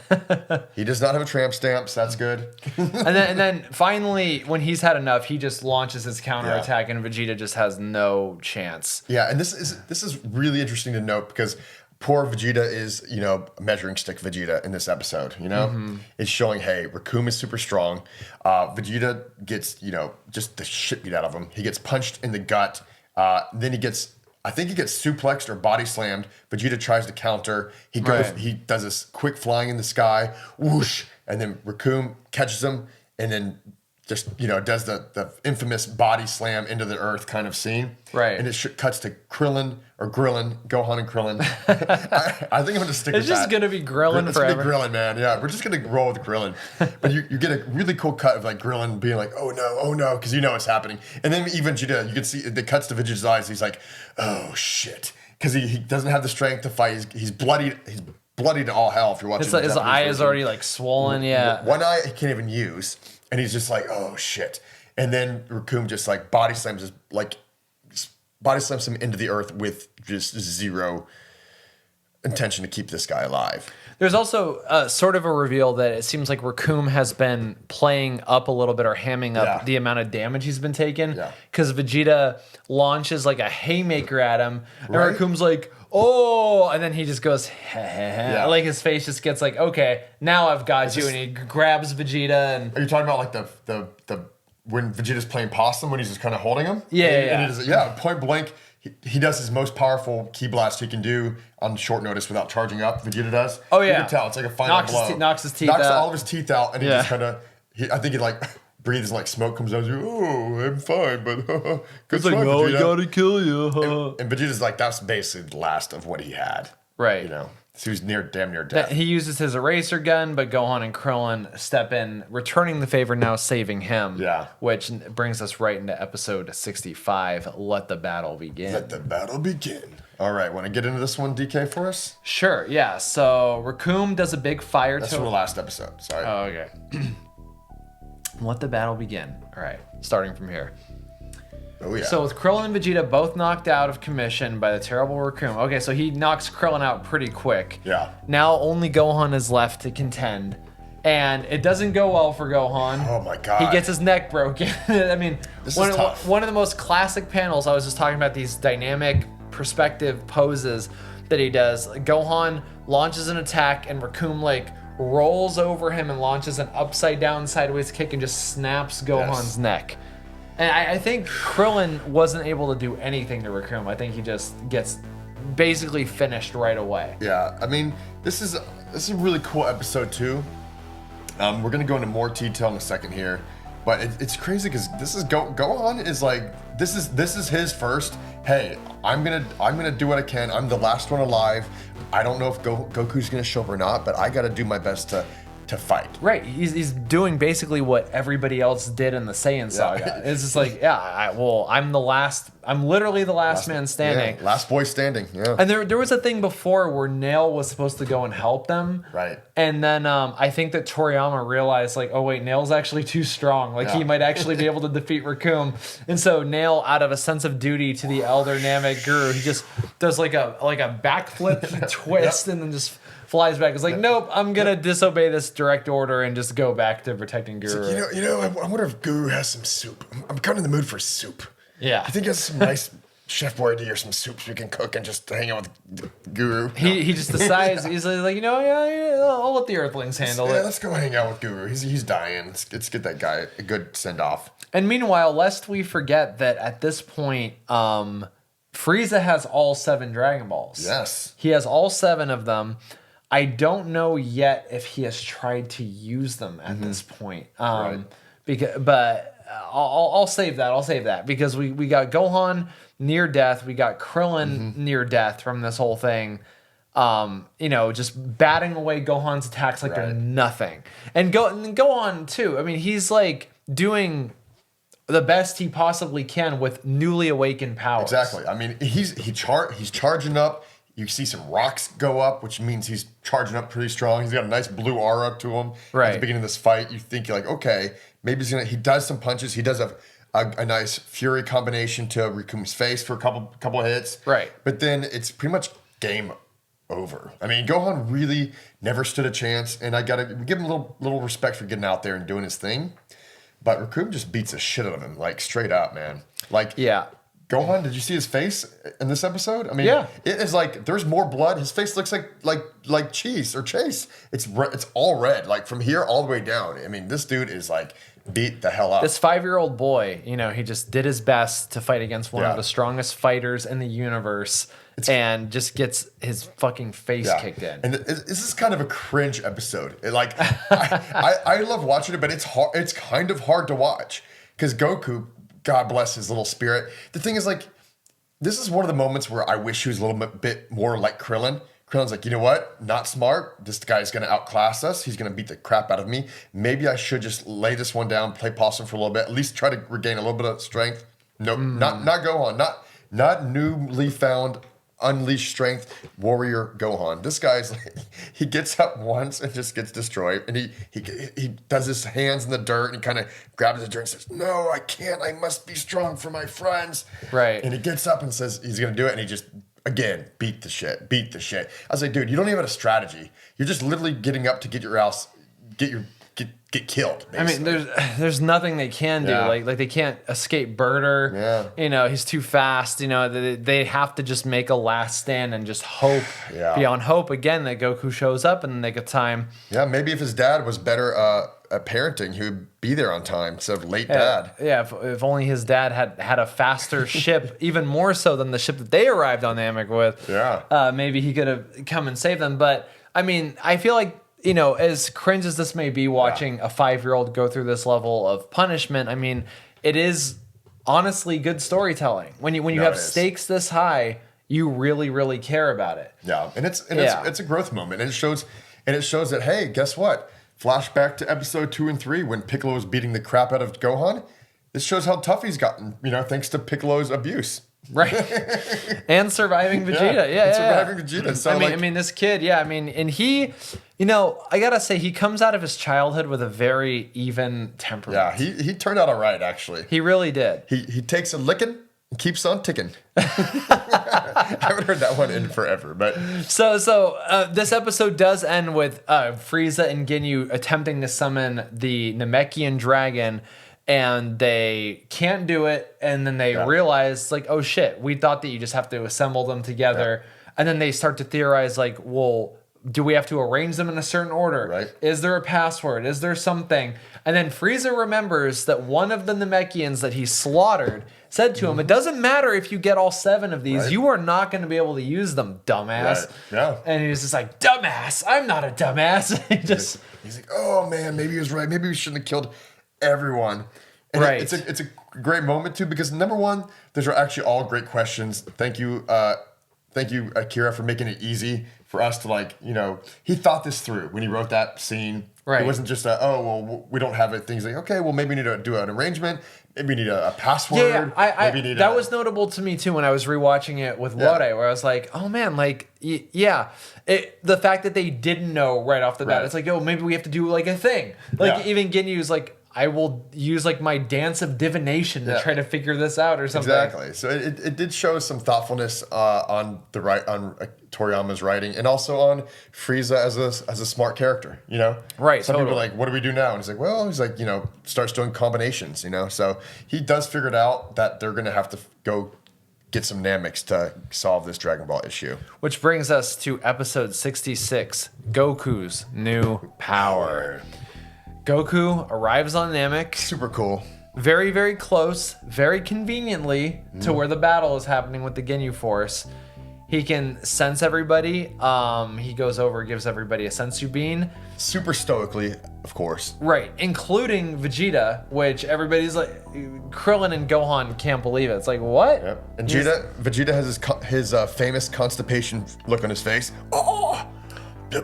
He does not have a tramp stamp, so that's good. and then finally, when he's had enough, he just launches his counterattack, and Vegeta just has no chance. Yeah, and this is really interesting to note because poor Vegeta is, measuring stick Vegeta in this episode, It's showing, hey, Raccoon is super strong. Vegeta gets, just the shit beat out of him. He gets punched in the gut. Then he gets suplexed or body slammed. Vegeta tries to counter. He does this quick flying in the sky, whoosh, and then Raccoon catches him and then just, does the infamous body slam into the earth kind of scene. Right. And it cuts to Gohan and Krillin. I think I'm going to stick with that. It's just going to be Krillin forever. It's going to be Krillin, man. Yeah, we're just going to roll with Krillin. But you get a really cool cut of like Krillin being like, oh no, because it's happening. And then even Vegeta, you can see, it cuts to Vegeta's eyes. He's like, oh shit. because he doesn't have the strength to fight. He's bloodied. He's bloodied to all hell. If you're watching, It's like his eye is already like swollen. Yeah. One eye he can't even use, and he's just like, oh shit. And then Raccoon just like body slams him into the earth with just zero intention to keep this guy alive. There's also sort of a reveal that it seems like Raccoon has been playing up a little bit or hamming up the amount of damage he's been taking. Because Vegeta launches like a haymaker at him, and Raccoon's like, oh, and then he just goes, like his face just gets like, okay, now I've got you, and he grabs Vegeta. And are you talking about like the when Vegeta's playing possum when he's just kind of holding him? Yeah. Point blank. He does his most powerful ki blast he can do on short notice without charging up. Vegeta does. Oh yeah, you can tell it's like a final blow. Knocks his teeth out. Knocks all of his teeth out, and he just kind of. I think he like breathes like smoke comes out. He's like, oh, I'm fine, but good it's try, like, no, Vegeta. I gotta kill you. And Vegeta's like, that's basically the last of what he had. Right. You know, so he's damn near dead. He uses his eraser gun, but Gohan and Krillin step in, returning the favor, now saving him. Yeah. Which brings us right into episode 65. Let the battle begin. Let the battle begin. All right, want to get into this one, DK, for us? Sure. Yeah. So Raccoon does a big fire. That's from the last episode. Sorry. Oh, okay. Let the battle begin. All right. Starting from here. Oh, yeah. So with Krillin and Vegeta both knocked out of commission by the terrible Raccoon. Okay, so he knocks Krillin out pretty quick. Yeah. Now only Gohan is left to contend. And it doesn't go well for Gohan. Oh my god. He gets his neck broken. I mean, one of the most classic panels, I was just talking about these dynamic perspective poses that he does. Gohan launches an attack and Raccoon like rolls over him and launches an upside down sideways kick and just snaps Gohan's neck. And I think Krillin wasn't able to do anything to Raccoon. I think he just gets basically finished right away. Yeah, I mean, this is a really cool episode too. We're gonna go into more detail in a second here, but it's crazy because this is Gohan is like this is his first. Hey, I'm gonna do what I can. I'm the last one alive. I don't know if Goku's gonna show up or not, but I gotta do my best to fight. Right, he's doing basically what everybody else did in the Saiyan Saga. It's just like, I'm literally the last man standing. Yeah, last boy standing, yeah. And there was a thing before where Nail was supposed to go and help them. Right. And then I think that Toriyama realized, like, oh wait, Nail's actually too strong. Like, he might actually be able to defeat Raccoon. And so Nail, out of a sense of duty to the elder Namek guru, he just does like a backflip twist and then just flies back. It's like, nope, I'm gonna disobey this direct order and just go back to protecting Guru. Like, I wonder if Guru has some soup. I'm kind of in the mood for soup. Yeah. I think he has some nice Chef Boyardee or some soups we can cook and just hang out with Guru. He just decides, he's like, I'll let the Earthlings handle it. Yeah, let's go hang out with Guru. He's dying. Let's get that guy a good send off. And meanwhile, lest we forget that at this point, Frieza has all 7 Dragon Balls. Yes. He has all 7 of them. I don't know yet if he has tried to use them at this point. But I'll save that. I'll save that because we got Gohan near death. We got Krillin near death from this whole thing. Just batting away Gohan's attacks like they're nothing. And Gohan too. I mean, he's like doing the best he possibly can with newly awakened powers. Exactly. I mean, he's charging up. You see some rocks go up, which means he's charging up pretty strong. He's got a nice blue aura to him. Right. At the beginning of this fight, you think you're like, okay, maybe he does some punches. He does a nice fury combination to Riku's face for a couple of hits. Right. But then it's pretty much game over. I mean, Gohan really never stood a chance, and I gotta give him a little respect for getting out there and doing his thing. But Riku just beats the shit out of him, like straight up, man. Like, yeah. Gohan, did you see his face in this episode? I mean, it is like there's more blood. His face looks like cheese or Chase. It's all red, like from here all the way down. I mean, this dude is like beat the hell up. This 5-year-old boy, he just did his best to fight against one of the strongest fighters in the universe, and just gets his fucking face kicked in. And this is kind of a cringe episode. I love watching it, but it's hard. It's kind of hard to watch because Goku, God bless his little spirit. The thing is, like, this is one of the moments where I wish he was a little bit more like Krillin. Krillin's like, you know what? Not smart. This guy's going to outclass us. He's going to beat the crap out of me. Maybe I should just lay this one down, play possum for a little bit, at least try to regain a little bit of strength. Nope, not Gohan. Not newly found unleash strength warrior Gohan. This guy's like, he gets up once and just gets destroyed, and he does his hands in the dirt and he kind of grabs the dirt and says, "No, I can't. I must be strong for my friends." Right. And he gets up and says he's gonna do it, and he just again beat the shit. I was like, dude, you don't even have a strategy. You're just literally getting up to get killed. Basically. I mean, there's nothing they can do. Yeah. Like they can't escape Birder. Yeah. You know, he's too fast. You know, they have to just make a last stand and just hope beyond hope again that Goku shows up in the nick of time. Yeah, maybe if his dad was better at parenting, he would be there on time instead of late dad. Yeah, if only his dad had a faster ship, even more so than the ship that they arrived on Namek with. Yeah. Maybe he could have come and saved them. But I mean, I feel like, you know, as cringe as this may be, watching a 5-year-old go through this level of punishment, I mean, it is honestly good storytelling. When you have stakes this high, you really, really care about it. Yeah, and it's a growth moment, and it shows that, hey, guess what? Flashback to episode 2 and 3 when Piccolo was beating the crap out of Gohan. This shows how tough he's gotten, you know, thanks to Piccolo's abuse. Right. And surviving Vegeta. Yeah. Surviving Vegeta. So I mean, this kid, and he, you know, I gotta say, he comes out of his childhood with a very even temperament. Yeah, he turned out all right, actually. He really did. He takes a licking and keeps on ticking. I haven't heard that one in forever, but So this episode does end with Frieza and Ginyu attempting to summon the Namekian dragon, and they can't do it, and then they realize, like, oh shit, we thought that you just have to assemble them together, and then they start to theorize, like, well, do we have to arrange them in a certain order? Right. Is there a password? Is there something? And then Frieza remembers that one of the Namekians that he slaughtered said to him, "It doesn't matter if you get all 7 of these, you are not going to be able to use them, dumbass." Right. Yeah. And he was just like, "Dumbass, I'm not a dumbass." he's like, oh man, maybe he was right. Maybe we shouldn't have killed everyone. And Right. It's a great moment too, because number one, those are actually all great questions. Thank you, Akira, for making it easy for us to, like, you know, he thought this through when he wrote that scene. Right. It wasn't just we don't have it. Things like, okay, well, maybe we need to do an arrangement. Maybe we need a password. That was notable to me too when I was rewatching it with Lore, where I was like, oh man, like, the fact that they didn't know right off the bat, it's like, oh, maybe we have to do like a thing. Like even Ginyu's like, I will use like my dance of divination to try to figure this out or something. Exactly. So it did show some thoughtfulness on Toriyama's writing, and also on Frieza as a smart character. You know, right? Some people are like, "What do we do now?" And he's like, "Well," he's like, you know, starts doing combinations. You know, so he does figure it out that they're gonna have to go get some Nameks to solve this Dragon Ball issue. Which brings us to episode 66, Goku's new power. Goku arrives on Namek. Super cool. Very, very close, very conveniently to where the battle is happening with the Ginyu Force. He can sense everybody. He goes over, gives everybody a sensu bean. Super stoically, of course. Right, including Vegeta, which everybody's like, Krillin and Gohan can't believe it. It's like, what? Yep. And Vegeta has his famous constipation look on his face. Oh,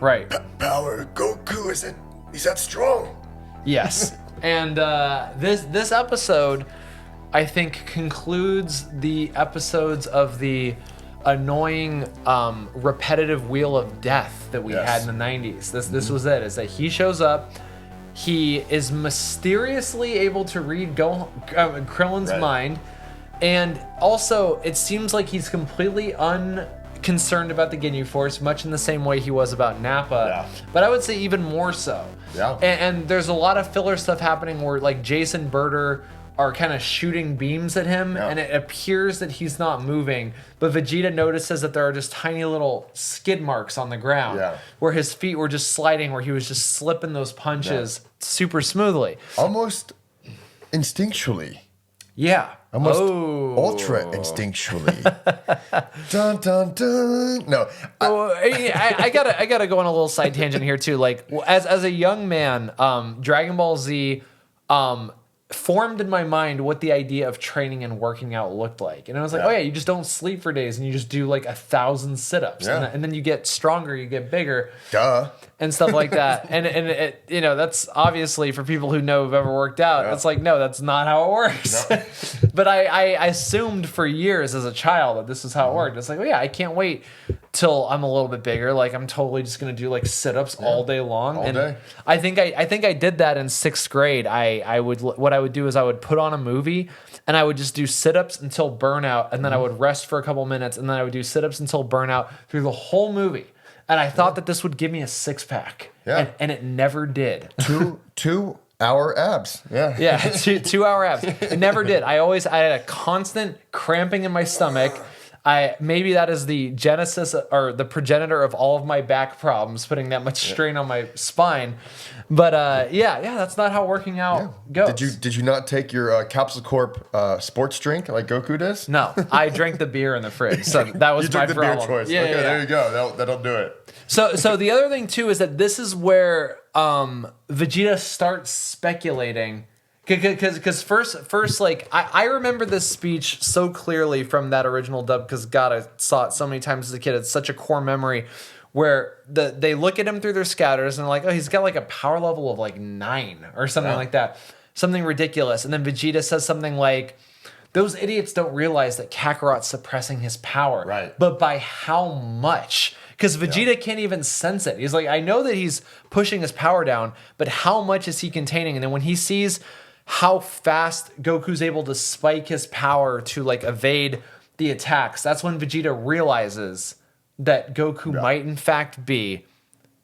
right. Power, Goku he's that strong. Yes. And this episode, I think, concludes the episodes of the annoying, repetitive wheel of death that we had in the 90s. This was it, is that he shows up, he is mysteriously able to read Krillin's mind, and also it seems like he's completely unconcerned about the Ginyu Force, much in the same way he was about Nappa, but I would say even more so. Yeah. And there's a lot of filler stuff happening where, like, Jason Birder are kind of shooting beams at him, and it appears that he's not moving, but Vegeta notices that there are just tiny little skid marks on the ground where his feet were just sliding, where he was just slipping those punches super smoothly. Almost instinctually. Yeah. Almost ultra instinctually. Dun dun dun. No. I gotta go on a little side tangent here too. Like, as a young man, Dragon Ball Z, formed in my mind what the idea of training and working out looked like. And I was like, oh yeah, you just don't sleep for days and you just do like 1,000 sit-ups. Yeah. And then you get stronger, you get bigger. Duh. And stuff like that. and it, you know, that's obviously for people who know have ever worked out. It's like, no, that's not how it works. No. But I assumed for years as a child that this is how it worked. It's like, oh yeah, I can't wait till I'm a little bit bigger. Like I'm totally just gonna do like sit-ups all day long. All day. I think I did that in 6th grade. What I would do is I would put on a movie and I would just do sit-ups until burnout, and then I would rest for a couple minutes, and then I would do sit-ups until burnout through the whole movie. And I thought that this would give me a 6-pack. Yeah. And it never did. 2-hour abs. Yeah. Yeah, 2-hour abs. It never did. I had a constant cramping in my stomach. Maybe that is the genesis or the progenitor of all of my back problems, putting that much strain on my spine. But yeah, that's not how working out goes. Did you not take your Capsule Corp sports drink like Goku does? No, I drank the beer in the fridge, so that was You my took the problem. beer choice. Yeah, Okay, yeah, there you go. That'll do it. So the other thing too is that this is where Vegeta starts speculating, because first like I remember this speech so clearly from that original dub, because God, I saw it so many times as a kid. It's such a core memory, where they look at him through their scatters and they're like, oh, he's got like a power level of like 9 or something like that, something ridiculous. And then Vegeta says something like, those idiots don't realize that Kakarot's suppressing his power. Right. But by how much? Because Vegeta can't even sense it. He's like, I know that he's pushing his power down, but how much is he containing? And then when he sees how fast Goku's able to spike his power to like evade the attacks, that's when Vegeta realizes that Goku might in fact be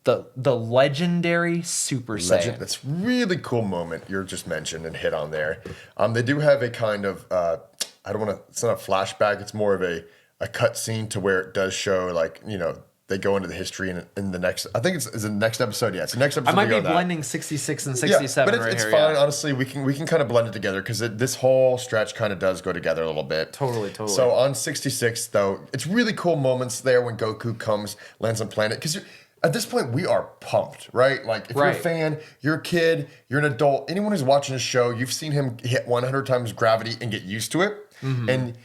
the legendary Super Saiyan. That's really cool moment you just mentioned and hit on there. They do have a kind of I don't want to. It's not a flashback. It's more of a cut scene to where it does show like they go into the history in the next. I think it's the next episode. Yeah, it's the next episode. I might be blending 66 and 67 but it's here. fine. Honestly, we can kind of blend it together because this whole stretch kind of does go together a little bit. Totally. So on 66 though, it's really cool moments there when Goku lands on planet, because at this point we are pumped, right? Like if you're a fan, you're a kid, you're an adult, anyone who's watching this show, you've seen him hit 100 times gravity and get used to it. And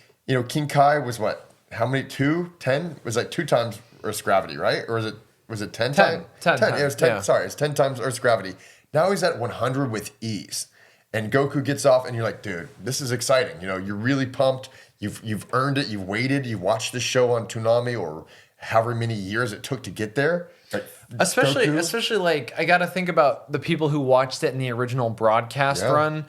King Kai was what? How many? 10? It was like 2 times Earth's gravity, right? Or was it 10 times? 10 10. It was 10. Yeah. Sorry, it's 10 times Earth's gravity. Now he's at 100 with ease. And Goku gets off and you're like, dude, this is exciting. You're really pumped. You've earned it. You've waited. You watched this show on Toonami or however many years it took to get there. Like, Especially Goku. like I got to think about the people who watched it in the original broadcast run,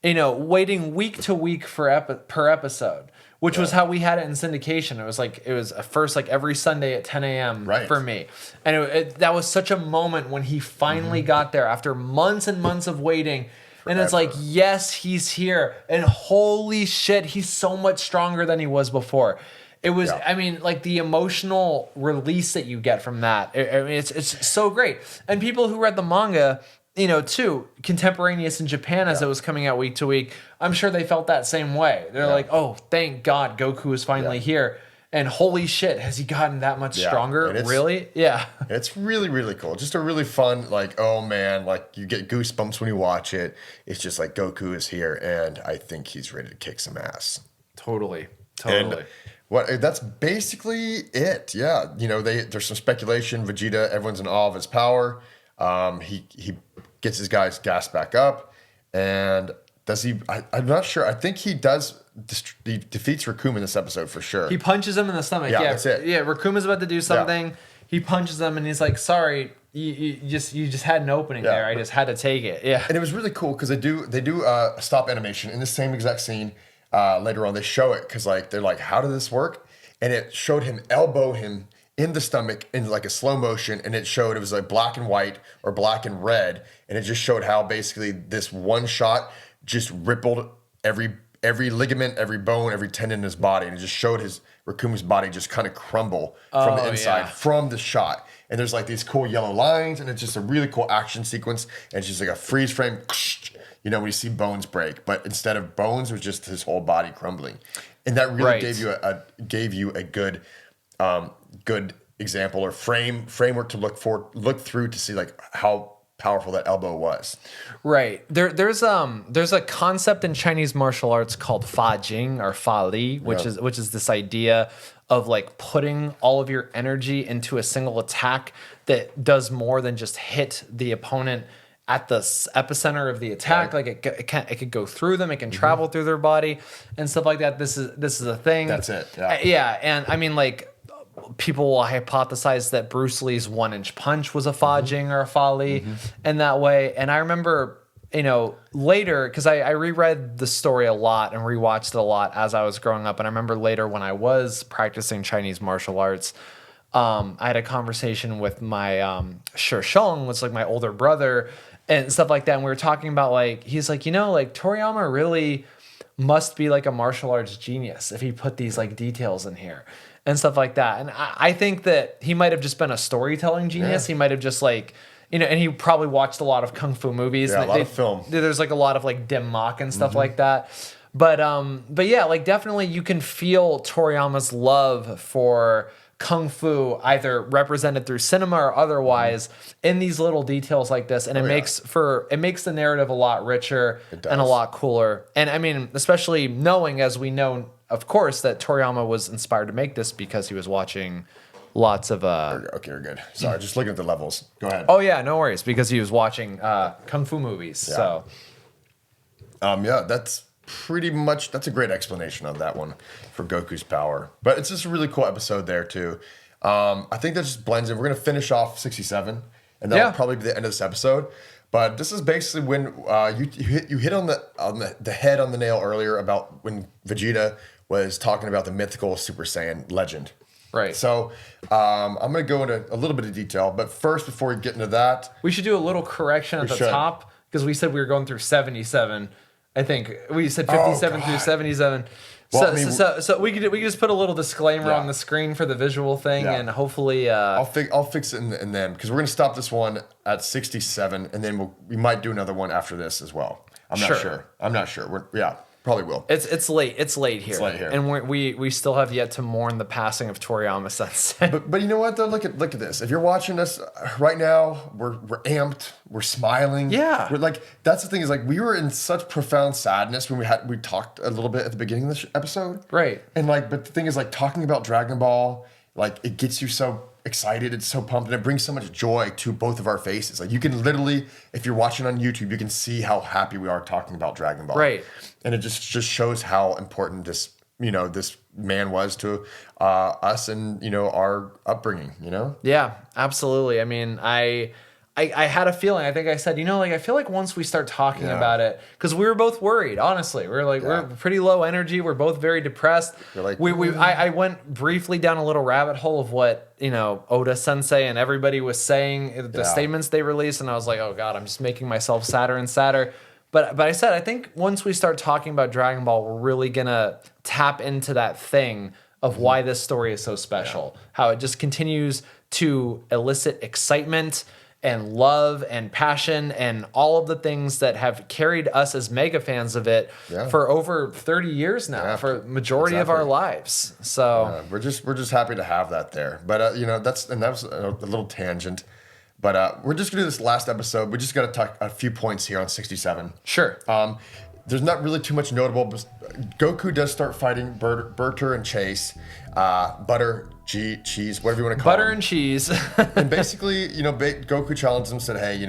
waiting week to week per episode, which was how we had it in syndication. It was first like every Sunday at 10 a.m. for me. And that was such a moment when he finally got there after months and months of waiting. And it's like, yes, he's here. And holy shit, he's so much stronger than he was before. It was, I mean, like the emotional release that you get from that. It's so great. And people who read the manga, too, contemporaneous in Japan as it was coming out week to week, I'm sure they felt that same way. They're like, oh, thank God Goku is finally here. And holy shit, has he gotten that much stronger? Really? Yeah. It's really, really cool. Just a really fun, like, oh man, like you get goosebumps when you watch it. It's just like Goku is here and I think he's ready to kick some ass. Totally. And that's basically it. Yeah. There's some speculation. Vegeta, everyone's in awe of his power. He gets his guys gassed back up. And does he? I'm not sure. I think he does. He defeats Raccoon in this episode for sure. He punches him in the stomach. Yeah, that's it. Yeah, Raccoon's about to do something. Yeah. He punches him and he's like, sorry, you just had an opening there. I just had to take it. Yeah. And it was really cool because they do a stop animation in the same exact scene. Later on, they show it because they're like, how did this work? And it showed him elbow him in the stomach in like a slow motion, and it was like black and white or black and red, and it just showed how basically this one shot just rippled every ligament, every bone, every tendon in his body, and it just showed Rakuma's body just kind of crumble from the inside from the shot. And there's like these cool yellow lines, and it's just a really cool action sequence, and it's just like a freeze frame. When you see bones break, but instead of bones, it was just his whole body crumbling, and that really gave you a good example or framework to look through to see like how powerful that elbow was. Right. There's a concept in Chinese martial arts called fa jing or fa li, which is this idea of like putting all of your energy into a single attack that does more than just hit the opponent at the epicenter of the attack. Like it could go through them, it can travel through their body and stuff like that. This is a thing. That's it. Yeah, and I mean, like, people will hypothesize that Bruce Lee's 1-inch punch was a fa jing or a fa li in that way. And I remember, later, because I reread the story a lot and rewatched it a lot as I was growing up. And I remember later when I was practicing Chinese martial arts, I had a conversation with my Shishong, was like my older brother and stuff like that. And we were talking about like, he's like, like Toriyama really must be like a martial arts genius if he put these like details in here and stuff like that. And I think that he might have just been a storytelling genius. He might have just like, and he probably watched a lot of kung fu movies. Yeah, a lot of film. There's like a lot of like dim mak and stuff like that. But yeah, like definitely you can feel Toriyama's love for kung fu either represented through cinema or otherwise in these little details like this, and it makes the narrative a lot richer and a lot cooler. And I mean, especially knowing, as we know, of course, that Toriyama was inspired to make this because he was watching lots of Okay, we're good. Sorry, just looking at the levels. Go ahead. Oh yeah, no worries, because he was watching kung fu movies. So that's pretty much, that's a great explanation of that one for Goku's power. But it's just a really cool episode there too. I think that just blends in. We're gonna finish off 67, and that'll probably be the end of this episode. But this is basically when you hit on the head on the nail earlier about when Vegeta was talking about the mythical Super Saiyan legend. right. So I'm going to go into a little bit of detail, but first, before we get into that, We should do a little correction at the should. top, because we said we were going through 77. I think we said 57 through God. 77. Well, So, I mean, so we could just put a little disclaimer on the screen for the visual thing, and hopefully I'll fix it in them, because we're going to stop this one at 67, and then we might do another one after this as well. I'm not sure. I'm not sure. Probably will. It's late. It's late here. It's late here. And we still have yet to mourn the passing of Toriyama Sensei. But you know what though? Look at this. If you're watching us right now, we're amped, we're smiling. Yeah. We're like, that's the thing, is like we were in such profound sadness when we talked a little bit at the beginning of the episode. Right. And like, but the thing is, like, talking about Dragon Ball, like, it gets you so excited, it's so pumped, and it brings so much joy to both of our faces. Like, you can literally, if you're watching on YouTube, you can see how happy we are talking about Dragon Ball. Right. And it just shows how important this man was to us and our upbringing. Yeah, absolutely. I mean, I had a feeling. I think I said, I feel like once we start talking about it, because we were both worried. Honestly, we were like, we're pretty low energy. We're both very depressed. You're like, I went briefly down a little rabbit hole of what Oda Sensei and everybody was saying, the statements they released, and I was like, oh god, I'm just making myself sadder and sadder. But I said, I think once we start talking about Dragon Ball, we're really gonna tap into that thing of why this story is so special. How it just continues to elicit excitement and love and passion and all of the things that have carried us as mega fans of it for over 30 years now, for majority of our lives. So we're just happy to have that there. But that was a little tangent. But we're just gonna do this last episode. We just gotta talk a few points here on 67. sure. There's not really too much notable, but Goku does start fighting Berter and Chase, cheese, whatever you want to call Butter them. and cheese. And basically, Goku challenged him, said, hey,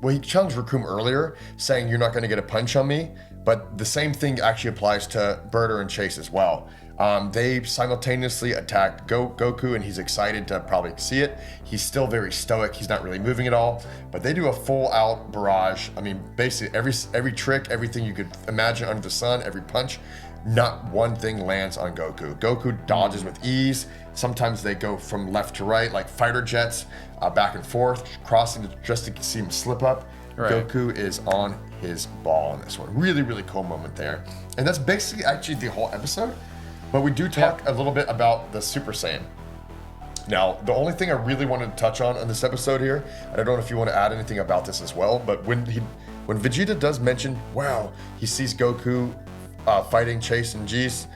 well, he challenged Raccoon earlier, saying you're not going to get a punch on me, but the same thing actually applies to Berter and Chase as well. They simultaneously attack Goku, and he's excited to probably see it. He's still very stoic. He's not really moving at all, but they do a full-out barrage. I mean, basically every trick, everything you could imagine under the sun, every punch, not one thing lands on Goku. Goku dodges with ease. Sometimes they go from left to right, like fighter jets, back and forth, crossing just to see him slip up. Right. Goku is on his ball on this one. Really, really cool moment there. And that's basically actually the whole episode. But we do talk a little bit about the Super Saiyan. Now, the only thing I really wanted to touch on this episode here, and I don't know if you want to add anything about this as well, but when Vegeta does mention, wow, he sees Goku fighting Chase and Geese,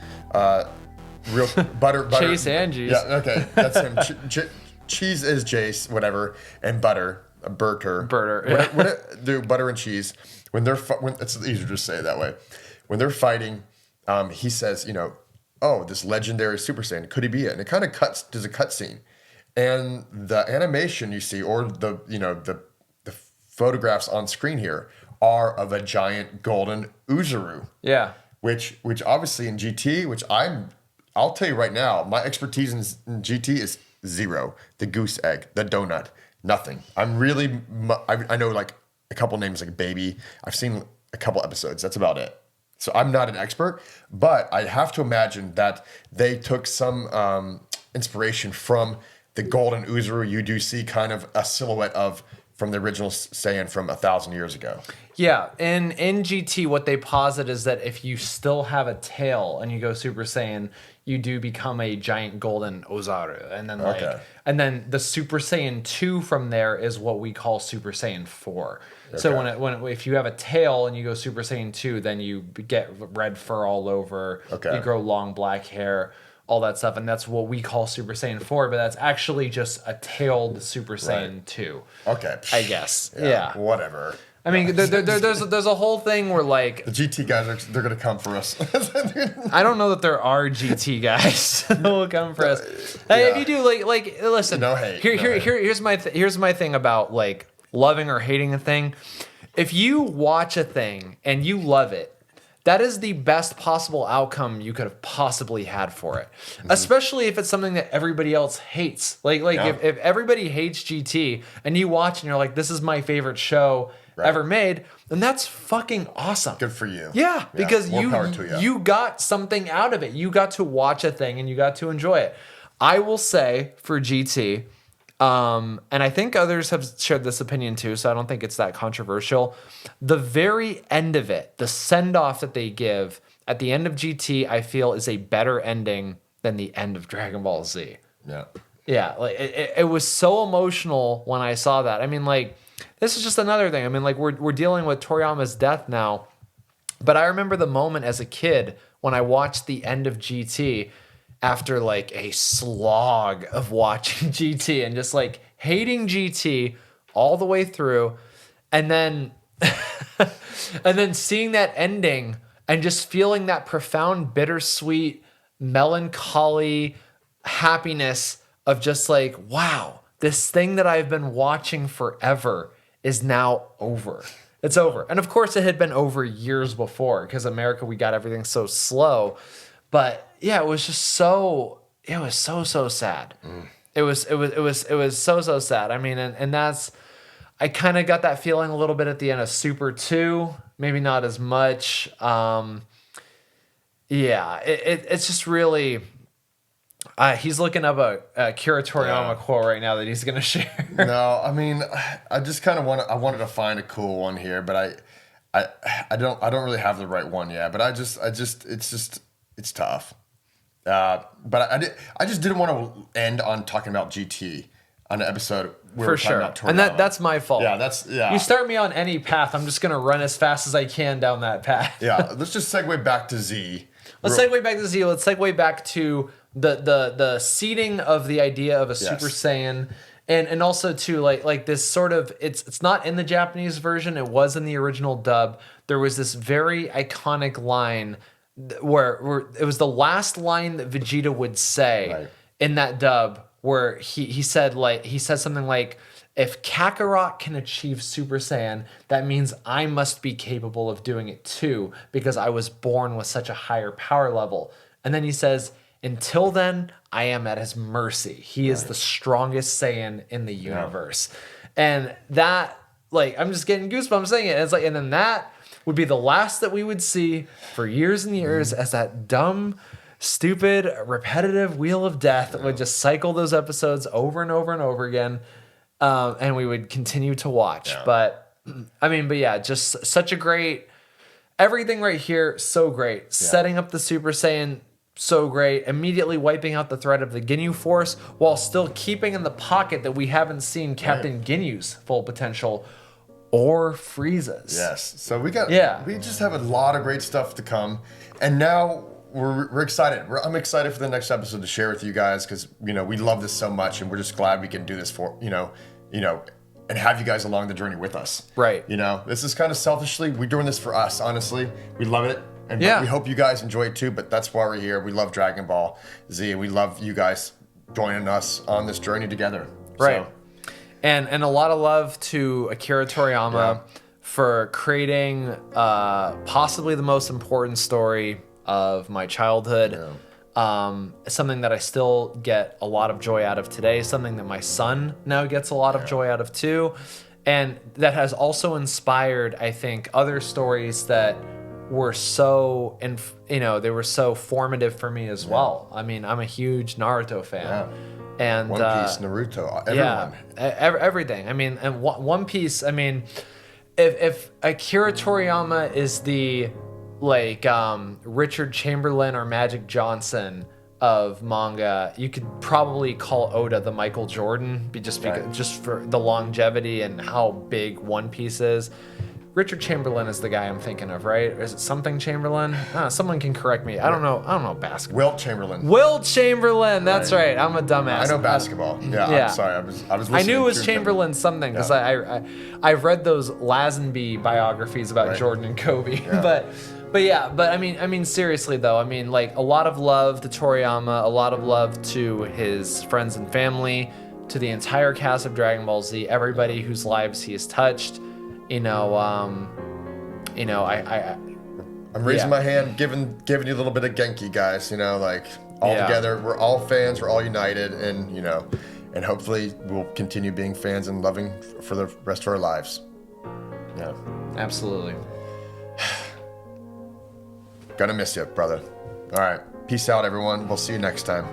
real butter. Chase and Geese. Yeah, okay, that's him. Cheese is Jace, whatever, and Butter. a Burter. Burter. The butter and cheese. When it's easier to say it that way. When they're fighting, he says, oh, this legendary Super Saiyan, could he be it? And it kind of does a cut scene. And the animation you see, or the photographs on screen here, are of a giant golden Uzuru. Yeah. Which obviously in GT, I'll tell you right now, my expertise in GT is zero. The goose egg, the donut, nothing. I'm really, I know like a couple names like Baby. I've seen a couple episodes. That's about it. So I'm not an expert, but I have to imagine that they took some inspiration from the golden Uzuru. You do see kind of a silhouette from the original Saiyan from 1,000 years ago. Yeah, in GT, what they posit is that if you still have a tail and you go Super Saiyan, you do become a giant golden Ozaru, and then the Super Saiyan 2 from there is what we call Super Saiyan 4. Okay. So if you have a tail and you go Super Saiyan 2, then you get red fur all over. Okay. You grow long black hair, all that stuff, and that's what we call Super Saiyan 4. But that's actually just a tailed Super Saiyan 2. Okay. I guess. Yeah. Whatever. I mean, there's a whole thing where like the GT guys they're gonna come for us. I don't know that there are GT guys that will come for us. Hey, if you do, like listen. No hate. Here's my thing about like loving or hating a thing. If you watch a thing and you love it, that is the best possible outcome you could have possibly had for it. Mm-hmm. Especially if it's something that everybody else hates. If everybody hates GT and you watch and you're like, this is my favorite show ever made, then that's fucking awesome. Good for you. Yeah, because you got something out of it. You got to watch a thing and you got to enjoy it. I will say for GT, and I think others have shared this opinion too, so I don't think it's that controversial. The very end of it, the send-off that they give at the end of GT, I feel is a better ending than the end of Dragon Ball Z. Yeah. Yeah, like it was so emotional when I saw that. I mean, like, this is just another thing. I mean, like, we're dealing with Toriyama's death now, but I remember the moment as a kid when I watched the end of GT after like a slog of watching GT and just like hating GT all the way through, and then and then seeing that ending and just feeling that profound bittersweet melancholy happiness of just like, wow, this thing that I've been watching forever is now over. It's over. And of course it had been over years before because America, we got everything so slow. But yeah, it was so sad. It was so sad. I mean, and that's, I kind of got that feeling a little bit at the end of Super 2, maybe not as much. It's just really, he's looking up a Akira Toriyama quote right now that he's going to share. No, I mean, I just kind of wanted to find a cool one here, but I don't really have the right one yet, but it's tough. But I just didn't want to end on talking about GT on an episode where we're talking about Toriyama. And that's my fault. Yeah. You start me on any path, I'm just gonna run as fast as I can down that path. Yeah, let's just segue back to Z. Let's segue back to Z. Let's segue back to the seeding of the idea of a Super Saiyan. And also to like this sort of, it's not in the Japanese version, it was in the original dub. There was this very iconic line where it was the last line that Vegeta would say in that dub, where he said something like, if Kakarot can achieve Super Saiyan, that means I must be capable of doing it too, because I was born with such a higher power level. And then he says, until then, I am at his mercy. He is the strongest Saiyan in the universe. And that, like, I'm just getting goosebumps saying it. And it's like, and then that would be the last that we would see for years and years as that dumb, stupid, repetitive wheel of death would just cycle those episodes over and over and over again. And we would continue to watch. Yeah. But just such a great, everything right here, so great. Yeah. Setting up the Super Saiyan, so great. Immediately wiping out the threat of the Ginyu Force while still keeping in the pocket that we haven't seen Captain Ginyu's full potential or Frieza's. Yes. So we just have a lot of great stuff to come. And now we're excited. I'm excited for the next episode to share with you guys because, we love this so much and we're just glad we can do this for, and have you guys along the journey with us. Right. You know, this is kind of selfishly, we're doing this for us, honestly. We love it. And Yeah. we hope you guys enjoy it too, but that's why we're here. We love Dragon Ball Z. We love you guys joining us on this journey together. Right. So, And a lot of love to Akira Toriyama for creating possibly the most important story of my childhood. Something that I still get a lot of joy out of today, something that my son now gets a lot of joy out of too. And that has also inspired, I think, other stories that were so, they were so formative for me as well. I mean, I'm a huge Naruto fan. Yeah. And One Piece, Naruto, everyone. Everything. I mean, and One Piece, I mean, if Akira Toriyama is the Richard Chamberlain or Magic Johnson of manga, you could probably call Oda the Michael Jordan, just for the longevity and how big One Piece is. Richard Chamberlain is the guy I'm thinking of, right? Or is it something Chamberlain? Someone can correct me. I don't know basketball. Wilt Chamberlain. Wilt Chamberlain, that's right. I'm a dumbass. I know basketball. Yeah. I'm sorry. I was listening. I knew it was to Chamberlain something because I've read those Lazenby biographies about Jordan and Kobe. Yeah. but I mean seriously though, I mean, like, a lot of love to Toriyama, a lot of love to his friends and family, to the entire cast of Dragon Ball Z, everybody whose lives he has touched. I'm raising my hand, giving you a little bit of Genki, guys. All together, we're all fans, we're all united, and hopefully we'll continue being fans and loving for the rest of our lives. Yeah, absolutely. Gonna miss you, brother. All right, peace out, everyone. We'll see you next time.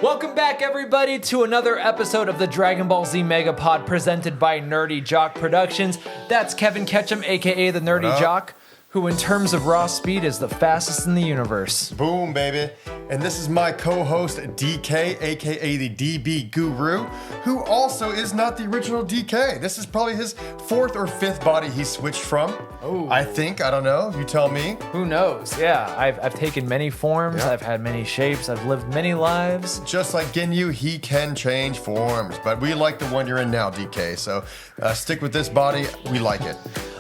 Welcome back, everybody, to another episode of the Dragon Ball Z Megapod presented by Nerdy Jock Productions. That's Kevin Ketcham, aka the Nerdy Jock, who in terms of raw speed is the fastest in the universe. Boom, baby. And this is my co-host, DK, aka the DB Guru, who also is not the original DK. This is probably his 4th or 5th body he switched from. Ooh. I don't know. You tell me. Who knows? Yeah, I've taken many forms, I've had many shapes, I've lived many lives. Just like Ginyu, he can change forms, but we like the one you're in now, DK. So stick with this body. We like it.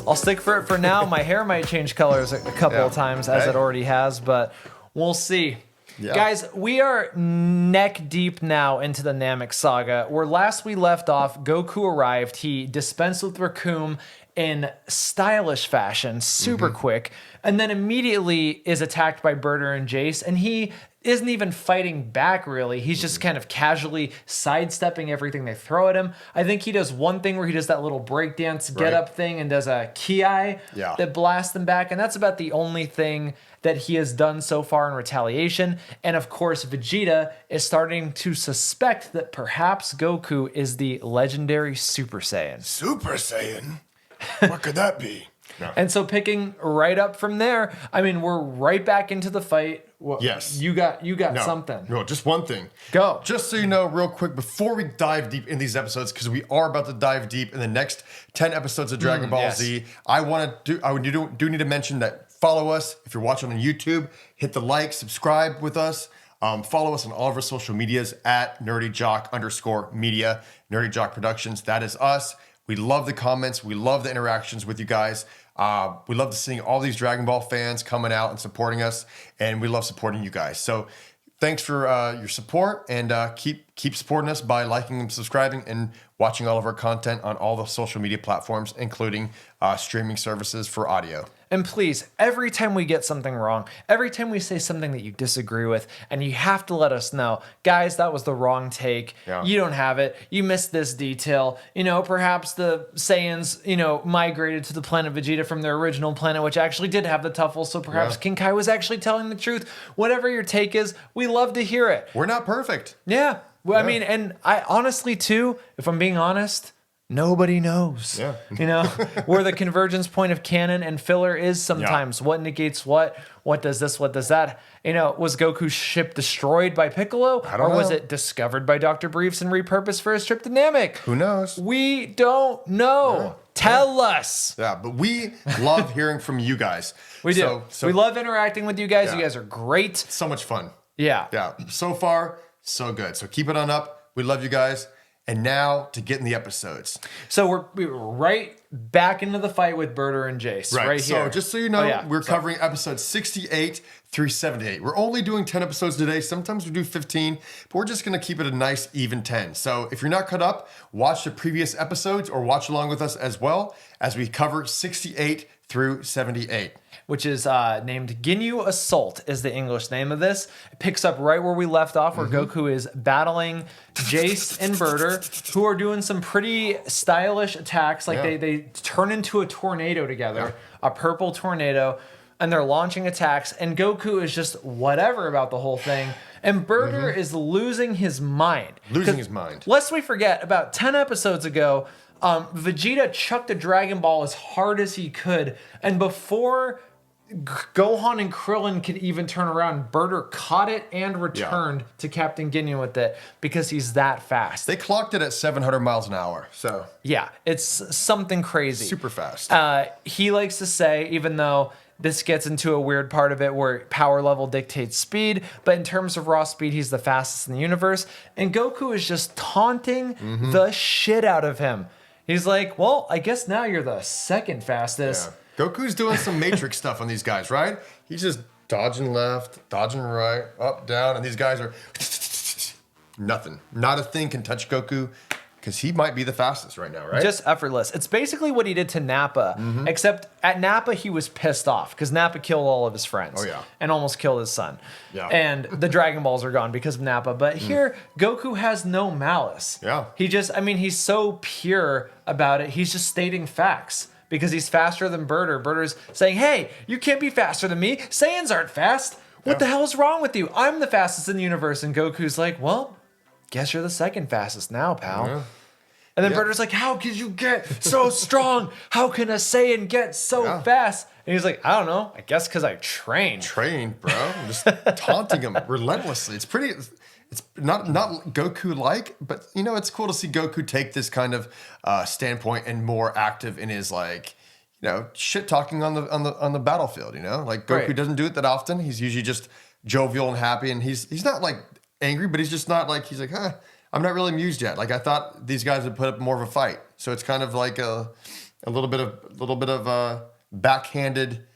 I'll stick for it for now. My hair might change colors a couple of times, as it already has, but we'll see. Yeah. Guys, we are neck deep now into the Namek saga, where last we left off, Goku arrived. He dispensed with Raccoon in stylish fashion, super quick, and then immediately is attacked by Berter and Jace, and he isn't even fighting back, really. He's just kind of casually sidestepping everything they throw at him. I think he does one thing where he does that little breakdance get-up thing and does a ki that blasts them back, and that's about the only thing that he has done so far in retaliation. And of course, Vegeta is starting to suspect that perhaps Goku is the legendary Super Saiyan. Super Saiyan? What could that be? No. And so picking right up from there, I mean, we're right back into the fight. Yes. You got something. No, just one thing. Go. Just so you know, real quick, before we dive deep in these episodes, because we are about to dive deep in the next 10 episodes of Dragon Ball Z, I do need to mention that follow us. If you're watching on YouTube, hit the like, subscribe with us. Follow us on all of our social medias at nerdyjock_media, Nerdy Jock Productions. That is us. We love the comments. We love the interactions with you guys. We love seeing all these Dragon Ball fans coming out and supporting us, and we love supporting you guys. So thanks for your support, and keep supporting us by liking and subscribing and watching all of our content on all the social media platforms, including streaming services for audio. And please, every time we get something wrong, every time we say something that you disagree with, and you have to let us know, guys, that was the wrong take. Yeah. You don't have it. You missed this detail. Perhaps the Saiyans, migrated to the planet Vegeta from their original planet, which actually did have the Tuffle. So perhaps King Kai was actually telling the truth. Whatever your take is, we love to hear it. We're not perfect. Yeah. Well, I mean, and I honestly, too, if I'm being honest, nobody knows. Yeah. You know, where the convergence point of canon and filler is sometimes. What negates what does this, what does that? You know, was Goku's ship destroyed by Piccolo? Or was it discovered by Dr. Briefs and repurposed for his trip to Namek? Who knows? We don't know. Yeah. Tell us. Yeah, but we love hearing from you guys. We do. So we love interacting with you guys. Yeah. You guys are great. so much fun. Yeah. Yeah, so far, so good. So keep it on up. We love you guys. And now to get in the episodes. So we're right back into the fight with Berter and Jace right So here. just so you know, yeah. we're covering episodes 68 through 78. We're only doing 10 episodes today. Sometimes we do 15, but we're just going to keep it a nice even 10. So if you're not caught up, watch the previous episodes or watch along with us as well as we cover 68 through 78. Which is named Ginyu Assault is the English name of this. It picks up right where we left off, where Goku is battling Jace and Berter, who are doing some pretty stylish attacks. Like they turn into a tornado together, a purple tornado, and they're launching attacks. And Goku is just whatever about the whole thing. And Berter is losing his mind. Losing his mind. Lest we forget, about 10 episodes ago, Vegeta chucked a Dragon Ball as hard as he could. And before Gohan and Krillin could even turn around, Berter caught it and returned to Captain Ginyu with it because he's that fast. They clocked it at 700 miles an hour. So Yeah, it's something crazy. super fast. He likes to say, even though this gets into a weird part of it where power level dictates speed, but in terms of raw speed, he's the fastest in the universe. And Goku is just taunting the shit out of him. He's like, well, I guess now you're the second fastest. Yeah. Goku's doing some Matrix stuff on these guys, right? He's just dodging left, dodging right, up, down, and these guys are nothing. Not a thing can touch Goku because he might be the fastest right now, right? Just effortless. It's basically what he did to Nappa, except at Nappa, he was pissed off because Nappa killed all of his friends. Oh, yeah. And almost killed his son. Yeah. And the Dragon Balls are gone because of Nappa. But here, Goku has no malice. Yeah. He's so pure about it. He's just stating facts because he's faster than Berter. Berter's saying, hey, you can't be faster than me. Saiyans aren't fast. What the hell is wrong with you? I'm the fastest in the universe. And Goku's like, well, guess you're the second fastest now, pal. Yeah. And then Berter's like, how could you get so strong? How can a Saiyan get so fast? And he's like, I don't know. I guess because I trained. Trained, bro. I'm just taunting him relentlessly. It's pretty. It's not Goku-like, but you know, it's cool to see Goku take this kind of standpoint and more active in his shit talking on the battlefield. You know, like Goku doesn't do it that often. He's usually just jovial and happy, and he's not like angry, but he's just not like he's like, I'm not really amused yet. Like I thought these guys would put up more of a fight. So it's kind of like a little bit of backhanded,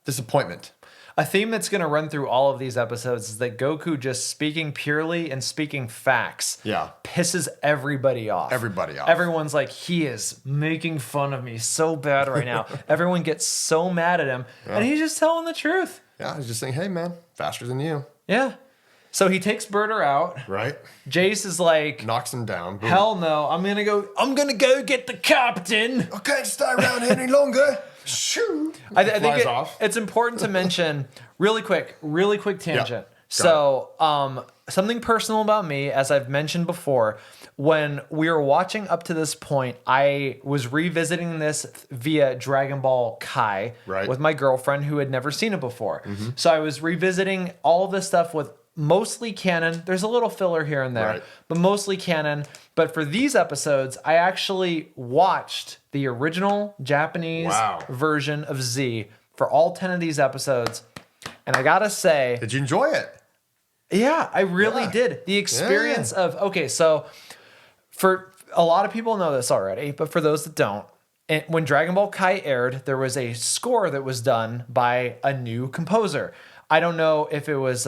disappointment. A theme that's going to run through all of these episodes is that Goku just speaking purely and speaking facts pisses everybody off. Everyone's like, he is making fun of me so bad right now. Everyone gets so mad at him, and he's just telling the truth. Yeah, he's just saying, hey, man, faster than you. Yeah. So he takes Berter out. Right. Jace is like, knocks him down. Boom. Hell no, I'm gonna go get the captain. I can't stay around here any longer. Shoo. I think it's important to mention really quick tangent. Yeah. So something personal about me, as I've mentioned before, when we were watching up to this point, I was revisiting this via Dragon Ball Kai with my girlfriend who had never seen it before. So I was revisiting all of this stuff with mostly canon. There's a little filler here and there, but mostly canon. But for these episodes, I actually watched the original Japanese version of Z for all 10 of these episodes. And I gotta say... Did you enjoy it? Yeah, I really did. The experience of... Okay, so for a lot of people know this already, but for those that don't, when Dragon Ball Kai aired, there was a score that was done by a new composer. I don't know if it was...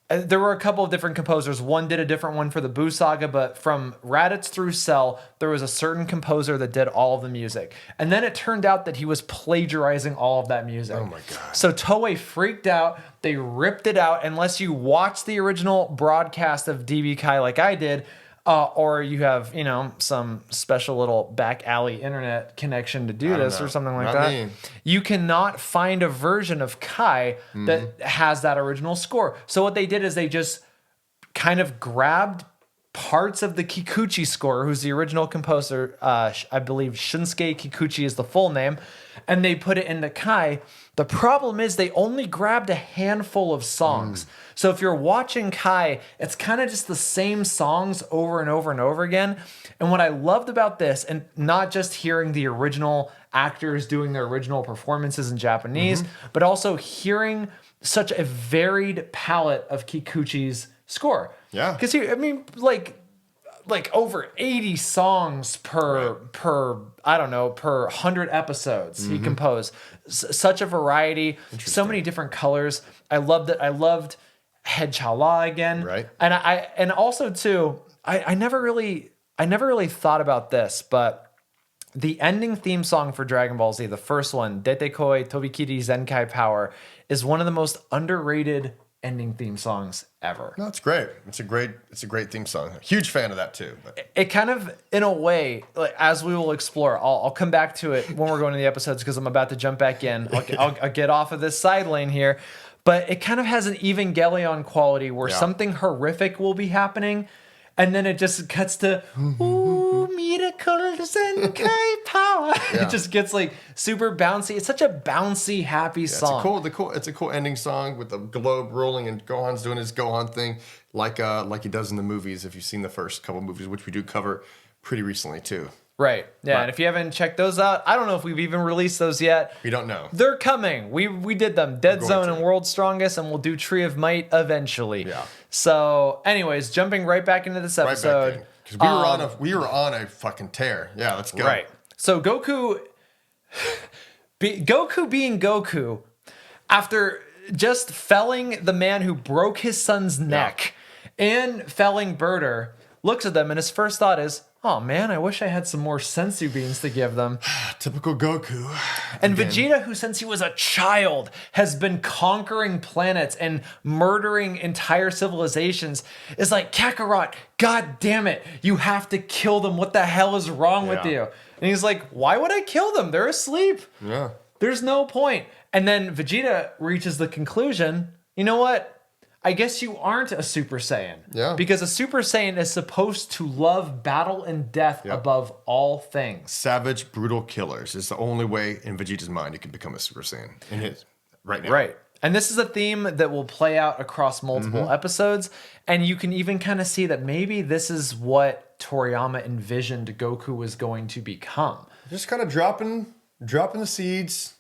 there were a couple of different composers. One did a different one for the Buu Saga, but from Raditz through Cell, there was a certain composer that did all of the music. And then it turned out that he was plagiarizing all of that music. Oh my God. So Toei freaked out. They ripped it out. Unless you watch the original broadcast of DB Kai like I did, or you have, some special little back alley internet connection to do this or something like that. You cannot find a version of Kai that has that original score. So what they did is they just kind of grabbed parts of the Kikuchi score, who's the original composer. I believe Shunsuke Kikuchi is the full name, and they put it into Kai. The problem is they only grabbed a handful of songs. So if you're watching Kai, it's kind of just the same songs over and over and over again. And what I loved about this, and not just hearing the original actors doing their original performances in Japanese, but also hearing such a varied palette of Kikuchi's score. Yeah. Because I mean, like over 80 songs per I don't know, per 100 episodes he composed. Such a variety, so many different colors. I loved it. I loved Head Chala again. Right. And also too, I never really thought about this, but the ending theme song for Dragon Ball Z, the first one, Detekoi Tobikiri Zenkai Power, is one of the most underrated ending theme songs ever. No, it's great. It's a great theme song. Huge fan of that too. But. It kind of, in a way, like, as we will explore, I'll come back to it when we're going to the episodes because I'm about to jump back in. I'll get off of this side lane here. But it kind of has an Evangelion quality where something horrific will be happening, and then it just cuts to ooh, miracle Zenkai power. It just gets like super bouncy. It's such a bouncy, happy song. It's a cool ending song with the globe rolling and Gohan's doing his Gohan thing like he does in the movies. If you've seen the first couple movies, which we do cover pretty recently too. Right. Yeah. And if you haven't checked those out, I don't know if we've even released those yet. We don't know. They're coming. We did them. Dead Zone and World's Strongest, and we'll do Tree of Might eventually. Yeah. So, anyways, jumping right back into this episode. Because we were on a fucking tear. Yeah, let's go. Right. So Goku being Goku, after just felling the man who broke his son's neck and felling Birder, looks at them and his first thought is, oh man, I wish I had some more sensu beans to give them. Typical Goku. And Vegeta, who since he was a child has been conquering planets and murdering entire civilizations, is like, Kakarot, god damn it, you have to kill them. What the hell is wrong with you? And he's like, why would I kill them? They're asleep. Yeah. There's no point. And then Vegeta reaches the conclusion, you know what? I guess you aren't a Super Saiyan. Yeah. Because a Super Saiyan is supposed to love battle and death above all things. Savage, brutal killers is the only way in Vegeta's mind he can become a Super Saiyan. In his right now. Right. And this is a theme that will play out across multiple episodes. And you can even kind of see that maybe this is what Toriyama envisioned Goku was going to become. Just kind of dropping the seeds.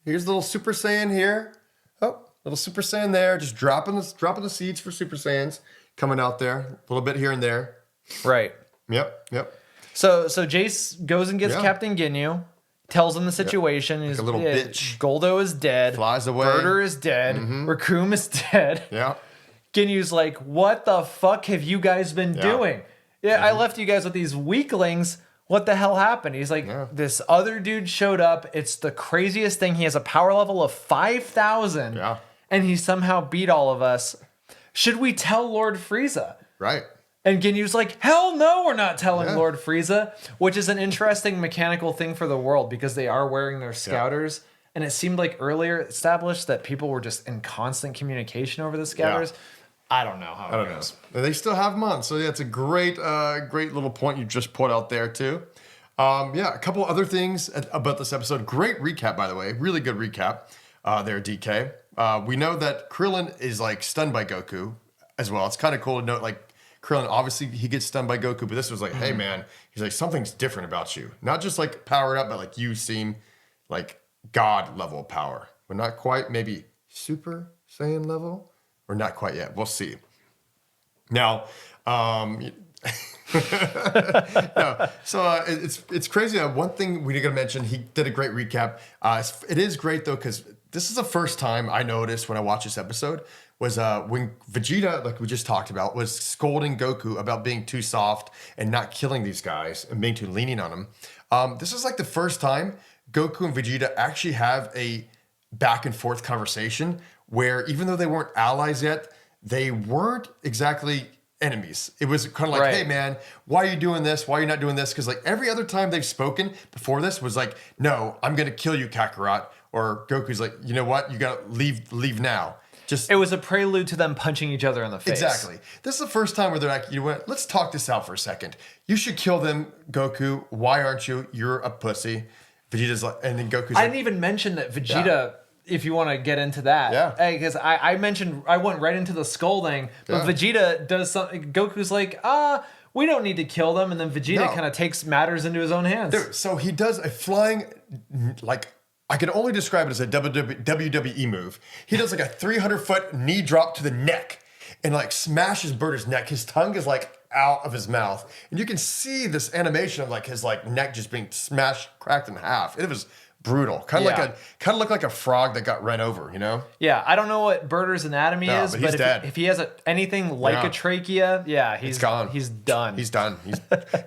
Here's a little Super Saiyan here. Oh. Little Super Saiyan there, just dropping the seeds for Super Saiyans coming out there, a little bit here and there. Right. Yep. So Jace goes and gets Captain Ginyu, tells him the situation. Like a little bitch. Goldo is dead. Flies away. Birder is dead. Raccoon is dead. Yeah. Ginyu's like, what the fuck have you guys been doing? Yeah, I left you guys with these weaklings. What the hell happened? He's like, this other dude showed up. It's the craziest thing. He has a power level of 5,000. Yeah. And he somehow beat all of us. Should we tell Lord Frieza? Right. And Ginyu's like, hell no, we're not telling Lord Frieza, which is an interesting mechanical thing for the world because they are wearing their scouters. And it seemed like earlier established that people were just in constant communication over the scouters. I don't know how it goes. And they still have them on. So yeah, it's a great little point you just put out there too. A couple other things about this episode. Great recap, by the way. Really good recap there, DK. We know that Krillin is like stunned by Goku as well. It's kind of cool to note, like, Krillin, obviously he gets stunned by Goku, but this was like, hey man, he's like, something's different about you. Not just like powered up, but like you seem like God level power. But not quite, maybe Super Saiyan level, or not quite yet. We'll see. Now, it's crazy. One thing we didn't mention, he did a great recap. It is great though, because this is the first time I noticed when I watched this episode was when Vegeta, like we just talked about, was scolding Goku about being too soft and not killing these guys and being too lenient on them. This is like the first time Goku and Vegeta actually have a back and forth conversation where even though they weren't allies yet, they weren't exactly enemies. It was kind of like, hey man, why are you doing this? Why are you not doing this? Because like every other time they've spoken before this was like, no, I'm going to kill you, Kakarot. Or Goku's like, you know what? You got to leave now. It was a prelude to them punching each other in the face. Exactly. This is the first time where they're like, let's talk this out for a second. You should kill them, Goku. Why aren't you? You're a pussy. Vegeta's like, and then Goku's I didn't even mention that Vegeta, if you want to get into that. Yeah. Because I went right into the scolding, but Vegeta does something. Goku's like, we don't need to kill them. And then Vegeta kind of takes matters into his own hands. Dude, so he does a flying, like, I can only describe it as a WWE move. He does like a 300-foot knee drop to the neck and like smashes Berta's neck. His tongue is like out of his mouth. And you can see this animation of like his like neck just being smashed, cracked in half. It was brutal. Kind of looked like a frog that got run over, you know? Yeah, I don't know what Berta's anatomy is, but but he's dead. if he has anything like a trachea, he's gone. He's done. He's done.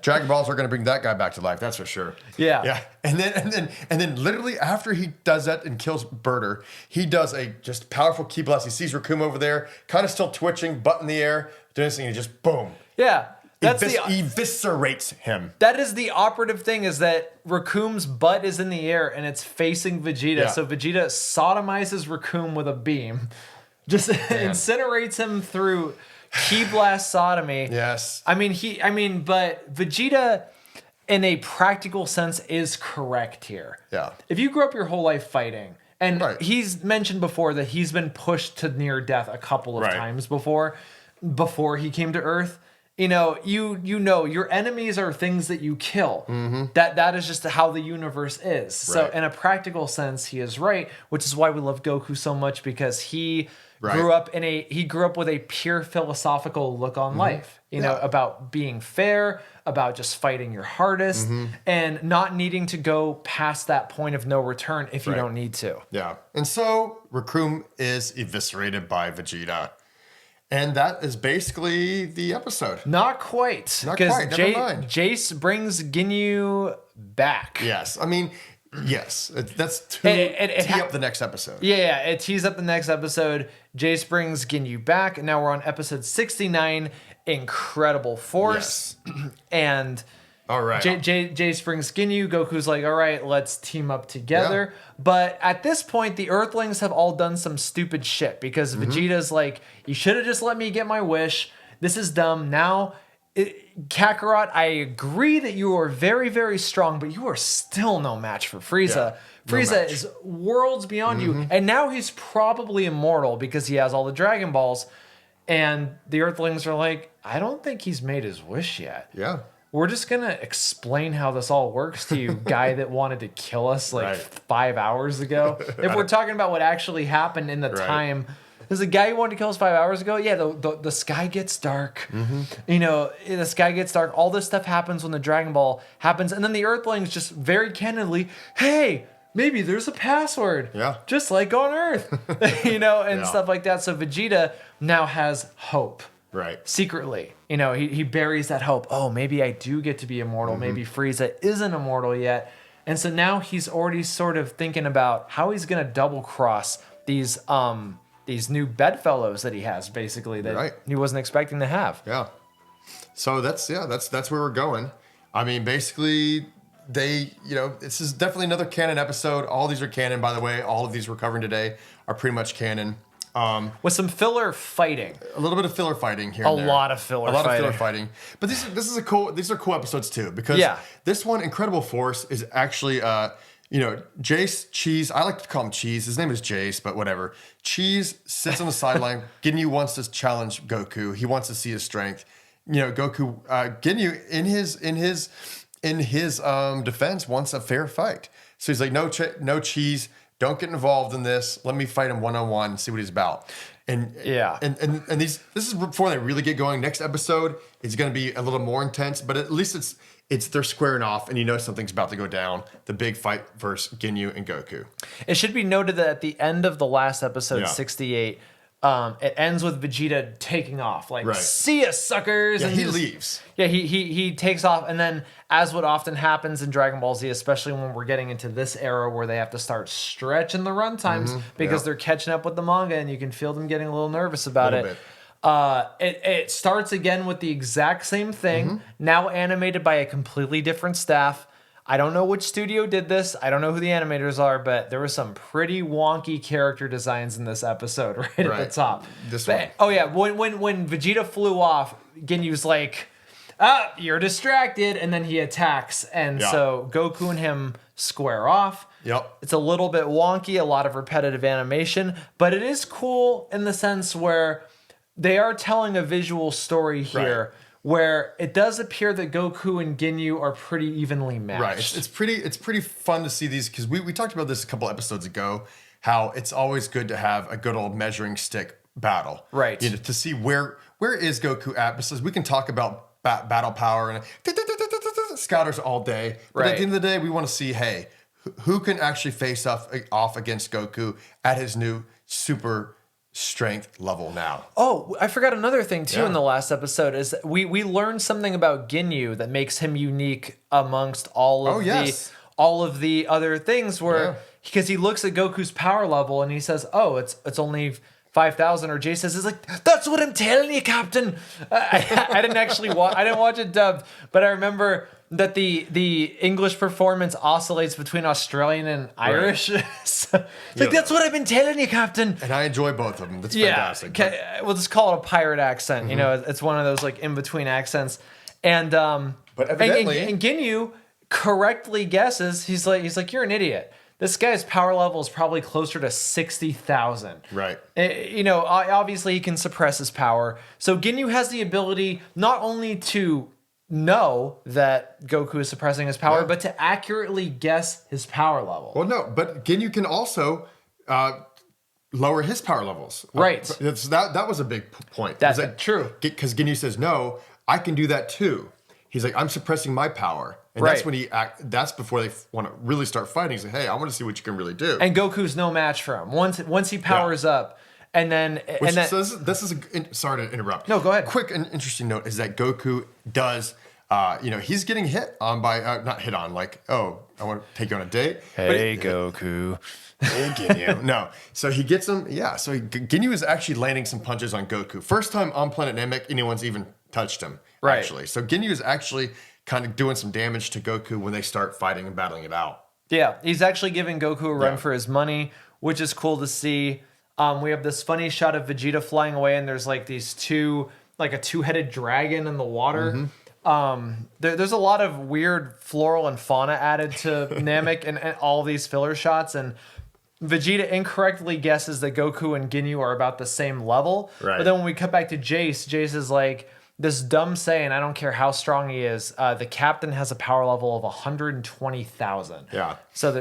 Dragon Balls are going to bring that guy back to life. That's for sure. Yeah. And then literally after he does that and kills Berter, he does a just powerful ki blast. He sees Raccoon over there, kind of still twitching, butt in the air, doing this thing, and he just boom. Yeah. Eviscerates him. That is the operative thing, is that Raccoon's butt is in the air and it's facing Vegeta. Yeah. So Vegeta sodomizes Raccoon with a beam. Just incinerates him through ki blast sodomy. Yes. But Vegeta, in a practical sense, is correct here. Yeah. If you grew up your whole life fighting, and he's mentioned before that he's been pushed to near death a couple of times before he came to Earth. You know your enemies are things that you kill. Mm-hmm. That is just how the universe is. Right. So in a practical sense, he is right, which is why we love Goku so much, because he grew up with a pure philosophical look on life. You know, about being fair, about just fighting your hardest, and not needing to go past that point of no return if you don't need to. Yeah. And so Raccoon is eviscerated by Vegeta. And that is basically the episode. Not quite. Never mind. Jace brings Ginyu back. Yes. I mean, yes. That's to tee up the next episode. Yeah, it tees up the next episode. Jace brings Ginyu back. And now we're on episode 69, Incredible Force. Yes. And... all right. Jace brings Ginyu. Goku's like, all right, let's team up together. Yeah. But at this point, the Earthlings have all done some stupid shit, because Vegeta's like, you should have just let me get my wish. This is dumb. Now, Kakarot, I agree that you are very, very strong, but you are still no match for Frieza. Yeah, Frieza is worlds beyond you. And now he's probably immortal because he has all the Dragon Balls. And the Earthlings are like, I don't think he's made his wish yet. Yeah. We're just going to explain how this all works to you, guy that wanted to kill us 5 hours ago. If we're talking about what actually happened in the time, there's a guy who wanted to kill us 5 hours ago. Yeah, the sky gets dark. You know, the sky gets dark. All this stuff happens when the Dragon Ball happens. And then the Earthlings just very candidly, hey, maybe there's a password. Yeah. Just like on Earth. You know, and stuff like that. So Vegeta now has hope. Right. Secretly. You know, he buries that hope. Oh, maybe I do get to be immortal. Maybe Frieza isn't immortal yet. And so now he's already sort of thinking about how he's going to double cross these new bedfellows that he has, basically, that he wasn't expecting to have. Yeah. So that's where we're going. I mean, basically, this is definitely another canon episode. All these are canon, by the way. All of these we're covering today are pretty much canon. With some filler fighting. A little bit of filler fighting here. A lot of filler fighting. But these are cool episodes too, because this one, Incredible Force, is actually Jace, Cheese. I like to call him Cheese. His name is Jace, but whatever. Cheese sits on the sideline. Ginyu wants to challenge Goku. He wants to see his strength. You know, Goku, Ginyu in his defense wants a fair fight. So he's like, no Cheese. Don't get involved in this. Let me fight him one-on-one and see what he's about. And this is before they really get going. Next episode is going to be a little more intense, but at least they're squaring off, and you know something's about to go down. The big fight versus Ginyu and Goku. It should be noted that at the end of the last episode, 68, it ends with Vegeta taking off. Like, see ya, suckers! Yeah, and he leaves. Yeah, he takes off, and then, as what often happens in Dragon Ball Z, especially when we're getting into this era where they have to start stretching the run times because they're catching up with the manga, and you can feel them getting a little nervous about it. It starts again with the exact same thing, now animated by a completely different staff. I don't know which studio did this. I don't know who the animators are, but there were some pretty wonky character designs in this episode right at the top. This one. Oh yeah, when Vegeta flew off, Ginyu's like, you're distracted, and then he attacks, and so Goku and him square off. Yep. It's a little bit wonky, a lot of repetitive animation, but it is cool in the sense where they are telling a visual story here. Right. Where it does appear that Goku and Ginyu are pretty evenly matched. Right. It's pretty fun to see these, because we talked about this a couple episodes ago, how it's always good to have a good old measuring stick battle. Right. You know, to see where is Goku at. Because we can talk about battle power and scouters all day. But at the end of the day, we want to see, hey, who can actually face off against Goku at his new super strength level now. Oh, I forgot another thing too in the last episode is we learned something about Ginyu that makes him unique amongst all of the other things where because he looks at Goku's power level and he says, "Oh, it's only 5,000," or Jay says, "It's like that's what I'm telling you, Captain." I didn't actually I didn't watch it dubbed, but I remember that the English performance oscillates between Australian and Irish. So, it's like, that's what I've been telling you, Captain. And I enjoy both of them. That's fantastic. We'll just call it a pirate accent. You know, it's one of those like in between accents. And but evidently, and Ginyu correctly guesses. He's like, you're an idiot. This guy's power level is probably closer to 60,000. Right. You know, obviously he can suppress his power. So Ginyu has the ability not only to know that Goku is suppressing his power, but to accurately guess his power level. Well, no, but Ginyu can also lower his power levels. Right. That was a big point. That's true. Because Ginyu says, no, I can do that too. He's like, I'm suppressing my power. And that's when that's before they want to really start fighting. He's like, hey, I want to see what you can really do. And Goku's no match for him. Once he powers up, and then... So this is sorry to interrupt. No, go ahead. Quick and interesting note is that Goku does... he's getting hit on by, not hit on, like, oh, I want to take you on a date. Hey, Goku. Hey, Ginyu. No. So he gets him, so Ginyu is actually landing some punches on Goku. First time on Planet Namek anyone's even touched him, actually. So Ginyu is actually kind of doing some damage to Goku when they start fighting and battling it out. Yeah, he's actually giving Goku a run for his money, which is cool to see. We have this funny shot of Vegeta flying away, and there's like these a two-headed dragon in the water. There's a lot of weird floral and fauna added to Namek and all these filler shots, and Vegeta incorrectly guesses that Goku and Ginyu are about the same level. Right. But then when we cut back to Jace is like, this dumb saying, I don't care how strong he is, the captain has a power level of 120,000. Yeah. So,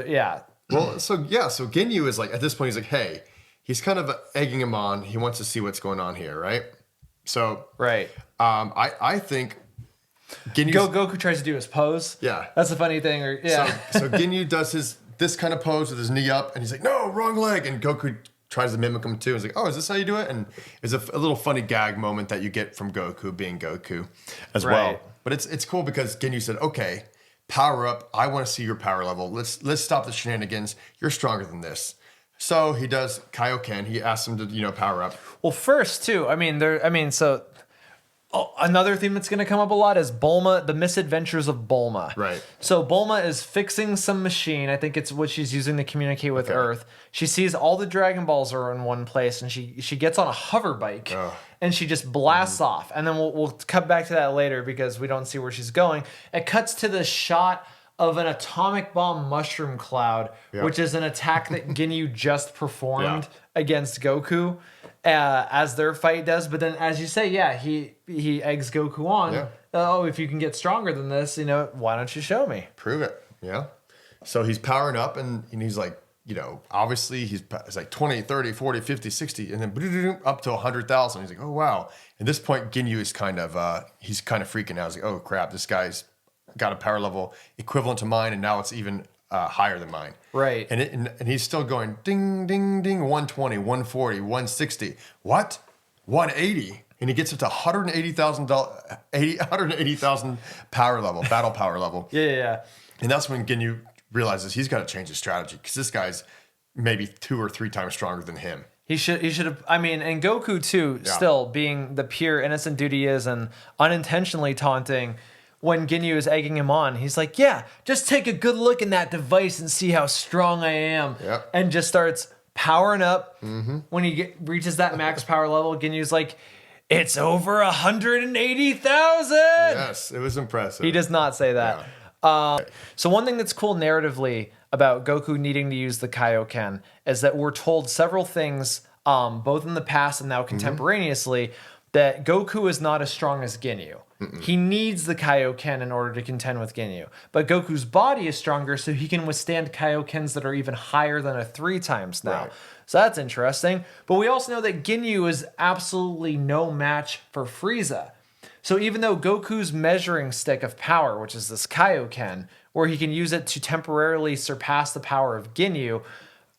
Well, so Ginyu is like, at this point, he's like, hey, he's kind of egging him on. He wants to see what's going on here, right? So, I think Goku tries to do his pose. Yeah. That's a funny thing. So Ginyu does this kind of pose with his knee up, and he's like, no, wrong leg. And Goku tries to mimic him too. He's like, oh, is this how you do it? And it's a little funny gag moment that you get from Goku being Goku as well. But it's cool because Ginyu said, okay, power up. I want to see your power level. Let's stop the shenanigans. You're stronger than this. So he does Kaioken. He asks him to, power up. Well, first too, another theme that's going to come up a lot is Bulma, the misadventures of Bulma. Right. So Bulma is fixing some machine. I think it's what she's using to communicate with Earth. She sees all the Dragon Balls are in one place, and she gets on a hover bike, and she just blasts off. And then we'll cut back to that later because we don't see where she's going. It cuts to the shot of an atomic bomb mushroom cloud, which is an attack that Ginyu just performed against Goku. As their fight does, but then as you say, he eggs Goku on. Yeah. Oh, if you can get stronger than this, why don't you show me? Prove it. Yeah. So he's powering up, and he's like, obviously it's like 20, 30, 40, 50, 60, and then up to 100,000. He's like, oh wow. At this point, Ginyu is kind of he's kind of freaking out. He's like, oh crap, this guy's got a power level equivalent to mine, and now it's even higher than mine. Right. And he's still going ding, ding, ding, 120, 140, 160. What? 180. And he gets up to 180,000 power level, battle power level. Yeah. And that's when Ginyu realizes he's got to change his strategy because this guy's maybe 2 or 3 times stronger than him. He should have, and Goku too, still being the pure innocent dude he is and unintentionally taunting, when Ginyu is egging him on, he's like, yeah, just take a good look in that device and see how strong I am. Yep. And just starts powering up. When he reaches that max power level, Ginyu's like, it's over 180,000. Yes, it was impressive. He does not say that. So one thing that's cool narratively about Goku needing to use the Kaioken is that we're told several things, both in the past and now contemporaneously, that Goku is not as strong as Ginyu. He needs the Kaioken in order to contend with Ginyu. But Goku's body is stronger, so he can withstand Kaiokens that are even higher than a 3 times now. Right. So that's interesting. But we also know that Ginyu is absolutely no match for Frieza. So even though Goku's measuring stick of power, which is this Kaioken, where he can use it to temporarily surpass the power of Ginyu,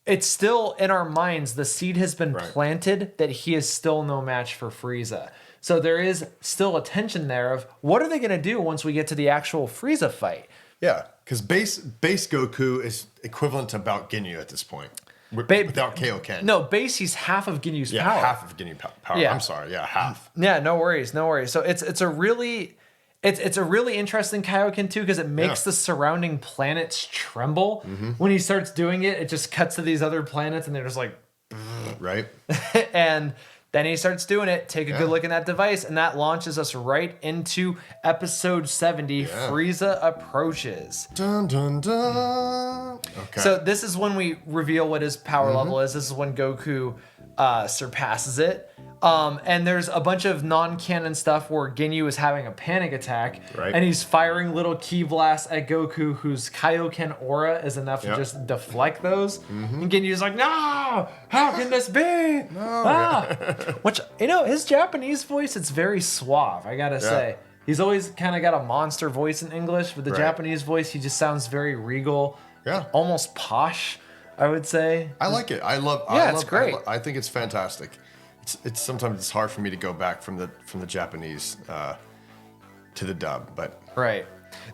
it's still in our minds, the seed has been planted that he is still no match for Frieza. So there is still a tension there of what are they going to do once we get to the actual Frieza fight? Yeah, because base Goku is equivalent to about Ginyu at this point. Without Kaioken. No, base, he's half of Ginyu's Yeah, power. half of Ginyu power. Yeah. I'm sorry. Yeah, half. Yeah, no worries. So it's a really interesting Kaioken too, because it makes the surrounding planets tremble. When he starts doing it, it just cuts to these other planets and they're just like, Right? and then he starts doing it. Take a good look in that device, and that launches us right into episode 70. Frieza approaches. Dun, dun, dun. Okay. So this is when we reveal what his power level is. This is when Goku surpasses it. And there's a bunch of non-canon stuff where Ginyu is having a panic attack, and he's firing little ki blasts at Goku, whose Kaioken aura is enough to just deflect those. And Ginyu's like, no, how can this be? No. Which, his Japanese voice, it's very suave, I gotta say. He's always kind of got a monster voice in English, but the Japanese voice, he just sounds very regal, almost posh, I would say. I like it. It's great. I think it's fantastic. It's sometimes it's hard for me to go back from the Japanese to the dub, but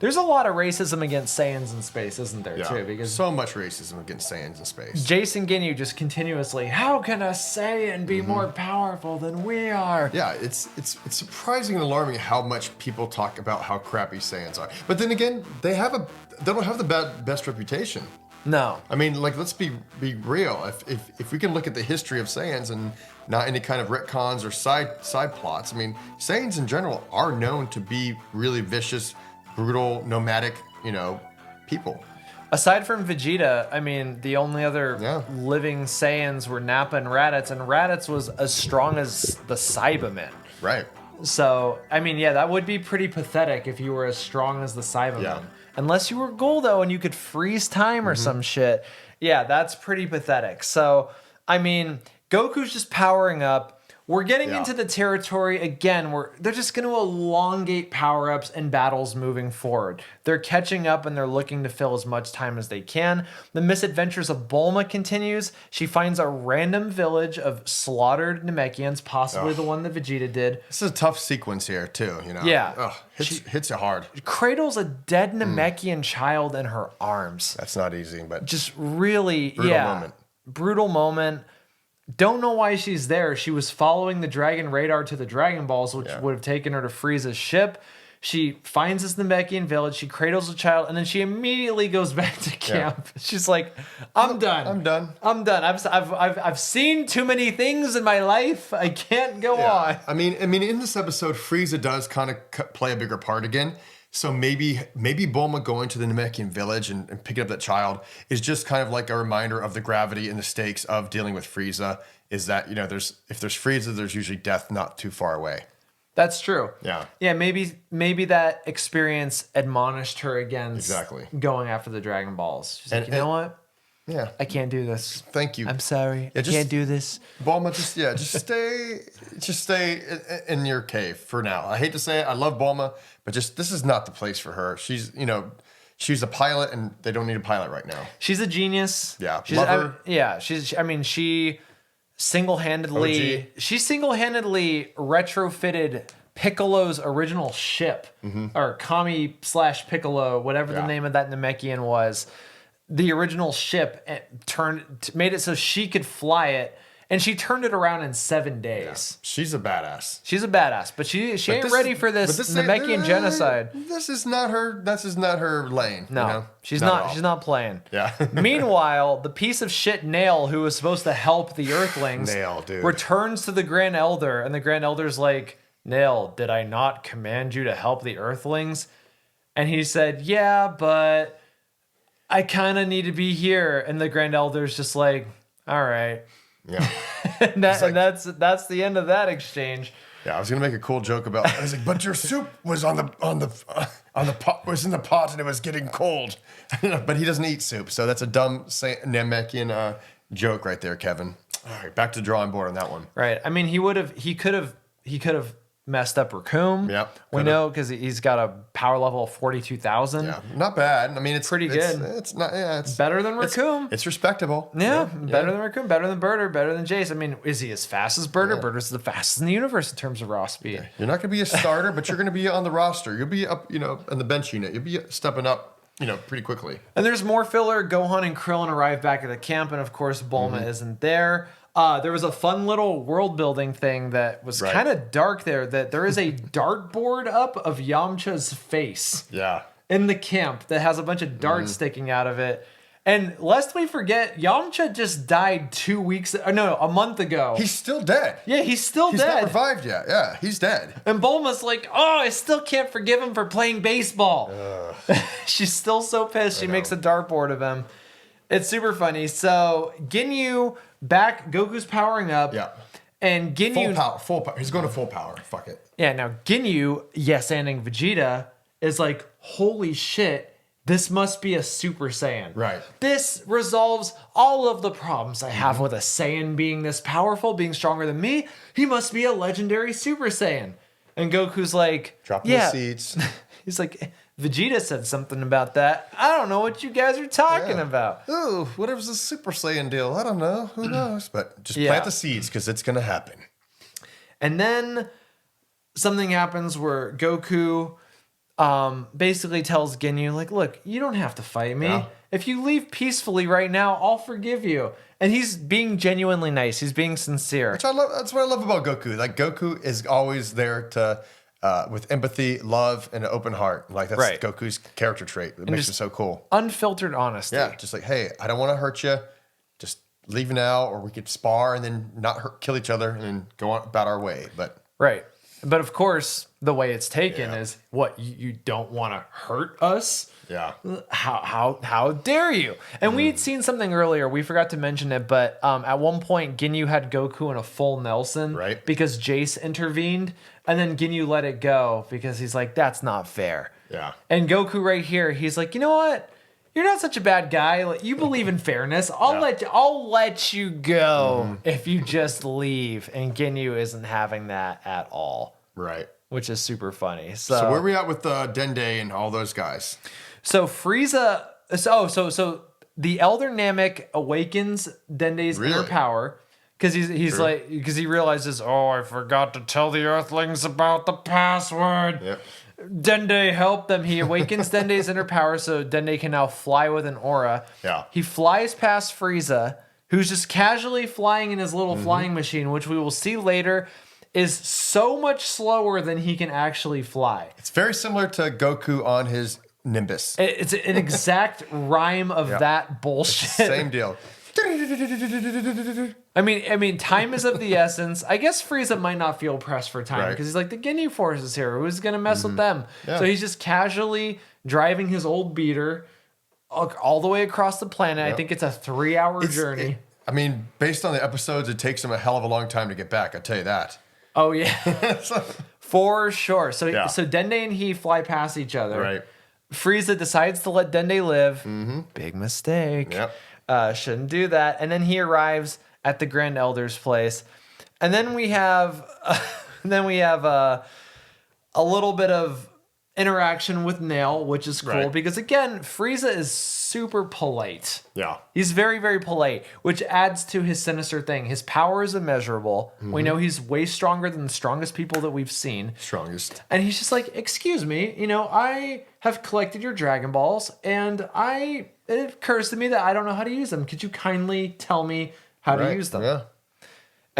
There's a lot of racism against Saiyans in space, isn't there, too? Because so much racism against Saiyans in space. Jason Ginyu just continuously, how can a Saiyan be more powerful than we are? Yeah, it's surprising and alarming how much people talk about how crappy Saiyans are. But then again, they don't have the best reputation. No. I mean, like, let's be real. If we can look at the history of Saiyans and not any kind of retcons or side plots, I mean, Saiyans in general are known to be really vicious, brutal, nomadic, people. Aside from Vegeta, I mean, the only other living Saiyans were Nappa and Raditz, and Raditz was as strong as the Cybermen. Right. So, I mean, that would be pretty pathetic if you were as strong as the Cybermen. Yeah. Unless you were Goldo and you could freeze time or some shit. Yeah, that's pretty pathetic. So, I mean, Goku's just powering up. We're getting into the territory again where they're just going to elongate power-ups and battles moving forward. They're catching up and they're looking to fill as much time as they can. The misadventures of Bulma continues. She finds a random village of slaughtered Namekians, possibly the one that Vegeta did. This is a tough sequence here, too, Yeah. Hits you hard. Cradles a dead Namekian child in her arms. That's not easy, but Just really, brutal moment. Brutal moment. Don't know why she's there. She was following the Dragon Radar to the Dragon Balls, which would have taken her to Frieza's ship. She finds this Namekian village. She cradles a child, and then she immediately goes back to camp. She's like, "I'm done. I'm done. I've seen too many things in my life. I can't go on." I mean, in this episode, Frieza does kind of play a bigger part again. So maybe Bulma going to the Namekian village and picking up that child is just kind of like a reminder of the gravity and the stakes of dealing with Frieza. Is that, if there's Frieza, there's usually death not too far away. That's true. Yeah. Yeah, maybe that experience admonished her against going after the Dragon Balls. She's like, you know what? Yeah. I can't do this. Thank you. I'm sorry. I just can't do this. Bulma, just stay in your cave for now. I hate to say it. I love Bulma, but this is not the place for her. She's a pilot, and they don't need a pilot right now. She's a genius. Yeah. She single-handedly retrofitted Piccolo's original ship, or Kami/Piccolo, whatever the name of that Namekian was. The original ship made it so she could fly it, and she turned it around in 7 days. She's a badass. She's a badass, but she ain't ready for this Namekian genocide. This is not her. This is not her lane. No, you know? she's not. She's not playing. Yeah. Meanwhile, the piece of shit Nail, who was supposed to help the Earthlings, Nail, dude. returns to the Grand Elder, and the Grand Elder's like, Nail, did I not command you to help the Earthlings? And he said, yeah, but I kind of need to be here. And the Grand Elder's just like, all right. Yeah. and that's the end of that exchange. Yeah, I was gonna make a cool joke about. I was like, but your soup was on the pot, was in the pot, and it was getting cold. But he doesn't eat soup, so that's a dumb Namekian joke right there, Kevin. All right, back to the drawing board on that one. Right. I mean, he could have messed up Raccoon. Yep. We know because he's got a power level of 42,000. Yeah, not bad. I mean, it's pretty good. It's not. Yeah, it's better than Raccoon. It's respectable. Yeah, better than Raccoon, better than Birder, better than Jace. I mean, is he as fast as Birder? Yeah. Birder's the fastest in the universe in terms of raw speed. Yeah. You're not going to be a starter, but you're going to be on the roster. You'll be up, in the bench unit. You'll be stepping up, pretty quickly. And there's more filler. Gohan and Krillin arrive back at the camp, and of course, Bulma isn't there. There was a fun little world building thing that was kind of dark there. That there is a dartboard up of Yamcha's face. Yeah. In the camp that has a bunch of darts sticking out of it. And lest we forget, Yamcha just died a month ago. He's still dead. Yeah, he's still dead. He's not revived yet. Yeah, he's dead. And Bulma's like, oh, I still can't forgive him for playing baseball. She's still so pissed. She makes a dartboard of him. It's super funny. So Ginyu Goku's powering up. Yeah. And Ginyu... Full power. He's going to full power. Fuck it. Yeah, now Ginyu, yes-anding Vegeta, is like, holy shit, this must be a Super Saiyan. Right. This resolves all of the problems I have with a Saiyan being this powerful, being stronger than me. He must be a legendary Super Saiyan. And Goku's like... Dropping the seeds. He's like... Vegeta said something about that. I don't know what you guys are talking about. Oh, whatever's the Super Saiyan deal. I don't know. Who knows? But just plant the seeds because it's going to happen. And then something happens where Goku basically tells Ginyu, like, look, you don't have to fight me. Yeah. If you leave peacefully right now, I'll forgive you. And he's being genuinely nice. He's being sincere. Which I love. That's what I love about Goku. Like, Goku is always there to... with empathy, love, and an open heart. Like, that's Goku's character trait. It makes him so cool. Unfiltered honesty. Yeah, just like, hey, I don't want to hurt you. Just leave now, or we could spar and then not kill each other and then go on about our way. But right. But of course, the way it's taken is, what, you don't want to hurt us? Yeah. How dare you? And we had seen something earlier. We forgot to mention it, but at one point, Ginyu had Goku in a full Nelson because Jace intervened. And then Ginyu let it go because he's like, that's not fair. Yeah. And Goku right here, he's like, you know what? You're not such a bad guy. Like, you believe in fairness. I'll let you go if you just leave. And Ginyu isn't having that at all. Right. Which is super funny. So where are we at with Dende and all those guys? So Frieza. So the Elder Namek awakens Dende's inner power. Because because he realizes, I forgot to tell the Earthlings about the password. Yep. Dende helped them. He awakens Dende's inner power, so Dende can now fly with an aura. Yeah. He flies past Frieza, who's just casually flying in his little flying machine, which we will see later is so much slower than he can actually fly. It's very similar to Goku on his Nimbus. It's an exact rhyme of that bullshit. Same deal. I mean, time is of the essence. I guess Frieza might not feel pressed for time because he's like, the Ginyu Force is here. Who's gonna mess with them? Yeah. So he's just casually driving his old beater all the way across the planet. Yep. I think it's a 3-hour journey. Based on the episodes, it takes him a hell of a long time to get back. I'll tell you that. Oh yeah, for sure. So Dende and he fly past each other. Right. Frieza decides to let Dende live. Big mistake. Yep. Shouldn't do that. And then he arrives at the Grand Elder's place. And then we have a little bit of interaction with Nail, which is cool because again, Frieza is super polite. Yeah. He's very, very polite, which adds to his sinister thing. His power is immeasurable. We know he's way stronger than the strongest people that we've seen. Strongest. And he's just like, excuse me, I have collected your Dragon Balls and it occurs to me that I don't know how to use them. Could you kindly tell me how to use them? Yeah.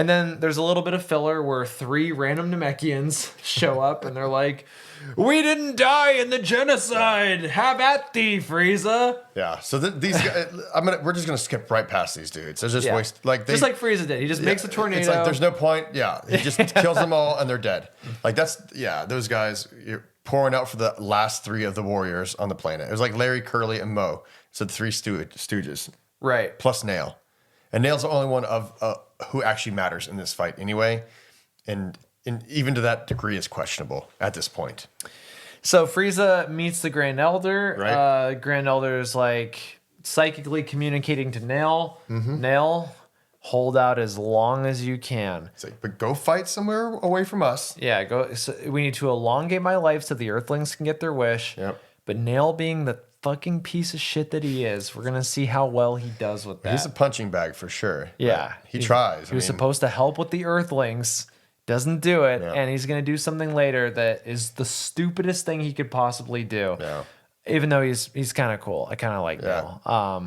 And then there's a little bit of filler where 3 random Namekians show up and they're like, "We didn't die in the genocide. Have at thee, Frieza." Yeah. So these guys, we're just gonna skip right past these dudes. There's just waste just like Frieza did. He just makes a tornado. It's like there's no point. Yeah. He just kills them all and they're dead. Like those guys. You're pouring out for the last 3 of the warriors on the planet. It was like Larry, Curly, and Mo. So the 3 stooges. Right. Plus Nail. And Nail's the only one of who actually matters in this fight anyway. And even to that degree is questionable at this point. So Frieza meets the Grand Elder. Right. Grand Elder is like psychically communicating to Nail. Nail, hold out as long as you can. It's like, but go fight somewhere away from us. Yeah, go. So we need to elongate my life so the Earthlings can get their wish. Yep. But Nail, being the fucking piece of shit that he is, we're gonna see how well he does with that. He's a punching bag for sure. Yeah, he tries. He was supposed to help with the Earthlings, doesn't do it, Yeah. and he's gonna do something later that is the stupidest thing he could possibly do. Yeah. Even though he's kind of cool, I kind of like Nail. I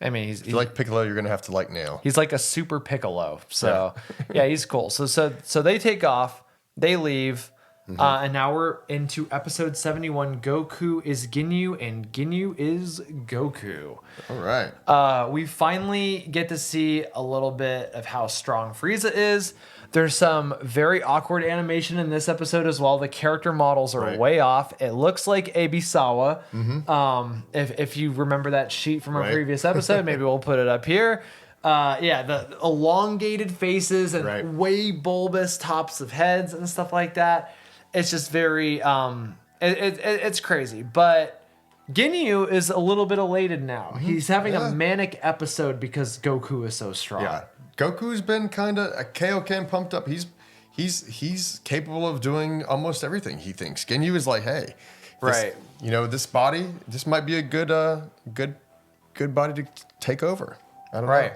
mean, If you like Piccolo, you're gonna have to like Nail. he's like a super Piccolo. So yeah, he's cool. So they take off, they leave. And now we're into episode 71. Goku is Ginyu and Ginyu is Goku. All right. We finally get to see a little bit of how strong Frieza is. There's some very awkward animation in this episode as well. The character models are way off. It looks like Ebisawa. If you remember that sheet from our previous episode, maybe we'll put it up here. The elongated faces and way bulbous tops of heads and stuff like that. It's just very, it's crazy. But Ginyu is a little bit elated now. He's having a manic episode because Goku is so strong. Yeah. Goku's been kind of Kaioken pumped up. He's capable of doing almost everything he thinks. Ginyu is like, hey, this body, this might be a good body to take over. I don't know.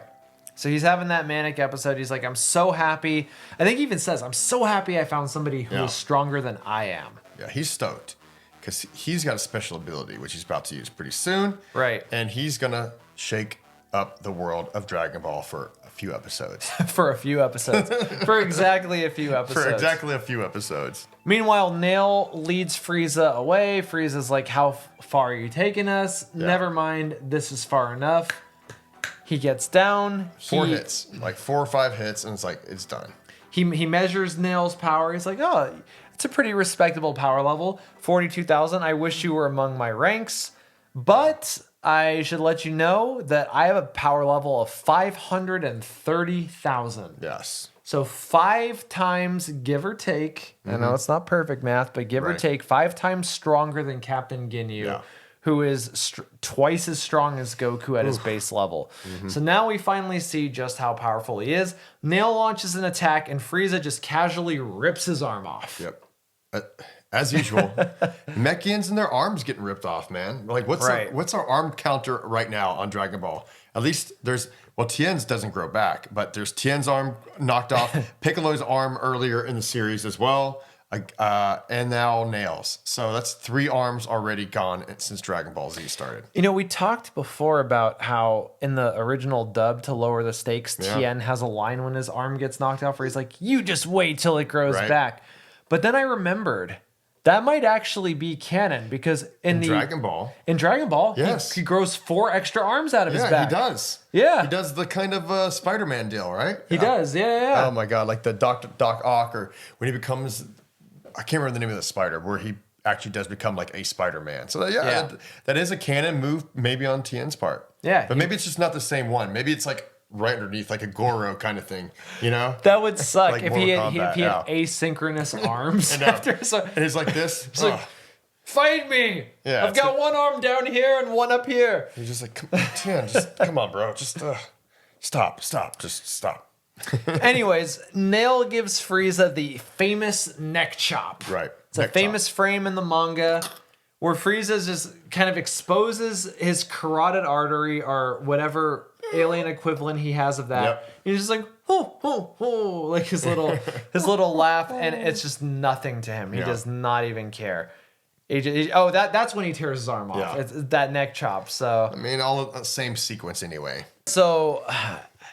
So he's having that manic episode. He's like, I'm so happy. I think he even says, I'm so happy I found somebody who is stronger than I am. Yeah, he's stoked because he's got a special ability, which he's about to use pretty soon. Right. And he's going to shake up the world of Dragon Ball for a few episodes. For a few episodes. For exactly a few episodes. For exactly a few episodes. Meanwhile, Nail leads Frieza away. Frieza's like, how far are you taking us? Yeah. Never mind. This is far enough. He gets down. 4 hits. Like 4 or 5 hits, and it's like, it's done. He measures Nail's power. He's like, oh, it's a pretty respectable power level. 42,000. I wish you were among my ranks. But I should let you know that I have a power level of 530,000. Yes. So 5 times, give or take. I know it's not perfect math, but give or take, 5 times stronger than Captain Ginyu, who is twice as strong as Goku at his base level. So now we finally see just how powerful he is. Nail launches an attack, and Frieza just casually rips his arm off. Yep. As usual, Mechians and their arms getting ripped off, man. Like, what's our arm counter right now on Dragon Ball? At least Tien's doesn't grow back, but there's Tien's arm knocked off, Piccolo's arm earlier in the series as well, and now Nail's. So that's 3 arms already gone since Dragon Ball Z started. You know, we talked before about how in the original dub, to lower the stakes, Tien has a line when his arm gets knocked off where he's like, you just wait till it grows back. But then I remembered that might actually be canon because in Dragon Ball, he grows 4 extra arms out of his back. Yeah, he does. Yeah. He does the kind of Spider-Man deal, right? He does, yeah. Oh my God, like the Doc Ock, or when he becomes, I can't remember the name of the spider, where he actually does become like a Spider-Man. So that is a canon move maybe on Tien's part. Yeah. But maybe it's just not the same one. Maybe it's like right underneath, like a Goro kind of thing, you know? That would suck like if he had asynchronous arms after. And he's like this. He's like, fight me! Yeah, I've got one arm down here and one up here. He's just like, Tien, just come on, bro. Just stop. Just stop. Anyways, Nail gives Frieza the famous neck chop. Right. It's a famous frame in the manga where Frieza just kind of exposes his carotid artery or whatever alien equivalent he has of that. Yep. He's just like, ho, ho, ho, like his little laugh, and it's just nothing to him. He does not even care. That's when he tears his arm off. Yeah. It's that neck chop. So I mean, all the same sequence anyway. So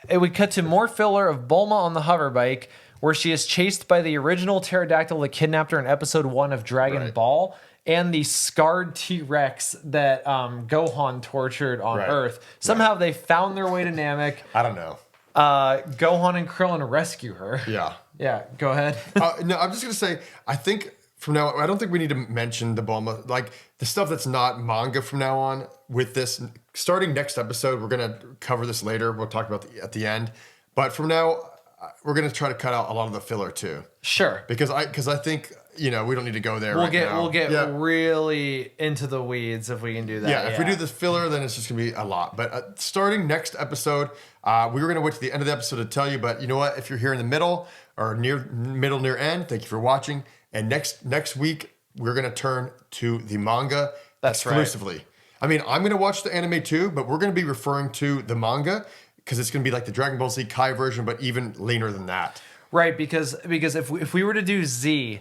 it would cut to more filler of Bulma on the hover bike, where she is chased by the original pterodactyl that kidnapped her in episode 1 of Dragon Ball, and the scarred T-Rex that Gohan tortured on Earth. Somehow they found their way to Namek. I don't know. Gohan and Krillin rescue her. Yeah. Yeah, go ahead. No, I'm just going to say, I think from now on, I don't think we need to mention the Bulma, like the stuff that's not manga from now on with this. Starting next episode, we're going to cover this later. We'll talk about at the end. But from now, we're going to try to cut out a lot of the filler too. Sure. Because I think, we don't need to go there now. We'll get really into the weeds if we can do that. Yeah, if we do this filler, then it's just going to be a lot. But starting next episode, we were going to wait to the end of the episode to tell you. But you know what? If you're here in the middle or near end, thank you for watching. And next week, we're going to turn to the manga exclusively. Right. I mean, I'm going to watch the anime too, but we're going to be referring to the manga because it's going to be like the Dragon Ball Z Kai version, but even leaner than that. Right, because if we were to do Z,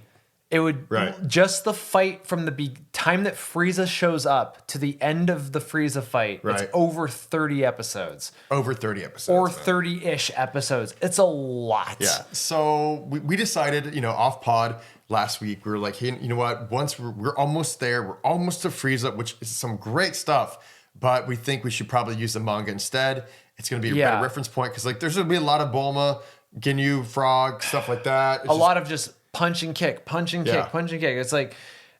it would just the fight from the time that Frieza shows up to the end of the Frieza fight. Right. It's over 30 episodes. Over 30 episodes. Or 30-ish episodes. It's a lot. Yeah. So we decided, off pod last week, we were like, hey, you know what? Once we're almost there, we're almost to Frieza, which is some great stuff, but we think we should probably use the manga instead. It's going to be a better reference point because there's going to be a lot of Bulma, Ginyu, Frog, stuff like that. It's a lot of just punch and kick. It's like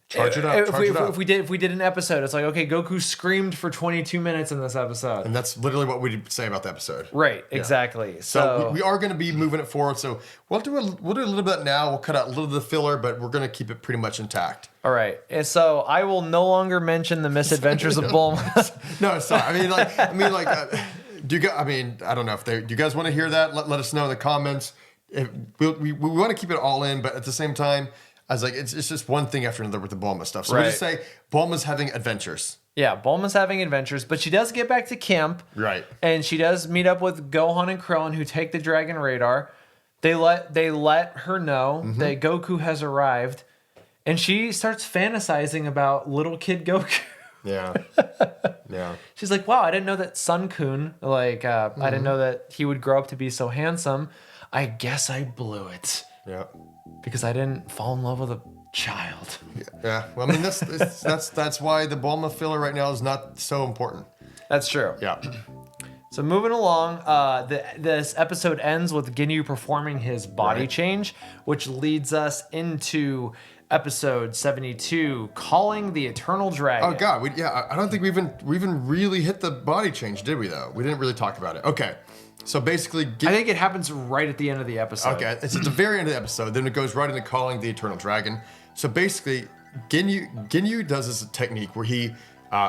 charge it up. If we did an episode, it's like, okay, Goku screamed for 22 minutes in this episode, and that's literally what we say about the episode. Right, exactly. So we are going to be moving it forward. So we'll do a little bit now. We'll cut out a little of the filler, but we're going to keep it pretty much intact. All right, and so I will no longer mention the misadventures of Bulma. No, sorry. I mean, do you guys? I mean, I don't know if do you guys want to hear that? Let us know in the comments. We want to keep it all in, but at the same time, I was like, it's just one thing after another with the Bulma stuff. So we'll just say Bulma's having adventures. Yeah, Bulma's having adventures, but she does get back to camp. Right. And she does meet up with Gohan and Krillin, who take the Dragon Radar. They let her know that Goku has arrived, and she starts fantasizing about little kid Goku. Yeah. Yeah. She's like, wow, I didn't know that Sun-kun, I didn't know that he would grow up to be so handsome. I guess I blew it. Yeah. Because I didn't fall in love with a child. Yeah. Well, I mean, that's why the Bulma filler right now is not so important. That's true. Yeah. So moving along, this episode ends with Ginyu performing his body change, which leads us into episode 72, calling the Eternal Dragon. Oh God, I don't think we even really hit the body change, did we? Though we didn't really talk about it. Okay. So basically, I think it happens right at the end of the episode. Okay, it's at the very end of the episode. Then it goes right into calling the Eternal Dragon. So basically, Ginyu does this technique where he,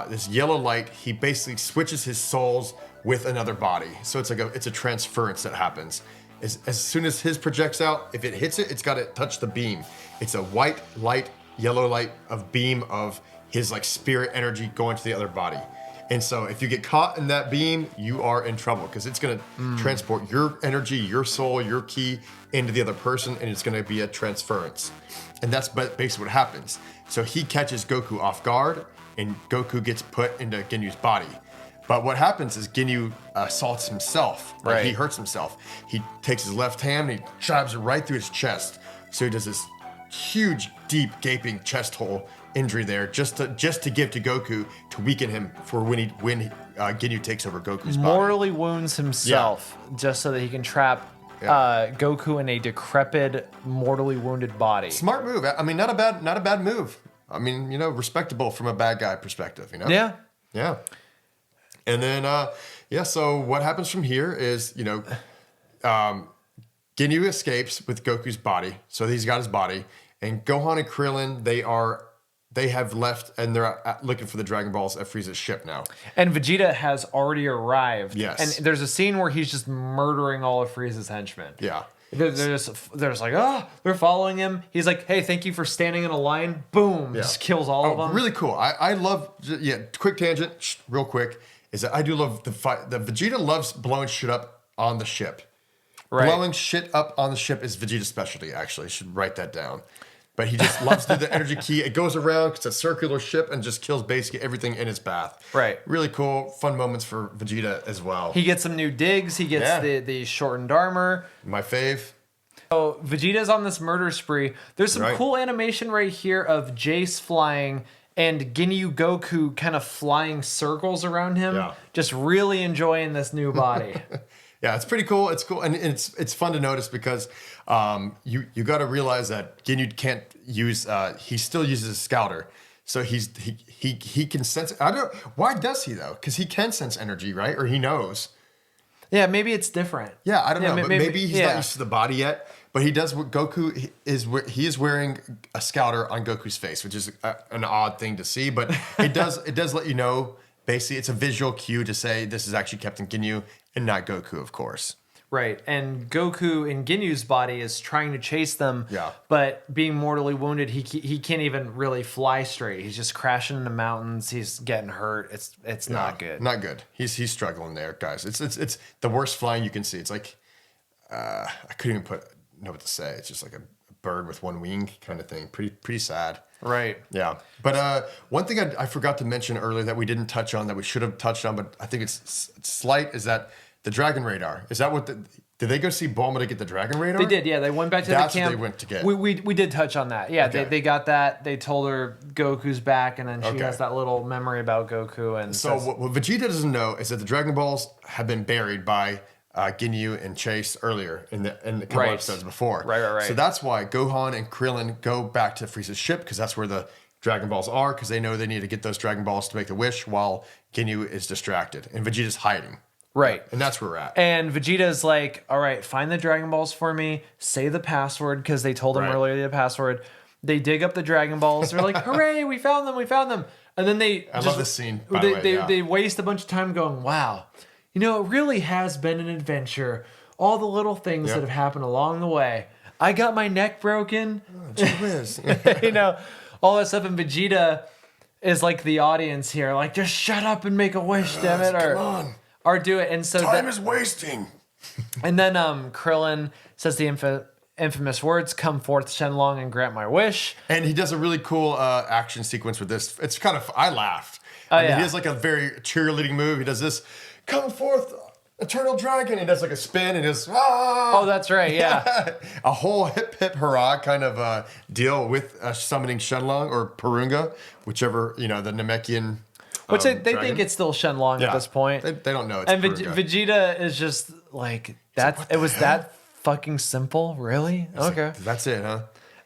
this yellow light, he basically switches his souls with another body. So it's a transference that happens. As soon as his projects out, if it hits it, it's got to touch the beam. It's a white light, yellow light of beam of his spirit energy going to the other body. And so if you get caught in that beam, you are in trouble because it's going to transport your energy, your soul, your ki into the other person, and it's going to be a transference. And that's basically what happens. So he catches Goku off guard, and Goku gets put into Ginyu's body. But what happens is Ginyu assaults himself. Right? He hurts himself. He takes his left hand and he jabs it right through his chest. So he does this huge, deep, gaping chest hole injury there, just to give to Goku to weaken him for when Ginyu takes over Goku's body. Mortally wounds himself just so that he can trap Goku in a decrepit, mortally wounded body. Smart move. I mean, not a bad move. I mean, respectable from a bad guy perspective. Yeah. Yeah. And then so what happens from here is Ginyu escapes with Goku's body, so he's got his body, and Gohan and Krillin they have left, and they're looking for the Dragon Balls at Frieza's ship now. And Vegeta has already arrived. Yes. And there's a scene where he's just murdering all of Frieza's henchmen. Yeah. They're just like, they're following him. He's like, hey, thank you for standing in a line. Boom. Yeah. Just kills all of them. Really cool. I love, quick tangent, real quick, is that I do love the fight. The Vegeta loves blowing shit up on the ship. Right. Blowing shit up on the ship is Vegeta's specialty, actually. Should write that down. but he just loves to do the energy key. It goes around, it's a circular ship, and just kills basically everything in its path. Right. Really cool, fun moments for Vegeta as well. He gets some new digs. He gets the shortened armor. My fave. So Vegeta's on this murder spree. There's some cool animation right here of Jace flying and Ginyu Goku kind of flying circles around him. Yeah. Just really enjoying this new body. Yeah, it's pretty cool. It's cool, and it's fun to notice because you got to realize that Ginyu can't use. He still uses a scouter, so he can sense. I don't. Why does he though? Because he can sense energy, right? Or he knows. Yeah, maybe it's different. Yeah, I don't know. But maybe he's not yeah. used to the body yet. But he does. What Goku is wearing a scouter on Goku's face, which is an odd thing to see. But it does let you know. Basically, it's a visual cue to say this is actually Captain Ginyu and not Goku, of course. Right, and Goku in Ginyu's body is trying to chase them, but being mortally wounded, he can't even really fly straight. He's just crashing into mountains. He's getting hurt. It's not good. Not good. He's struggling there, guys. It's the worst flying you can see. It's like I couldn't even know what to say. It's just like a bird with one wing kind of thing. Pretty sad. Right. Yeah. But one thing I forgot to mention earlier that we didn't touch on that we should have touched on, but I think it's slight, is that the Dragon Radar. Is that what did they go see Bulma to get the Dragon Radar? They did, yeah. They went back to That's the camp. What they went to get. We did touch on that. Yeah, Okay. they got that. They told her Goku's back, and then she has that little memory about Goku. And so what Vegeta doesn't know is that the Dragon Balls have been buried by Ginyu and Chase earlier in the couple episodes before. Right. So that's why Gohan and Krillin go back to Frieza's ship, because that's where the Dragon Balls are, because they know they need to get those Dragon Balls to make the wish while Ginyu is distracted and Vegeta's hiding. Right. And that's where we're at. And Vegeta's like, all right, find the Dragon Balls for me. Say the password, because they told him earlier the password. They dig up the Dragon Balls. They're like, hooray, we found them. And then I love this scene, by the way, they waste a bunch of time going, wow, it really has been an adventure. All the little things that have happened along the way. I got my neck broken. Oh, gee whiz. All that stuff. And Vegeta is like the audience here. Like, just shut up and make a wish, damn it. Come on. Or do it. And so Time is wasting. And then Krillin says the infamous words, "Come forth, Shenlong, and grant my wish." And he does a really cool action sequence with this. It's kind of, I laughed. Oh, He has like a very cheerleading move. He does this, "Come forth, eternal dragon." He does like a spin and just, Oh, that's right, yeah. a whole hip hip hurrah kind of deal with summoning Shenlong or Purunga, whichever, the Namekian. Which they think it's still Shenlong at this point. They don't know it's And Purunga. Vegeta is just like, it was that fucking simple, really? Okay. That's it, huh?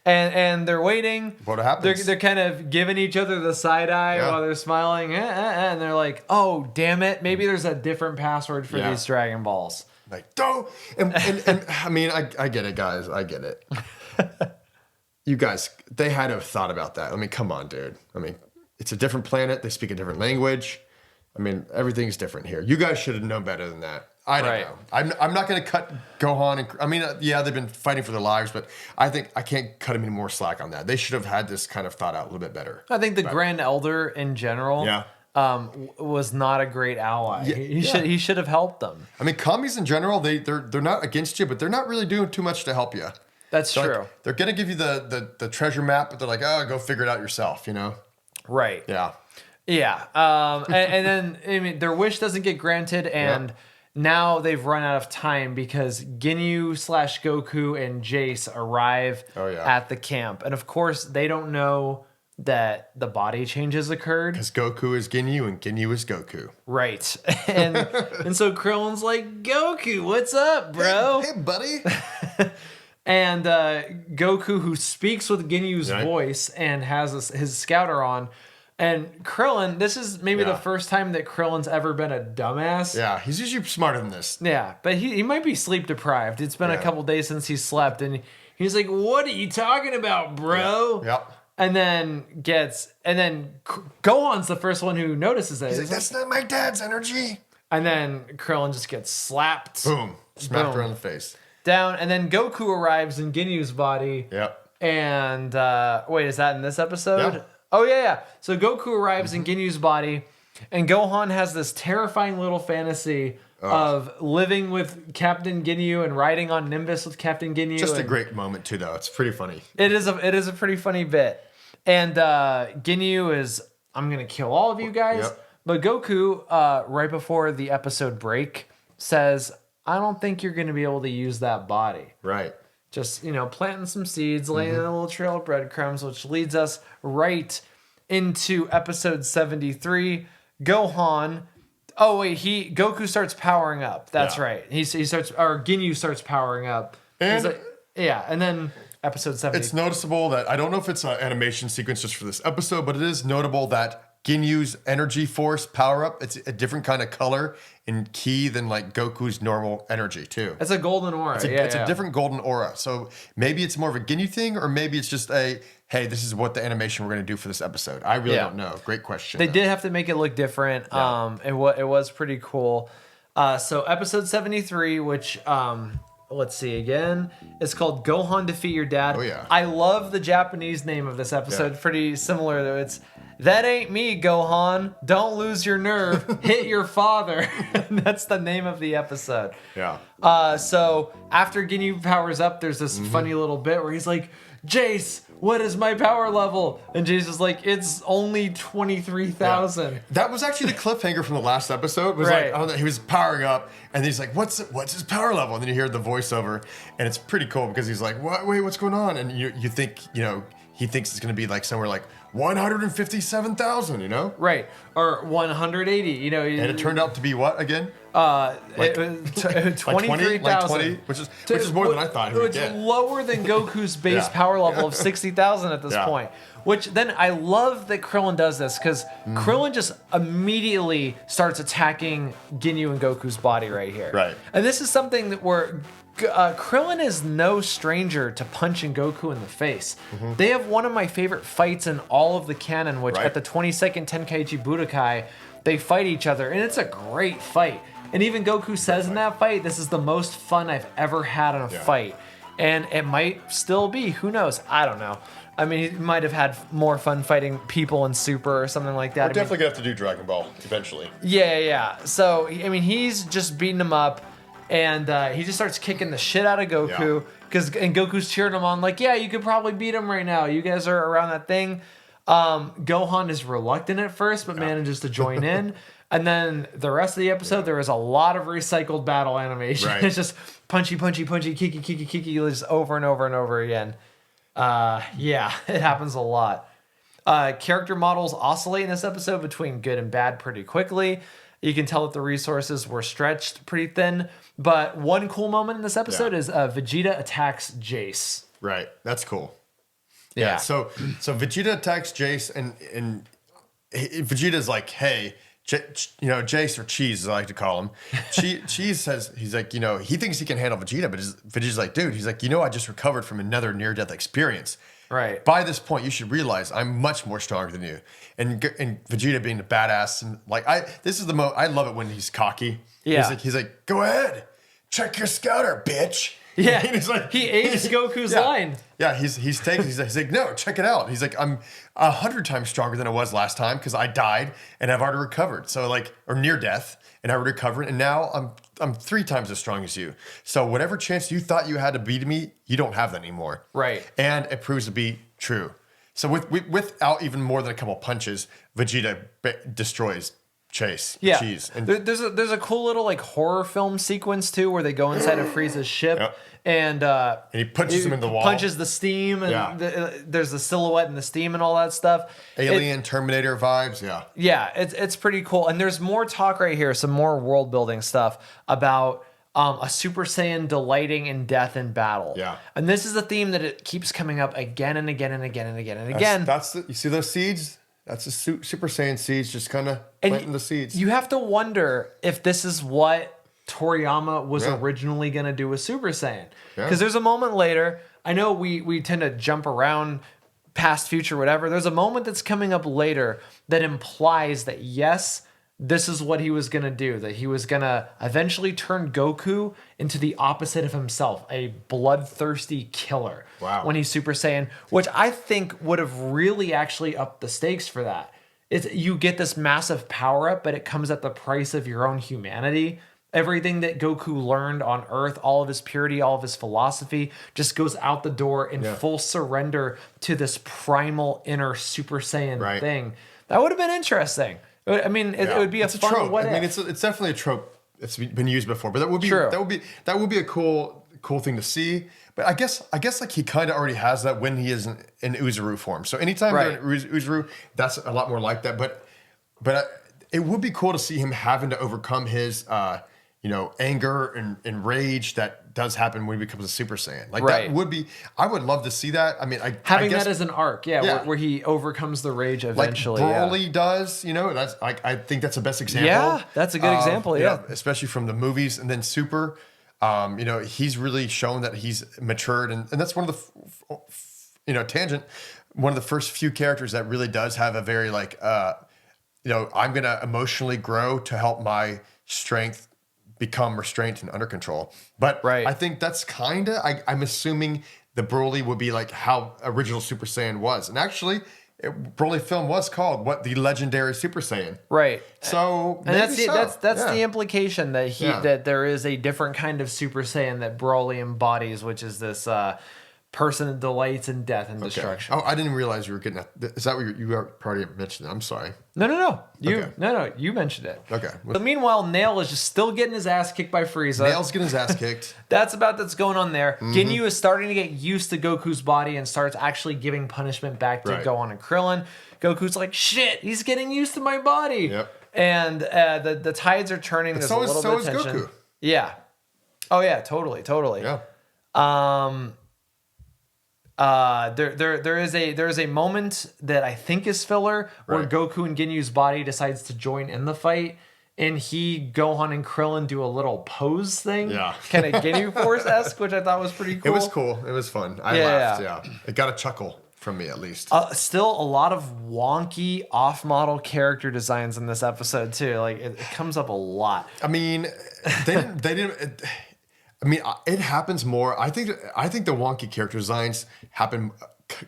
And they're waiting. What happens? They're kind of giving each other the side eye while they're smiling. And they're like, oh, damn it. Maybe there's a different password for these Dragon Balls. Like, don't. And I mean, I get it, guys. I get it. You guys, they had to have thought about that. I mean, come on, dude. I mean, it's a different planet. They speak a different language. I mean, everything's different here. You guys should have known better than that. I don't know. I'm not going to cut Gohan. They've been fighting for their lives, but I think I can't cut them any more slack on that. They should have had this kind of thought out a little bit better. I think the Grand Elder in general was not a great ally. He should have helped them. I mean, commies in general, they're not against you, but they're not really doing too much to help you. That's true. Like, they're going to give you the treasure map, but they're like, oh, go figure it out yourself, Right. Yeah. Yeah. And then, their wish doesn't get granted, and now they've run out of time because Ginyu/Goku and Jace arrive at the camp. And of course, they don't know that the body changes occurred. Because Goku is Ginyu and Ginyu is Goku. Right. And so Krillin's like, Goku, what's up, bro? Hey buddy. And Goku, who speaks with Ginyu's voice and has his scouter on. And Krillin, this is maybe the first time that Krillin's ever been a dumbass. Yeah, he's usually smarter than this. Yeah, but he might be sleep deprived. It's been a couple days since he slept. And he's like, what are you talking about, bro? Yep. And then Gohan's the first one who notices it. He's like, that's not my dad's energy. And then Krillin just gets slapped. Boom. Smacked her on the face. Down, and then Goku arrives in Ginyu's body. Yep. And wait, is that in this episode? Yeah. Oh yeah. So Goku arrives in Ginyu's body, and Gohan has this terrifying little fantasy of living with Captain Ginyu and riding on Nimbus with Captain Ginyu. Just a and great moment too, though. It's pretty funny. It is a pretty funny bit. And Ginyu is, I'm gonna kill all of you guys. Yep. But Goku, right before the episode break, says, I don't think you're gonna be able to use that body. Right. Just, planting some seeds, laying a little trail of breadcrumbs, which leads us right into episode 73. Gohan. Oh wait, Goku starts powering up. That's right. He starts, or Ginyu starts powering up. And and then episode 70. it's noticeable that I don't know if it's an animation sequence just for this episode, but it is notable that Ginyu's energy force power up, it's a different kind of color and key than like Goku's normal energy too. It's a golden aura. It's a different golden aura. So maybe it's more of a Ginyu thing, or maybe it's just hey, this is what the animation we're going to do for this episode. I really don't know. Great question. They did have to make it look different. Yeah. It was pretty cool. So episode 73, which let's see again, it's called Gohan Defeat Your Dad. Oh yeah. I love the Japanese name of this episode. Yeah. Pretty similar though. It's That Ain't Me, Gohan. Don't lose your nerve. Hit your father. That's the name of the episode. Yeah. So after Ginyu powers up, there's this funny little bit where he's like, Jace, what is my power level? And Jace is like, it's only 23,000. That was actually the cliffhanger from the last episode. Was Right. like, I don't know, he was powering up, and then he's like, "What's his power level?" And then you hear the voiceover, and it's pretty cool because he's like, "What? Wait, what's going on?" And you think, he thinks it's going to be like somewhere like 157,000, Right. Or 180, And it turned out to be what again? it was 23,000. Which is more than I thought he would It's get. lower than Goku's base Yeah. power level of 60,000 at this Yeah. point. Which then I love that Krillin does this because Krillin just immediately starts attacking Ginyu and Goku's body right here. Right. And this is something that where Krillin is no stranger to punching Goku in the face. They have one of my favorite fights in all of the canon, which Right. at the 22nd Tenkaichi Budokai, they fight each other, and it's a great fight. And even Goku says in that fight, this is the most fun I've ever had in a fight. And it might still be, who knows? I don't know. I mean, he might have had more fun fighting people in Super or something like that. We're definitely gonna have to do Dragon Ball eventually. Yeah. So, I mean, he's just beating him up, and he just starts kicking the shit out of Goku. And Goku's cheering him on, like, yeah, you could probably beat him right now. You guys are around that thing. Gohan is reluctant at first, but manages to join in. And then the rest of the episode, there is a lot of recycled battle animation. Right. It's just punchy, kiki, just over and over and over again. Yeah, it happens a lot. Character models oscillate in this episode between good and bad pretty quickly. You can tell that the resources were stretched pretty thin. But one cool moment in this episode is Vegeta attacks Jace. Right. That's cool. Yeah. So Vegeta attacks Jace, and Vegeta's like, "Hey, Jace, or Cheese, as I like to call him." Cheese says he's like, he thinks he can handle Vegeta, but Vegeta's like, dude, he's like, I just recovered from another near-death experience. Right. By this point, you should realize I'm much more stronger than you. And Vegeta being the badass, and like I love it when he's cocky. Yeah. He's like, go ahead, check your scouter, bitch. Yeah. And he's like, he aged Goku's line. Yeah, he's like, no, check it out. He's like, I'm 100 times stronger than I was last time because I died and I've already recovered. So or near death, and I already recovered, and now I'm 3 times as strong as you. So whatever chance you thought you had to beat me, you don't have that anymore. Right. And it proves to be true. So without even more than a couple punches, Vegeta destroys Cheese. And there's a cool little like horror film sequence too where they go inside of Frieza's ship. Yep. And he punches him in the wall. Punches the steam, and there's the silhouette and the steam and all that stuff. Alien Terminator vibes, yeah. Yeah, it's pretty cool. And there's more talk right here, some more world building stuff about a Super Saiyan delighting in death in battle. Yeah. And this is a theme that it keeps coming up again and again and again and again and again. You see those seeds? That's the Super Saiyan seeds, just kind of planting the seeds. You have to wonder if this is what Toriyama was originally going to do with Super Saiyan. Because there's a moment later, I know we tend to jump around past, future, whatever. There's a moment that's coming up later that implies that, yes, this is what he was going to do. That he was going to eventually turn Goku into the opposite of himself, a bloodthirsty killer. Wow. When he's Super Saiyan, which I think would have really actually upped the stakes for that. You get this massive power up, but it comes at the price of your own humanity. Everything that Goku learned on Earth, all of his purity, all of his philosophy, just goes out the door in full surrender to this primal inner Super Saiyan thing. That would have been interesting. I mean, it would be a fun trope. what I mean, if. it's definitely a trope. It's been used before, but that would be True. that would be a cool thing to see. But I guess like he kind of already has that when he is in Uzuru form. So anytime they're in Uzuru, that's a lot more like that. But it would be cool to see him having to overcome his anger and rage that does happen when he becomes a Super Saiyan. Like that would be. I would love to see that. I mean, I guess, that as an arc, where he overcomes the rage eventually. Like Broly does, that's like I think that's the best example. Yeah, that's a good example. Yeah, especially from the movies, and then Super. He's really shown that he's matured, and that's one of the tangent. One of the first few characters that really does have a very like I'm gonna emotionally grow to help my strength become restraint and under control. But I think that's kind of, I'm assuming the Broly would be like how original Super Saiyan was. And actually, Broly film was called the Legendary Super Saiyan. Right. So, and that's the implication that that there is a different kind of Super Saiyan that Broly embodies, which is this person that delights in death and destruction. Oh, I didn't realize you were getting that. Is that what you already mentioned? I'm sorry. No. You mentioned it. Okay. But meanwhile, Nail is just still getting his ass kicked by Frieza. Nail's getting his ass kicked. That's going on there. Ginyu is starting to get used to Goku's body and starts actually giving punishment back to Gohan and Krillin. Goku's like, shit, he's getting used to my body. Yep. And the tides are turning. There's a little bit of tension. Goku. Yeah. Oh yeah, totally. Yeah. There is a moment that I think is filler where Goku and Ginyu's body decides to join in the fight, and Gohan and Krillin do a little pose thing, kind of Ginyu Force-esque, which I thought was pretty cool. It was cool. It was fun. I laughed. Yeah, it got a chuckle from me at least. Still a lot of wonky off-model character designs in this episode too. Like it comes up a lot. I mean, they didn't. It happens more. I think the wonky character designs happen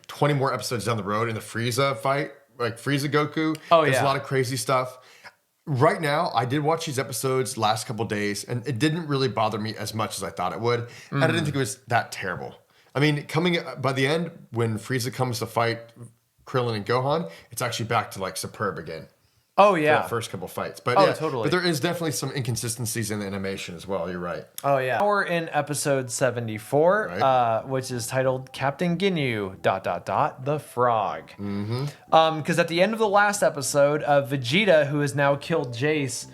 20 more episodes down the road in the Frieza fight, like Frieza Goku. There's a lot of crazy stuff. Right now, I did watch these episodes last couple days, and it didn't really bother me as much as I thought it would. And I didn't think it was that terrible. I mean, coming by the end, when Frieza comes to fight Krillin and Gohan, it's actually back to like superb again. Oh yeah, for the first couple fights, but totally. But there is definitely some inconsistencies in the animation as well. You're right. Oh yeah. We're in episode 74, which is titled Captain Ginyu ... the Frog. Because at the end of the last episode, Vegeta, who has now killed Jace,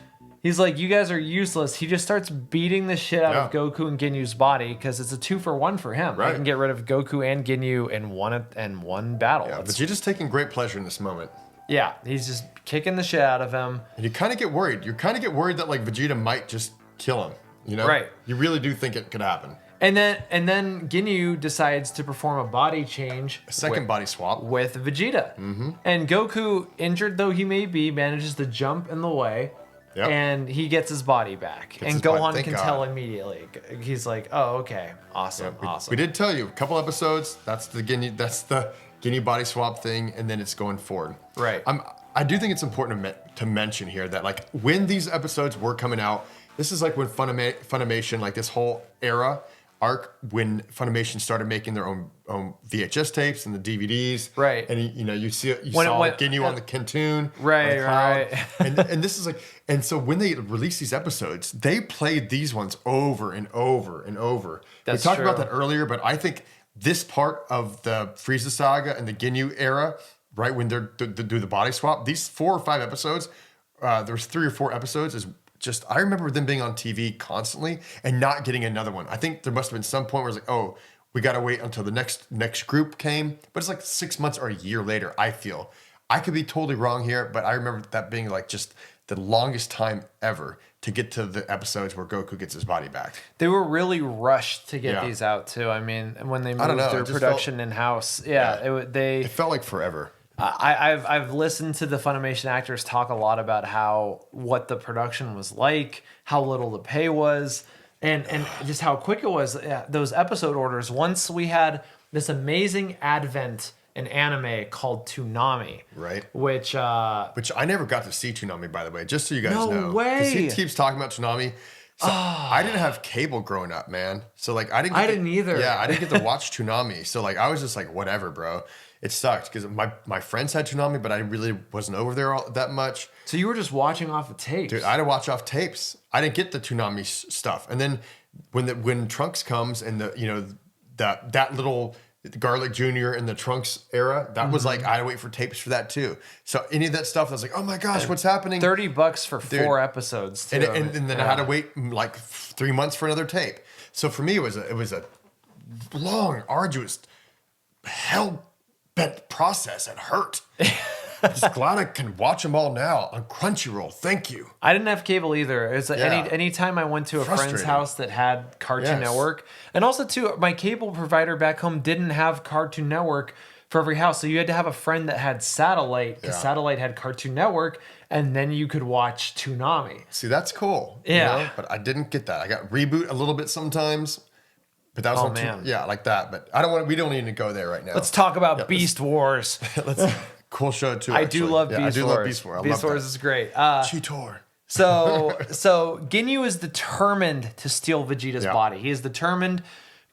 he's like, "You guys are useless." He just starts beating the shit out of Goku and Ginyu's body because it's a 2-for-1 for him. He can get rid of Goku and Ginyu in one battle. Yeah, Vegeta's taking great pleasure in this moment. Yeah, he's just kicking the shit out of him. And you kind of get worried. You kind of get worried that like Vegeta might just kill him. You know? Right. You really do think it could happen. And then Ginyu decides to perform a body change. A second body swap. With Vegeta. And Goku, injured though he may be, manages to jump in the way. Yep. And he gets his body back. And Gohan can tell immediately. He's like, oh, okay. Awesome. We did tell you, a couple episodes, that's the Ginyu body swap thing, and then it's going forward. Right. I do think it's important to mention here that like when these episodes were coming out, this is like when Funimation, like this whole arc, when Funimation started making their own VHS tapes and the DVDs. Right. And you saw Ginyu on the Kentoon. Right. and this is like, and so when they released these episodes, they played these ones over and over and over. We talked about that earlier, but I think this part of the Frieza Saga and the Ginyu era, right when they do the body swap, these 4 or 5 episodes, there's 3 or 4 episodes, is just, I remember them being on TV constantly and not getting another one. I think there must have been some point where it's like, oh, we got to wait until the next group came. But it's like 6 months or a year later, I feel. I could be totally wrong here, but I remember that being like just the longest time ever to get to the episodes where Goku gets his body back. They were really rushed to get these out too. I mean, when they moved their production in-house, it felt like forever. I've listened to the Funimation actors talk a lot about what the production was like, how little the pay was, and just how quick it was. Those episode orders. Once we had this amazing advent in anime called Toonami, right? Which I never got to see Toonami, by the way. Just so you guys know, no way. Because he keeps talking about Toonami. So I didn't have cable growing up, man. So like I didn't either. Yeah, I didn't get to watch Toonami. So like I was just like, whatever, bro. It sucked because my friends had Toonami, but I really wasn't over there that much. So you were just watching off of tapes. Dude, I had to watch off tapes. I didn't get the Toonami stuff. And then when Trunks comes and that little Garlic Jr. in the Trunks era, that was like I had to wait for tapes for that too. So any of that stuff, I was like, oh my gosh, what's happening? $30 for 4 episodes too. And then I had to wait like 3 months for another tape. So for me, it was a long, arduous, hell-bent process. It hurt. I'm just glad I can watch them all now on Crunchyroll. Thank you. I didn't have cable either. It's like any time I went to a friend's house that had Cartoon Network, and also too, my cable provider back home didn't have Cartoon Network for every house, so you had to have a friend that had satellite because satellite had Cartoon Network, and then you could watch Toonami. See, that's cool. Yeah, you know? But I didn't get that. I got Reboot a little bit sometimes. But that was like that. But we don't need to go there right now. Let's talk about Beast Wars. Cool show too. I do love Beast Wars. I do love Beast Wars. Beast Wars is great. Cheetor. So Ginyu is determined to steal Vegeta's body. He is determined.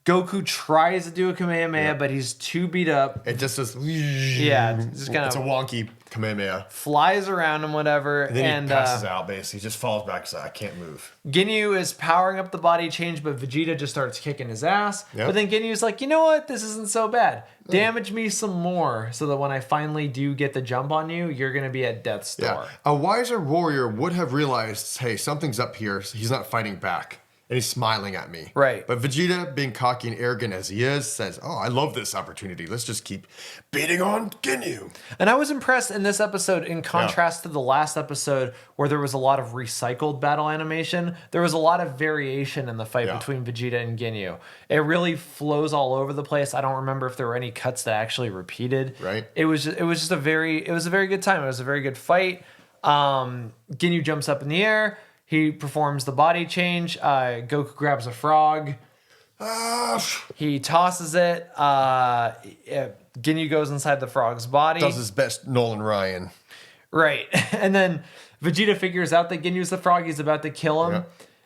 Goku tries to do a Kamehameha, but he's too beat up. It just is. Just kind it's a wonky Kamehameha. Flies around and whatever. And then he passes out, basically. He just falls back, so I can't move. Ginyu is powering up the body change, but Vegeta just starts kicking his ass. Yep. But then Ginyu's like, you know what? This isn't so bad. Damage me some more so that when I finally do get the jump on you, you're going to be at death's door. Yeah. A wiser warrior would have realized, hey, something's up here. So he's not fighting back. And he's smiling at me. Right. But Vegeta, being cocky and arrogant as he is, says, oh, I love this opportunity. Let's just keep beating on Ginyu. And I was impressed in this episode, in contrast to the last episode where there was a lot of recycled battle animation, there was a lot of variation in the fight between Vegeta and Ginyu. It really flows all over the place. I don't remember if there were any cuts that actually repeated. Right. It was a very good time. It was a very good fight. Ginyu jumps up in the air. He performs the body change. Goku grabs a frog. He tosses it. Ginyu goes inside the frog's body. Does his best Nolan Ryan. Right. And then Vegeta figures out that Ginyu's the frog. He's about to kill him. Yeah.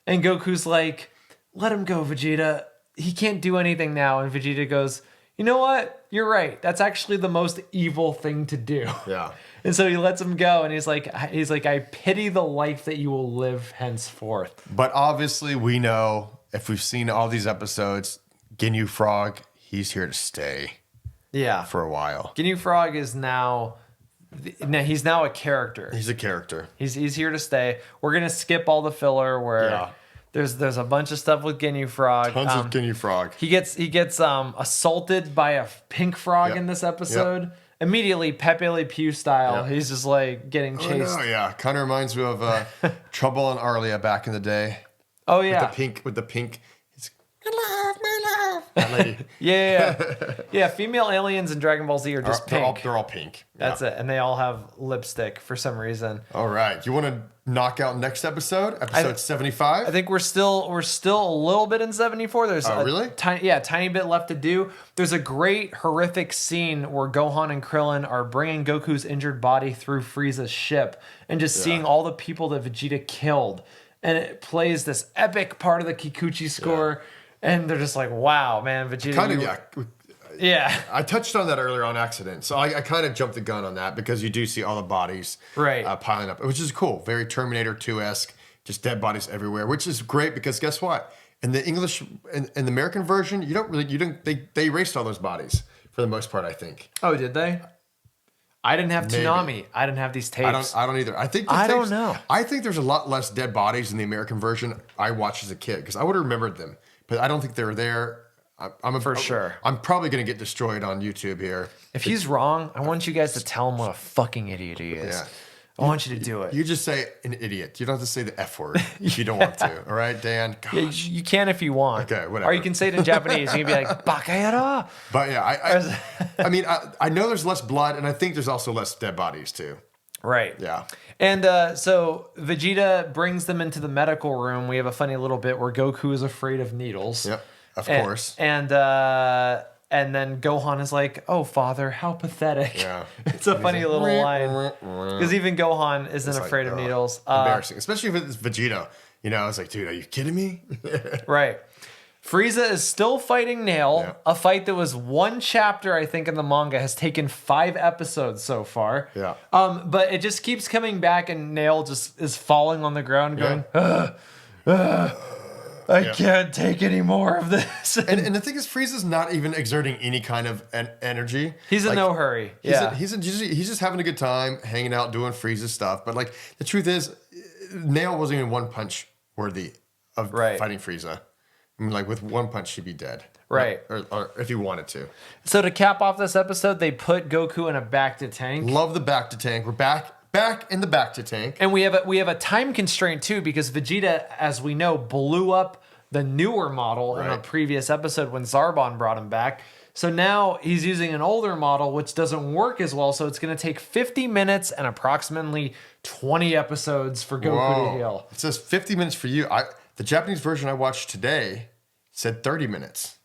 And Goku's like, let him go, Vegeta. He can't do anything now. And Vegeta goes, you know what? You're right. That's actually the most evil thing to do. Yeah. And so he lets him go, and he's like, I pity the life that you will live henceforth. But obviously, we know if we've seen all these episodes, Ginyu Frog, he's here to stay. Yeah, for a while. Ginyu Frog is he's now a character. He's a character. He's here to stay. We're gonna skip all the filler where there's a bunch of stuff with Ginyu Frog. Tons of Ginyu Frog. He gets assaulted by a pink frog in this episode. Yep. Immediately, Pepe Le Pew style, he's just like getting chased. Oh, yeah. Kind of reminds me of Trouble in Arlia back in the day. Oh, yeah. With the pink. It's, my love. That lady. Yeah. Female aliens in Dragon Ball Z are just pink. They're all pink. That's it. And they all have lipstick for some reason. All right. You want to knock out next episode? Episode 75? I think we're still a little bit in 74. There's really? Tiny bit left to do. There's a great horrific scene where Gohan and Krillin are bringing Goku's injured body through Frieza's ship and just seeing all the people that Vegeta killed. And it plays this epic part of the Kikuchi score. And they're just like, wow, man, Vegeta. Yeah. I touched on that earlier on accident. So I kind of jumped the gun on that because you do see all the bodies piling up, which is cool. Very Terminator 2-esque, just dead bodies everywhere, which is great because guess what? In the English, in the American version, they erased all those bodies for the most part, I think. Oh, did they? I didn't have Toonami. I didn't have these tapes. I don't either. I don't know. I think there's a lot less dead bodies in the American version I watched as a kid because I would have remembered them, but I don't think they were there. Sure. I'm probably going to get destroyed on YouTube here. If he's wrong, I want you guys to tell him what a fucking idiot he is. Yeah. I want you to do it. You just say an idiot. You don't have to say the F word if you don't want to. All right, Dan? Gosh. Yeah, you can if you want. Okay, whatever. Or you can say it in Japanese. You can be like, Bakayara. But yeah, I mean, I know there's less blood, and I think there's also less dead bodies too. Right. Yeah. And so Vegeta brings them into the medical room. We have a funny little bit where Goku is afraid of needles. Yep. Of course. And then Gohan is like, "Oh, father, how pathetic." Yeah. It's a funny little line. Because even Gohan isn't afraid of needles. Embarrassing. Especially if it's Vegeta. You know, I was like, dude, are you kidding me? Right. Frieza is still fighting Nail, a fight that was one chapter, I think, in the manga, has taken 5 episodes so far. Yeah. But it just keeps coming back, and Nail just is falling on the ground going, I can't take any more of this. And the thing is, Frieza's not even exerting any kind of energy. He's in no hurry. He's just having a good time, hanging out, doing Frieza stuff. But like the truth is, Nail wasn't even one punch worthy of fighting Frieza. I mean, like with one punch, she'd be dead. Right. Or if he wanted to. So to cap off this episode, they put Goku in a back to tank. Love the back to tank. We're back in the back to tank. And we have a time constraint too, because Vegeta, as we know, blew up the newer model in a previous episode when Zarbon brought him back. So now he's using an older model, which doesn't work as well. So it's going to take 50 minutes and approximately 20 episodes for Goku to heal. It says 50 minutes for you. The Japanese version I watched today said 30 minutes.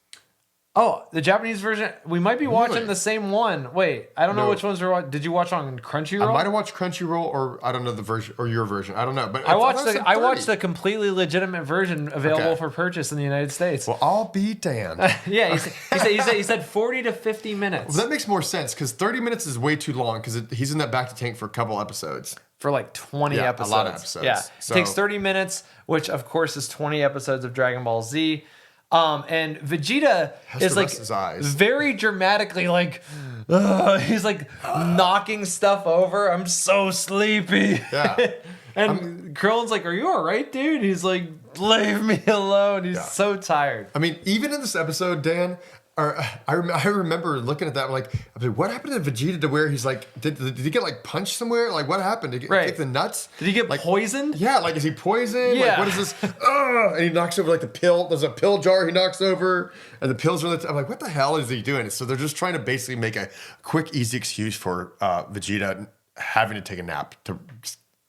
Oh, the Japanese version. We might be watching the same one. Wait, I don't know which ones we're watching. Did you watch on Crunchyroll? I might have watched Crunchyroll, or I don't know the version, or your version. I don't know. But I watched the completely legitimate version available for purchase in the United States. Well, I'll be damned. Yeah, he said 40 to 50 minutes. Well, that makes more sense because 30 minutes is way too long because he's in that back to tank for a couple episodes. For like 20 episodes. A lot of episodes. Yeah. So, it takes 30 minutes, which of course is 20 episodes of Dragon Ball Z. And Vegeta is like very dramatically like, he's like knocking stuff over. I'm so sleepy. Yeah. And Krillin's like, are you all right, dude? He's like, leave me alone. He's so tired. I mean, even in this episode, Dan, I remember looking at that, I'm like, what happened to Vegeta to where he's like, did he get like punched somewhere? Like, what happened? Did he kick the nuts? Did he get like, poisoned? Yeah, like, is he poisoned? Yeah. Like, what is this? And he knocks over like the pill. There's a pill jar he knocks over, and the pills are I'm like, what the hell is he doing? So they're just trying to basically make a quick, easy excuse for Vegeta having to take a nap to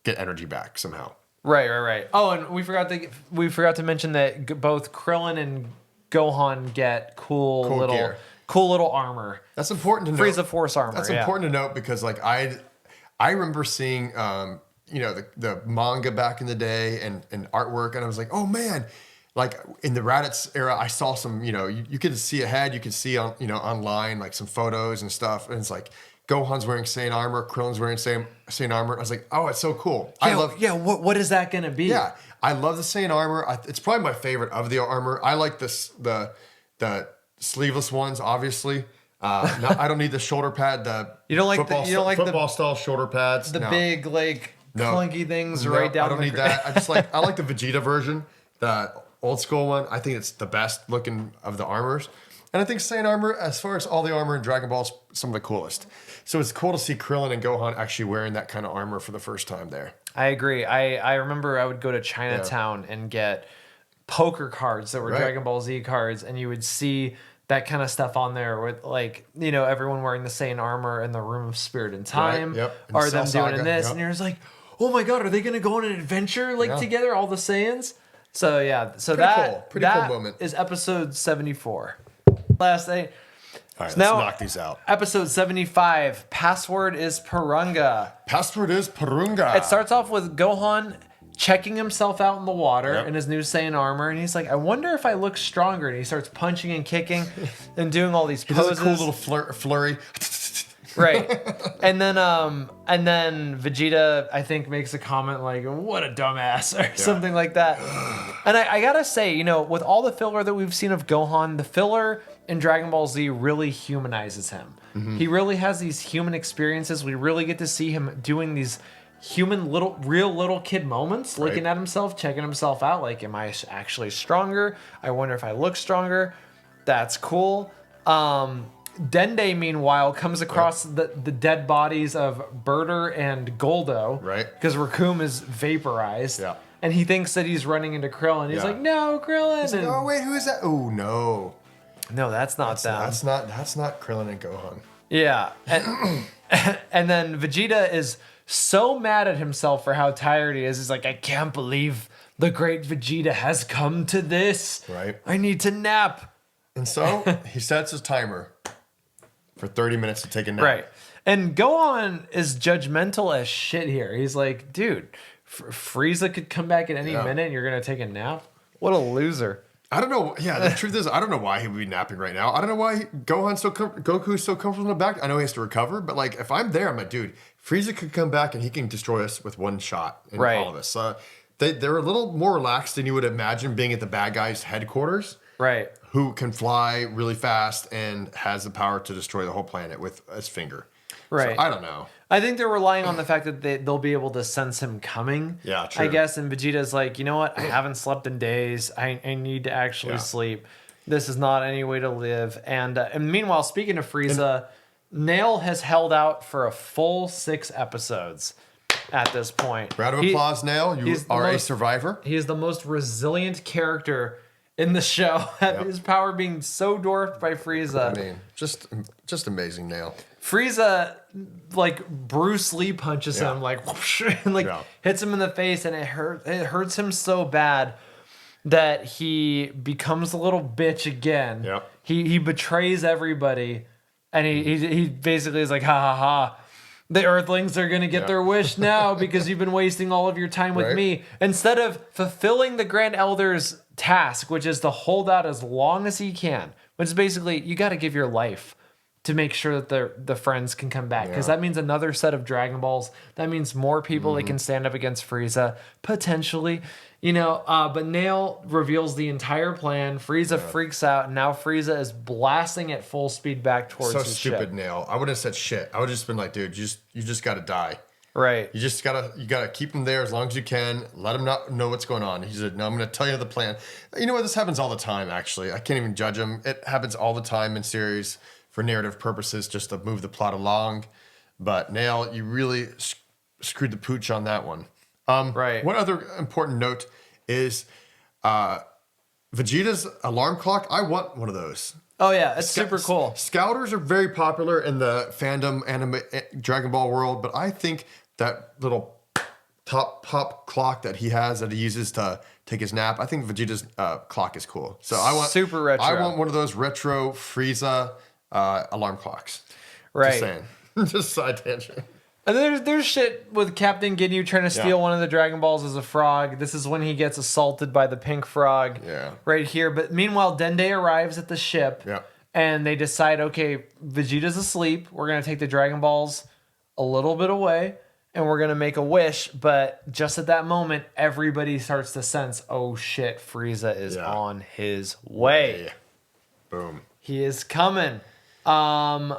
get energy back somehow. Right. Oh, and we forgot to mention that both Krillin and Gohan get cool little armor. That's important to note. Frieza Force armor. That's important to note because like I remember seeing the manga back in the day and artwork, and I was like, oh man, like in the Raditz era, I saw some, you could see ahead, you could see on online like some photos and stuff, and it's like Gohan's wearing Saiyan armor, Krillin's wearing Saiyan armor. I was like, oh, it's so cool. What is that gonna be? Yeah, I love the Saiyan armor. It's probably my favorite of the armor. I like the sleeveless ones, obviously. No, I don't need the shoulder pad. You don't like football style shoulder pads. The big clunky things right down. I don't need that. I like the Vegeta version, the old school one. I think it's the best looking of the armors. And I think Saiyan armor, as far as all the armor in Dragon Ball, is some of the coolest. So it's cool to see Krillin and Gohan actually wearing that kind of armor for the first time there. I agree. I remember I would go to Chinatown and get poker cards that were Dragon Ball Z cards, and you would see that kind of stuff on there with everyone wearing the Saiyan armor in the Room of Spirit and Time, or them doing this, and you're just like, oh my god, are they going to go on an adventure together, all the Saiyans? So yeah, pretty cool moment. Is episode 74. Last thing. All right, let's knock these out. Episode 75. Password is Purunga. It starts off with Gohan checking himself out in the water in his new Saiyan armor, and he's like, I wonder if I look stronger. And he starts punching and kicking and doing all these poses. He does a cool little flurry. Right. And then Vegeta, I think, makes a comment like, what a dumbass, or something like that. And I gotta say, with all the filler that we've seen of Gohan, the filler in Dragon Ball Z really humanizes him. Mm-hmm. He really has these human experiences. We really get to see him doing these human real little kid moments, looking at himself, checking himself out, like, am I actually stronger? I wonder if I look stronger. That's cool. Dende, meanwhile, comes across the dead bodies of Berter and Goldo. Right. Because Raccoon is vaporized. Yeah. And he thinks that he's running into Krillin. He's like, no, Krillin. He's like, oh, wait, who is that? Oh, no. No, that's not them. That's not Krillin and Gohan. Yeah. And then Vegeta is so mad at himself for how tired he is. He's like, I can't believe the great Vegeta has come to this. Right. I need to nap. And so he sets his timer for 30 minutes to take a nap. Right. And Gohan is judgmental as shit here. He's like, dude, Frieza could come back at any minute and you're going to take a nap? What a loser. I don't know. Yeah, the truth is, I don't know why he would be napping right now. I don't know why Goku's so comfortable in the back. I know he has to recover, but like if I'm there, I'm like, dude, Frieza could come back and he can destroy us with one shot and all of us. They're a little more relaxed than you would imagine being at the bad guys' headquarters. Right. Who can fly really fast and has the power to destroy the whole planet with his finger. Right. So, I don't know. I think they're relying on the fact that they'll be able to sense him coming. Yeah, true. I guess. And Vegeta's like, you know what? I haven't slept in days. I need to actually sleep. This is not any way to live. And meanwhile, speaking of Frieza, Nail has held out for a full 6 episodes at this point. Round of applause, Nail. You are a survivor. He is the most resilient character in the show. His power being so dwarfed by Frieza. I mean, just amazing, Nail. Frieza, like Bruce Lee punches him, like whoosh, and like hits him in the face, and it hurts him so bad that he becomes a little bitch again. Yep. He betrays everybody, and he basically is like, ha ha ha. The Earthlings are going to get their wish now because you've been wasting all of your time with me. Instead of fulfilling the Grand Elder's task, which is to hold out as long as he can, which is basically, you got to give your life to make sure that the friends can come back. Because that means another set of Dragon Balls. That means more people that can stand up against Frieza, potentially. You know, but Nail reveals the entire plan. Frieza freaks out, and now Frieza is blasting at full speed back towards his ship. So stupid, Nail. I wouldn't have said shit. I would have just been like, dude, you just got to die. Right. You gotta keep him there as long as you can. Let him not know what's going on. He said, no, I'm going to tell you the plan. You know what? This happens all the time, actually. I can't even judge him. It happens all the time in series for narrative purposes, just to move the plot along. But Nail, you really screwed the pooch on that one. Right. One other important note is Vegeta's alarm clock. I want one of those. Oh yeah, it's super cool. Scouters are very popular in the fandom anime Dragon Ball world, but I think that little top pop clock that he has that he uses to take his nap, I think Vegeta's clock is cool. So I want super retro. I want one of those retro Frieza alarm clocks. Right. Just saying. Just side tangent. And there's shit with Captain Ginyu trying to steal one of the Dragon Balls as a frog. This is when he gets assaulted by the pink frog. Yeah. Right here. But meanwhile, Dende arrives at the ship. Yeah. And they decide, okay, Vegeta's asleep. We're going to take the Dragon Balls a little bit away. And we're going to make a wish. But just at that moment, everybody starts to sense, oh shit, Frieza is on his way. Boom. He is coming. And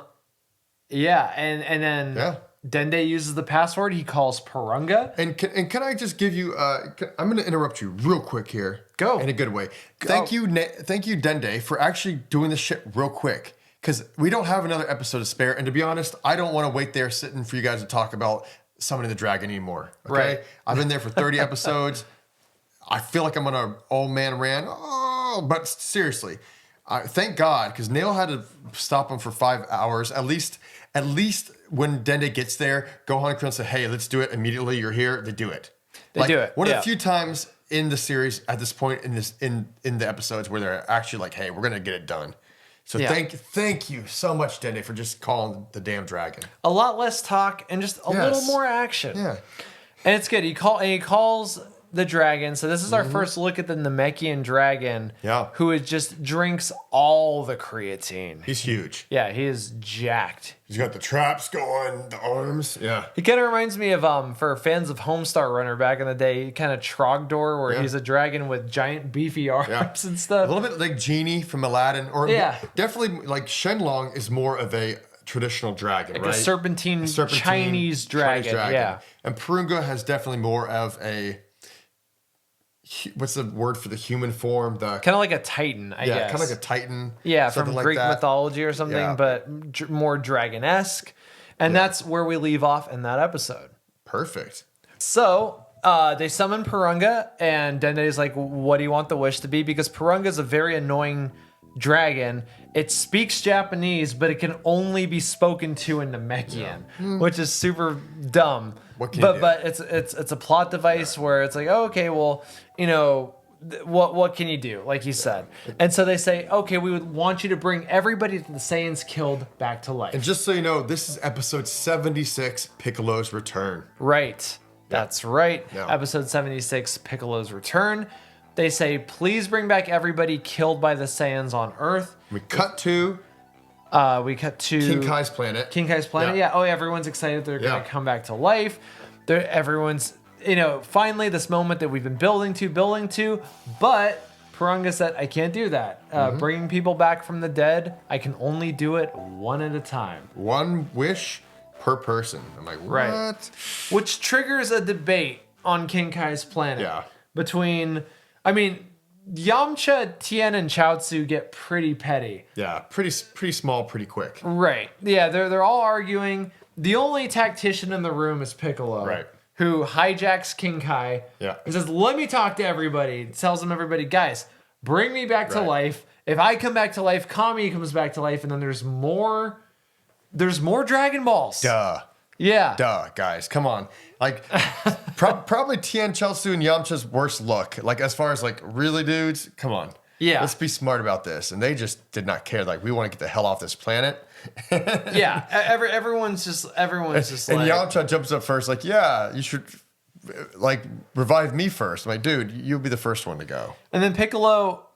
then Dende uses the password. He calls Purunga. And can I just give you? I'm going to interrupt you real quick here. Go in a good way. Thank you, Dende, for actually doing this shit real quick. Because we don't have another episode to spare, and to be honest, I don't want to wait there sitting for you guys to talk about summoning the dragon anymore. Okay? Right. I've been there for 30 episodes. I feel like I'm on an old man rant. Oh, but seriously, thank God, because Nail had to stop him for 5 hours at least. When Dende gets there, Gohan and Krillin say, hey, let's do it immediately. You're here. They do it. They do it. One of the few times in the series at this point in the episodes where they're actually like, hey, we're going to get it done. So thank you so much, Dende, for just calling the damn dragon. A lot less talk and just a little more action. Yeah. And it's good. He calls the dragon. So this is our first look at the Namekian dragon. Yeah. Who just drinks all the creatine. He's huge. Yeah, he is jacked. He's got the traps going, the arms. Yeah. He kind of reminds me of, for fans of Homestar Runner back in the day, kind of Trogdor, where he's a dragon with giant beefy arms and stuff. A little bit like Genie from Aladdin. Or definitely like Shenlong is more of a traditional dragon, like right? A serpentine Chinese dragon. Yeah. And Purunga has definitely more of a... What's the word for the human form? Kind of like a titan, I guess. Kind of like a titan. Yeah, from Greek mythology or something, but more dragon-esque. And that's where we leave off in that episode. Perfect. So they summon Purunga, and Dende's like, what do you want the wish to be? Because Purunga is a very annoying dragon. It speaks Japanese, but it can only be spoken to in Namekian, which is super dumb. What can you do? But it's a plot device where it's like, oh, okay, well, you know, what can you do? Like you said. And so they say, okay, we would want you to bring everybody that the Saiyans killed back to life. And just so you know, this is episode 76, Piccolo's Return. Right. That's right. Yeah. Episode 76, Piccolo's Return. They say, please bring back everybody killed by the Saiyans on Earth. We cut to King Kai's planet. King Kai's planet. Yeah. Oh, everyone's excited they're going to come back to life. Everyone's, finally this moment that we've been building to. But Purunga said, I can't do that. Bringing people back from the dead, I can only do it one at a time. One wish per person. I'm like, what? Right. Which triggers a debate on King Kai's planet. Yeah. Between, Yamcha, Tien, and Chaozu get pretty petty. Yeah, pretty small, pretty quick. Right. Yeah, they're all arguing. The only tactician in the room is Piccolo. Right. Who hijacks King Kai. Yeah. And says, let me talk to everybody. Tells them everybody, guys, bring me back to life. If I come back to life, Kami comes back to life, and then there's more Dragon Balls. Duh. Yeah. Duh, guys, come on. Like, probably Tien, Chaozu, and Yamcha's worst look. Like, as far as, like, really, dudes, come on. Yeah. Let's be smart about this. And they just did not care. Like, we want to get the hell off this planet. Yeah. Everyone's just And like... Yamcha jumps up first, like, yeah, you should, like, revive me first. I'm like, dude, you'll be the first one to go. And then Piccolo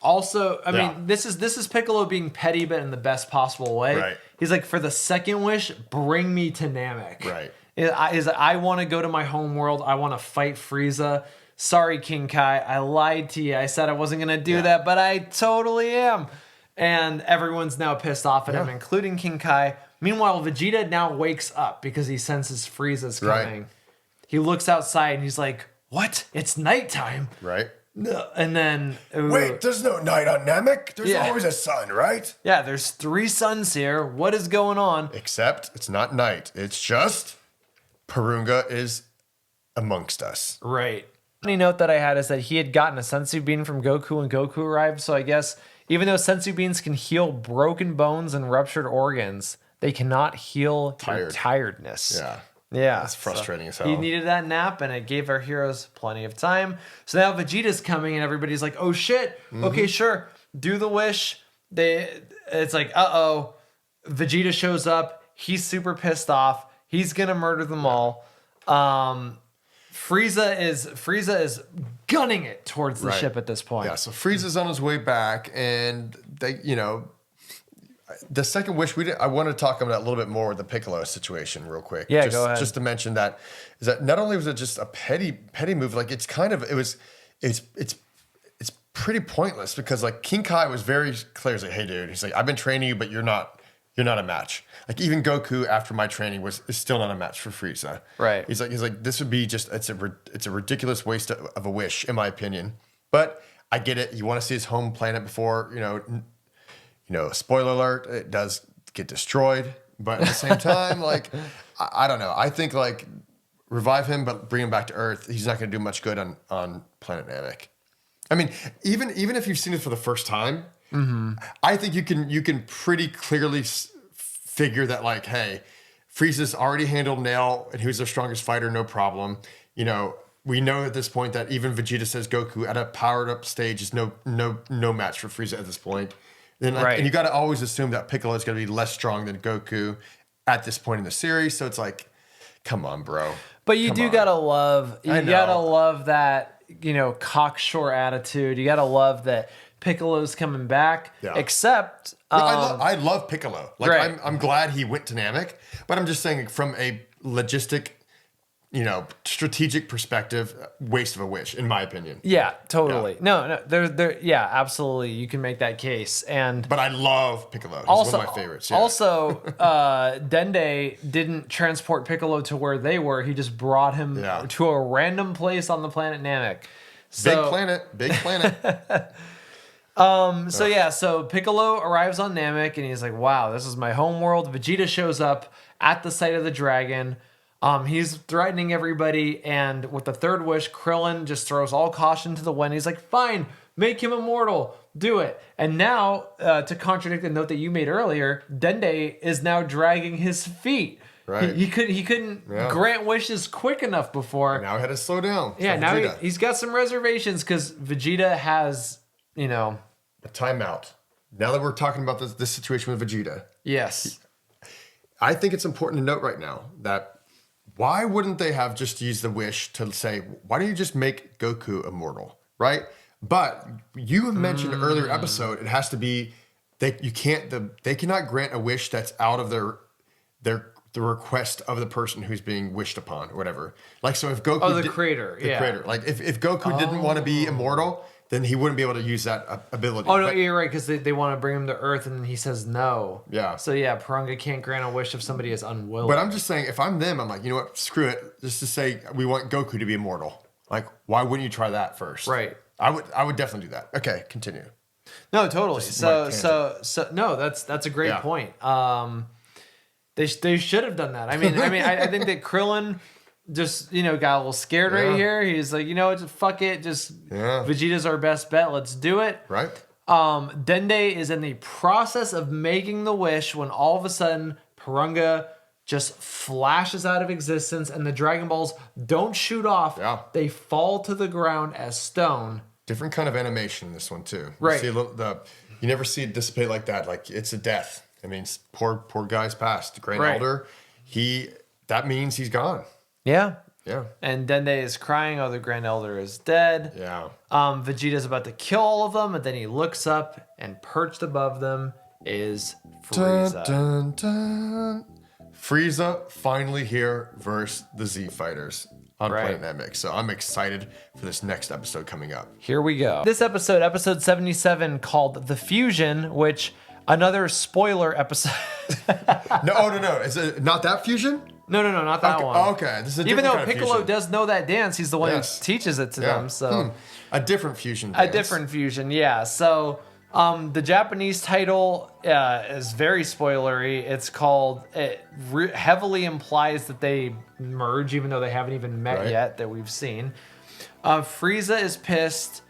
also, I Yeah. mean, this is Piccolo being petty, but in the best possible way. Right. He's like, for the second wish, bring me to Namek. Right. I want to go to my home world. I want to fight Frieza. Sorry, King Kai. I lied to you. I said I wasn't going to do that, but I totally am. And everyone's now pissed off at him, including King Kai. Meanwhile, Vegeta now wakes up because he senses Frieza's coming. Right. He looks outside and he's like, what? It's nighttime. Right? And then... Wait, there's no night on Namek. There's Yeah. always a sun, right? Yeah, there's 3 suns here. What is going on? Except it's not night. It's just Purunga is amongst us. Right. Funny note that I had is that he had gotten a sensu bean from Goku when Goku arrived. So I guess even though sensu beans can heal broken bones and ruptured organs, they cannot heal your tiredness. Yeah. Yeah. That's frustrating as hell. He needed that nap and it gave our heroes plenty of time. So now Vegeta's coming and everybody's like, oh shit. Okay, sure. Do the wish. It's like, uh-oh. Vegeta shows up. He's super pissed off. He's gonna murder them all. Frieza is gunning it towards the ship at this point. Yeah, so Frieza's on his way back, and they, the second wish I want to talk about a little bit more with the Piccolo situation real quick. Yeah, go ahead. Just to mention that is that not only was it just a petty move, like it's pretty pointless because like King Kai was very clear. He's like, hey dude, he's like, I've been training you, but you're not a match. Like even Goku after my training is still not a match for Frieza. Right. He's like this would be just it's a ridiculous waste of a wish in my opinion. But I get it. You want to see his home planet before spoiler alert, it does get destroyed. But at the same time, like I don't know. I think like revive him, but bring him back to Earth. He's not going to do much good on Planet Namek. I mean, even if you've seen it for the first time, I think you can pretty clearly figure that like, hey, Frieza's already handled Nail, and he was their strongest fighter, no problem. We know at this point that even Vegeta says Goku at a powered up stage is no match for Frieza at this point. Then and you got to always assume that Piccolo is going to be less strong than Goku at this point in the series. So it's like, come on, bro. But you gotta love that cocksure attitude. You gotta love that Piccolo's coming back. Yeah. Except I love Piccolo. Like I'm glad he went to Namek, but I'm just saying from a logistic, strategic perspective, waste of a wish, in my opinion. Yeah, totally. Yeah. No, yeah, absolutely. You can make that case. But I love Piccolo. He's one of my favorites. Yeah. Also, Dende didn't transport Piccolo to where they were. He just brought him to a random place on the planet Namek. Big planet. So Piccolo arrives on Namek and he's like, wow, this is my home world. Vegeta shows up at the site of the dragon. He's threatening everybody, and with the third wish, Krillin just throws all caution to the wind. He's like, fine, make him immortal. Do it. And now, to contradict the note that you made earlier, Dende is now dragging his feet. Right. He couldn't grant wishes quick enough before. Now he had to slow down. Yeah, now he's got some reservations because Vegeta has, a timeout. Now that we're talking about this situation with Vegeta. Yes. I think it's important to note right now that why wouldn't they have just used the wish to say, why don't you just make Goku immortal, right? But you have mentioned earlier episode, it has to be they cannot grant a wish that's out of the request of the person who's being wished upon or whatever. Like, so if Goku the creator. Like if Goku didn't want to be immortal, then he wouldn't be able to use that ability. Oh, no, you're right, because they want to bring him to Earth, and he says no. Yeah. So, yeah, Purunga can't grant a wish if somebody is unwilling. But I'm just saying, if I'm them, I'm like, you know what, screw it. Just to say we want Goku to be immortal. Like, why wouldn't you try that first? Right. I would definitely do that. Okay, continue. No, totally. Just So no, that's a great point. They should have done that. I mean, I think that Krillin just, got a little scared right here. He's like, just fuck it. Just Vegeta's our best bet. Let's do it. Right. Dende is in the process of making the wish when all of a sudden Purunga just flashes out of existence and the Dragon Balls don't shoot off. Yeah. They fall to the ground as stone. Different kind of animation in this one too. Right. You never see it dissipate like that. Like, it's a death. I mean, poor guy's passed. The Grand Elder, that means he's gone. Yeah. Yeah. And Dende is crying, oh, the Grand Elder is dead. Yeah. Vegeta's about to kill all of them, and then he looks up, and perched above them is Frieza. Dun, dun, dun. Frieza finally here versus the Z Fighters on Planet Namek. So I'm excited for this next episode coming up. Here we go. This episode 77, called The Fusion, which, another spoiler episode. No. Is it not that fusion? No, not that one. Okay, this is a Even different though kind of Piccolo fusion. does know that dance, he's the one who teaches it to them. So a different fusion. a different fusion, yeah. So the Japanese title is very spoilery. It's called. It heavily implies that they merge, even though they haven't even met yet. That we've seen. Frieza is pissed.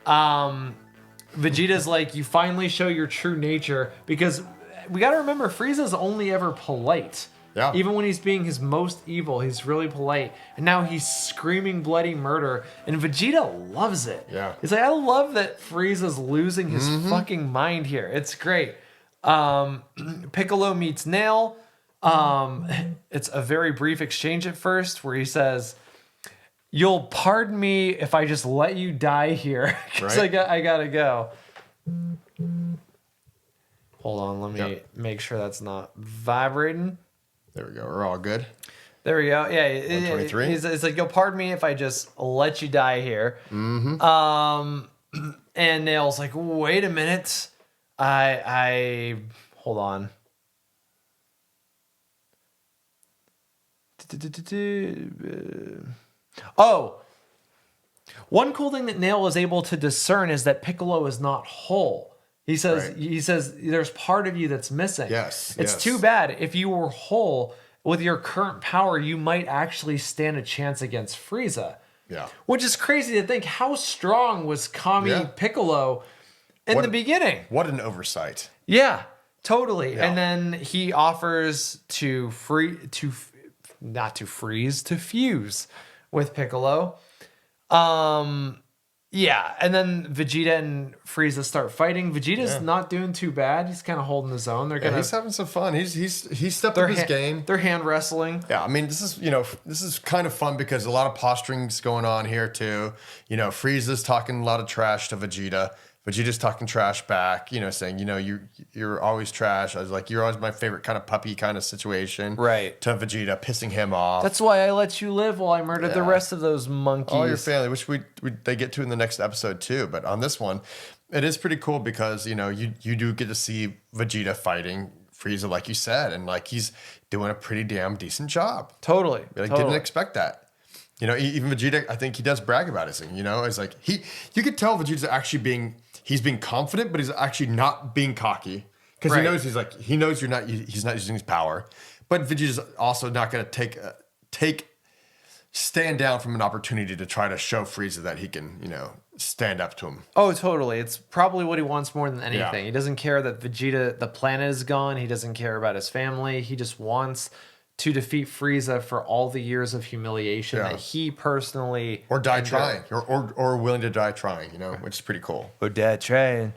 Vegeta's like, you finally show your true nature, because we got to remember Frieza's only ever polite. Yeah. Even when he's being his most evil, he's really polite. And now he's screaming bloody murder, and Vegeta loves it. Yeah. He's like, I love that Frieza's losing his fucking mind here. It's great. Piccolo meets Nail. It's a very brief exchange at first where he says, "You'll pardon me if I just let you die here, because I gotta go." Hold on, let me make sure that's not vibrating. There we go. We're all good. There we go. Yeah, 123. It's like, "You'll pardon me if I just let you die here." And Nail's like, "Wait a minute, I hold on." Oh, one cool thing that Nail is able to discern is that Piccolo is not whole. He says there's part of you that's missing. Yes. It's too bad. If you were whole with your current power, you might actually stand a chance against Frieza. Yeah. Which is crazy to think. How strong was Kami Piccolo in the beginning? What an oversight. Yeah, totally. Yeah. And then he offers to fuse with Piccolo. Yeah, and then Vegeta and Frieza start fighting. Vegeta's not doing too bad. He's kind of holding his own. He's having some fun. He's stepped up his game. They're hand wrestling. Yeah, I mean, this is kind of fun because a lot of posturing's going on here too. Frieza's talking a lot of trash to Vegeta. Vegeta's talking trash back, saying, you're always trash. I was like, you're always my favorite kind of puppy kind of situation. Right. To Vegeta, pissing him off. That's why I let you live while I murdered the rest of those monkeys. All your family, which they get to in the next episode too. But on this one, it is pretty cool because, you do get to see Vegeta fighting Frieza, like you said, and like he's doing a pretty damn decent job. Totally. Didn't expect that. Even Vegeta, I think he does brag about his thing. It's like you could tell Vegeta's actually he's being confident, but he's actually not being cocky because he knows he knows he's not using his power. But Vegeta's also not going to stand down from an opportunity to try to show Frieza that he can, stand up to him. Oh, totally. It's probably what he wants more than anything. Yeah. He doesn't care that Vegeta, the planet, is gone. He doesn't care about his family. He just wants to defeat Frieza for all the years of humiliation that he personally or die trying, or willing to die trying, which is pretty cool. Or die trying.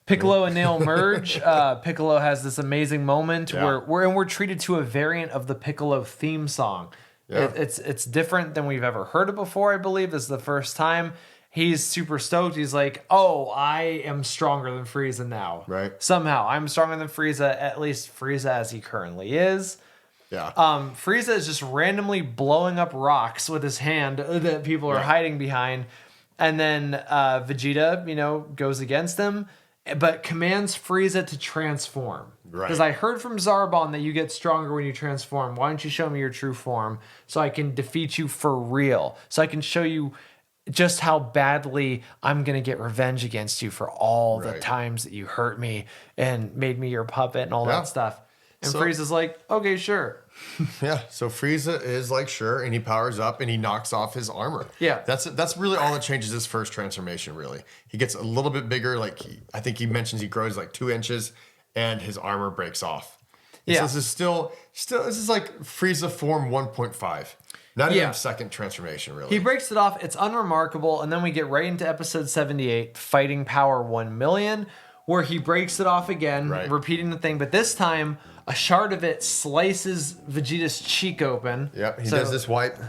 Piccolo and Nail merge. Piccolo has this amazing moment where we're treated to a variant of the Piccolo theme song. Yeah. It's different than we've ever heard it before. I believe this is the first time. He's super stoked. He's like, "Oh, I am stronger than Frieza now. Right. Somehow, I'm stronger than Frieza. At least Frieza as he currently is." Yeah. Frieza is just randomly blowing up rocks with his hand that people are hiding behind. And then Vegeta, goes against him, but commands Frieza to transform. Right. Because I heard from Zarbon that you get stronger when you transform. Why don't you show me your true form so I can defeat you for real? So I can show you just how badly I'm going to get revenge against you for all the times that you hurt me and made me your puppet and all that stuff. And Frieza's like, okay, sure. Yeah, so Frieza is like, sure, and he powers up and he knocks off his armor. Yeah. That's really all that changes his first transformation, really. He gets a little bit bigger, I think he mentions he grows like 2 inches and his armor breaks off. And so this is still this is like Frieza form 1.5. Not even second transformation, really. He breaks it off, it's unremarkable, and then we get right into episode 78, Fighting Power 1 Million, where he breaks it off again, repeating the thing, but this time a shard of it slices Vegeta's cheek open. Yep, he does this wipes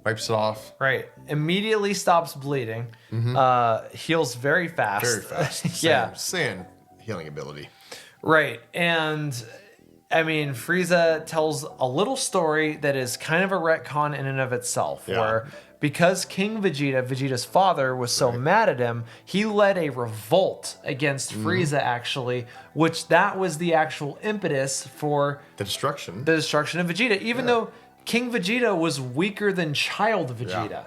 it off. Right. Immediately stops bleeding. Heals very fast. Very fast. Yeah. Saiyan healing ability. Right. And I mean, Frieza tells a little story that is kind of a retcon in and of itself, where because King Vegeta, Vegeta's father, was so mad at him, he led a revolt against Frieza, actually, which that was the actual impetus for the destruction of Vegeta, even though King Vegeta was weaker than Child Vegeta. Yeah.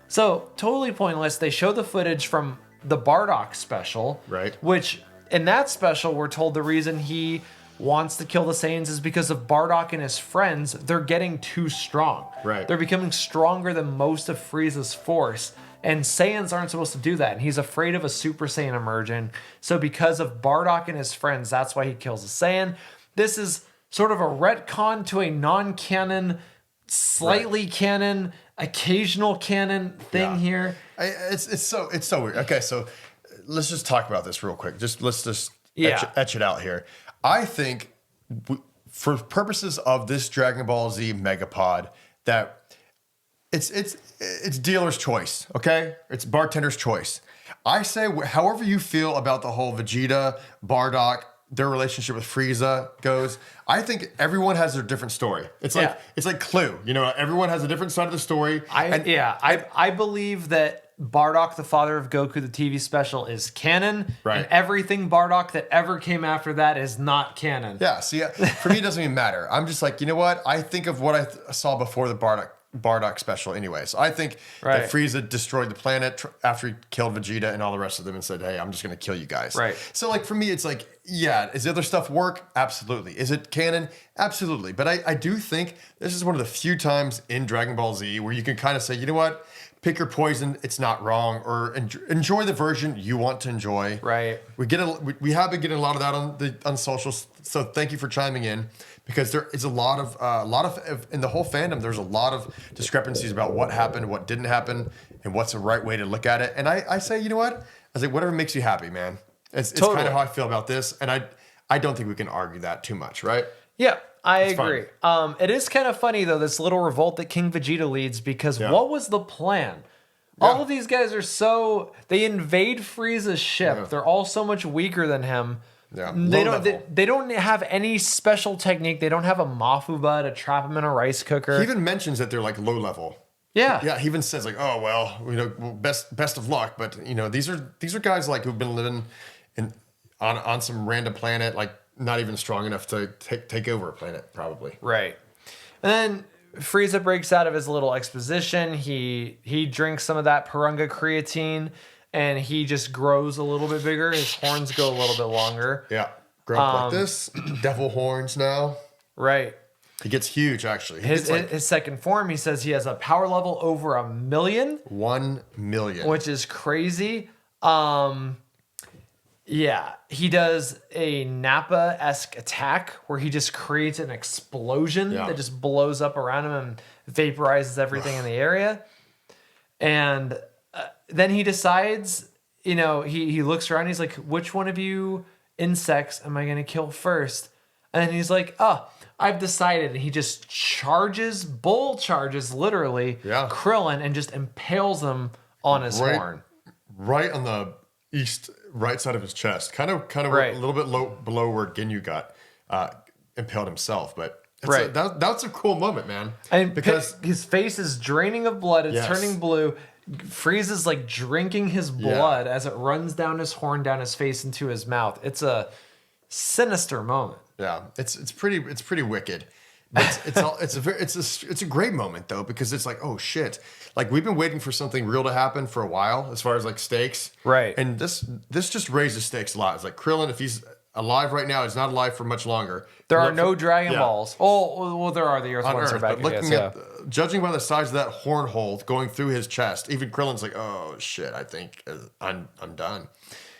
So, totally pointless. They show the footage from the Bardock special, Right. which in that special, we're told the reason he wants to kill the Saiyans is because of Bardock and his friends. They're getting too strong. Right. They're becoming stronger than most of Frieza's force. And Saiyans aren't supposed to do that. And he's afraid of a Super Saiyan emerging. So because of Bardock and his friends, that's why he kills a Saiyan. This is sort of a retcon to a non-canon, slightly canon, occasional canon thing here. It's so weird. Okay, so let's just talk about this real quick. Let's just etch it out here. I think for purposes of this Dragon Ball Z Megapod, that it's dealer's choice, okay? It's bartender's choice. I say, however you feel about the whole Vegeta, Bardock, their relationship with Frieza goes, I think everyone has their different story. It's like Clue, everyone has a different side of the story. I believe that Bardock, the father of Goku, the TV special, is canon. Right. And everything Bardock that ever came after that is not canon. Yeah, see, for me, it doesn't even matter. I'm just like, you know what? I think of what I saw before the Bardock special anyway. So I think that Frieza destroyed the planet after he killed Vegeta and all the rest of them and said, hey, I'm just going to kill you guys. Right. So like for me, it's like, is the other stuff work? Absolutely. Is it canon? Absolutely. But I do think this is one of the few times in Dragon Ball Z where you can kind of say, you know what? Pick your poison. It's not wrong, or enjoy the version you want to enjoy. Right. We have been getting a lot of that on socials. So thank you for chiming in, because there is a lot of in the whole fandom. There's a lot of discrepancies about what happened, what didn't happen, and what's the right way to look at it. And I say, you know what? I was like, whatever makes you happy, man. It's kind of how I feel about this, and I don't think we can argue that too much, right? Yeah. I agree. It is kind of funny, though, this little revolt that King Vegeta leads, because what was the plan? All of these guys are they invade Frieza's ship. Yeah. They're all so much weaker than him. Yeah. They don't have any special technique. They don't have a Mafuba to trap him in a rice cooker. He even mentions that they're like low level. Yeah. Yeah, he even says like, oh well, best of luck, but these are guys like who've been living on some random planet, like not even strong enough to take over a planet, probably. Right. And then Frieza breaks out of his little exposition. He drinks some of that Purunga creatine, and he just grows a little bit bigger. His horns go a little bit longer. Yeah. Grow up like this. Devil horns now. Right. He gets huge, actually. His second form, he says he has a power level over 1 million. 1 million. Which is crazy. Yeah, he does a Nappa-esque attack where he just creates an explosion that just blows up around him and vaporizes everything in the area. And then he decides, he looks around. He's like, which one of you insects am I going to kill first? And he's like, oh, I've decided. And he just bull charges literally Krillin and just impales him on his horn. Right on the right side of his chest. Kind of right. a little bit below where Ginyu got impaled himself. But that's a cool moment, man. And because his face is draining of blood. It's turning blue. Frieza's like drinking his blood as it runs down his horn, down his face, into his mouth. It's a sinister moment. Yeah, it's pretty wicked. But it's a great moment though, because it's like, oh shit, like we've been waiting for something real to happen for a while as far as like stakes, right? And this just raises stakes a lot. It's like Krillin, if he's alive right now, he's not alive for much longer. There are no Dragon Balls. Oh, well, there are. The Earth ones are back. But looking at, judging by the size of that horn hole going through his chest, even Krillin's like, oh shit, I think I'm done,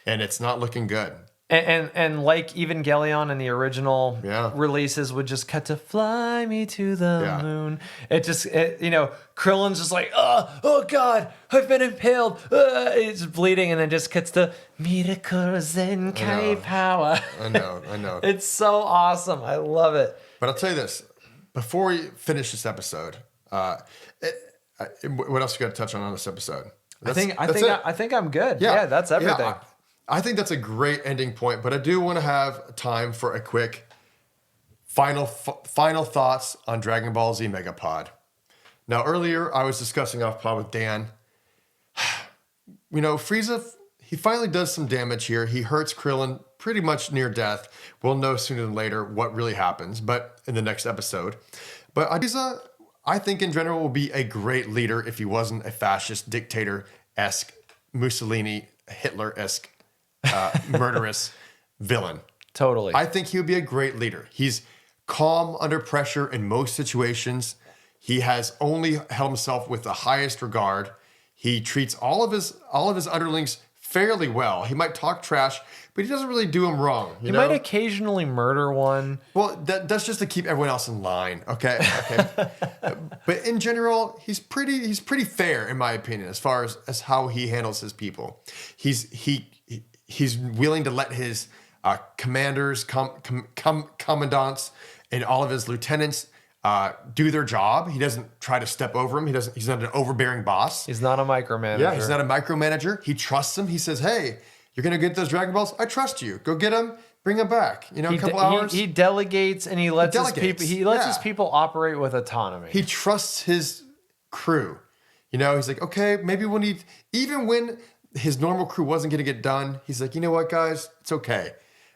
and it's not looking good. And like Evangelion in the original releases would just cut to "Fly me to the moon." Krillin's just like, oh god, I've been impaled. It's bleeding, and then just cuts to Miracle Zenkai power. I know. It's so awesome. I love it. But I'll tell you this: before we finish this episode, what else you got to touch on this episode? I think I'm good. Yeah, that's everything. Yeah, I think that's a great ending point, but I do want to have time for a quick final thoughts on Dragon Ball Z Megapod. Now, earlier I was discussing off pod with Dan. Frieza, he finally does some damage here. He hurts Krillin pretty much near death. We'll know sooner than later what really happens, but in the next episode. But Frieza, I think in general, will be a great leader if he wasn't a fascist dictator-esque, Mussolini, Hitler-esque murderous villain. Totally. I think he would be a great leader. He's calm under pressure in most situations. He has only held himself with the highest regard. He treats all of his underlings fairly well. He might talk trash, but he doesn't really do them wrong. He might occasionally murder one. Well, that's just to keep everyone else in line. Okay. But in general, he's pretty fair in my opinion as far as how he handles his people. He's willing to let his commanders, commandants, and all of his lieutenants do their job. He doesn't try to step over him. He's not an overbearing boss. He's not a micromanager. Yeah, he's not a micromanager. He trusts him. He says, "Hey, you're gonna get those Dragon Balls. I trust you. Go get them. Bring them back. A couple hours." He delegates and he lets his people operate with autonomy. He trusts his crew. He's like, okay, maybe even when his normal crew wasn't going to get done, he's like, you know what, guys? It's okay.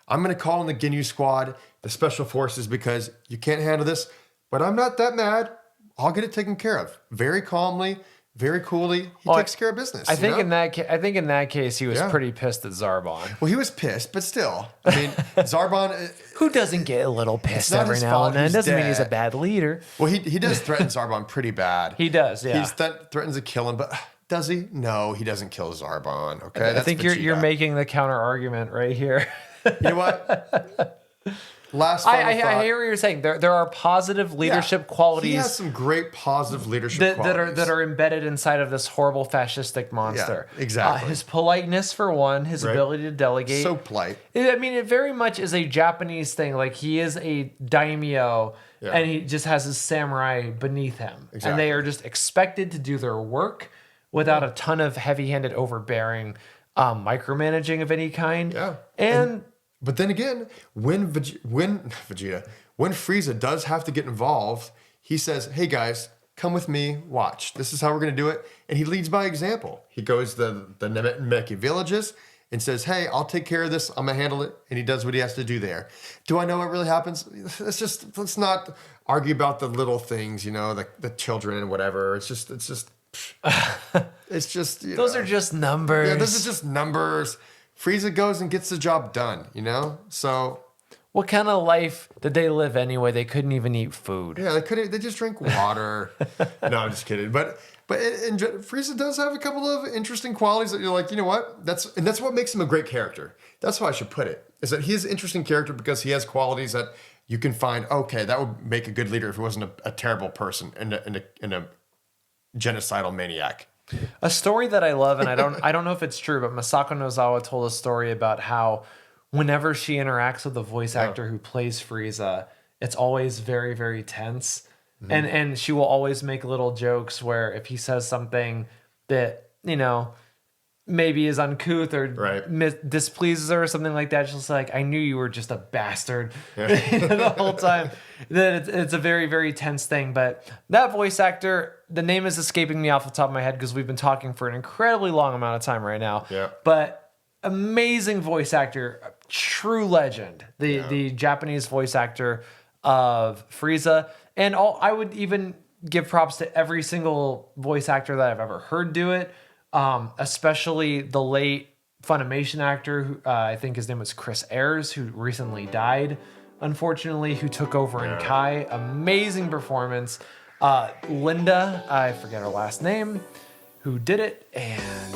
I'm going to call in the Ginyu squad, the special forces, because you can't handle this, but I'm not that mad. I'll get it taken care of. Very calmly, very coolly. He takes care of business. I think in that case, he was pretty pissed at Zarbon. Well, he was pissed, but still. I mean, Zarbon... Who doesn't get a little pissed every now and then? Doesn't mean he's a bad leader. Well, he does threaten Zarbon pretty bad. He does, yeah. He threatens to kill him, but... Does he? No, he doesn't kill Zarbon. Okay, I think you're making the counter argument right here. You know what? I hear what you're saying. There are positive leadership qualities. He has some great positive leadership qualities that are embedded inside of this horrible fascistic monster. Yeah, exactly. His politeness, for one, his ability to delegate. So polite. I mean, it very much is a Japanese thing. Like, he is a daimyo, and he just has his samurai beneath him, and they are just expected to do their work without a ton of heavy-handed, overbearing micromanaging of any kind. Yeah. But then again, when Frieza does have to get involved, he says, hey guys, come with me, watch. This is how we're going to do it. And he leads by example. He goes to the Namek villages and says, hey, I'll take care of this. I'm going to handle it. And he does what he has to do there. Do I know what really happens? Let's not argue about the little things, the children and whatever. It's just those are just numbers. Yeah, this is just numbers. Frieza goes and gets the job done, So what kind of life did they live anyway? They couldn't even eat food. Yeah, they just drink water. No, I'm just kidding. But Frieza does have a couple of interesting qualities that you're like, you know what? That's what makes him a great character. That's how I should put it. Is that he is an interesting character because he has qualities that you can find, okay, that would make a good leader if he wasn't a terrible person and a genocidal maniac. A story that I love, and I don't know if it's true, but Masako Nozawa told a story about how whenever she interacts with the voice actor who plays Frieza, it's always very, very tense. And she will always make little jokes where if he says something that, you know, maybe is uncouth or displeases her or something like that, she's like, I knew you were just a bastard the whole time. That it's a very, very tense thing. But that voice actor, the name is escaping me off the top of my head because we've been talking for an incredibly long amount of time right now. Yeah. But amazing voice actor, true legend. The Japanese voice actor of Frieza. And I would even give props to every single voice actor that I've ever heard do it, especially the late Funimation actor, who I think his name was Chris Ayres, who recently died, unfortunately, who took over in Kai. Amazing performance. Linda, I forget her last name, who did it, and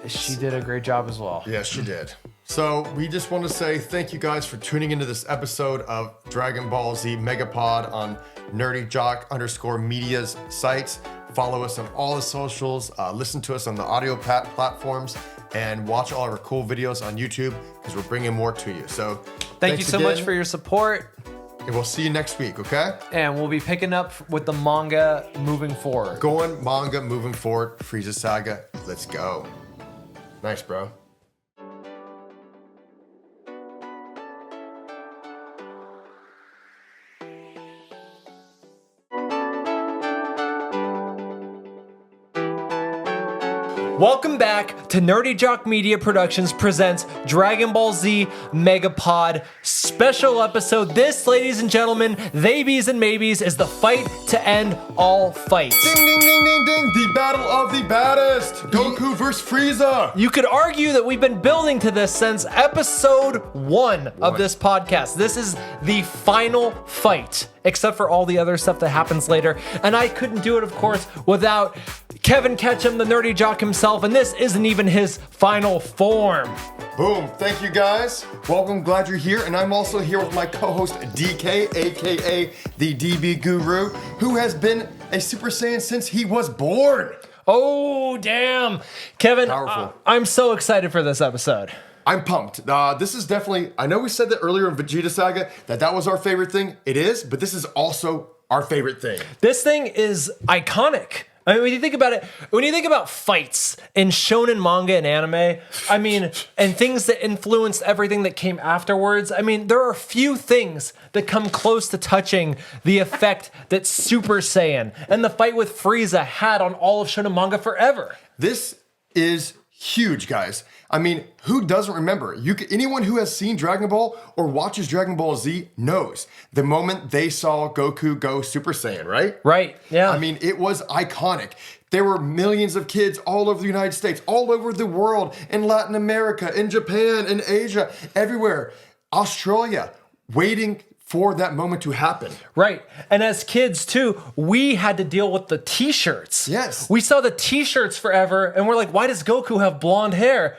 she did a great job as well. Yes, she did. So we just want to say thank you guys for tuning into this episode of Dragon Ball Z Megapod on Nerdy Jock _media's sites. Follow us on all the socials, listen to us on the audio platforms, and watch all our cool videos on YouTube because we're bringing more to you. So thank you so much for your support. And we'll see you next week, okay? And we'll be picking up with the manga moving forward. Manga moving forward. Frieza Saga. Let's go. Nice, bro. Welcome back to Nerdy Jock Media Productions presents Dragon Ball Z Megapod special episode. This, ladies and gentlemen, theys and maybes, is the fight to end all fights. Ding, ding, ding, ding, ding. The battle of the baddest. Goku versus Frieza. You could argue that we've been building to this since episode 1 of this podcast. This is the final fight, except for all the other stuff that happens later. And I couldn't do it, of course, without Kevin Ketcham, the Nerdy Jock himself, and this isn't even his final form. Boom. Thank you, guys. Welcome. Glad you're here. And I'm also here with my co-host, DK, a.k.a. the DB Guru, who has been a Super Saiyan since he was born. Oh, damn. Kevin, Powerful. I'm so excited for this episode. I'm pumped. This is definitely, I know we said that earlier in Vegeta Saga, that was our favorite thing. It is, but this is also our favorite thing. This thing is iconic. I mean, when you think about it, when you think about fights in shonen manga and anime, I mean, and things that influenced everything that came afterwards, I mean, there are few things that come close to touching the effect that Super Saiyan and the fight with Frieza had on all of shonen manga forever. This is huge, guys. I mean, who doesn't remember? Anyone who has seen Dragon Ball or watches Dragon Ball Z knows the moment they saw Goku go Super Saiyan, right? Right, yeah. I mean, it was iconic. There were millions of kids all over the United States, all over the world, in Latin America, in Japan, in Asia, everywhere, Australia, waiting for that moment to happen. Right. And as kids too, we had to deal with the t-shirts. Yes. We saw the t-shirts forever and we're like, why does Goku have blonde hair?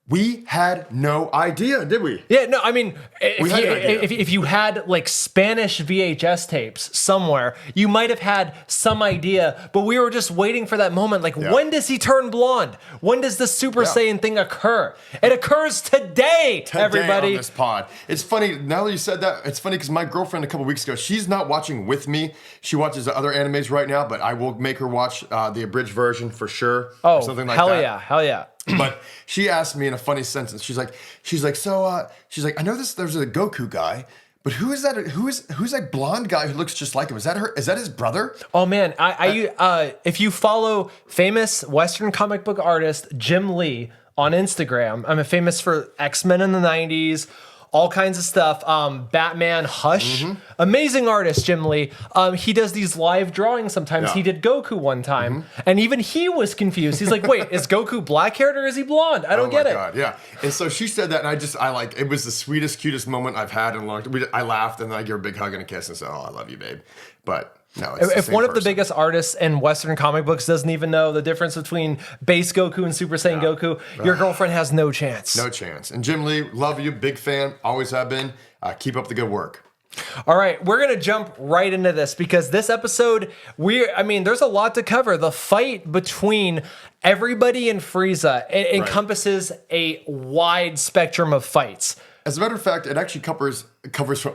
We had no idea, did we? Yeah, no, I mean, if you had like Spanish VHS tapes somewhere, you might have had some idea, but we were just waiting for that moment. Like, when does he turn blonde? When does the Super Saiyan thing occur? It occurs today, everybody. On this pod. It's funny, now that you said that, it's funny because my girlfriend a couple weeks ago, she's not watching with me. She watches the other animes right now, but I will make her watch the abridged version for sure. Oh, or something like hell that. Yeah, hell yeah. But she asked me in a funny sentence. She's like, I know there's a Goku guy, but who's that blonde guy who looks just like him? Is that her? Is that his brother? Oh man, if you follow famous Western comic book artist Jim Lee on Instagram, I'm famous for X-Men in the 90s. All kinds of stuff. Batman, Hush. Amazing artist, Jim Lee. He does these live drawings sometimes. Yeah. He did Goku one time. And even he was confused. He's like, wait, is Goku black-haired or is he blonde? I don't get it. Oh my God, yeah. And so she said that, and it was the sweetest, cutest moment I've had in a long time. I laughed and I gave her a big hug and a kiss and said, oh, I love you, babe. But no, it's if one of the biggest artists in Western comic books doesn't even know the difference between base Goku and Super Saiyan Goku, your girlfriend has no chance. No chance. And Jim Lee, love you, big fan, always have been. Keep up the good work. All right, we're going to jump right into this because this episode, there's a lot to cover. The fight between everybody and Frieza encompasses a wide spectrum of fights. As a matter of fact, it actually covers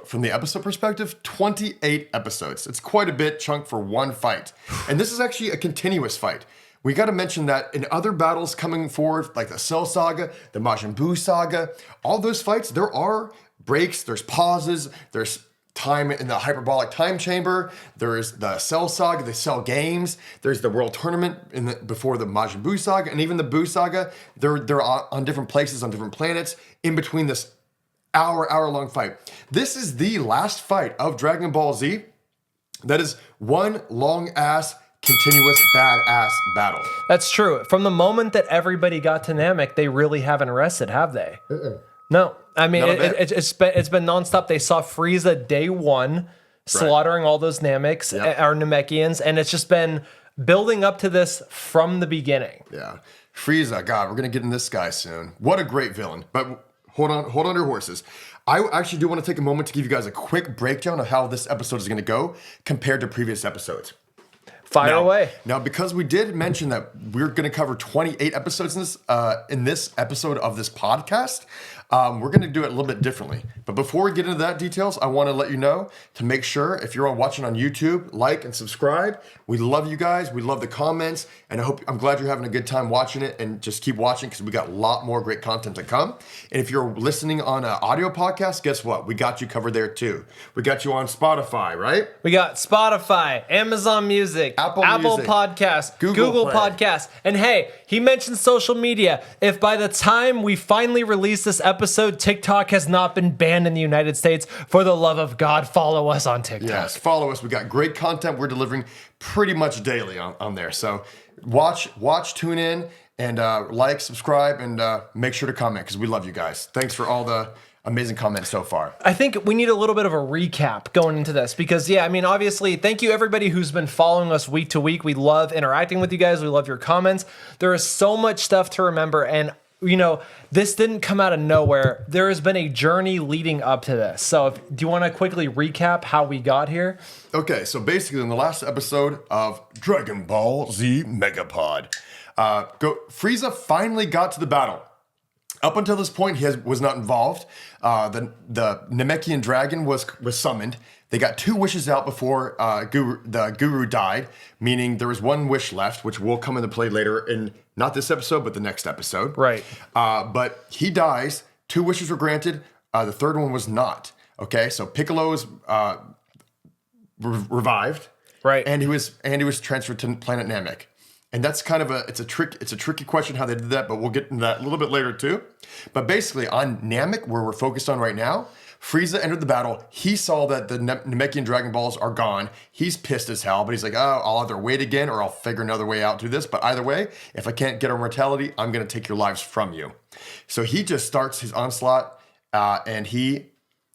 from the episode perspective 28 episodes. It's quite a bit chunk for one fight. And this is actually a continuous fight. We got to mention that in other battles coming forward, like the Cell Saga, the Majin Buu Saga, all those fights, there are breaks, there's pauses, there's time in the hyperbolic time chamber, there's the Cell Saga, the Cell Games, there's the World Tournament before the Majin Buu Saga, and even the Buu Saga, they're on different places, on different planets, in between this hour-long fight. This is the last fight of Dragon Ball Z that is one long-ass continuous badass battle. That's true. From the moment that everybody got to Namek, they really haven't rested, have they? No. I mean, it's been nonstop. They saw Frieza day one, slaughtering all those Nameks, or Namekians, and it's just been building up to this from the beginning. Yeah. Frieza, God, we're going to get in this guy soon. What a great villain. But hold on to your horses. I actually do want to take a moment to give you guys a quick breakdown of how this episode is going to go compared to previous episodes. Fire away. Now, because we did mention that we're going to cover 28 episodes in this episode of this podcast, we're going to do it a little bit differently. But before we get into that details, I want to let you know to make sure if you're watching on YouTube, like and subscribe. We love you guys. We love the comments. And I'm glad you're having a good time watching it, and just keep watching because we got a lot more great content to come. And if you're listening on an audio podcast, guess what? We got you covered there too. We got you on Spotify, right? We got Spotify, Amazon Music, Apple Music, Podcasts, Google Play. Podcasts. And hey, he mentioned social media. If by the time we finally release this episode, TikTok has not been banned in the United States, for the love of God, follow us on TikTok. Yes, follow us. We got great content we're delivering pretty much daily on there. So watch, tune in, and like, subscribe, and make sure to comment because we love you guys. Thanks for all the amazing comments so far. I think we need a little bit of a recap going into this because, yeah, I mean, obviously, thank you everybody who's been following us week to week. We love interacting with you guys. We love your comments. There is so much stuff to remember, and you know, this didn't come out of nowhere. There has been a journey leading up to this. So do you want to quickly recap how we got here? Okay, so basically in the last episode of Dragon Ball Z Megapod, Frieza finally got to the battle. Up until this point, he was not involved. The Namekian dragon was summoned. They got 2 wishes out before the Guru died, meaning there was 1 wish left, which will come into play later in not this episode, but the next episode. Right. But he dies. 2 wishes were granted. The 3rd one was not. Okay, so Piccolo is revived. Right. And he was transferred to Planet Namek. And that's kind of a tricky question how they did that, but we'll get into that a little bit later too. But basically on Namek, where we're focused on right now, Frieza entered the battle. He saw that the Namekian Dragon Balls are gone. He's pissed as hell, but he's like, oh, I'll either wait again or I'll figure another way out to this. But either way, if I can't get our mortality, I'm going to take your lives from you. So he just starts his onslaught and he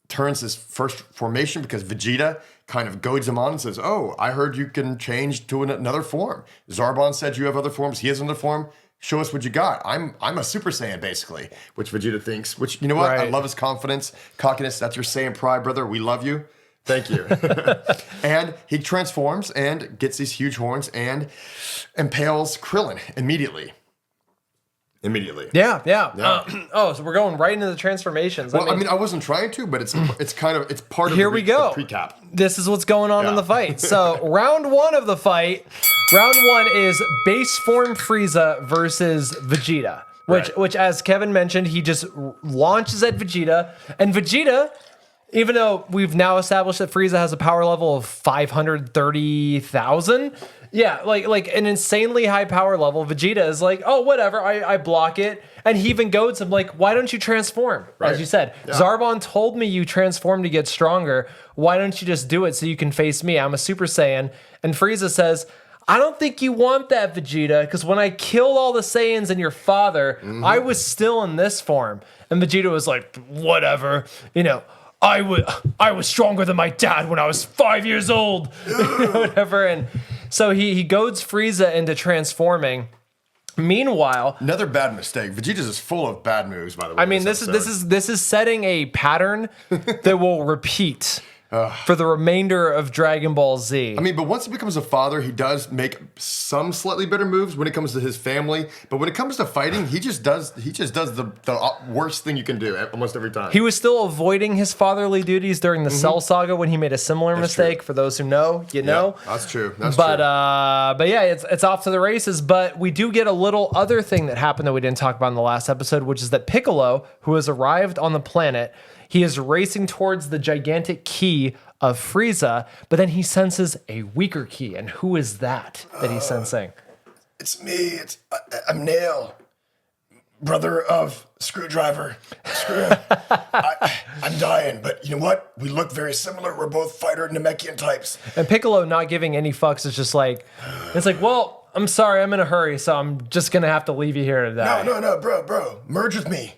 turns his first formation because Vegeta kind of goads him on and says, oh, I heard you can change to another form. Zarbon said you have other forms. He has another form. Show us what you got. I'm a Super Saiyan, basically, which Vegeta thinks, which, you know what? Right. I love his confidence, cockiness. That's your Saiyan pride, brother. We love you. Thank you. And he transforms and gets these huge horns and impales Krillin immediately. Yeah. So we're going right into the transformations. Well, I mean, I wasn't trying to, but it's part of here we go. the recap. This is what's going on in the fight. So round 1 of the fight, round 1 is base form Frieza versus Vegeta, which as Kevin mentioned, he just launches at Vegeta, and Vegeta, even though we've now established that Frieza has a power level of 530,000, yeah, like an insanely high power level, Vegeta is like, oh, whatever, I block it. And he even goads him like, why don't you transform? As you said, Zarbon told me you transform to get stronger. Why don't you just do it so you can face me? I'm a Super Saiyan. And Frieza says, I don't think you want that, Vegeta, because when I killed all the Saiyans and your father, I was still in this form. And Vegeta was like, whatever, you know, I was stronger than my dad when I was 5 years old, whatever. And so he goads Frieza into transforming. Meanwhile, another bad mistake. Vegeta's is full of bad moves, by the way. I mean, this is setting a pattern that will repeat. for the remainder of Dragon Ball Z. I mean, but once he becomes a father, he does make some slightly better moves when it comes to his family. But when it comes to fighting, he just does the worst thing you can do almost every time. He was still avoiding his fatherly duties during the Cell Saga when he made a similar mistake. True. For those who know, you know. That's true. That's but true. But yeah, it's off to the races. But we do get a little other thing that happened that we didn't talk about in the last episode, which is that Piccolo, who has arrived on the planet, he is racing towards the gigantic key of Frieza, but then he senses a weaker key. And who is that he's sensing? It's me. I'm Nail, brother of Screwdriver. I'm dying, but you know what? We look very similar. We're both fighter Namekian types. And Piccolo, not giving any fucks, is just like, it's like, well, I'm sorry, I'm in a hurry, so I'm just gonna have to leave you here to die. No, bro. Merge with me.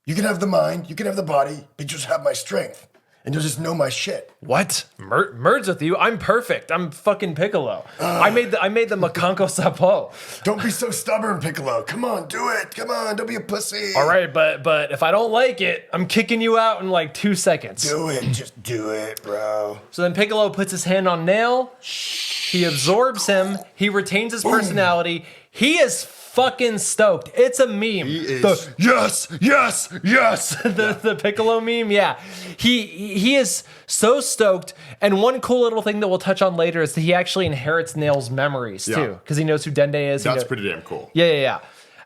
You can have the mind, you can have the body, but just have my strength. And you'll just know my shit. What? Merge with you? I'm perfect. I'm fucking Piccolo. I made the Makanko Sapo. Don't be so stubborn, Piccolo. Come on, do it. Come on, don't be a pussy. All right, but if I don't like it, I'm kicking you out in like 2 seconds. Do it. Just do it, bro. So then Piccolo puts his hand on Nail. He absorbs him. He retains his personality. He is fucking stoked. It's a meme. He is. Yes. The Piccolo meme. Yeah. He is so stoked. And one cool little thing that we'll touch on later is that he actually inherits Nail's memories too, because he knows who Dende is. That's pretty damn cool. Yeah.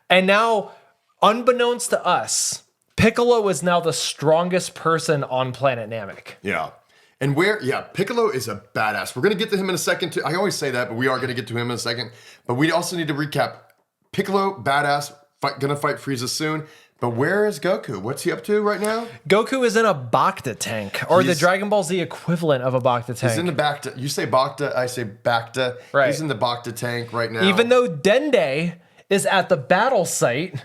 And now, unbeknownst to us, Piccolo is now the strongest person on Planet Namek. Yeah. And Piccolo is a badass. We're going to get to him in a second too. I always say that, but we are going to get to him in a second. But we also need to recap. Piccolo, badass, gonna fight Frieza soon. But where is Goku? What's he up to right now? Goku is in a Bacta tank, or the Dragon Ball Z equivalent of a Bacta tank. He's in the Bacta. You say Bacta, I say Bacta. Right. He's in the Bacta tank right now. Even though Dende is at the battle site,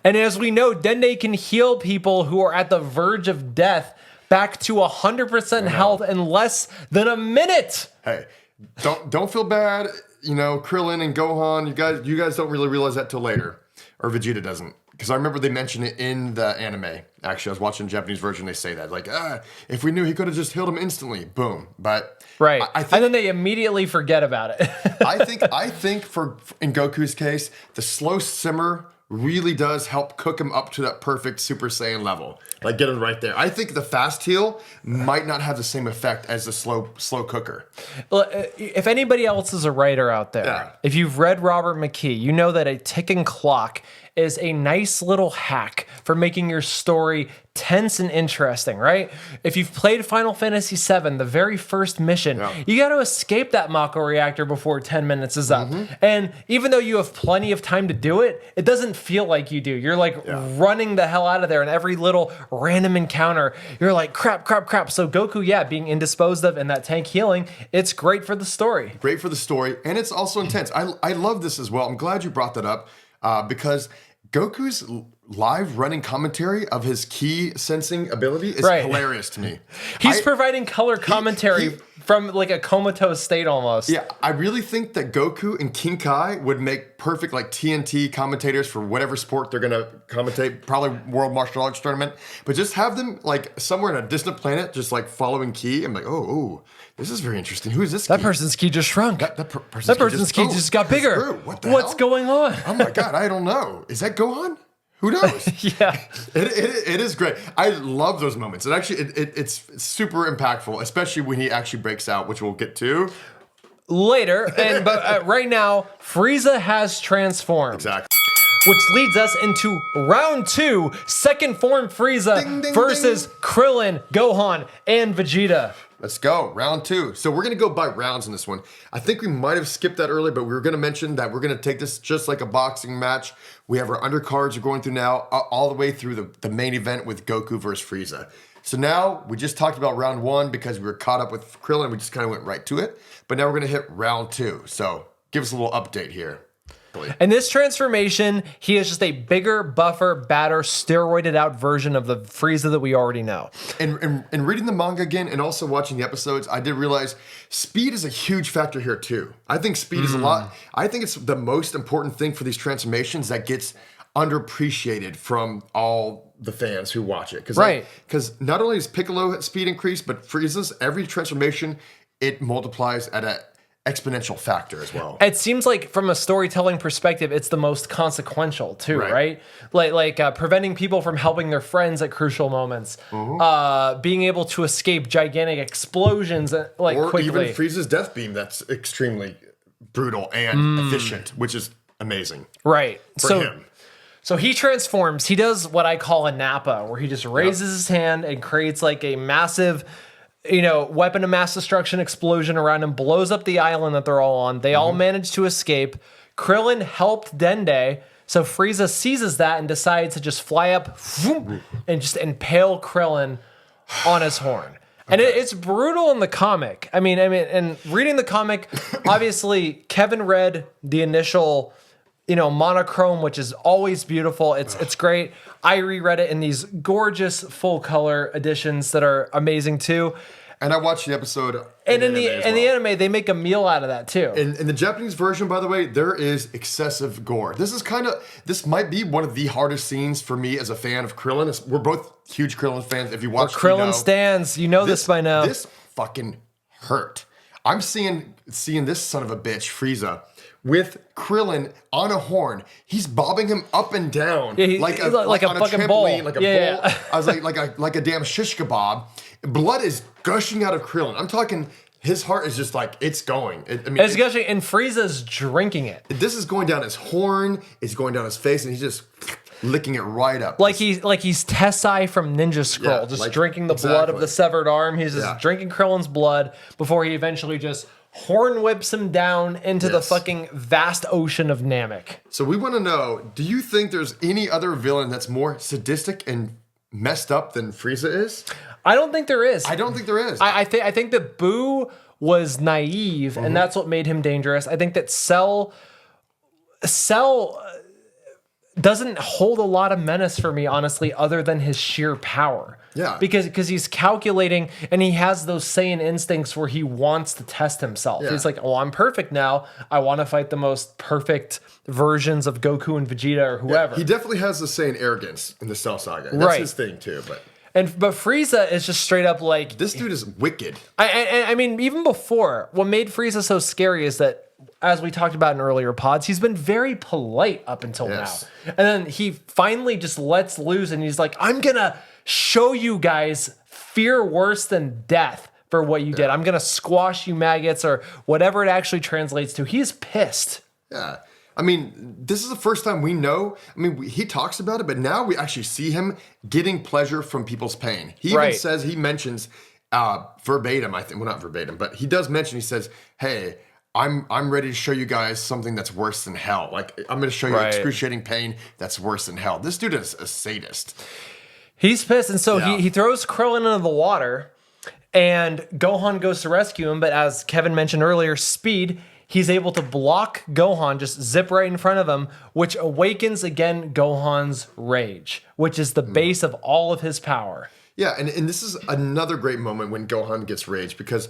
and as we know, Dende can heal people who are at the verge of death back to 100% health in less than a minute. Hey, don't feel bad. You know, Krillin and Gohan, you guys don't really realize that till later. Or Vegeta doesn't. Because I remember they mentioned it in the anime. Actually, I was watching the Japanese version, they say that. Like, if we knew, he could have just healed him instantly. Boom. But right. I think, and then they immediately forget about it. I think for in Goku's case, the slow simmer really does help cook him up to that perfect Super Saiyan level. Like, get him right there. I think the fast heal might not have the same effect as the slow cooker. Well, if anybody else is a writer out there, Yeah. if you've read Robert McKee, you know that a ticking clock is a nice little hack for making your story tense and interesting, right? If you've played Final Fantasy VII, the very first mission, you got to escape that Mako reactor before 10 minutes is up. And even though you have plenty of time to do it, it doesn't feel like you do. You're like running the hell out of there, and every little random encounter, you're like, crap. So Goku, being indisposed of and that tank healing, it's great for the story. Great for the story, and it's also intense. I love this as well. I'm glad you brought that up because Goku's live running commentary of his ki sensing ability is hilarious to me. He's providing color commentary from like a comatose state almost. Yeah, I really think that Goku and King Kai would make perfect like TNT commentators for whatever sport they're gonna commentate, probably World Martial Arts Tournament. But just have them like somewhere in a distant planet, just like following ki. I'm like, oh, this is very interesting. Who is this? That ki? person's ki just shrunk. That person's ki just got bigger. What the What's hell? going on? Oh my god, I don't know. Is that Gohan? Who knows? It is great. I love those moments. It actually it's super impactful, especially when he actually breaks out, which we'll get to later. But right now, Frieza has transformed. Exactly. Which leads us into round 2, second form Frieza versus Krillin, Gohan, and Vegeta. Let's go. Round 2. So we're going to go by rounds in this one. I think we might have skipped that earlier, but we were going to mention that we're going to take this just like a boxing match. We have our undercards we're going through now, all the way through the main event with Goku versus Frieza. So now we just talked about round 1 because we were caught up with Krillin. We just kind of went right to it. But now we're going to hit round 2. So give us a little update here. In this transformation, he is just a bigger, buffer, badder, steroided out version of the Frieza that we already know. And reading the manga again and also watching the episodes, I did realize speed is a huge factor here too. I think speed is a lot. I think it's the most important thing for these transformations that gets underappreciated from all the fans who watch it. Right. Because not only is Piccolo speed increased, but Frieza's every transformation, it multiplies at an exponential factor as well. It seems like from a storytelling perspective, it's the most consequential too, right? Like preventing people from helping their friends at crucial moments, being able to escape gigantic explosions or quickly. Even Frieza's death beam that's extremely brutal and efficient, which is amazing. Right. For him. So he transforms. He does what I call a Nappa, where he just raises his hand and creates like a massive, weapon of mass destruction explosion around him, blows up the island that they're all on. They all manage to escape. Krillin helped Dende, so Frieza seizes that and decides to just fly up and just impale Krillin on his horn. And it's brutal in the comic. I mean, and reading the comic, obviously Kevin read the initial, monochrome, which is always beautiful. It's great. I reread it in these gorgeous full color editions that are amazing too. And I watched the episode. And in the anime, they make a meal out of that too. In the Japanese version, by the way, there is excessive gore. This might be one of the hardest scenes for me as a fan of Krillin. We're both huge Krillin fans. If you watch Krillin stands, this by now. This fucking hurt. I'm seeing this son of a bitch, Frieza, with Krillin on a horn. He's bobbing him up and down like a fucking ball. Like a bull. I was like a damn shish kebab. Blood is gushing out of Krillin. I'm talking, his heart is just like, it's going. It's gushing, and Frieza's drinking it. This is going down his horn. It's going down his face, and he's just licking it right up. Like he's Tessai from Ninja Scroll, drinking the blood of the severed arm. He's just drinking Krillin's blood before he eventually just horn whips him down into the fucking vast ocean of Namek. So we want to know, do you think there's any other villain that's more sadistic and messed up than Frieza is? I don't think there is. I don't think there is. I think that Boo was naive, and that's what made him dangerous. I think that Cell doesn't hold a lot of menace for me, honestly, other than his sheer power. Yeah. Because he's calculating, and he has those Saiyan instincts where he wants to test himself. Yeah. He's like, I'm perfect now. I want to fight the most perfect versions of Goku and Vegeta or whoever. Yeah, he definitely has the Saiyan arrogance in the Cell Saga. That's his thing too, but Frieza is just straight up like, this dude is wicked. I mean, even before, what made Frieza so scary is that, as we talked about in earlier pods, he's been very polite up until now. And then he finally just lets loose, and he's like, I'm gonna show you guys fear worse than death for what you did. I'm gonna squash you maggots, or whatever it actually translates to. He's pissed. Yeah. I mean, this is the first time we know. I mean, he talks about it, but now we actually see him getting pleasure from people's pain. He even says, he mentions verbatim, I think, well, not verbatim, but he does mention, he says, hey, I'm ready to show you guys something that's worse than hell. Like, I'm going to show you excruciating pain that's worse than hell. This dude is a sadist. He's pissed, and so he throws Krillin into the water, and Gohan goes to rescue him, but as Kevin mentioned earlier, speed, he's able to block Gohan, just zip right in front of him, which awakens again Gohan's rage, which is the base of all of his power. Yeah, and this is another great moment when Gohan gets rage, because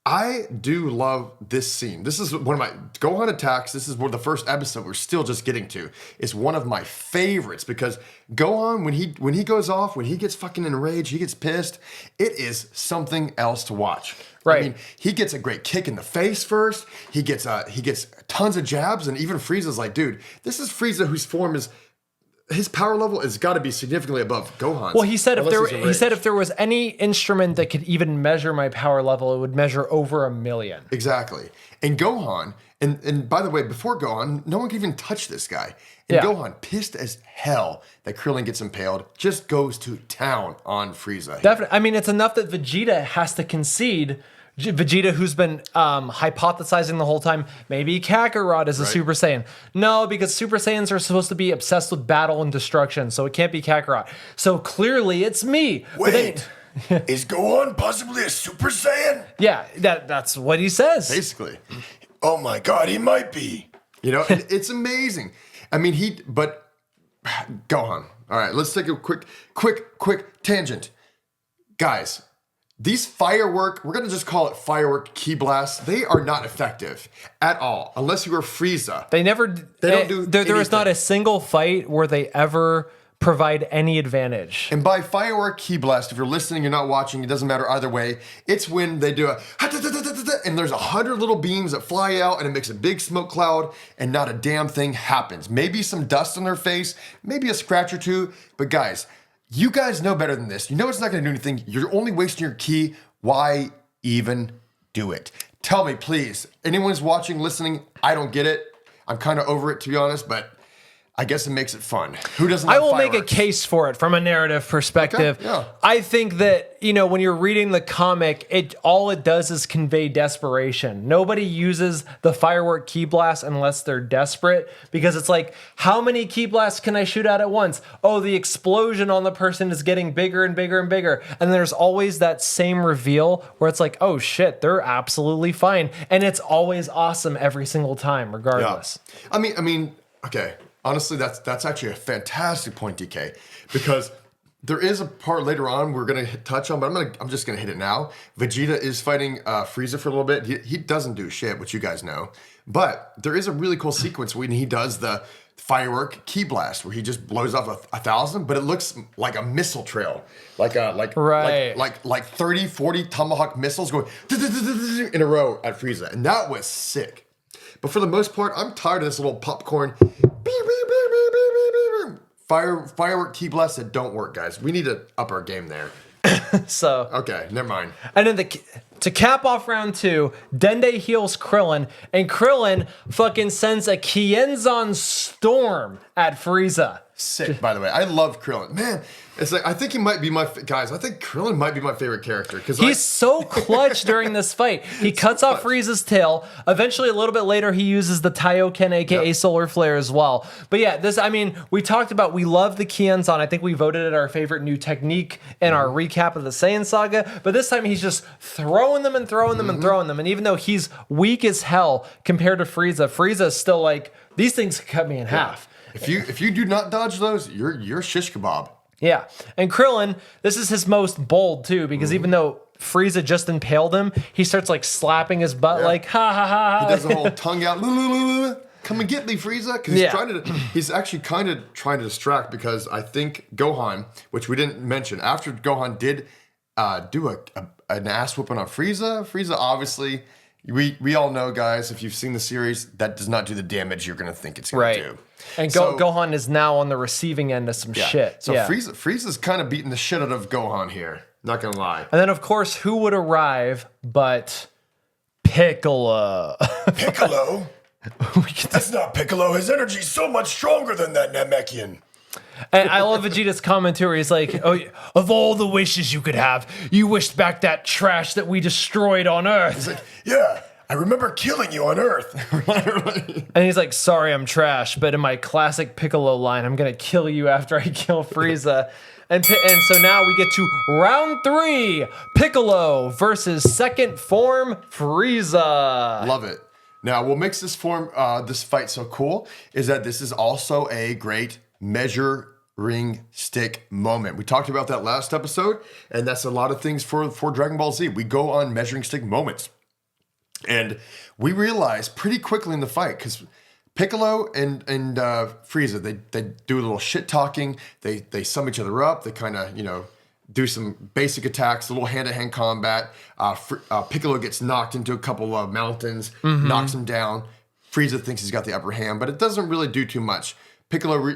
I do love this scene. This is one of my Gohan attacks. This is one of the first episode we're still just getting to. It's one of my favorites because Gohan, when he goes off, when he gets fucking enraged, he gets pissed. It is something else to watch. Right. I mean, he gets a great kick in the face first. He gets tons of jabs, and even Frieza's like, dude, this is Frieza whose form is. His power level has got to be significantly above Gohan's. Well, he said if there was any instrument that could even measure my power level, it would measure over 1 million. Exactly. And Gohan, and by the way, before Gohan, no one could even touch this guy. And Gohan, pissed as hell that Krillin gets impaled, just goes to town on Frieza. Definitely. I mean, it's enough that Vegeta has to concede. Vegeta, who's been hypothesizing the whole time, maybe Kakarot is a Super Saiyan. No, because Super Saiyans are supposed to be obsessed with battle and destruction, so it can't be Kakarot. So clearly, it's me. Wait, is Gohan possibly a Super Saiyan? Yeah, that's what he says. Basically. Oh my God, he might be. You know, it's amazing. I mean, but Gohan. All right, let's take a quick tangent. Guys, these we're going to just call it firework ki blasts. They are not effective at all, unless you are Frieza. They never. They don't do There is not anything. a single fight where they ever provide any advantage. And by firework ki blast, if you're listening, you're not watching, it doesn't matter either way. It's when they do and there's 100 little beams that fly out and it makes a big smoke cloud and not a damn thing happens. Maybe some dust on their face, maybe a scratch or two. But guys, you guys know better than this. You know it's not going to do anything. You're only wasting your ki. Why even do it? Tell me, please. Anyone who's watching, listening, I don't get it. I'm kind of over it, to be honest, but I guess it makes it fun. Who doesn't like I will make a fireworks? case for it from a narrative perspective. Okay, yeah. I think that, when you're reading the comic, all it does is convey desperation. Nobody uses the firework ki blast unless they're desperate, because it's like, how many ki blasts can I shoot out at once? Oh, the explosion on the person is getting bigger and bigger and bigger. And there's always that same reveal where it's like, oh shit, they're absolutely fine. And it's always awesome every single time, regardless. Yeah. I mean, okay. Honestly, that's actually a fantastic point, DK, because there is a part later on we're gonna touch on, but I'm just gonna hit it now. Vegeta is fighting Frieza for a little bit. He doesn't do shit, which you guys know, but there is a really cool sequence when he does the firework ki blast, where he just blows off 1,000, but it looks like a missile trail, like 30, 40 tomahawk missiles going in a row at Frieza, and that was sick. But for the most part, I'm tired of this little popcorn firework ki blasts that don't work, guys. We need to up our game there. So Okay, never mind. And then to cap off round 2, Dende heals Krillin, and Krillin fucking sends a Kienzon storm at Frieza. Sick, by the way. I love Krillin. Man, it's like, I think he might be I think Krillin might be my favorite character. Because He's so clutch during this fight. He cuts off Frieza's tail. Eventually, a little bit later, he uses the Taioken, aka Solar Flare, as well. But yeah, we talked about, we love the Kienzon. I think we voted it our favorite new technique in our recap of the Saiyan Saga. But this time, he's just throwing them and throwing them and throwing them. And even though he's weak as hell compared to Frieza, Frieza's still like, these things could cut me in half. If you do not dodge those, you're shish kebab. Yeah. And Krillin, this is his most bold too, because even though Frieza just impaled him, he starts like slapping his butt like, ha ha ha. He does the whole tongue out, come and get me, Frieza. Because he's actually kind of trying to distract, because I think Gohan, which we didn't mention, after Gohan did do an ass whooping on Frieza obviously, we all know, guys, if you've seen the series, that does not do the damage you're going to think it's going to do. And Gohan is now on the receiving end of some shit. So Frieza's kind of beating the shit out of Gohan here. Not gonna lie. And then, of course, who would arrive but Piccolo? Piccolo? That's not Piccolo. His energy's so much stronger than that Namekian. And I love Vegeta's comment too, where he's like, oh, of all the wishes you could have, you wished back that trash that we destroyed on Earth. He's like, yeah, I remember killing you on Earth. And he's like, sorry, I'm trash, but in my classic Piccolo line, I'm going to kill you after I kill Frieza. And so now we get to round 3, Piccolo versus second form Frieza. Love it. Now, what makes this fight so cool is that this is also a great measuring stick moment. We talked about that last episode, and that's a lot of things for Dragon Ball Z. We go on measuring stick moments. And we realize pretty quickly in the fight, because Piccolo and Frieza, they do a little shit talking. They sum each other up. They kind of, do some basic attacks, a little hand-to-hand combat. Piccolo gets knocked into a couple of mountains, knocks him down. Frieza thinks he's got the upper hand, but it doesn't really do too much. Piccolo,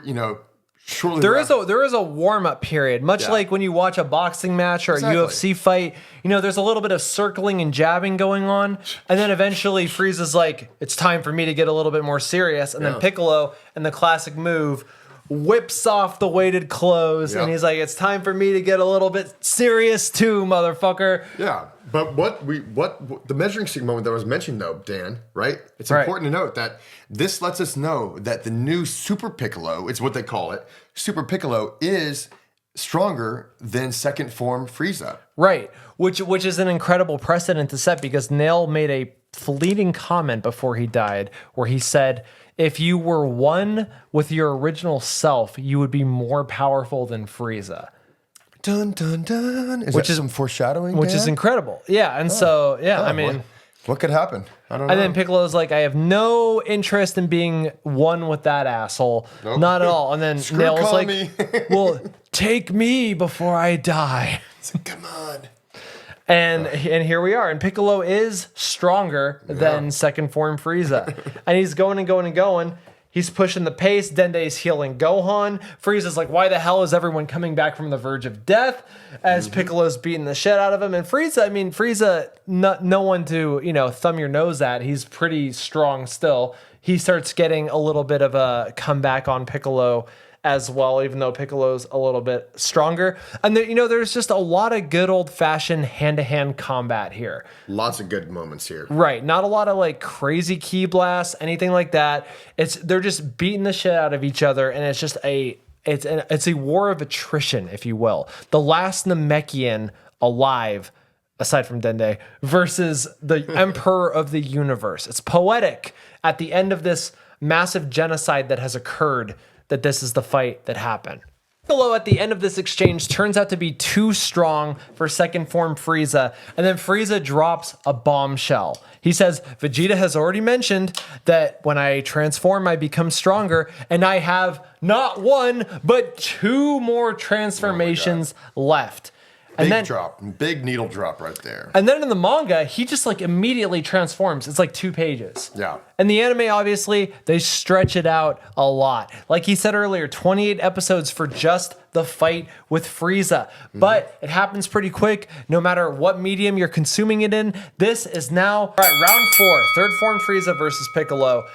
shortly there is a warm-up period, much like when you watch a boxing match or a UFC fight. There's a little bit of circling and jabbing going on, and then eventually Frieza's like, it's time for me to get a little bit more serious, and then Piccolo, in the classic move, whips off the weighted clothes, and he's like, it's time for me to get a little bit serious too, motherfucker. Yeah, but what the measuring stick moment that was mentioned though, Dan, right? It's important to note that this lets us know that the new Super Piccolo, it's what they call it, Super Piccolo is stronger than second form Frieza. Right, which is an incredible precedent to set, because Nail made a fleeting comment before he died where he said, if you were one with your original self, you would be more powerful than Frieza. Dun dun dun. Which That is- some foreshadowing? which is Dan? incredible. Yeah, and so yeah, I Oh, mean. what could happen? I don't know. And then Piccolo's like, I have no interest in being one with that asshole. Nope. Not at all. And then Screw Nail's like, Kami. well, take me before I die. Come on. And here we are. And Piccolo is stronger than second form Frieza. And he's going and going and going. He's pushing the pace. Dende's healing Gohan. Frieza's like, why the hell is everyone coming back from the verge of death? As Piccolo's beating the shit out of him. And Frieza, no one to, thumb your nose at. He's pretty strong still. He starts getting a little bit of a comeback on Piccolo as well, even though Piccolo's a little bit stronger. And there's just a lot of good old-fashioned hand-to-hand combat here. Lots of good moments here. Right. Not a lot of like crazy key blasts, anything like that. They're just beating the shit out of each other, and it's just it's a war of attrition, if you will. The last Namekian alive, aside from Dende, versus the Emperor of the Universe. It's poetic at the end of this massive genocide that has occurred that this is the fight that happened. Piccolo at the end of this exchange turns out to be too strong for second form Frieza, and then Frieza drops a bombshell. He says, Vegeta has already mentioned that when I transform, I become stronger, and I have not one, but 2 more transformations left. Big needle drop right there. And then in the manga, he just like immediately transforms. It's like 2 pages. Yeah. And the anime, obviously, they stretch it out a lot. Like he said earlier, 28 episodes for just the fight with Frieza. But it happens pretty quick, no matter what medium you're consuming it in. This is now, all right, round 4, third form Frieza versus Piccolo.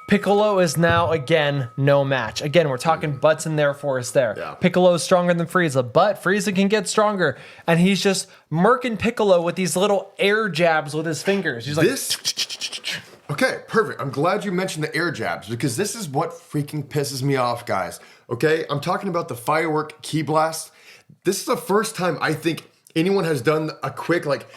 Piccolo is now, again, no match. Again, we're talking buts and therefores there. Yeah. Piccolo is stronger than Frieza, but Frieza can get stronger. And he's just murking Piccolo with these little air jabs with his fingers. He's like, Okay, perfect. I'm glad you mentioned the air jabs because this is what freaking pisses me off, guys. Okay, I'm talking about the firework key blast. This is the first time I think anyone has done a quick, like,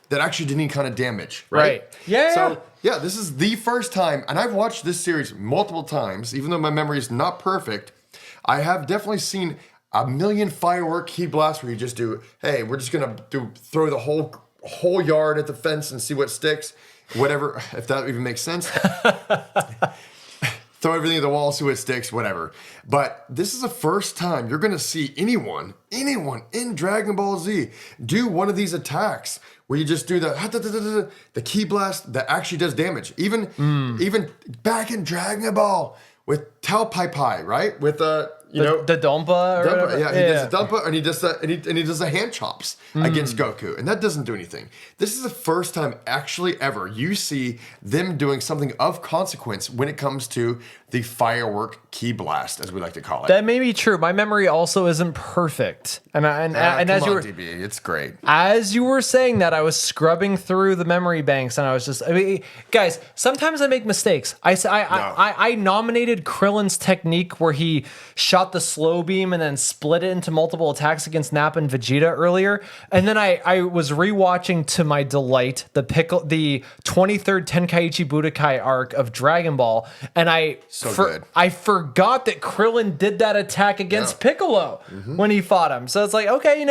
that actually did any kind of damage, right? Yeah. So, yeah, this is the first time, and I've watched this series multiple times, even though my memory is not perfect. I have definitely seen a million firework key blasts where you just do, hey, we're just gonna throw the whole yard at the fence and see what sticks, whatever, if that even makes sense. Throw everything at the wall, see what sticks, whatever. But this is the first time you're gonna see anyone in Dragon Ball Z do one of these attacks where you just do the key blast that actually does damage. Even back in Dragon Ball with Tao Pai Pai, right? With the Dompa or whatever. Yeah, he does a Dumpa and he does the hand chops against Goku, and that doesn't do anything. This is the first time actually ever you see them doing something of consequence when it comes to the firework key blast, as we like to call it. That may be true. My memory also isn't perfect, and as you were, DB, it's great. As you were saying that, I was scrubbing through the memory banks, and I was just, guys, sometimes I make mistakes. I nominated Krillin's technique where he shot the slow beam and then split it into multiple attacks against Nappa and Vegeta earlier, and then I was rewatching to my delight the 23rd Tenkaichi Budokai arc of Dragon Ball, and good. I forgot that Krillin did that attack against Piccolo when he fought him. So it's like, okay,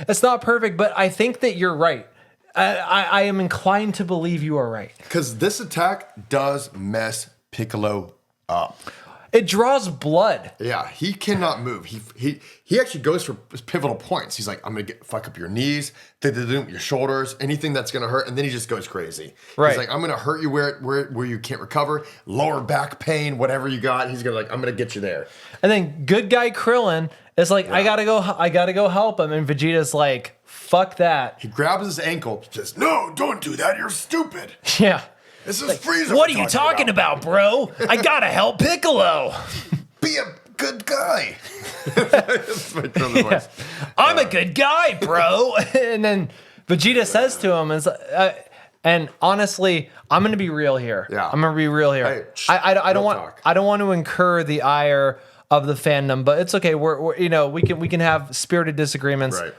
it's not perfect, but I think that you're right. I am inclined to believe you are right. Because this attack does mess Piccolo up. It draws blood. Yeah, he cannot move. He actually goes for pivotal points. He's like, I'm gonna fuck up your knees, your shoulders, anything that's gonna hurt, and then he just goes crazy. Right. He's like, I'm gonna hurt you where you can't recover, lower back pain, whatever you got. He's I'm gonna get you there. And then good guy Krillin is like, I gotta go help him, and Vegeta's like, fuck that. He grabs his ankle, says, no, don't do that. You're stupid. Yeah. This is Frieza. What are you talking about, bro? I gotta help Piccolo. Be a good guy. That's my Krillin voice. I'm a good guy, bro. And then Vegeta says to him, and honestly, I'm gonna be real here. Yeah. I'm gonna be real here. Hey, I don't real want talk. I don't want to incur the ire of the fandom, but it's okay. We can have spirited disagreements. Right.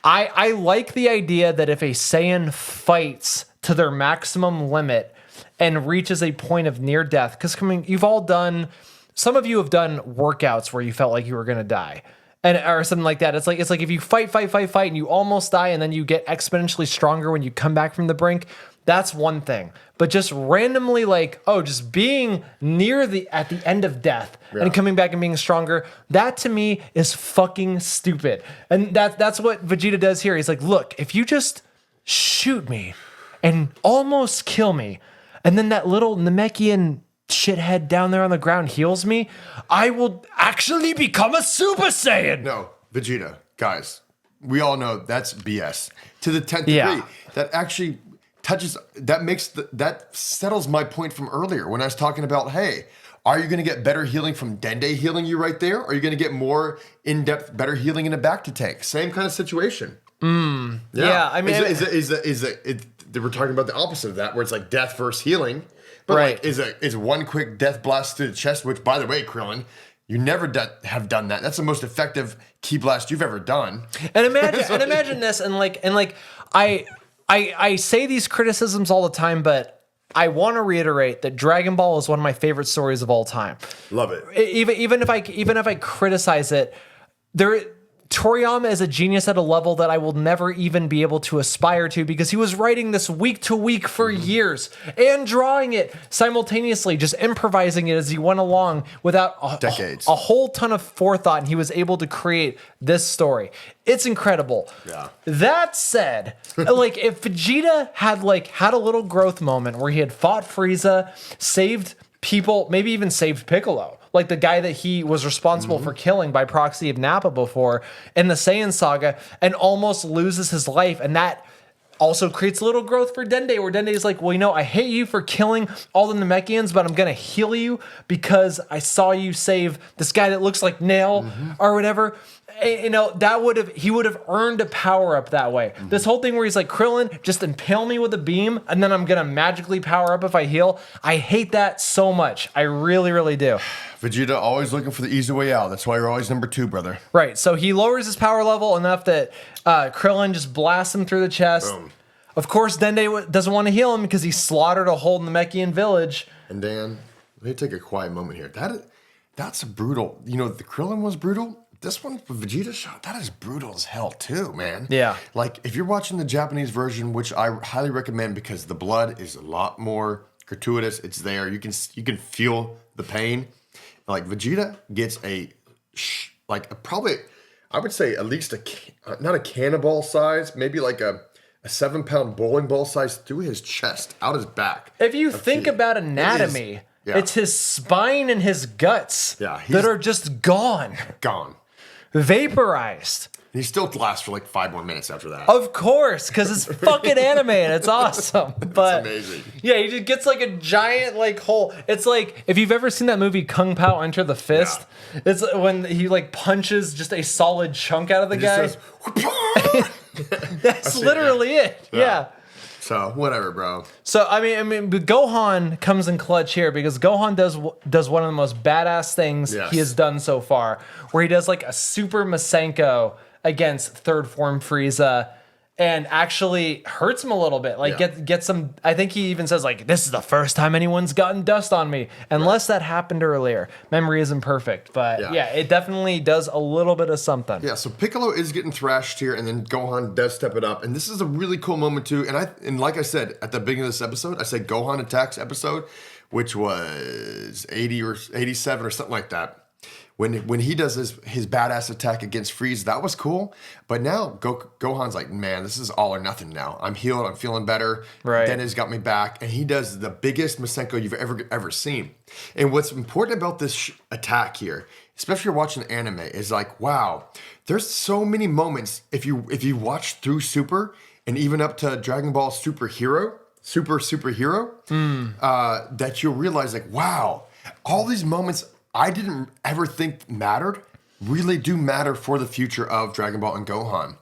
I like the idea that if a Saiyan fights to their maximum limit and reaches a point of near death, because some of you have done workouts where you felt like you were going to die. and or something like that. It's like if you fight, and you almost die, and then you get exponentially stronger when you come back from the brink. That's one thing. But just randomly just being at the end of death and coming back and being stronger, that to me is fucking stupid. And that's what Vegeta does here. He's like, look, if you just shoot me and almost kill me, and then that little Namekian shithead down there on the ground heals me, I will actually become a Super Saiyan. No, Vegeta, guys, we all know that's BS. To the 10th degree, that actually that settles my point from earlier when I was talking about, hey, are you going to get better healing from Dende healing you right there? Or are you going to get more in-depth, better healing in a back to tank? Same kind of situation. Yeah, I mean, we're talking about the opposite of that, where it's like death versus healing. But like, is one quick death blast to the chest, which, by the way, Krillin, you never have done that. That's the most effective ki blast you've ever done. And imagine this, and I say these criticisms all the time, but I want to reiterate that Dragon Ball is one of my favorite stories of all time. Love it. Even if I criticize it, Toriyama is a genius at a level that I will never even be able to aspire to, because he was writing this week to week for years and drawing it simultaneously, just improvising it as he went along without decades, a whole ton of forethought, and he was able to create this story. It's incredible. Yeah. That said, if Vegeta had a little growth moment where he had fought Frieza, saved people, maybe even saved Piccolo, like the guy that he was responsible for killing by proxy of Nappa before in the Saiyan Saga, and almost loses his life. And that also creates a little growth for Dende, where Dende is like, well, I hate you for killing all the Namekians, but I'm going to heal you because I saw you save this guy that looks like Nail or whatever. He would have earned a power up that way. This whole thing where he's like, Krillin, just impale me with a beam, and then I'm gonna magically power up if I heal. I hate that so much. I really, really do. Vegeta always looking for the easy way out. That's why you're always number 2, brother. Right. So he lowers his power level enough that Krillin just blasts him through the chest. Boom. Of course, Dende doesn't want to heal him because he slaughtered a whole Namekian village. And Dan, let me take a quiet moment here. That's a brutal. The Krillin was brutal. This one, Vegeta shot, that is brutal as hell too, man. Yeah. Like, if you're watching the Japanese version, which I highly recommend because the blood is a lot more gratuitous. It's there. You can feel the pain. Like, Vegeta gets probably, I would say at least not a cannonball size, maybe like a 7-pound bowling ball size through his chest, out his back. If you think about anatomy, it's his spine and his guts that are just gone. Gone. Vaporized. He still lasts for like 5 more minutes after that. Of course, because it's fucking anime and it's awesome. But it's amazing. Yeah, he just gets like a giant hole. It's like, if you've ever seen that movie Kung Pao Enter the Fist, it's when he punches just a solid chunk out of the guy. That's literally it. Yeah. So whatever, bro. So I mean, but Gohan comes in clutch here because Gohan does one of the most badass things he has done so far, where he does like a Super Masenko against third form Frieza, and actually hurts him a little bit. Get some. I think he even says this is the first time anyone's gotten dust on me, unless that happened earlier. Memory isn't perfect, but it definitely does a little bit of something. Yeah. So Piccolo is getting thrashed here, and then Gohan does step it up, and this is a really cool moment too. And like I said at the beginning of this episode, I said Gohan attacks episode, which was 80 or 87 or something like that. When he does his badass attack against Frieza, that was cool. But now Gohan's like, man, this is all or nothing now. I'm healed. I'm feeling better. Right. Dennis got me back. And he does the biggest Masenko you've ever seen. And what's important about this attack here, especially if you're watching anime, is wow, there's so many moments if you watch through Super and even up to Dragon Ball Superhero, that you'll realize wow, all these moments I didn't ever think mattered really do matter for the future of Dragon Ball and Gohan.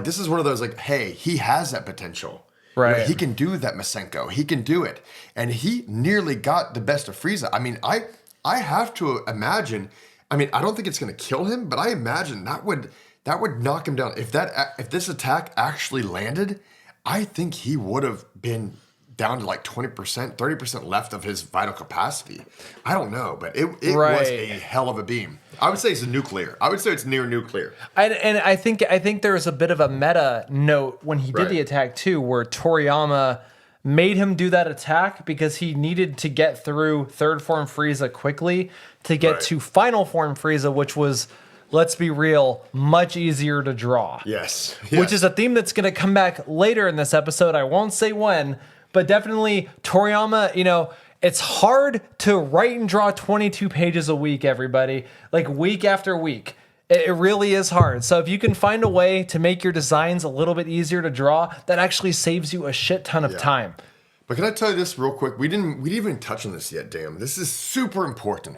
This is one of those hey, he has that potential. Right. He can do that Masenko. He can do it. And he nearly got the best of Frieza. I mean, I have to imagine, I don't think it's going to kill him, but I imagine that would knock him down. If this attack actually landed, I think he would have been down to like 20%, 30% left of his vital capacity. I don't know, but it was Right. a hell of a beam. I would say it's nuclear. I would say it's near nuclear. And I think there was a bit of a meta note when he did Right. the attack too, where Toriyama made him do that attack because he needed to get through third form Frieza quickly to get Right. to final form Frieza, which was, let's be real, much easier to draw. Yes. Which is a theme that's going to come back later in this episode. I won't say when, but definitely Toriyama, it's hard to write and draw 22 pages a week, everybody, like week after week. It really is hard. So if you can find a way to make your designs a little bit easier to draw, that actually saves you a shit ton of time. But can I tell you this real quick? We didn't even touch on this yet, damn. This is super important.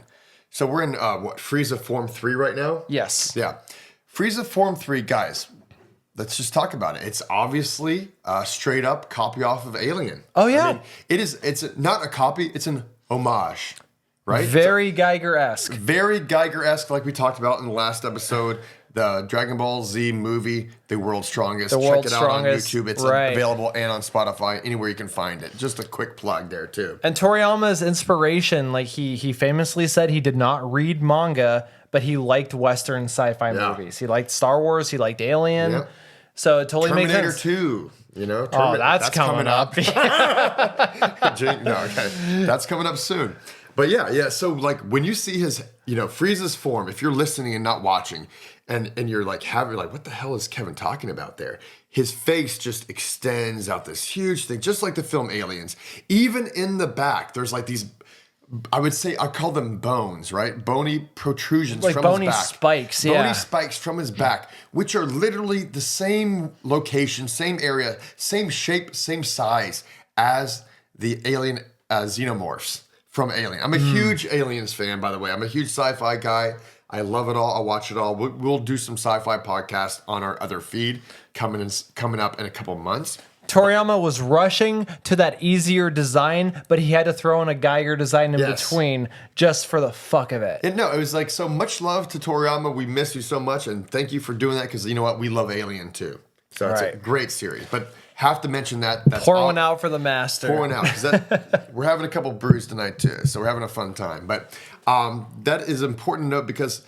So we're in Frieza Form 3 right now? Yes. Yeah. Frieza Form 3, guys, let's just talk about it. It's obviously a straight up copy off of Alien. Oh, yeah. I mean, it's not a copy, it's an homage, right? Very Geiger-esque. Very Geiger-esque, like we talked about in the last episode. The Dragon Ball Z movie, The World's Strongest. The Check World's it out Strongest, on YouTube. It's right. available and on Spotify, anywhere you can find it. Just a quick plug there, too. And Toriyama's inspiration, like he famously said he did not read manga, but he liked Western sci-fi Yeah. movies. He liked Star Wars, he liked Alien. Yep. So it totally makes Terminator sense. 2, Oh, that's coming up. That's coming up soon. But yeah. So like when you see his, Frieza's form, if you're listening and not watching, and you're like what the hell is Kevin talking about there? His face just extends out this huge thing, just like the film Aliens. Even in the back, there's like these, I call them bones, right? Bony protrusions Like from bony his back. spikes, Bony yeah. spikes from his back, which are literally the same location, same area, same shape, same size as the alien xenomorphs from Alien. I'm a huge Aliens fan, by the way. I'm a huge sci-fi guy. I love it all. I watch it all. We'll do some sci-fi podcasts on our other feed coming up in a couple months. Toriyama was rushing to that easier design, but he had to throw in a Geiger design in Yes. between just for the fuck of it. And no, it was like so much love to Toriyama. We miss you so much, and thank you for doing that because you know what? We love Alien too. So it's a Right. great series. But have to mention that. That's Pour all- one out for the master. Pour one out. 'Cause we're having a couple brews tonight too, so we're having a fun time. But that is important to note because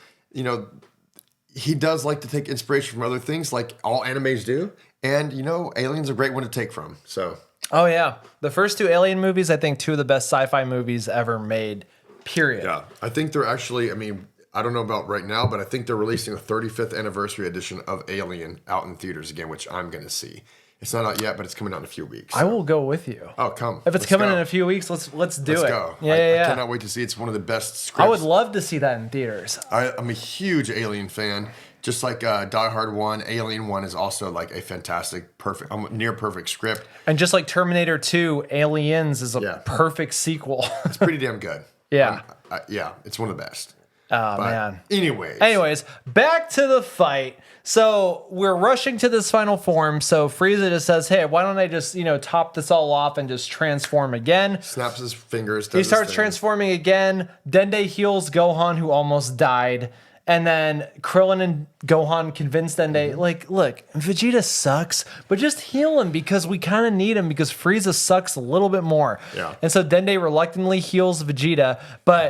he does like to take inspiration from other things, like all animes do. And Alien's a great one to take from. So Oh yeah, the first two Alien movies, I think, two of the best sci-fi movies ever made. Period. yeah, I think they're actually. I mean, I don't know about right now, but I think they're releasing a 35th anniversary edition of Alien out in theaters again, which I'm going to see. It's not out yet, but it's coming out in a few weeks. I will go with you. Oh, come! If it's Let's coming go. in a few weeks, let's do Let's it. go. Yeah, I cannot wait to see. It's one of the best scripts. I would love to see that in theaters. I'm a huge Alien fan. Just like Die Hard 1, Alien 1 is also like a fantastic, perfect, near perfect script. And just like Terminator 2, Aliens is a Yeah. perfect sequel. It's pretty damn good. Yeah. Yeah, it's one of the best. Oh, But man. anyways, Back to the fight. So we're rushing to this final form. So Frieza just says, hey, why don't I just, top this all off and just transform again? snaps his fingers. He starts transforming again. Dende heals Gohan, who almost died. And then Krillin and Gohan convince Dende, like, look, Vegeta sucks, but just heal him because we kind of need him because Frieza sucks a little bit more. Yeah. And so Dende reluctantly heals Vegeta, but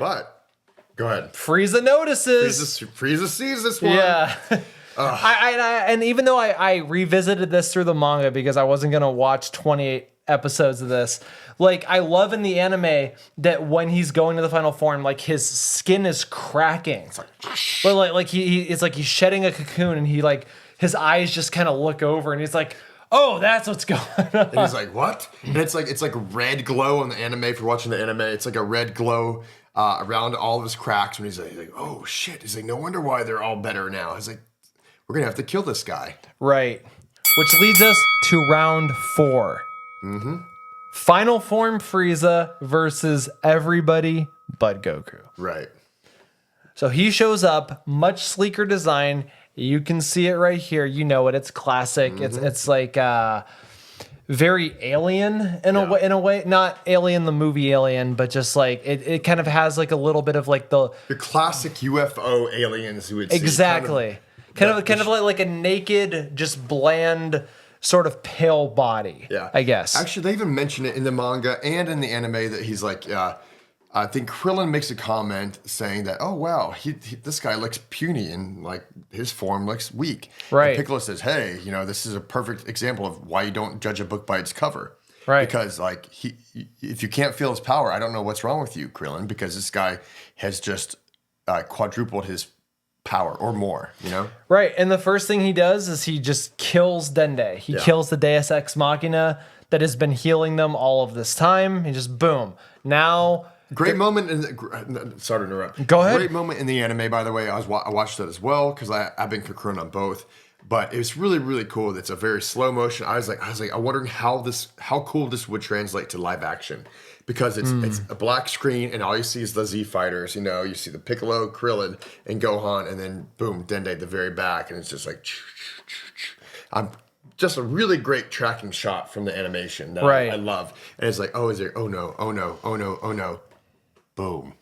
Go ahead. Frieza notices. Frieza sees this one. Yeah. And even though I revisited this through the manga because I wasn't going to watch 28 episodes of this, like, I love in the anime that when he's going to the final form, like, his skin is cracking. But like it's like he's shedding a cocoon and he, like, his eyes just kind of look over and he's like, oh, that's what's going on. And he's like, what? And it's like red glow on the anime. If you're watching the anime, it's like a red glow around all of his cracks. And he's like, oh shit. He's like, no wonder why they're all better now. He's like, we're gonna have to kill this guy. Right. Which leads us to round 4. Mm-hmm. Final form Frieza versus everybody but Goku. Right. So he shows up, much sleeker design. You can see it right here. You know it. It's classic. It's like very Alien in a way. Not Alien the movie Alien, but just like it kind of has like a little bit of like the Your classic UFO aliens who would see exactly kind of like a naked, just bland sort of pale body. Yeah, I guess. Actually, they even mention it in the manga and in the anime that he's like, I think Krillin makes a comment saying that, oh wow, this guy looks puny and like his form looks weak. Right. And Piccolo says, hey, this is a perfect example of why you don't judge a book by its cover. Right. Because like if you can't feel his power, I don't know what's wrong with you, Krillin, because this guy has just quadrupled his power or more, Right. And the first thing he does is he just kills Dende. He kills the Deus Ex Machina that has been healing them all of this time. He just boom. Now great moment in the, sorry to interrupt. Go ahead. Great moment in the anime, by the way. I watched that as well because I've been concurrent on both. But it was really, really cool. It's a very slow motion. I was like, I'm wondering how cool this would translate to live action, because it's a black screen and all you see is the Z fighters. You see the Piccolo, Krillin, and Gohan, and then boom, Dende at the very back, and it's just like, just a really great tracking shot from the animation that I love. And it's like, oh no, oh no, boom.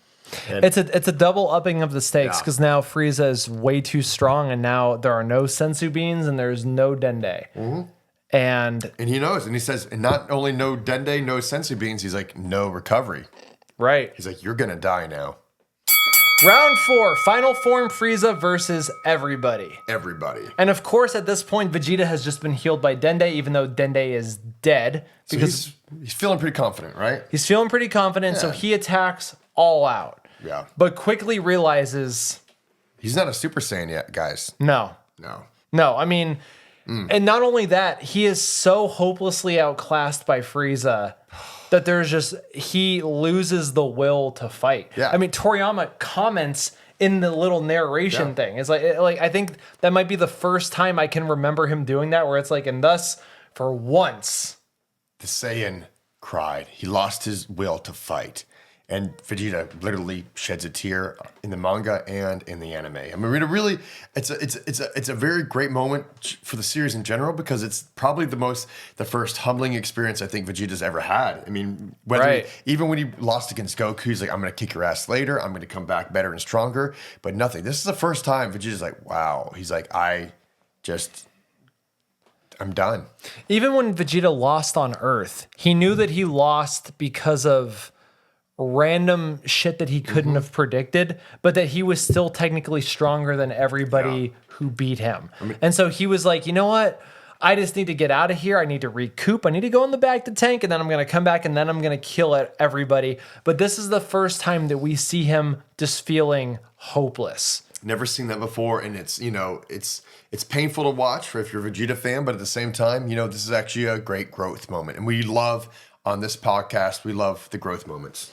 And it's a double upping of the stakes because now Frieza is way too strong, and now there are no sensu beans and there's no Dende. Mm-hmm. And he knows, and he says, and not only no Dende, no sensu beans, he's like, no recovery. Right. He's like, you're gonna die now. Round 4, Final Form Frieza versus everybody. Everybody. And of course, at this point, Vegeta has just been healed by Dende, even though Dende is dead. So Because he's feeling pretty confident, right? he's feeling pretty confident, so he attacks all out. Yeah. But quickly realizes, He's not a Super Saiyan yet, guys. no. I mean, and not only that, he is so hopelessly outclassed by Frieza that he loses the will to fight. Yeah. I mean, Toriyama comments in the little narration thing. It's like I think that might be the first time I can remember him doing that, where it's like, and thus, for once, The Saiyan cried. He lost his will to fight. And Vegeta literally sheds a tear in the manga and in the anime. I mean, it's a very great moment for the series in general, because it's probably the first humbling experience I think Vegeta's ever had. I mean, even when he lost against Goku, he's like, I'm going to kick your ass later. I'm going to come back better and stronger. But nothing. This is the first time Vegeta's like, wow. He's like, I'm done. even when Vegeta lost on Earth, he knew that he lost because of random shit that he couldn't have predicted, but that he was still technically stronger than everybody who beat him. And so he was like, you know what? I just need to get out of here. I need to recoup. I need to go in the back to tank, and then I'm going to come back, and then I'm going to kill everybody. But this is the first time that we see him just feeling hopeless. Never seen that before, and it's painful to watch if you're a Vegeta fan, but at the same time, this is actually a great growth moment, and we love. On this podcast, we love the growth moments.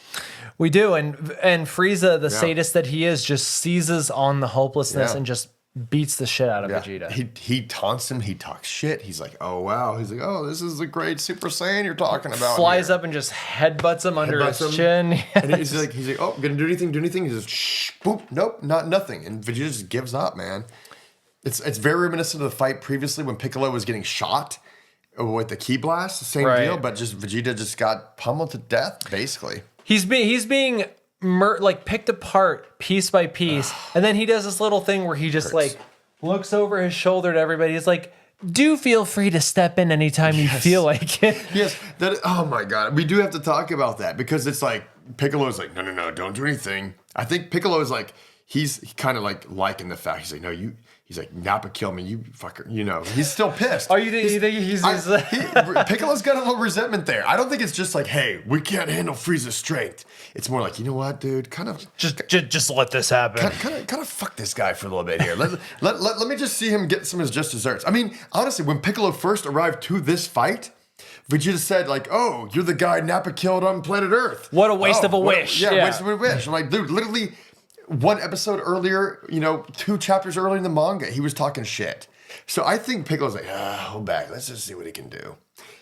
We do, and Frieza, the sadist that he is, just seizes on the hopelessness and just beats the shit out of Vegeta. He taunts him. He talks shit. He's like, oh wow. He's like, oh, this is the great Super Saiyan you're talking about. Flies up and just headbutts him under his chin. Yes. And he's like, oh, gonna do anything? He says, shh, boop, nope, nothing. And Vegeta just gives up, man. It's very reminiscent of the fight previously when Piccolo was getting shot with the ki blast, same deal, but just Vegeta just got pummeled to death, basically. He's being picked apart piece by piece, and then he does this little thing where he just looks over his shoulder to everybody. He's like, do feel free to step in anytime you feel like it. Yes, oh my God. We do have to talk about that, because it's like, Piccolo's like, no, don't do anything. I think Piccolo's like, he's kind of liking the fact, he's like, no, he's like, Nappa kill me, you fucker. He's still pissed. Oh, you think he's Piccolo's got a little resentment there. I don't think it's just like, hey, we can't handle Frieza's strength. It's more like, you know what, dude? Kind of just let this happen. Kind of fuck this guy for a little bit here. Let me just see him get some of his just desserts. I mean, honestly, when Piccolo first arrived to this fight, Vegeta said, like, oh, you're the guy Nappa killed on planet Earth. What a waste of a wish. Waste of a wish. I'm like, dude, literally one episode earlier, 2 chapters earlier in the manga, he was talking shit. So I think Piccolo's like, hold back. Let's just see what he can do.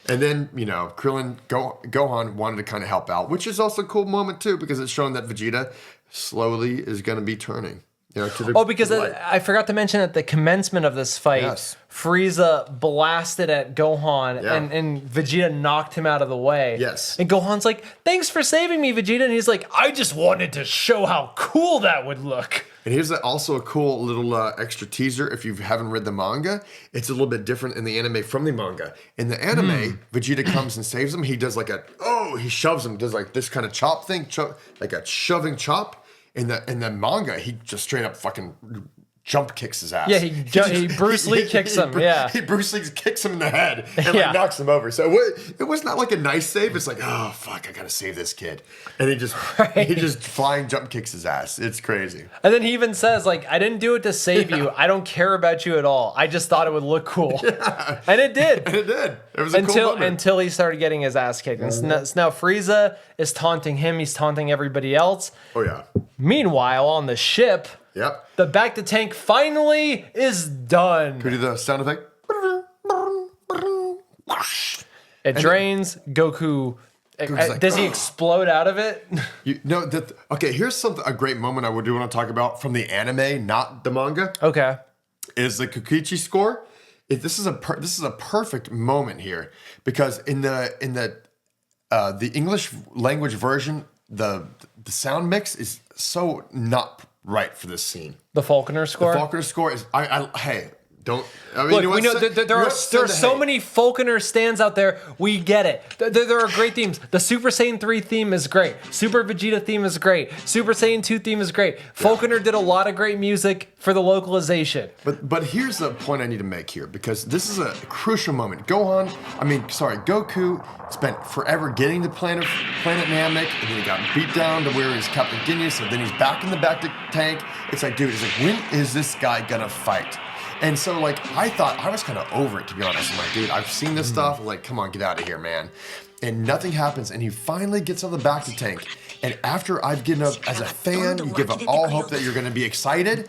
And then, Krillin, Gohan wanted to kind of help out, which is also a cool moment too, because it's showing that Vegeta slowly is going to be turning. Because I forgot to mention at the commencement of this fight, Frieza blasted at Gohan and Vegeta knocked him out of the way. Yes. And Gohan's like, thanks for saving me, Vegeta. And he's like, I just wanted to show how cool that would look. And here's also a cool little extra teaser. If you haven't read the manga, it's a little bit different in the anime from the manga. In the anime, Vegeta comes and saves him. He does like he shoves him, does like this kind of chop thing, like a shoving chop. In the manga, he just straight up fucking jump kicks his ass. Yeah, he Bruce Lee kicks him. He Bruce Lee kicks him in the head and like knocks him over. So it was not like a nice save. It's like, oh fuck, I gotta save this kid, and he just flying jump kicks his ass. It's crazy. And then he even says like, I didn't do it to save you. I don't care about you at all. I just thought it would look cool. Yeah. And it did. And it did. It was a cool moment. Until he started getting his ass kicked. And so now Frieza is taunting him. He's taunting everybody else. Oh yeah. Meanwhile, on the ship. Yep. The back to tank finally is done. Could we do the sound effect? It drains. Goku. Does he explode out of it? Okay, here's a great moment I do want to talk about from the anime, not the manga. Okay. Is the Kukichi score? This is a perfect moment here because in the English language version, the sound mix is so not right for this scene. The Falconer score? The Falconer score is, hey, don't. I mean, Look, you know we know there are so many Falconer stands out there. We get it. There are great themes. The Super Saiyan 3 theme is great. Super Vegeta theme is great. Super Saiyan 2 theme is great. Falconer did a lot of great music for the localization. But here's the point I need to make here because this is a crucial moment. Goku spent forever getting to Planet Namek, and then he got beat down to where he's Captain Ginyu, so then he's back in the back tank. It's like, dude, when is this guy gonna fight? And so, like, I thought, I was kind of over it, to be honest. I'm like, dude, I've seen this stuff. Like, come on, get out of here, man. And nothing happens. And he finally gets on the back to tank. And after I've given up, as a fan, you give up all hope that you're going to be excited.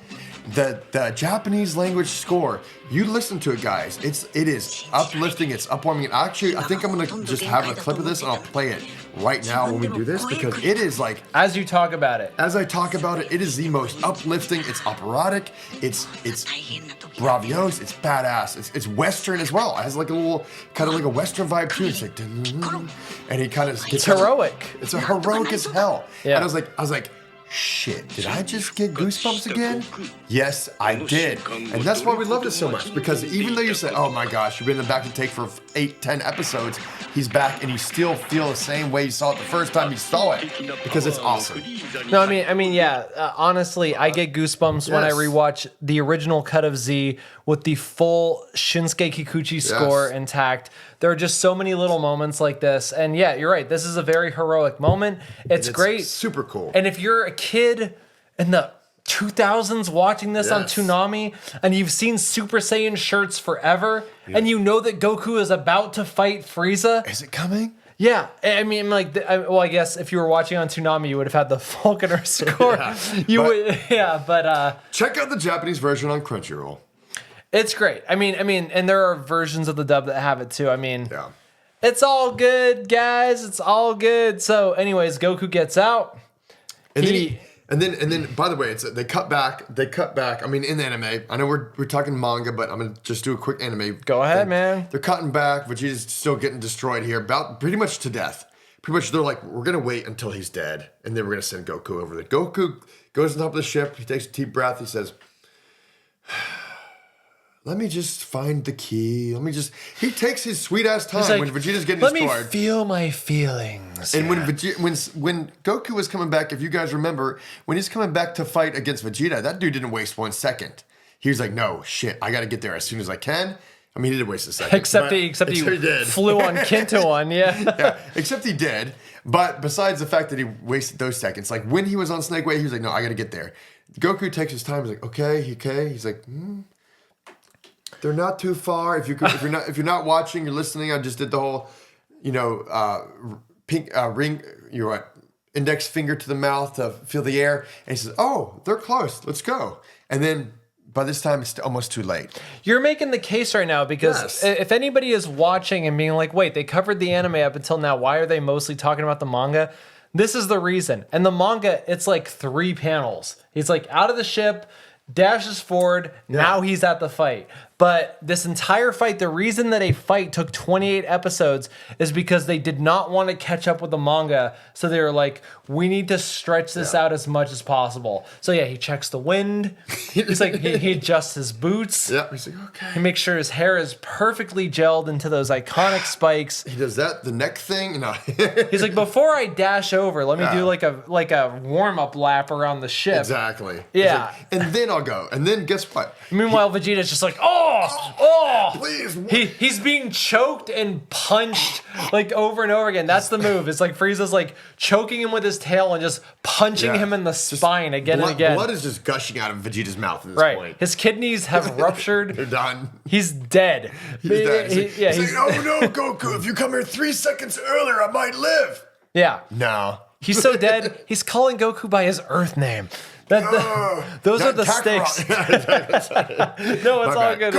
The Japanese language score, you listen to it, guys. It is uplifting. It's upwarming. And actually, I think I'm going to just have a clip of this and I'll play it right now when we do this because it is like... As you talk about it. As I talk about it, it is the most uplifting. It's operatic. It's bravios. It's badass. It's Western as well. It has like a little, kind of like a Western vibe too. It's like... And he kind of... It's heroic. It's a heroic as hell. Yeah. And I was like, shit, did I just get goosebumps again? Yes, I did. And that's why we loved it so much. Because even though you say, oh my gosh, you've been in the back to take for 8-10 episodes, he's back and you still feel the same way you saw it the first time you saw it. Because it's awesome. No, I mean, yeah. Honestly, I get goosebumps when I rewatch the original cut of Z with the full Shinsuke Kikuchi score intact. There are just so many little moments like this. And yeah, you're right. This is a very heroic moment. It's great. Super cool. And if you're a kid in the 2000s watching this on Toonami and you've seen Super Saiyan shirts forever and you know that Goku is about to fight Frieza. Is it coming? Yeah, I mean, like, I guess if you were watching on Toonami, you would have had the Falconer score. But check out the Japanese version on Crunchyroll. It's great. I mean, and there are versions of the dub that have it too. I mean, it's all good, guys. It's all good. So, anyways, Goku gets out. And then, by the way, they cut back. I mean, in the anime, I know we're talking manga, but I'm gonna just do a quick anime. Go ahead, man. They're cutting back. Vegeta's still getting destroyed here, about pretty much to death. Pretty much, they're like, we're gonna wait until he's dead, and then we're gonna send Goku over there. Goku goes on top of the ship. He takes a deep breath. He says, let me just find the key. He takes his sweet ass time like, when Vegeta's getting destroyed. Let me feel my feelings. And when Goku was coming back, if you guys remember, when he's coming back to fight against Vegeta, that dude didn't waste 1 second. He was like, no, shit, I got to get there as soon as I can. I mean, he didn't waste a second. Except he flew on Kinto-on, yeah, except he did. But besides the fact that he wasted those seconds, like when he was on Snake Way, he was like, no, I got to get there. Goku takes his time. He's like, okay. He's like, they're not too far. If you're not watching, you're listening. I just did the whole, pink ring. You're what? Index finger to the mouth to feel the air. And he says, "Oh, they're close. Let's go." And then by this time, it's almost too late. You're making the case right now because if anybody is watching and being like, "Wait, they covered the anime up until now. Why are they mostly talking about the manga?" This is the reason. And the manga, it's like 3 panels. He's like out of the ship, dashes forward. Now he's at the fight. But this entire fight, the reason that a fight took 28 episodes is because they did not want to catch up with the manga. So they were like, we need to stretch this out as much as possible. So yeah, he checks the wind. He's like, he adjusts his boots. Yeah, he's like, okay. He makes sure his hair is perfectly gelled into those iconic spikes. He does that, the neck thing. No. He's like, before I dash over, let me do like a warm-up lap around the ship. Exactly. Yeah. Like, and then I'll go. And then guess what? Meanwhile, Vegeta's just like, Please. He's being choked and punched like over and over again. That's the move. It's like Frieza's like choking him with his tail and just punching him in the spine again and again. Blood is just gushing out of Vegeta's mouth at this point. His kidneys have ruptured. They're done. He's dead. He's dead. He's like, oh no, Goku, if you come here 3 seconds earlier, I might live. Yeah. No. He's so dead, he's calling Goku by his Earth name. Those are the stakes. No, it's all good.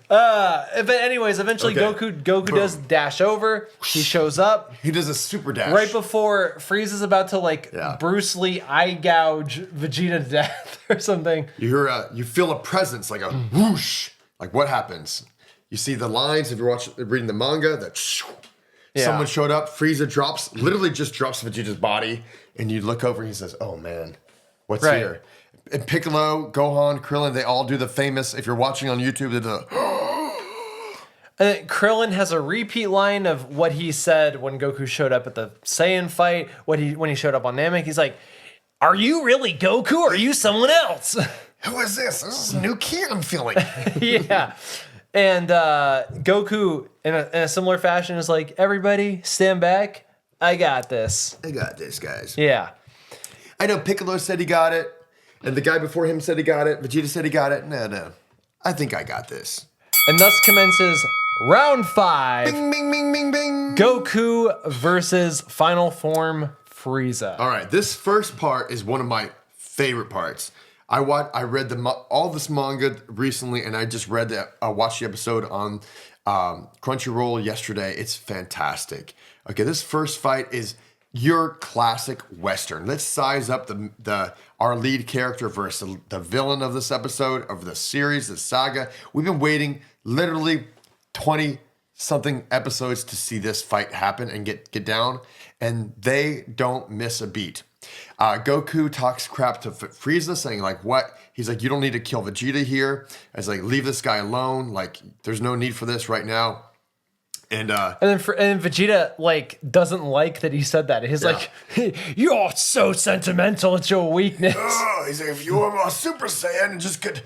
But anyways, eventually Goku does dash over. He shows up. He does a super dash. Right before Frieza's about to Bruce Lee eye gouge Vegeta to death or something. You feel a presence, like a whoosh. Like what happens? You see the lines, if you're reading the manga, that someone showed up, Frieza literally just drops Vegeta's body, and you look over and he says, oh man. What's here? And Piccolo, Gohan, Krillin, they all do the famous, if you're watching on YouTube, they do Krillin has a repeat line of what he said when Goku showed up at the Saiyan fight, when he showed up on Namek. He's like, are you really Goku or are you someone else? Who is this? This is a new kid I'm feeling. Yeah. And Goku, in a similar fashion, is like, everybody, stand back. I got this. I got this, guys. Yeah. I know Piccolo said he got it, and the guy before him said he got it. Vegeta said he got it. No. I think I got this. And thus commences round 5. Bing, bing, bing, bing, bing. Goku versus Final Form Frieza. All right, this first part is one of my favorite parts. I read all this manga recently, and I just watched the episode on Crunchyroll yesterday. It's fantastic. Okay, this first fight is your classic Western. Let's size up our lead character versus the villain of this episode, of the series, the saga. We've been waiting literally 20-something episodes to see this fight happen and get down, and they don't miss a beat. Goku talks crap to Frieza, saying like, what? He's like, you don't need to kill Vegeta here. It's like, leave this guy alone. Like, there's no need for this right now. And then Vegeta doesn't like that he said that. He's like, you're so sentimental. It's your weakness. He's like, if you were a Super Saiyan and just could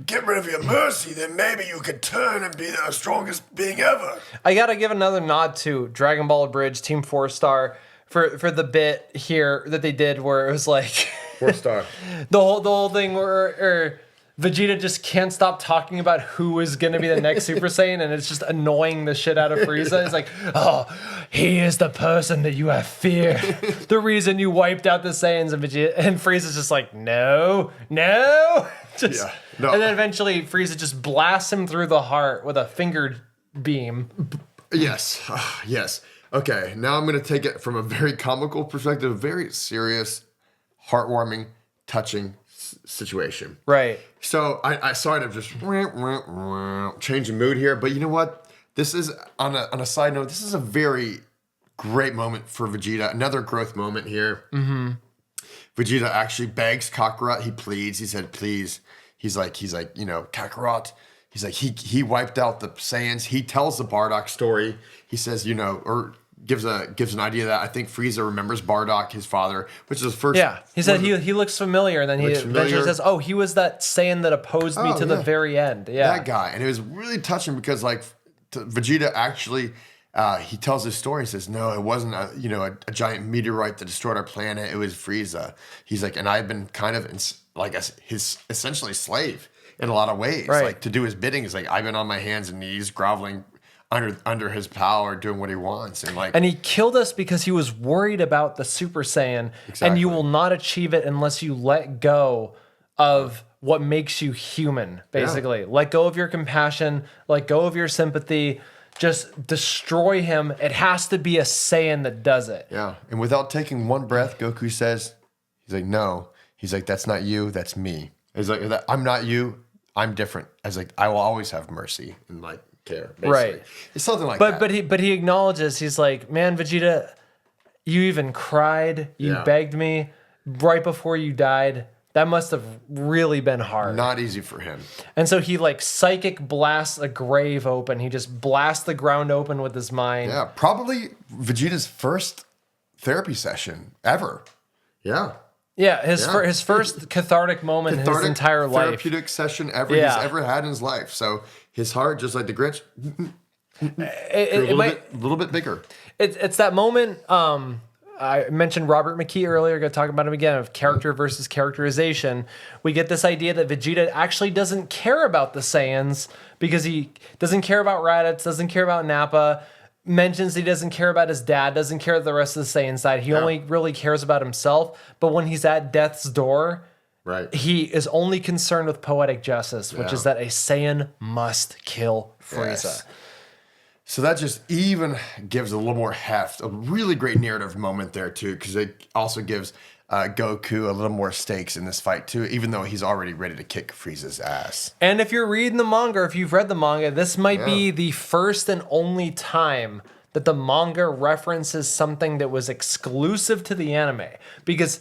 get rid of your mercy, then maybe you could turn and be the strongest being ever. I gotta give another nod to Dragon Ball Abridged Team 4-Star for the bit here that they did where it was like 4-Star. the whole thing where Vegeta just can't stop talking about who is going to be the next Super Saiyan, and it's just annoying the shit out of Frieza. It's like, oh, he is the person that you have feared. The reason you wiped out the Saiyans, and Frieza's just like, no. No. And then eventually Frieza just blasts him through the heart with a finger beam. Yes. Yes. Okay, now I'm going to take it from a very comical perspective, a very serious, heartwarming, touching situation. Right. So I sort of just change the mood here, but you know what? This is, on a side note, this is a very great moment for Vegeta. Another growth moment here. Mm-hmm. Vegeta actually begs Kakarot. He pleads. He said, please. He's like, Kakarot. He's like, he wiped out the Saiyans. He tells the Bardock story. He says, or gives an idea that I think Frieza remembers Bardock, his father, which is his first. Yeah, he said he looks familiar, and then he eventually says, "Oh, he was that Saiyan that opposed me to the very end." Yeah, that guy, and it was really touching because Vegeta actually. He tells his story. He says, "No, it wasn't a giant meteorite that destroyed our planet. It was Frieza." He's like, and I've been kind of his essentially slave in a lot of ways. Right. Like to do his bidding is like I've been on my hands and knees groveling under his power, doing what he wants, and he killed us because he was worried about the Super Saiyan, and you will not achieve it unless you let go of what makes you human. Basically, let go of your compassion, let go of your sympathy. Just destroy him. It has to be a Saiyan that does it. Yeah, and without taking one breath, Goku says, "He's like, no." He's like, "That's not you. That's me." He's like, "I'm not you. I'm different. As like, I will always have mercy and like care. Basically. Right. It's something like that. But he acknowledges, he's like, man, Vegeta, you even cried, you begged me right before you died. That must have really been hard. Not easy for him. And so he like psychic blasts a grave open. He just blasts the ground open with his mind. Yeah, probably Vegeta's first therapy session ever. Yeah. Yeah, his first cathartic moment in his entire life. Therapeutic session ever he's ever had in his life. So his heart, just like the Grinch, a little bit bigger. It's that moment. I mentioned Robert McKee earlier. Going to talk about him again of character versus characterization. We get this idea that Vegeta actually doesn't care about the Saiyans because he doesn't care about Raditz, doesn't care about Nappa. Mentions he doesn't care about his dad, doesn't care about the rest of the Saiyan side. He only really cares about himself. But when he's at death's door, he is only concerned with poetic justice, which is that a Saiyan must kill Frieza. Yes. So that just even gives a little more heft, a really great narrative moment there too, because it also gives Goku a little more stakes in this fight too, even though he's already ready to kick Frieza's ass. And if you're reading the manga, or if you've read the manga, this might be the first and only time that the manga references something that was exclusive to the anime. Because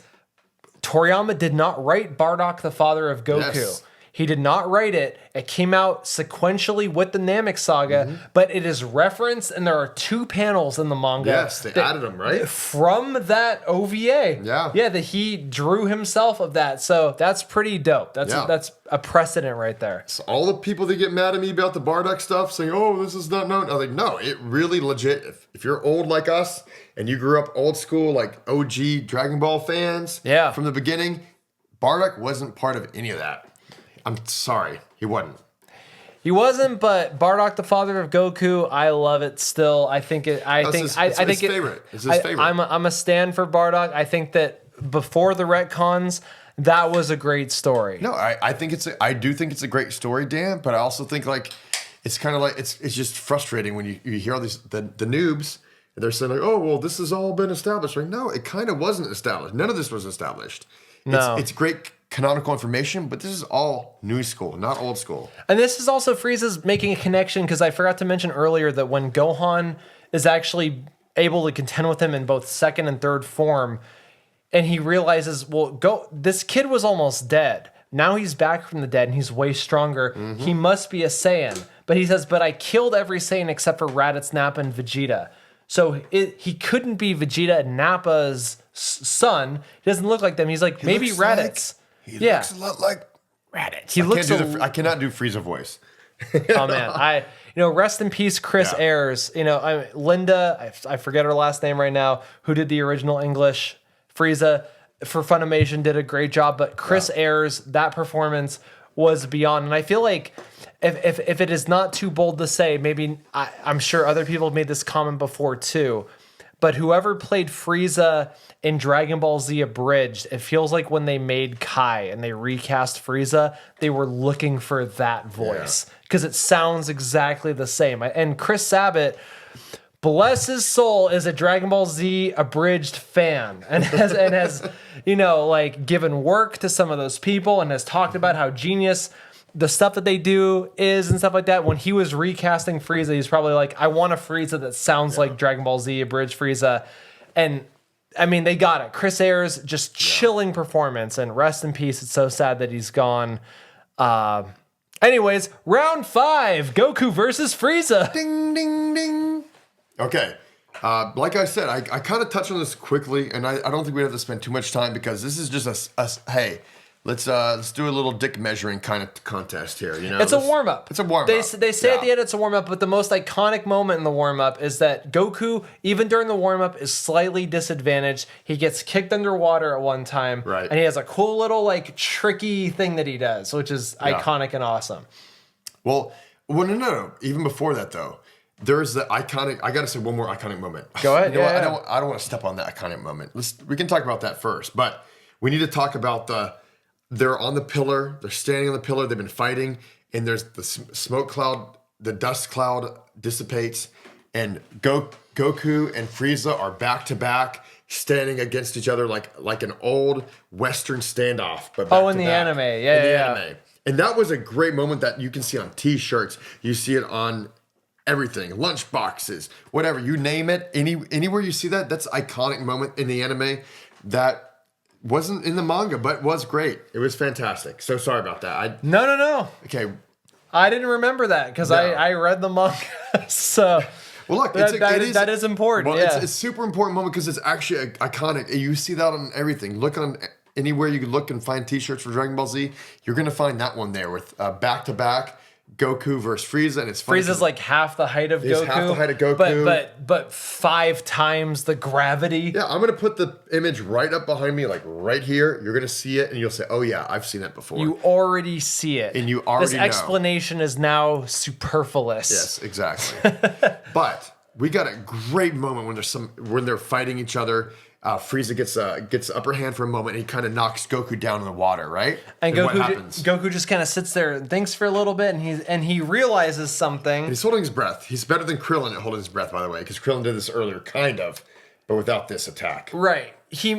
Toriyama did not write Bardock, the father of Goku. Yes. He did not write it. It came out sequentially with the Namek Saga, but it is referenced, and there are 2 panels in the manga. Yes, they added them, right? From that OVA. Yeah, that he drew himself of that. So that's pretty dope. That's a precedent right there. So all the people that get mad at me about the Bardock stuff, saying, "Oh, this is not known," I'm like, no, it really legit. If you're old like us and you grew up old school, like OG Dragon Ball fans, from the beginning, Bardock wasn't part of any of that. I'm sorry, he wasn't. He wasn't, but Bardock, the father of Goku, I love it still. I think it. It's his favorite. It's his favorite. I'm a stand for Bardock. I think that before the retcons, that was a great story. No, I think I do think it's a great story, Dan. But I also think like it's kind of like it's just frustrating when you hear all these the noobs. And they're saying like, oh well, this has all been established. Right? No, it kind of wasn't established. None of this was established. No, it's great canonical information, but this is all new school, not old school. And this is also Frieza's making a connection, because I forgot to mention earlier that when Gohan is actually able to contend with him in both second and third form, and he realizes, well, this kid was almost dead. Now he's back from the dead and he's way stronger. He must be a Saiyan. But he says, but I killed every Saiyan except for Raditz, Nappa, and Vegeta. So he couldn't be Vegeta and Nappa's son. He doesn't look like them. He's like, maybe Raditz. He looks a lot like Raditz. I cannot do Frieza voice. Oh man, rest in peace, Chris Ayres. Linda, I forget her last name right now, who did the original English Frieza for Funimation, did a great job. But Chris Ayres, that performance was beyond. And I feel like if it is not too bold to say, maybe I'm sure other people have made this comment before too. But whoever played Frieza in Dragon Ball Z Abridged, it feels like when they made Kai and they recast Frieza, they were looking for that voice because it sounds exactly the same. And Chris Sabat, bless his soul, is a Dragon Ball Z Abridged fan and has given work to some of those people and has talked about how genius the stuff that they do is and stuff like that. When he was recasting Frieza, he's probably like, I want a Frieza that sounds like Dragon Ball Z Abridged Frieza. And I mean, they got it. Chris Ayres, just chilling performance, and rest in peace. It's so sad that he's gone. Anyways, round 5, Goku versus Frieza. Ding, ding, ding. Okay. Like I said, I kind of touched on this quickly, and I don't think we have to spend too much time because this is just hey, let's do a little dick measuring kind of contest here. It's a warm up. It's a warm up. They say at the end it's a warm up, but the most iconic moment in the warm up is that Goku, even during the warm up, is slightly disadvantaged. He gets kicked underwater at one time, right? And he has a cool little tricky thing that he does, which is iconic and awesome. Well, no. Even before that though, there's the iconic. I got to say one more iconic moment. Go ahead. I don't want to step on that iconic moment. We can talk about that first, but we need to talk about they're on the pillar. They're standing on the pillar. They've been fighting, and there's the smoke cloud. The dust cloud dissipates, and Goku and Frieza are back to back, standing against each other like an old Western standoff. But in the anime, anime. And that was a great moment that you can see on T-shirts. You see it on everything, lunch boxes, whatever, you name it. Anywhere you see that, that's an iconic moment in the anime that wasn't in the manga, but was great. It was fantastic. So sorry about that. No. Okay. I didn't remember that because I read the manga. So well, look, that is important. Well, yeah. it's a super important moment because it's actually iconic. You see that on everything. Look on anywhere you can look and find T-shirts for Dragon Ball Z. You're gonna find that one there with back to back Goku versus Frieza, and it's funny. Frieza's like half the height of Goku. He's half the height of Goku, but 5 times the gravity. Yeah, I'm gonna put the image right up behind me, like right here. You're gonna see it, and you'll say, "Oh yeah, I've seen that before." You already see it, and you already this know. explanation is now superfluous. Yes, exactly. But we got a great moment when they're fighting each other. Frieza gets the upper hand for a moment, and he kind of knocks Goku down in the water, right? And what happens? Goku just kind of sits there and thinks for a little bit, and he realizes something. And he's holding his breath. He's better than Krillin at holding his breath, by the way, because Krillin did this earlier, kind of, but without this attack. Right. He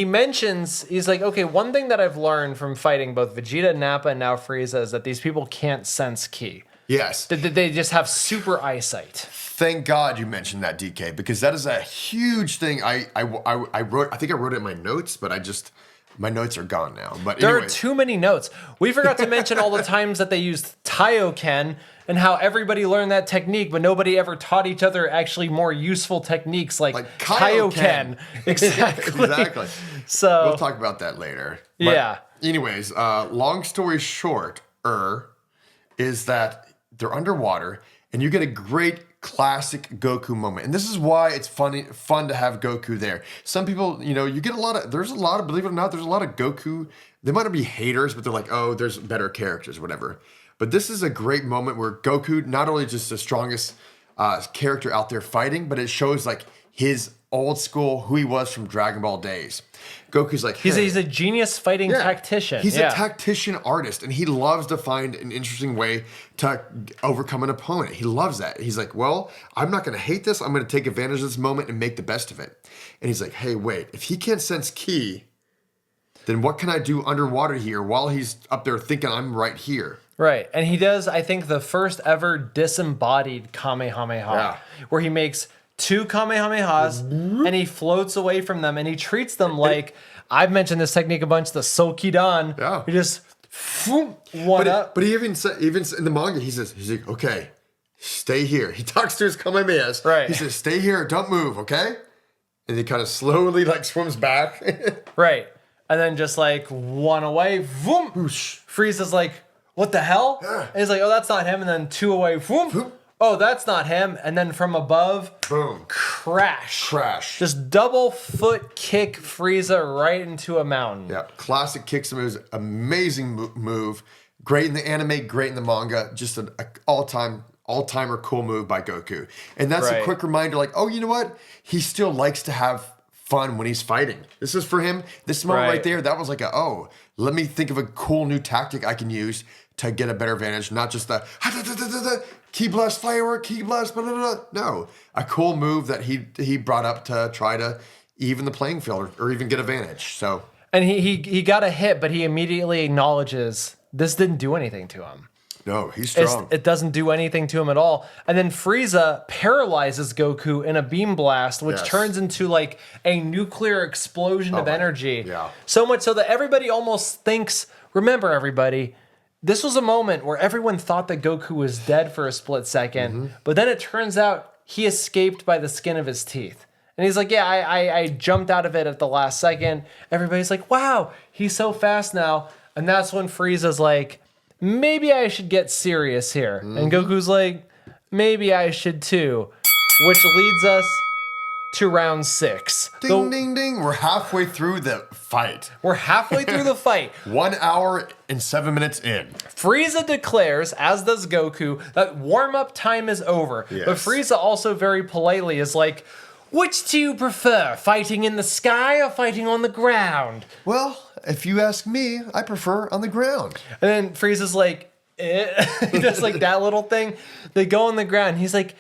mentions, he's like, okay, one thing that I've learned from fighting both Vegeta, Nappa, and now Frieza is that these people can't sense ki. Yes. They just have super eyesight. Thank God you mentioned that, DK, because that is a huge thing. I wrote. I think I wrote it in my notes, but my notes are gone now. But there anyway. are too many notes. We forgot to mention all the times that they used Taioken and how everybody learned that technique, but nobody ever taught each other actually more useful techniques like Kaioken. Exactly. Exactly. So we'll talk about that later. But yeah. Anyways, long story short, is that they're underwater, and you get a great classic Goku moment. And this is why it's fun to have Goku there. Some people, you get there's a lot of, believe it or not, there's a lot of Goku. They might not be haters, but they're like, oh, there's better characters, whatever. But this is a great moment where Goku, not only just the strongest character out there fighting, but it shows like his old school, who he was from Dragon Ball days. Goku's like, hey, he's a genius fighting tactician. He's a tactician artist, and he loves to find an interesting way to overcome an opponent. He loves that. He's like, well, I'm not going to hate this. I'm going to take advantage of this moment and make the best of it. And he's like, hey, wait, if he can't sense ki, then what can I do underwater here while he's up there thinking I'm right here? Right. And he does, I think, the first ever disembodied Kamehameha, where he makes 2 Kamehamehas and he floats away from them and he treats them like, I've mentioned this technique a bunch, the Sokidan. Yeah. He just one up. But he even in the manga, he's like, okay, stay here. He talks to his Kamehamehas. Right. He says, stay here, don't move, okay? And he kind of slowly like swims back. Right. And then just like one away, boom. Frieza's like, what the hell? And he's like, oh, that's not him. And then 2 away, boom. Oh, that's not him. And then from above, boom. Crash. Just double foot kick Frieza right into a mountain. Yeah, classic kicks and moves. Amazing move. Great in the anime, great in the manga. Just an all-timer cool move by Goku. And that's a quick reminder like, oh, you know what? He still likes to have fun when he's fighting. This is for him. This moment right there, that was like let me think of a cool new tactic I can use to get a better advantage. Not just the Ki blast firework, Ki blast, blah, blah, blah. No, a cool move that he brought up to try to even the playing field or even get advantage. So, and he got a hit, but he immediately acknowledges this didn't do anything to him. No, he's strong. It doesn't do anything to him at all. And then Frieza paralyzes Goku in a beam blast, which turns into like a nuclear explosion of energy. Yeah. So much so that everybody almost thinks, remember everybody, this was a moment where everyone thought that Goku was dead for a split second, but then it turns out he escaped by the skin of his teeth. And he's like, yeah, I jumped out of it at the last second. Everybody's like, wow, he's so fast now. And that's when Frieza's like, maybe I should get serious here. And Goku's like, maybe I should too. Which leads us to round 6. Ding, ding, ding. We're halfway through the fight. 1 hour and 7 minutes in. Frieza declares, as does Goku, that warm-up time is over. Yes. But Frieza also very politely is like, which do you prefer, fighting in the sky or fighting on the ground? Well, if you ask me, I prefer on the ground. And then Frieza's like, He does like that little thing. They go on the ground. He's like,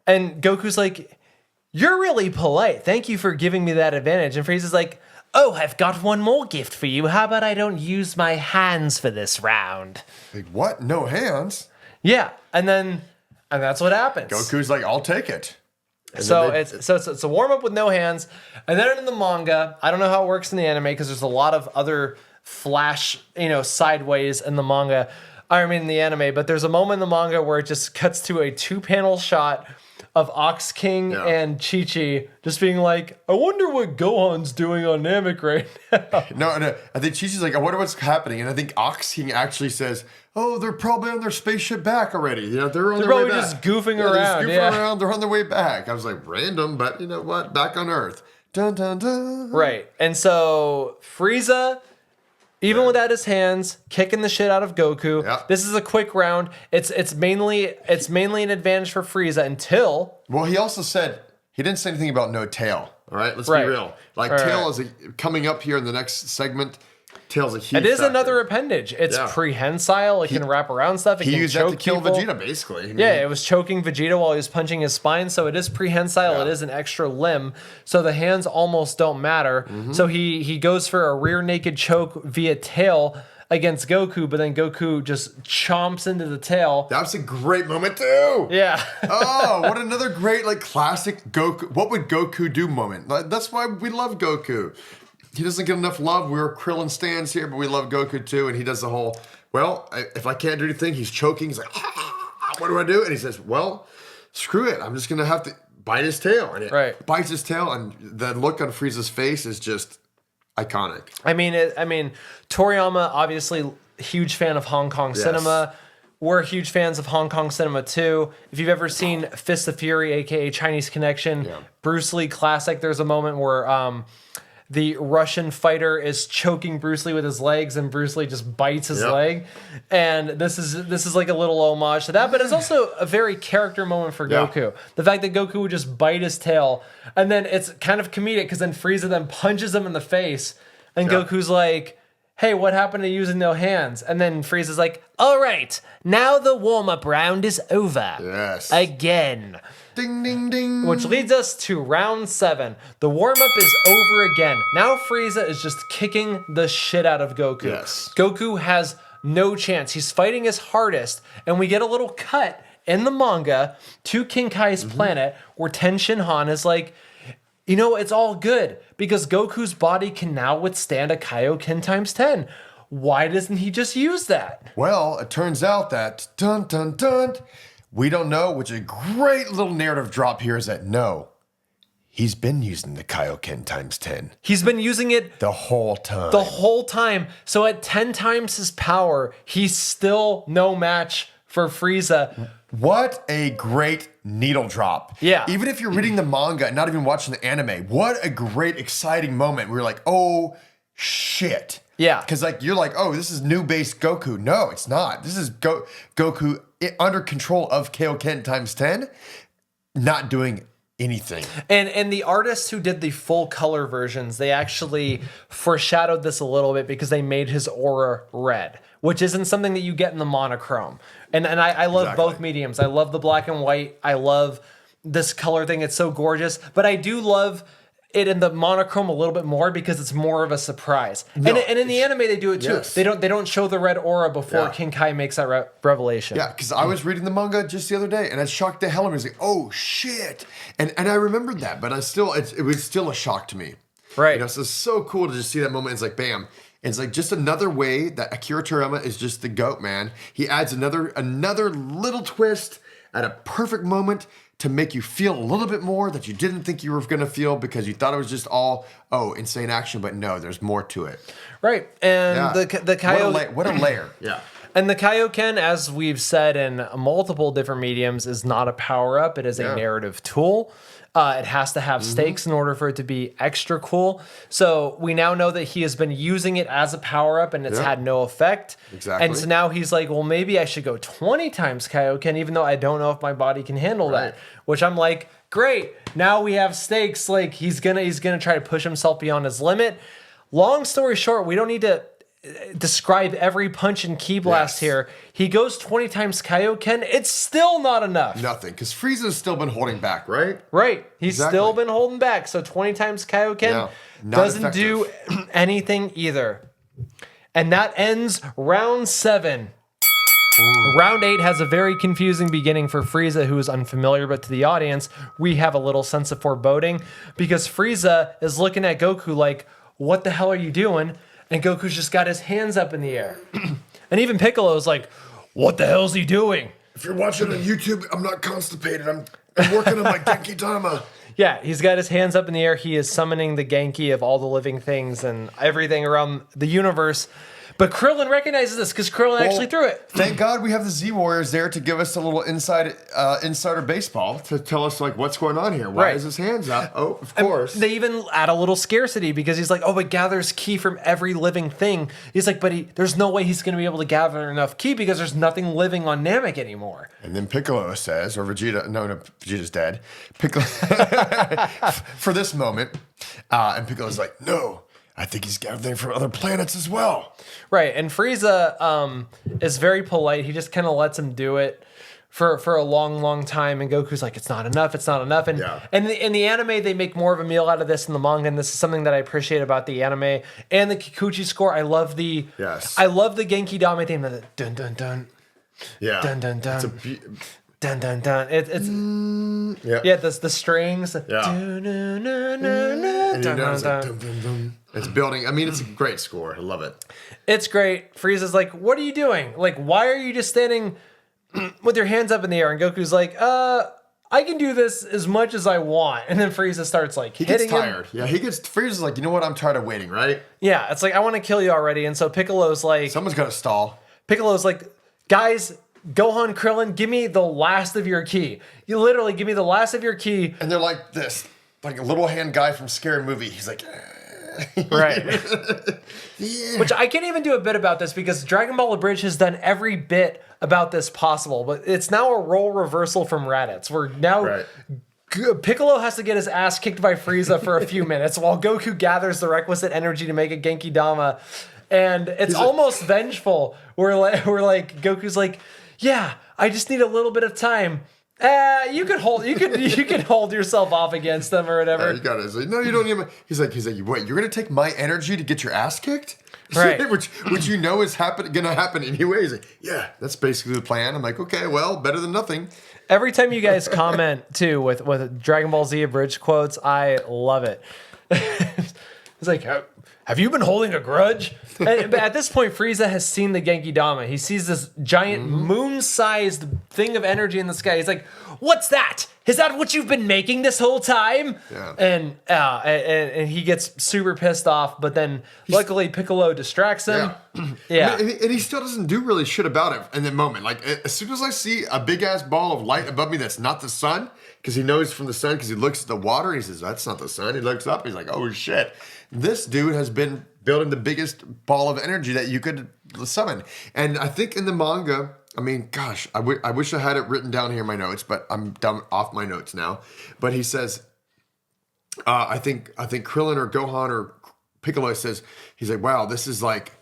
and Goku's like, you're really polite. Thank you for giving me that advantage. And Frieza's like, Oh, I've got one more gift for you. How about I don't use my hands for this round? Like, what? No hands? Yeah, and that's what happens. Goku's like, I'll take it. And So then it's a warm up with no hands, and then in the manga, I don't know how it works in the anime because there's a lot of other flash, sideways in the manga. I mean, in the anime, but there's a moment in the manga where it just cuts to a 2-panel shot of Ox King and Chi-Chi just being like, I wonder what Gohan's doing on Namek right now. No, I think Chi-Chi's like, I wonder what's happening. And I think Ox King actually says, oh, they're probably on their spaceship back already. They're on their way probably back. just goofing They're around. just goofing around. They're on their way back. I was like, random, but you know what? Back on Earth. Dun, dun, dun. Right. And so Frieza, even without his hands, kicking the shit out of Goku. Yeah. This is a quick round. It's mainly an advantage for Frieza until Well, he also said, he didn't say anything about no tail. All right, let's Right. be real. Like, Right, tail right. is coming up here in the next segment. Tail's a huge it is factor. another appendage. It's Yeah. prehensile. It can wrap around stuff. It He can used that choke to kill people. Vegeta, basically. I mean, Yeah, it was choking Vegeta while he was punching his spine, so it is prehensile. Yeah. It is an extra limb, so the hands almost don't matter. Mm-hmm. So he goes for a rear naked choke via tail against Goku, but then Goku just chomps into the tail. That was a great moment, too. Yeah. Oh, what another great, like, classic Goku. What would Goku do moment? Like, that's why we love Goku. He doesn't get enough love. We're Krillin stands here, but we love Goku too. And he does the whole, if I can't do anything, he's choking. He's like, what do I do? And he says, well, screw it. I'm just going to have to bite his tail. And it bites his tail. And the look on Frieza's face is just iconic. I mean, Toriyama, obviously, huge fan of Hong Kong cinema. We're huge fans of Hong Kong cinema too. If you've ever seen Fist of Fury, aka Chinese Connection, Bruce Lee classic, there's a moment where the Russian fighter is choking Bruce Lee with his legs, and Bruce Lee just bites his leg. And this is like a little homage to that, but it's also a very character moment for Goku. The fact that Goku would just bite his tail, and then it's kind of comedic because then Frieza then punches him in the face, and Goku's like, hey, what happened to using no hands? And then Frieza's like, all right, now the warm-up round is over. Yes. Again. Ding, ding, ding. Which leads us to round 7. The warm-up is over again. Now Frieza is just kicking the shit out of Goku. Yes. Goku has no chance. He's fighting his hardest, and we get a little cut in the manga to King Kai's planet where Ten Shinhan is like, it's all good because Goku's body can now withstand a Kaioken times 10. Why doesn't he just use that? Well, it turns out that, dun, dun, dun, we don't know, which a great little narrative drop here is that no, he's been using the Kaioken times 10. He's been using it the whole time. The whole time. So at 10 times his power, he's still no match for Frieza. What a great needle drop. Yeah. Even if you're reading the manga and not even watching the anime, what a great, exciting moment. We're like, oh, shit. Yeah. Because you're like, oh, this is new base Goku. No, it's not. This is Goku under control of Kaioken times 10, not doing anything. And the artists who did the full color versions, they actually foreshadowed this a little bit because they made his aura red, which isn't something that you get in the monochrome. And I love both mediums. I love the black and white. I love this color thing. It's so gorgeous. But I do love it in the monochrome a little bit more because it's more of a surprise. And in the anime they do it too. Yes. They don't show the red aura before King Kai makes that revelation. Yeah, because I was reading the manga just the other day, and it shocked the hell out of me. I was like, "Oh shit!" And I remembered that, but it was still a shock to me. Right. So it's so cool to just see that moment. It's like, bam. It's like just another way that Akira Toriyama is just the GOAT, man. He adds another little twist at a perfect moment to make you feel a little bit more that you didn't think you were going to feel because you thought it was just all, insane action, but no, there's more to it. Right. And the Kaioken... What a layer. Yeah. And the Kaioken, as we've said in multiple different mediums, is not a power-up. It is a narrative tool. It has to have stakes in order for it to be extra cool. So we now know that he has been using it as a power-up and it's had no effect. Exactly. And so now he's like, well, maybe I should go 20 times Kaioken, even though I don't know if my body can handle that. Which I'm like, great. Now we have stakes. Like he's gonna try to push himself beyond his limit. Long story short, we don't need to describe every punch and ki blast Yes. here. He goes 20 times Kaioken. It's still not enough. Nothing, because Frieza's still been holding back, right? Right. He's Exactly. still been holding back. So 20 times Kaioken Yeah, not doesn't do anything either. And that ends round 7. Round 8 has a very confusing beginning for Frieza, who is unfamiliar, but to the audience, we have a little sense of foreboding because Frieza is looking at Goku like, what the hell are you doing? And Goku's just got his hands up in the air. And even Piccolo's like, what the hell's he doing? If you're watching on YouTube, I'm not constipated. I'm working on my Genki Dama. Yeah, he's got his hands up in the air. He is summoning the Genki of all the living things and everything around the universe. But Krillin recognizes this because Krillin actually threw it. Thank God we have the Z Warriors there to give us a little insider baseball to tell us like what's going on here. Why Right. is his hands up? Oh, of course. They even add a little scarcity because he's like, oh, it gathers ki from every living thing. He's like, but there's no way he's going to be able to gather enough ki because there's nothing living on Namek anymore. And then Piccolo says, or Vegeta, no, Vegeta's dead. Piccolo, for this moment, and Piccolo's like, no, I think he's gathering from other planets as well. Right, and Frieza is very polite. He just kind of lets him do it for a long, long time. And Goku's like, it's not enough, it's not enough. And Yeah. in the anime, they make more of a meal out of this in the manga. And this is something that I appreciate about the anime and the Kikuchi score. I love the Genki Dame theme. The dun dun dun Yeah. dun dun dun. It's a dun dun dun. It's yeah. the strings. Yeah. Dun, dun, dun, dun, dun, And you know, it's dun, like, dun. dum, dum, dum. It's building. I mean, it's a great score. I love it. It's great. Frieza's like, what are you doing? Like, why are you just standing with your hands up in the air? And Goku's like, I can do this as much as I want. And then Frieza starts like He hitting gets tired. Yeah, Frieza's like, you know what? I'm tired of waiting, right? Yeah, it's like, I want to kill you already. And so Piccolo's like, Someone's got to stall. guys, Gohan, Krillin, give me the last of your ki. You literally give me the last of your ki. And they're like this, like a little hand guy from Scary Movie. He's like, Right. yeah. Which I can't even do a bit about this because Dragon Ball Abridged has done every bit about this possible, but it's now a role reversal from Raditz. Where now Right. Piccolo has to get his ass kicked by Frieza for a few minutes while Goku gathers the requisite energy to make a Genki Dama. And it's almost vengeful. Where like Goku's like, yeah, I just need a little bit of time. You can hold yourself off against them or whatever. You got it. He's like, no, you don't even. He's like, wait, you're gonna take my energy to get your ass kicked? Right. which you know is gonna happen anyway. He's like, yeah, that's basically the plan. I'm like, okay, well, better than nothing. Every time you guys comment too with Dragon Ball Z abridged quotes, I love it. It's like, have you been holding a grudge? But at this point, Frieza has seen the Genki Dama. He sees this giant moon-sized thing of energy in the sky. He's like, what's that? Is that what you've been making this whole time? Yeah. And he gets super pissed off, but then luckily Piccolo distracts him. Yeah. And he still doesn't do really shit about it in the moment. Like, as soon as I see a big ass ball of light above me that's not the sun, because he knows from the sun, because he looks at the water, he says, that's not the sun. He looks up, he's like, oh shit. This dude has been building the biggest ball of energy that you could summon. And I think in the manga, I mean, gosh, I wish I had it written down here in my notes, but I'm done off my notes now. But he says, I think Krillin or Gohan or Piccolo says, he's like, wow, this is like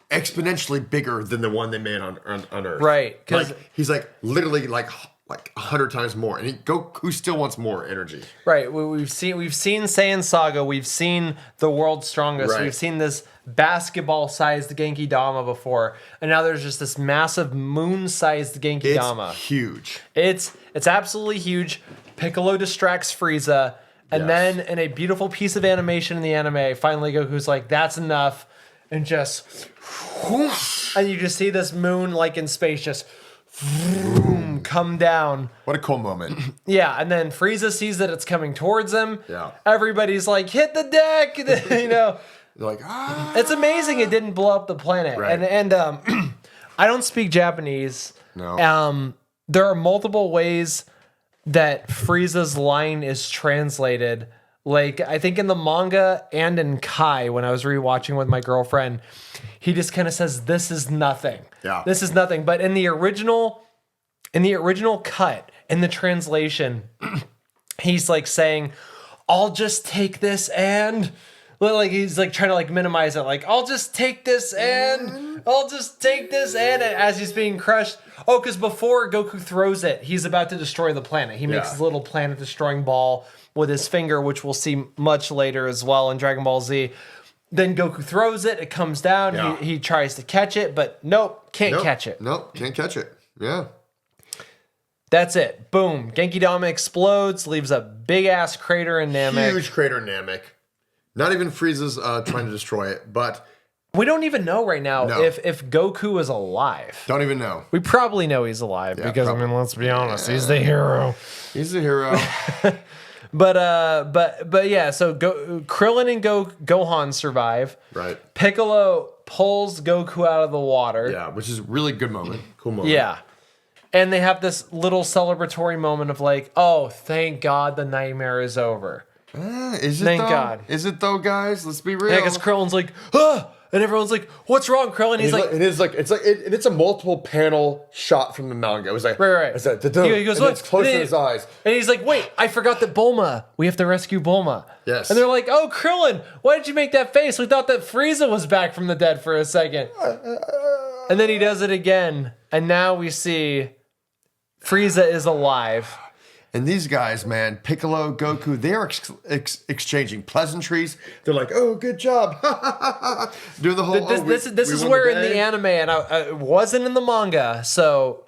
exponentially bigger than the one they made on Earth. Right. Like, he's like literally like 100 times more, and Goku still wants more energy. Right. We've seen Saiyan Saga. We've seen the World's Strongest. Right. We've seen this basketball-sized Genki Dama before, and now there's just this massive moon-sized Genki Dama. It's huge. It's absolutely huge. Piccolo distracts Frieza, and Yes. then in a beautiful piece of animation in the anime, finally Goku's like, "That's enough," and just, and you just see this moon like in space just come down. What a cool moment. Yeah, and then Frieza sees that it's coming towards him. Yeah. Everybody's like, hit the deck, you know. They're like, ah. It's amazing it didn't blow up the planet. Right. And I don't speak Japanese. No. There are multiple ways that Frieza's line is translated. Like, I think in the manga and in Kai, when I was rewatching with my girlfriend, he just kind of says, "This is nothing." Yeah. This is nothing. But in the original cut, in the translation, he's like saying, "I'll just take this and like he's like trying to like minimize it. Like, I'll just take this and as he's being crushed. Oh, because before Goku throws it, he's about to destroy the planet. He makes his little planet destroying ball with his finger, which we'll see much later as well in Dragon Ball Z. Then Goku throws it, it comes down, he tries to catch it, but nope, can't catch it. Nope, can't catch it. Yeah. That's it. Boom. Genki Dama explodes, leaves a big-ass crater in Namek. Huge crater in Namek. Not even Frieza's trying to destroy it, but... We don't even know right now if Goku is alive. Don't even know. We probably know he's alive because, probably. I mean, let's be honest, he's the hero. He's the hero. But yeah, so Krillin and Gohan survive. Right. Piccolo pulls Goku out of the water. Yeah, which is a really good moment. Cool moment. Yeah. And they have this little celebratory moment of like, oh, thank God the nightmare is over. Is it Thank though? God. Is it though, guys? Let's be real. Yeah, because Krillin's like, ah! And everyone's like, what's wrong, Krillin? He's like, it's a multiple panel shot from the manga. It was like, right. It's like, He goes, and what? it's close to And his eyes. And he's like, wait, I forgot that we have to rescue Bulma. Yes. And they're like, oh, Krillin, why did you make that face? We thought that Frieza was back from the dead for a second. And then he does it again. And now we see Frieza is alive. And these guys, man, Piccolo, Goku, they're exchanging pleasantries. They're like, oh, good job. Doing the whole, This is where in the anime, and it wasn't in the manga, so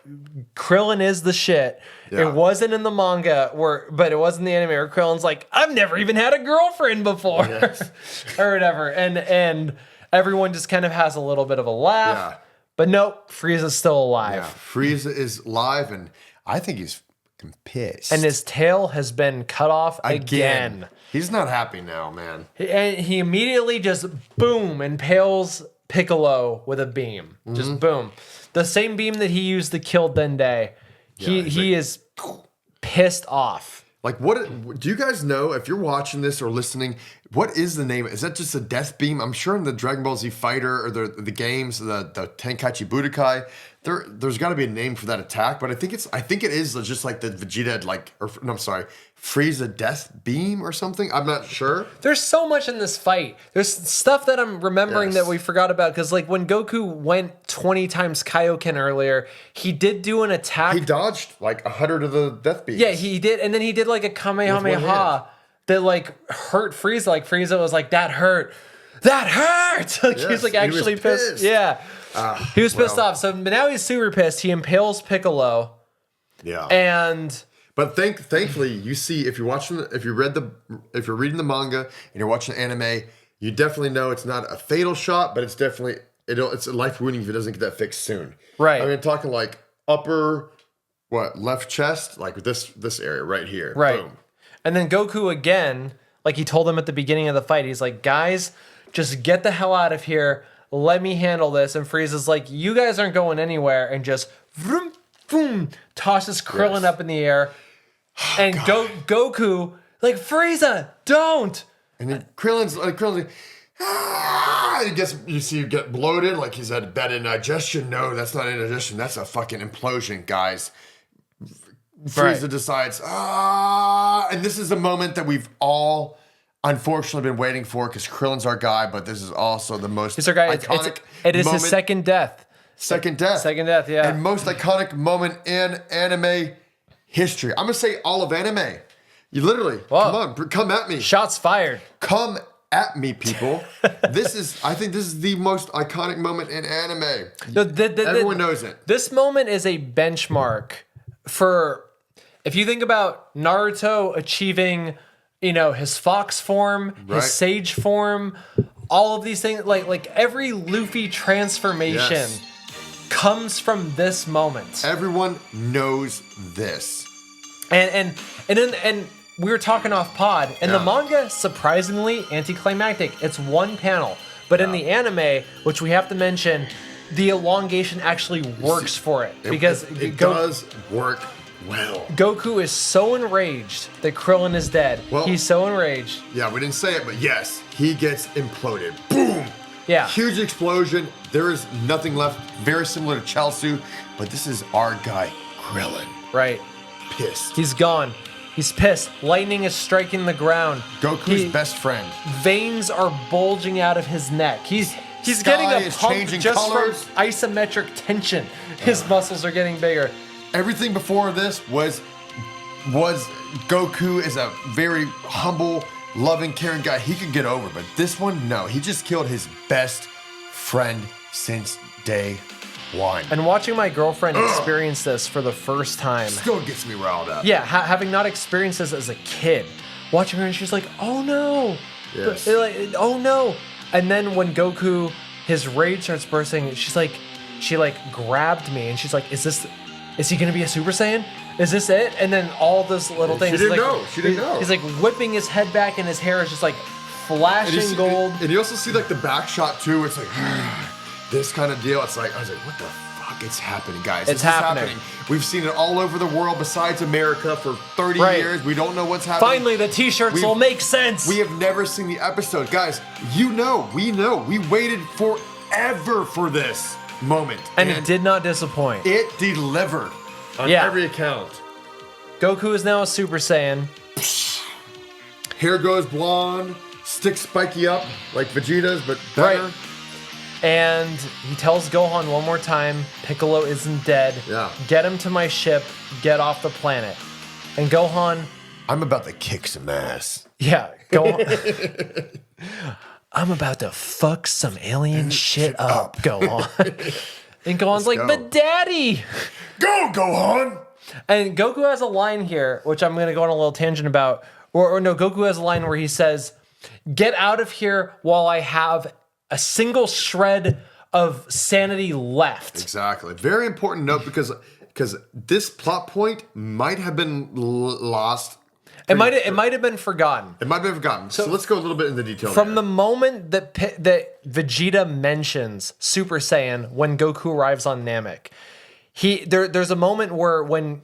Krillin is the shit. Yeah. It wasn't in the manga, but it was in the anime where Krillin's like, I've never even had a girlfriend before. Yes. Or whatever. And everyone just kind of has a little bit of a laugh. Yeah. But nope, Frieza's still alive. Yeah, Frieza is live, and I think he's pissed. And his tail has been cut off again. He's not happy now, man. And he immediately just, boom, impales Piccolo with a beam. Just boom. The same beam that he used to kill Dende. He is pissed off. Like, what do you guys know, if you're watching this or listening, what is the name? Is that just a death beam? I'm sure in the Dragon Ball Z Fighter or the games, the Tenkaichi Budokai, there's got to be a name for that attack, but I think it is just like the Vegeta, Frieza death beam or something. I'm not sure. There's so much in this fight. There's stuff that I'm remembering that we forgot about, because like when Goku went 20 times Kaioken earlier, he did do an attack. He dodged like 100 of the death beams. Yeah, he did, and then he did like a Kamehameha that like hurt Frieza. Like Frieza was like, that hurt. That hurt! Like he was like actually pissed. Yeah. He was pissed off. So now he's super pissed. He impales Piccolo. Yeah. But And thankfully, you see, if you're reading the manga and you're watching the anime, you definitely know it's not a fatal shot, but it's definitely it's a life wounding if it doesn't get that fixed soon. Right. I mean, talking like upper left chest, like this area right here. right. Boom. And then Goku again, like he told them at the beginning of the fight, he's like, guys, just get the hell out of here. Let me handle this. And Frieza's like, you guys aren't going anywhere, and just vroom, vroom, tosses Krillin up in the air. And Goku, like, Frieza, don't. And then Krillin's like, you see him get bloated, like he's had bad indigestion. No, that's not indigestion. That's a fucking implosion, guys. Frieza decides, and this is the moment that we've all unfortunately been waiting for, because Krillin's our guy, but this is also the most iconic It is moment. his second death. Second death. Second death, yeah. And most iconic moment in anime history. I'm going to say all of anime. You literally, come at me. Shots fired. Come at me, people. I think this is the most iconic moment in anime. Everyone knows it. This moment is a benchmark for, if you think about Naruto achieving, his fox form, his sage form, all of these things, like every Luffy transformation comes from this moment. Everyone knows this. And we were talking off pod, and the manga, surprisingly anticlimactic. It's one panel. But in the anime, which we have to mention, the elongation actually works for it. Because it does work well. Goku is so enraged that Krillin is dead. Well, he's so enraged. Yeah, we didn't say it, but yes, he gets imploded. Boom! Yeah. Huge explosion. There is nothing left. Very similar to Chaozu, but this is our guy, Krillin. Right. Pissed. He's gone. He's pissed. Lightning is striking the ground. Goku's best friend. Veins are bulging out of his neck. He's Sky getting a is pump changing just colors. from isometric tension. His muscles are getting bigger. Everything before this was Goku is a very humble, loving, caring guy. He could get over, but this one, no. He just killed his best friend since day one. And watching my girlfriend experience this for the first time. Still gets me riled up. Yeah, having not experienced this as a kid. Watching her and she's like, oh no. Yes. Oh no. And then when Goku, his rage starts bursting, she grabbed me and she's like, is he gonna be a Super Saiyan? Is this it? And then all those little things. She didn't know. She didn't know. He's like whipping his head back and his hair is just like flashing gold. And you also see like the back shot too. It's like this kind of deal. It's like, I was like, what the fuck is happening, guys? It's happening. We've seen it all over the world besides America for 30 Right. years. We don't know what's happening. Finally, the t-shirts will make sense. We have never seen the episode. Guys, we know. We waited forever for this moment. and it did not disappoint. It delivered on Yeah. every account. Goku is now a Super Saiyan. Hair goes blonde, sticks spiky up like Vegeta's, but better. Right. And he tells Gohan one more time, Piccolo isn't dead. Yeah. Get him to my ship. Get off the planet. And Gohan, I'm about to kick some ass. yeah, Gohan. I'm about to fuck some alien shit up, Gohan. And Gohan's like, go. but daddy. Go, Gohan! And Goku has a line here, which I'm going to go on a little tangent about. Or no, Goku has a line where he says, get out of here while I have a single shred of sanity left. Exactly. Very important note because this plot point might have been lost. It might have been forgotten. It might have been forgotten. So let's go a little bit in the detail. From the moment that Vegeta mentions Super Saiyan when Goku arrives on Namek, there's a moment where when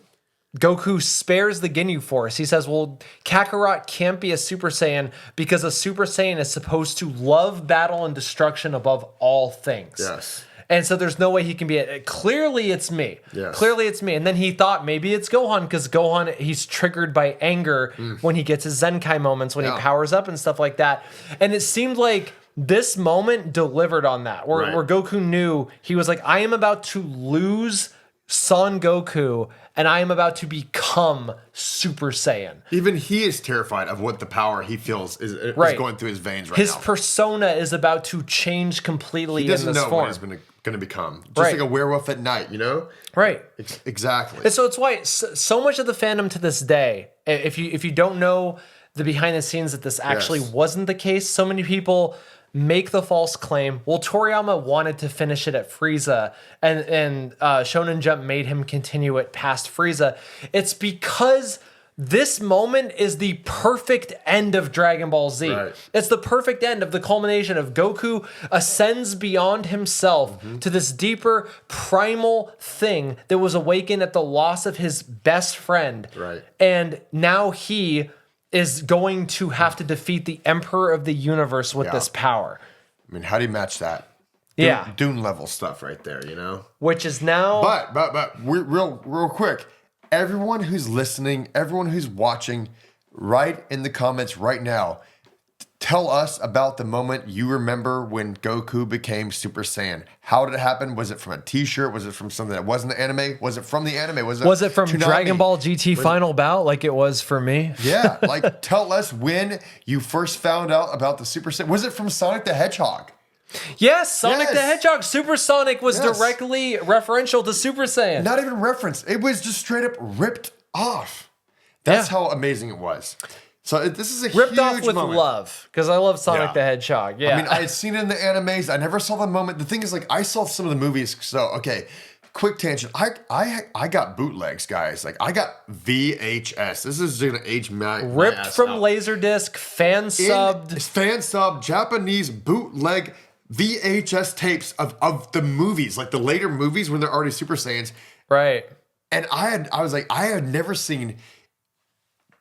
Goku spares the Ginyu Force, he says, well, Kakarot can't be a Super Saiyan because a Super Saiyan is supposed to love battle and destruction above all things. Yes. And so there's no way he can be it. Clearly it's me. Yes. Clearly it's me. And then he thought maybe it's Gohan because Gohan, he's triggered by anger when he gets his Zenkai moments, when he powers up and stuff like that. And it seemed like this moment delivered on that, where Goku knew, he was like, I am about to lose Son Goku and I am about to become Super Saiyan. Even he is terrified of what the power he feels is going through his veins right His now. persona is about to change completely He in doesn't this know form. what he's going to become. Just Right. like a werewolf at night, you know? Right. Exactly. And so it's why so much of the fandom to this day, if you don't know the behind the scenes that this actually wasn't the case, so many people make the false claim. Well, Toriyama wanted to finish it at Frieza, and Shonen Jump made him continue it past Frieza. It's because this moment is the perfect end of Dragon Ball Z. Right. It's the perfect end of the culmination of Goku ascends beyond himself to this deeper primal thing that was awakened at the loss of his best friend. Right. And now he is going to have to defeat the Emperor of the Universe with this power. I mean, how do you match that? Yeah. Dune level stuff right there, you know? Which is now... But real quick, everyone who's listening, everyone who's watching, write in the comments right now. Tell us about the moment you remember when Goku became Super Saiyan. How did it happen? Was it from a t-shirt? Was it from something that wasn't the anime? Was it from the anime? Was it from Toonami? Dragon Ball GT Final Bout like it was for me? Yeah, like tell us when you first found out about the Super Saiyan. Was it from Sonic the Hedgehog? Yes, Sonic the Yes. Hedgehog. Super Sonic was Yes. directly referential to Super Saiyan. Not even reference. It was just straight up ripped off. That's Yeah. how amazing it was. So this is a Ripped huge off with moment. love, because I love Sonic Yeah. the Hedgehog. Yeah, I mean, I had seen it in the animes. I never saw the moment. The thing is, like, I saw some of the movies. So, okay, quick tangent. I got bootlegs, guys. Like, I got VHS. This is gonna age my ripped ass from out. Laserdisc, fan subbed. Fan sub, Japanese bootleg VHS tapes of the movies, like the later movies when they're already Super Saiyans. Right. And I had never seen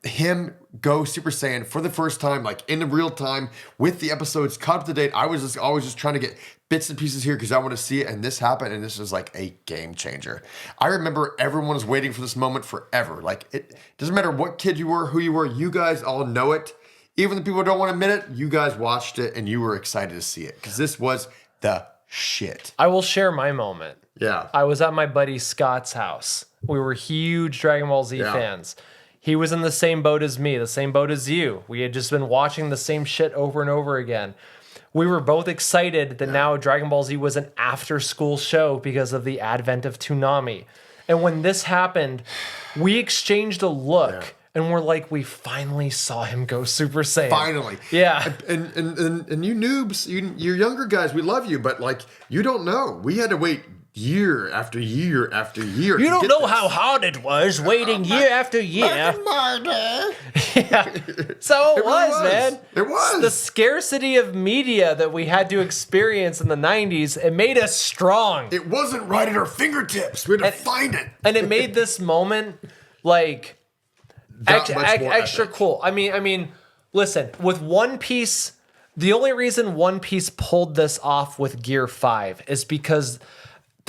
him go Super Saiyan for the first time, like in the real time with the episodes caught up to date. I was just always just trying to get bits and pieces here because I want to see it, and this happened, and this was like a game changer. I remember everyone was waiting for this moment forever. Like, it doesn't matter what kid you were, who you were, you guys all know it. Even the people who don't want to admit it, you guys watched it and you were excited to see it because this was the shit. I will share my moment. Yeah. I was at my buddy Scott's house. We were huge Dragon Ball Z fans. He was in the same boat as me, the same boat as you. We had just been watching the same shit over and over again. We were both excited that now Dragon Ball Z was an after-school show because of the advent of Toonami. And when this happened, we exchanged a look. And we're like, we finally saw him go Super Saiyan. Finally. Yeah. And you noobs, you're younger guys, we love you, but like, you don't know. We had to wait year after year after year. You don't know how hard it was waiting year after year. Yeah. So it was, man. It was. The scarcity of media that we had to experience in the 90s, it made us strong. It wasn't right at our fingertips. We had to find it. And it made this moment like extra cool. I mean, listen, with One Piece, the only reason One Piece pulled this off with Gear 5 is because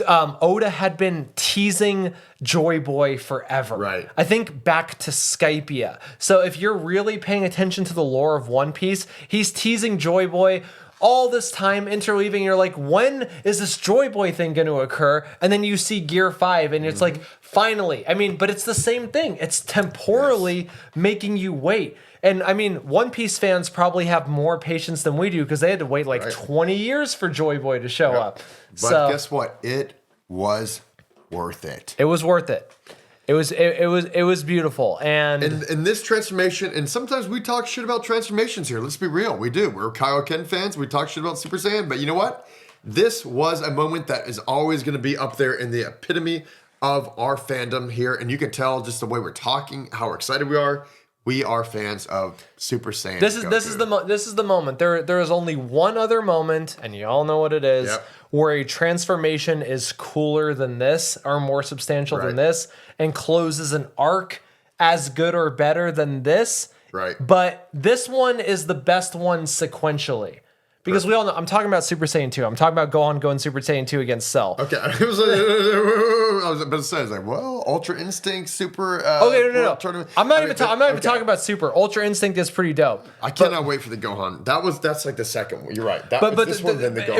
Oda had been teasing Joy Boy forever. Right. I think back to Skypia. So if you're really paying attention to the lore of One Piece, he's teasing Joy Boy all this time, interleaving. You're like, when is this Joy Boy thing going to occur? And then you see Gear 5 and it's like, finally. I mean, but it's the same thing. It's temporally making you wait. And I mean, One Piece fans probably have more patience than we do because they had to wait like 20 years for Joy Boy to show up. But guess what? It was worth it. It was worth it. It was beautiful. And this transformation, and sometimes we talk shit about transformations here. Let's be real. We do. We're Kaioken fans. We talk shit about Super Saiyan. But you know what? This was a moment that is always going to be up there in the epitome of our fandom here. And you can tell just the way we're talking, how excited we are. We are fans of Super Saiyan. This is the moment. There is only one other moment, and you all know what it is, where a transformation is cooler than this, or more substantial than this, and closes an arc as good or better than this. Right. But this one is the best one sequentially. Because we all know, I'm talking about Super Saiyan 2. I'm talking about Gohan going Super Saiyan 2 against Cell. Okay. I was about to say, like, well, Ultra Instinct, Super. Okay, no. Tournament. I'm not even talking about Super. Ultra Instinct is pretty dope. I cannot wait for the Gohan. That's like the second one. You're right. But this one, then the Gohan.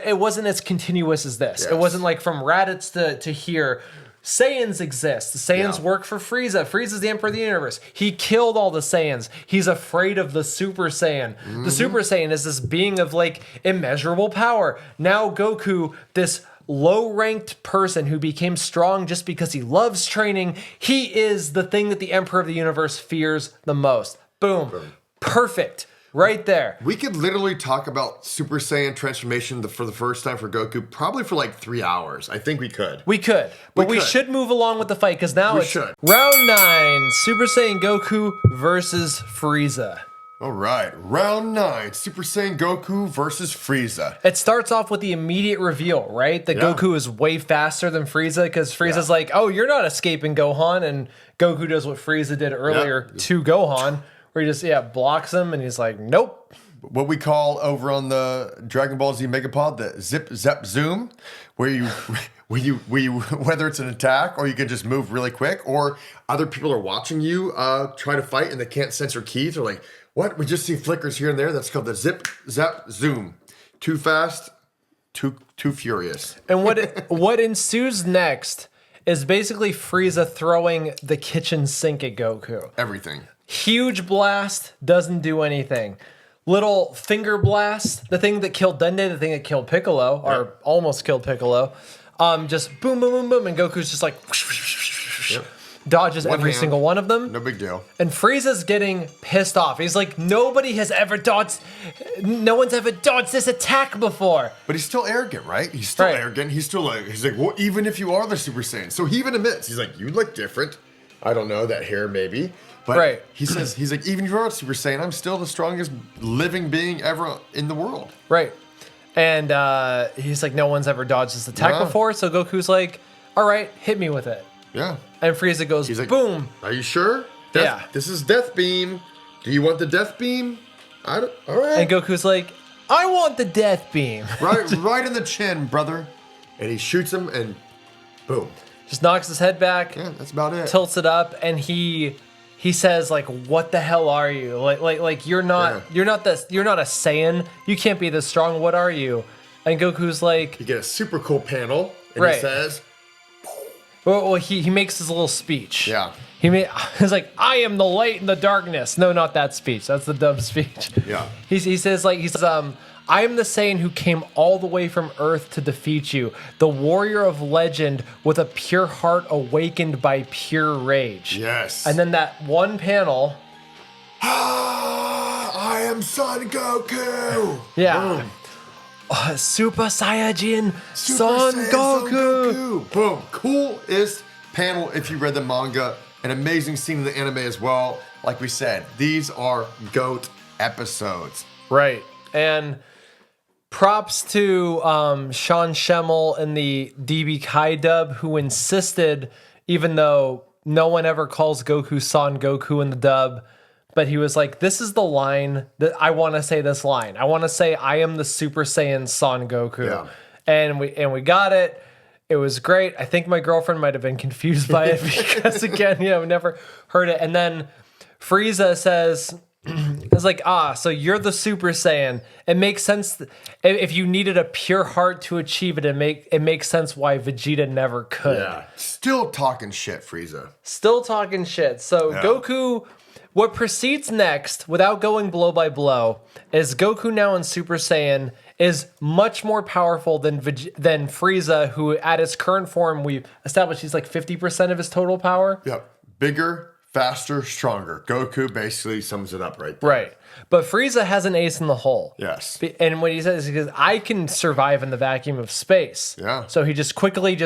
It wasn't as continuous as this. Yes. It wasn't like from Raditz to here. Saiyans exist. The Saiyans work for Frieza. Frieza's the Emperor of the Universe. He killed all the Saiyans. He's afraid of the Super Saiyan. The Super Saiyan is this being of like immeasurable power. Now Goku, this low-ranked person who became strong just because he loves training, he is the thing that the Emperor of the Universe fears the most. Boom. Perfect. Right there. We could literally talk about Super Saiyan transformation for the first time for Goku probably for like 3 hours. I think we could. We could. But we should move along with the fight because now it's should. round 9. Super Saiyan Goku versus Frieza. All right. Round 9. Super Saiyan Goku versus Frieza. It starts off with the immediate reveal, right? That Goku is way faster than Frieza because Frieza's like, oh, you're not escaping Gohan. And Goku does what Frieza did earlier to Gohan. Where he just blocks him and he's like, nope. What we call over on the Dragon Ball Z Megapod the zip zap zoom, where you whether it's an attack or you can just move really quick, or other people are watching you try to fight and they can't sense your keys. They're like, what? We just see flickers here and there. That's called the zip zap zoom. Too fast, too furious. And what ensues next is basically Frieza throwing the kitchen sink at Goku. Everything. Huge blast, doesn't do anything. Little finger blast, the thing that killed Dende, the thing that killed Piccolo, or almost killed Piccolo. Just boom, boom, boom, boom, and Goku's just like dodges every single one of them. No big deal. And Frieza's getting pissed off. He's like, no one's ever dodged this attack before. But he's still arrogant, right? He's still arrogant. He's like, well, even if you are the Super Saiyan. So he even admits, he's like, you look different. I don't know, that hair maybe. But he says, he's like, even if you're not Super Saiyan, I'm still the strongest living being ever in the world. Right. And he's like, no one's ever dodged this attack before. So Goku's like, all right, hit me with it. Yeah. And Frieza goes, He's like, boom. Are you sure? This is Death Beam. Do you want the Death Beam? All right. And Goku's like, I want the death beam. right in the chin, brother. And he shoots him, and boom. Just knocks his head back. Yeah, that's about it. Tilts it up, and he says like, "What the hell are you? Like you're not a Saiyan. You can't be this strong. What are you?" And Goku's like, You get a super cool panel, and Right. he says, well, he makes his little speech. Yeah. He's like, I am the light in the darkness. No, not that speech. That's the dub speech. Yeah. He says, I am the Saiyan who came all the way from Earth to defeat you, the warrior of legend with a pure heart awakened by pure rage. Yes. And then that one panel. I am Son Goku. Yeah. Boom. Super Saiyajin Super Son Saiyan Goku. Boom. Coolest panel if you read the manga. An amazing scene in the anime as well. Like we said, these are GOAT episodes. Right. And props to Sean Schemmel in the DB Kai dub, who insisted, even though no one ever calls Goku Son Goku in the dub, but he was like, this is the line that I want to say this line. I want to say I am the Super Saiyan Son Goku. Yeah. And we got it. It was great. I think my girlfriend might have been confused by it because, again, we never heard it. And then Frieza says, it's like, so you're the Super Saiyan. It makes sense. If you needed a pure heart to achieve it, it makes sense why Vegeta never could. Yeah. Still talking shit, Frieza. Still talking shit. So Goku, what proceeds next, without going blow by blow, is Goku now in Super Saiyan is much more powerful than Frieza, who at his current form, we've established he's like 50% of his total power. Yep. Bigger, faster, stronger. Goku basically sums it up right there. Right. But Frieza has an ace in the hole. Yes. And what he says is because I can survive in the vacuum of space. Yeah. So he just quickly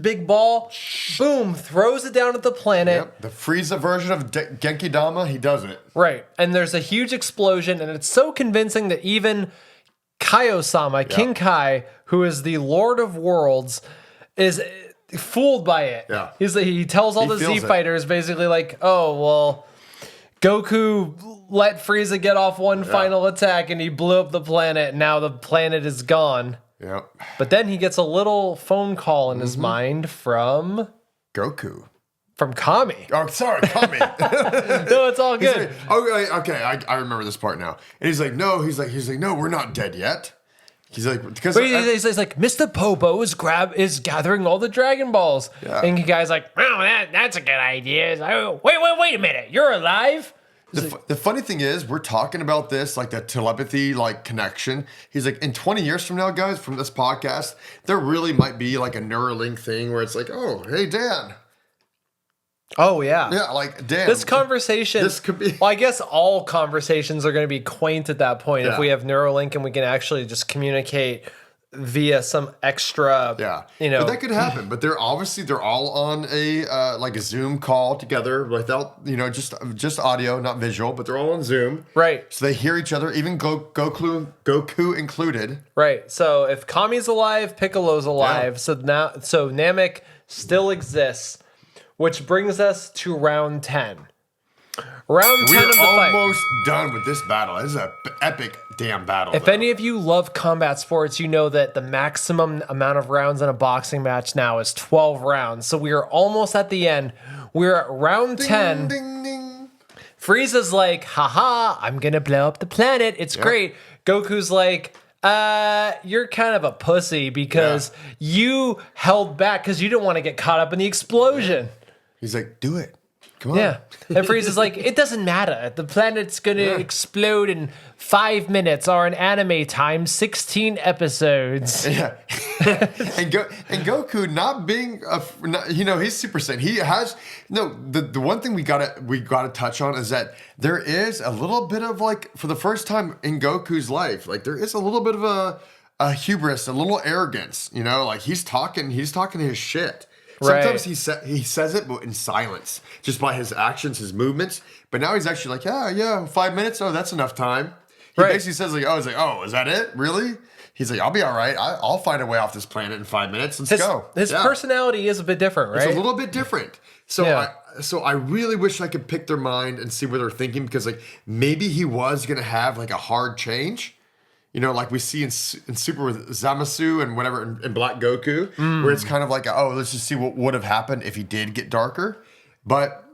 big ball, boom, throws it down at the planet. Yep. The Frieza version of Genki Dama, he does it. Right. And there's a huge explosion, and it's so convincing that even Kaio-sama, King Kai, who is the Lord of Worlds, is fooled by it. Yeah. He tells all the Z feels it. fighters basically like, oh, well, Goku let Frieza get off one final attack and he blew up the planet. And now the planet is gone. Yep. But then he gets a little phone call in his mind from Goku. Kami. Oh, sorry, Kami. No, it's all good. Okay, I remember this part now. And he's like, no, we're not dead yet. He's like, because But he's like, Mr. Popo is gathering all the Dragon Balls. Yeah. And the guy's like, well, that's a good idea. He's like, oh, wait a minute. You're alive? the funny thing is, we're talking about this, like the telepathy, like connection. He's like, in 20 years from now, guys, from this podcast, there really might be like a Neuralink thing where it's like, oh, hey, Dan. Oh, yeah. Yeah, like, Dan. This conversation. This could be. Well, I guess all conversations are going to be quaint at that point if Yeah. we have Neuralink and we can actually just communicate via some extra. Yeah, You know. but that could happen. But they're all on a like a Zoom call together without just audio, not visual. But they're all on Zoom, Right. So they hear each other, even Goku included. Right. So if Kami's alive, Piccolo's alive. Yeah. So Namek still exists, which brings us to round 10. Round 10 We're of the fight. almost done with this battle. This is an epic damn battle. If any of you love combat sports, you know that the maximum amount of rounds in a boxing match now is 12 rounds. So we are almost at the end. We're at round 10. Ding, ding. Frieza's like, haha, I'm going to blow up the planet. It's great. Goku's like, you're kind of a pussy because you held back because you didn't want to get caught up in the explosion. He's like, do it. Come on. Yeah. And Frieza's like, it doesn't matter. The planet's going to explode in 5 minutes or in anime time, 16 episodes. Yeah. and Goku not being he's Super Saiyan. He has the one thing we gotta touch on is that there is a little bit of like, for the first time in Goku's life, like there is a little bit of a hubris, a little arrogance, like he's talking his shit. Sometimes he says it but in silence, just by his actions, his movements. But now he's actually like, yeah, 5 minutes. Oh, that's enough time. He basically says like, is that it? Really? He's like, I'll be all right. I'll find a way off this planet in 5 minutes. Let's go. His personality is a bit different, right? It's a little bit different. So so I really wish I could pick their mind and see what they're thinking, because like maybe he was gonna have like a hard change, like we see in Super with Zamasu and whatever in Black Goku, where it's kind of like, oh, let's just see what would have happened if he did get darker. But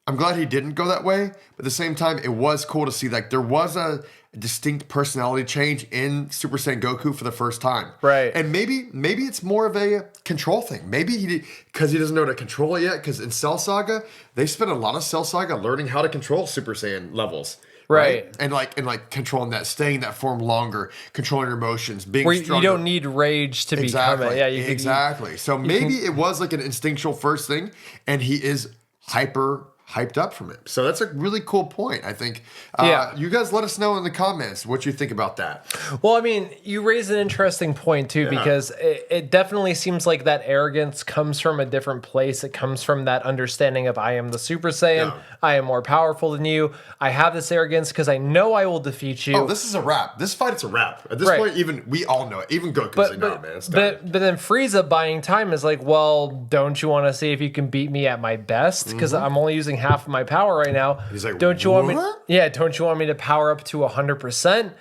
I'm glad he didn't go that way. But at the same time, it was cool to see like there was a distinct personality change in Super Saiyan Goku for the first time. Right. And maybe it's more of a control thing. Maybe because he doesn't know how to control it yet. Because in Cell Saga, they spent a lot of Cell Saga learning how to control Super Saiyan levels. Right. And like controlling that, staying in that form longer, controlling your emotions, being Where stronger. you don't need rage to Exactly. become it. Yeah, exactly. So maybe it was like an instinctual first thing, and he is hyped up from it. So that's a really cool point, I think. You guys let us know in the comments what you think about that. Well, I mean, you raise an interesting point too, because it definitely seems like that arrogance comes from a different place. It comes from that understanding of I am the Super Saiyan. Yeah. I am more powerful than you. I have this arrogance because I know I will defeat you. Oh, this is a wrap. This fight is a wrap. At this Right. point, even we all know it. Even Goku's like, no, man, it's done. But then Frieza buying time is like, well, don't you want to see if you can beat me at my best? Because I'm only using half of my power right now. He's like, don't you want me? "What?" Yeah, don't you want me to power up to 100%?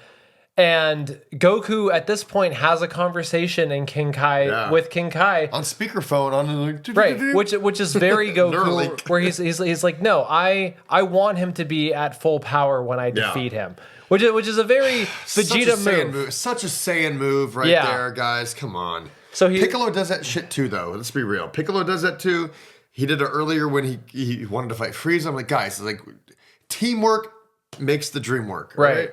And Goku at this point has a conversation in King Kai with King Kai on speakerphone on the right, which is very Goku, Neuralink. where he's like, no, I want him to be at full power when I defeat him, which is a very Vegeta move. Such a Saiyan move right there, guys. Come on. So Piccolo does that shit too, though. Let's be real. Piccolo does that too. He did it earlier when he wanted to fight Frieza. I'm like, guys, like teamwork makes the dream work, right?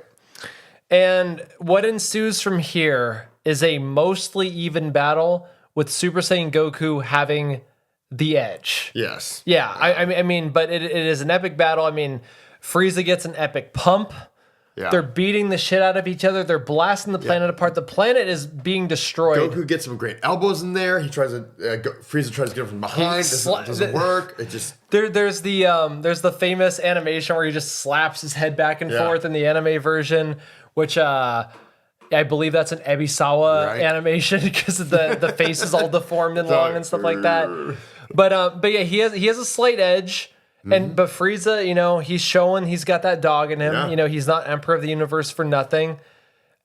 And what ensues from here is a mostly even battle with Super Saiyan Goku having the edge. Yes. Yeah, I mean, but it is an epic battle. I mean, Frieza gets an epic pump. Yeah. They're beating the shit out of each other. They're blasting the planet apart. The planet is being destroyed. Goku gets some great elbows in there. He tries to Frieza tries to get him from behind. Doesn't work. It just there's the famous animation where he just slaps his head back and forth in the anime version, which I believe that's an Ebisawa animation because the face is all deformed and long and stuff like that. But yeah, he has a slight edge. But Frieza, he's showing he's got that dog in him. Yeah. He's not Emperor of the Universe for nothing.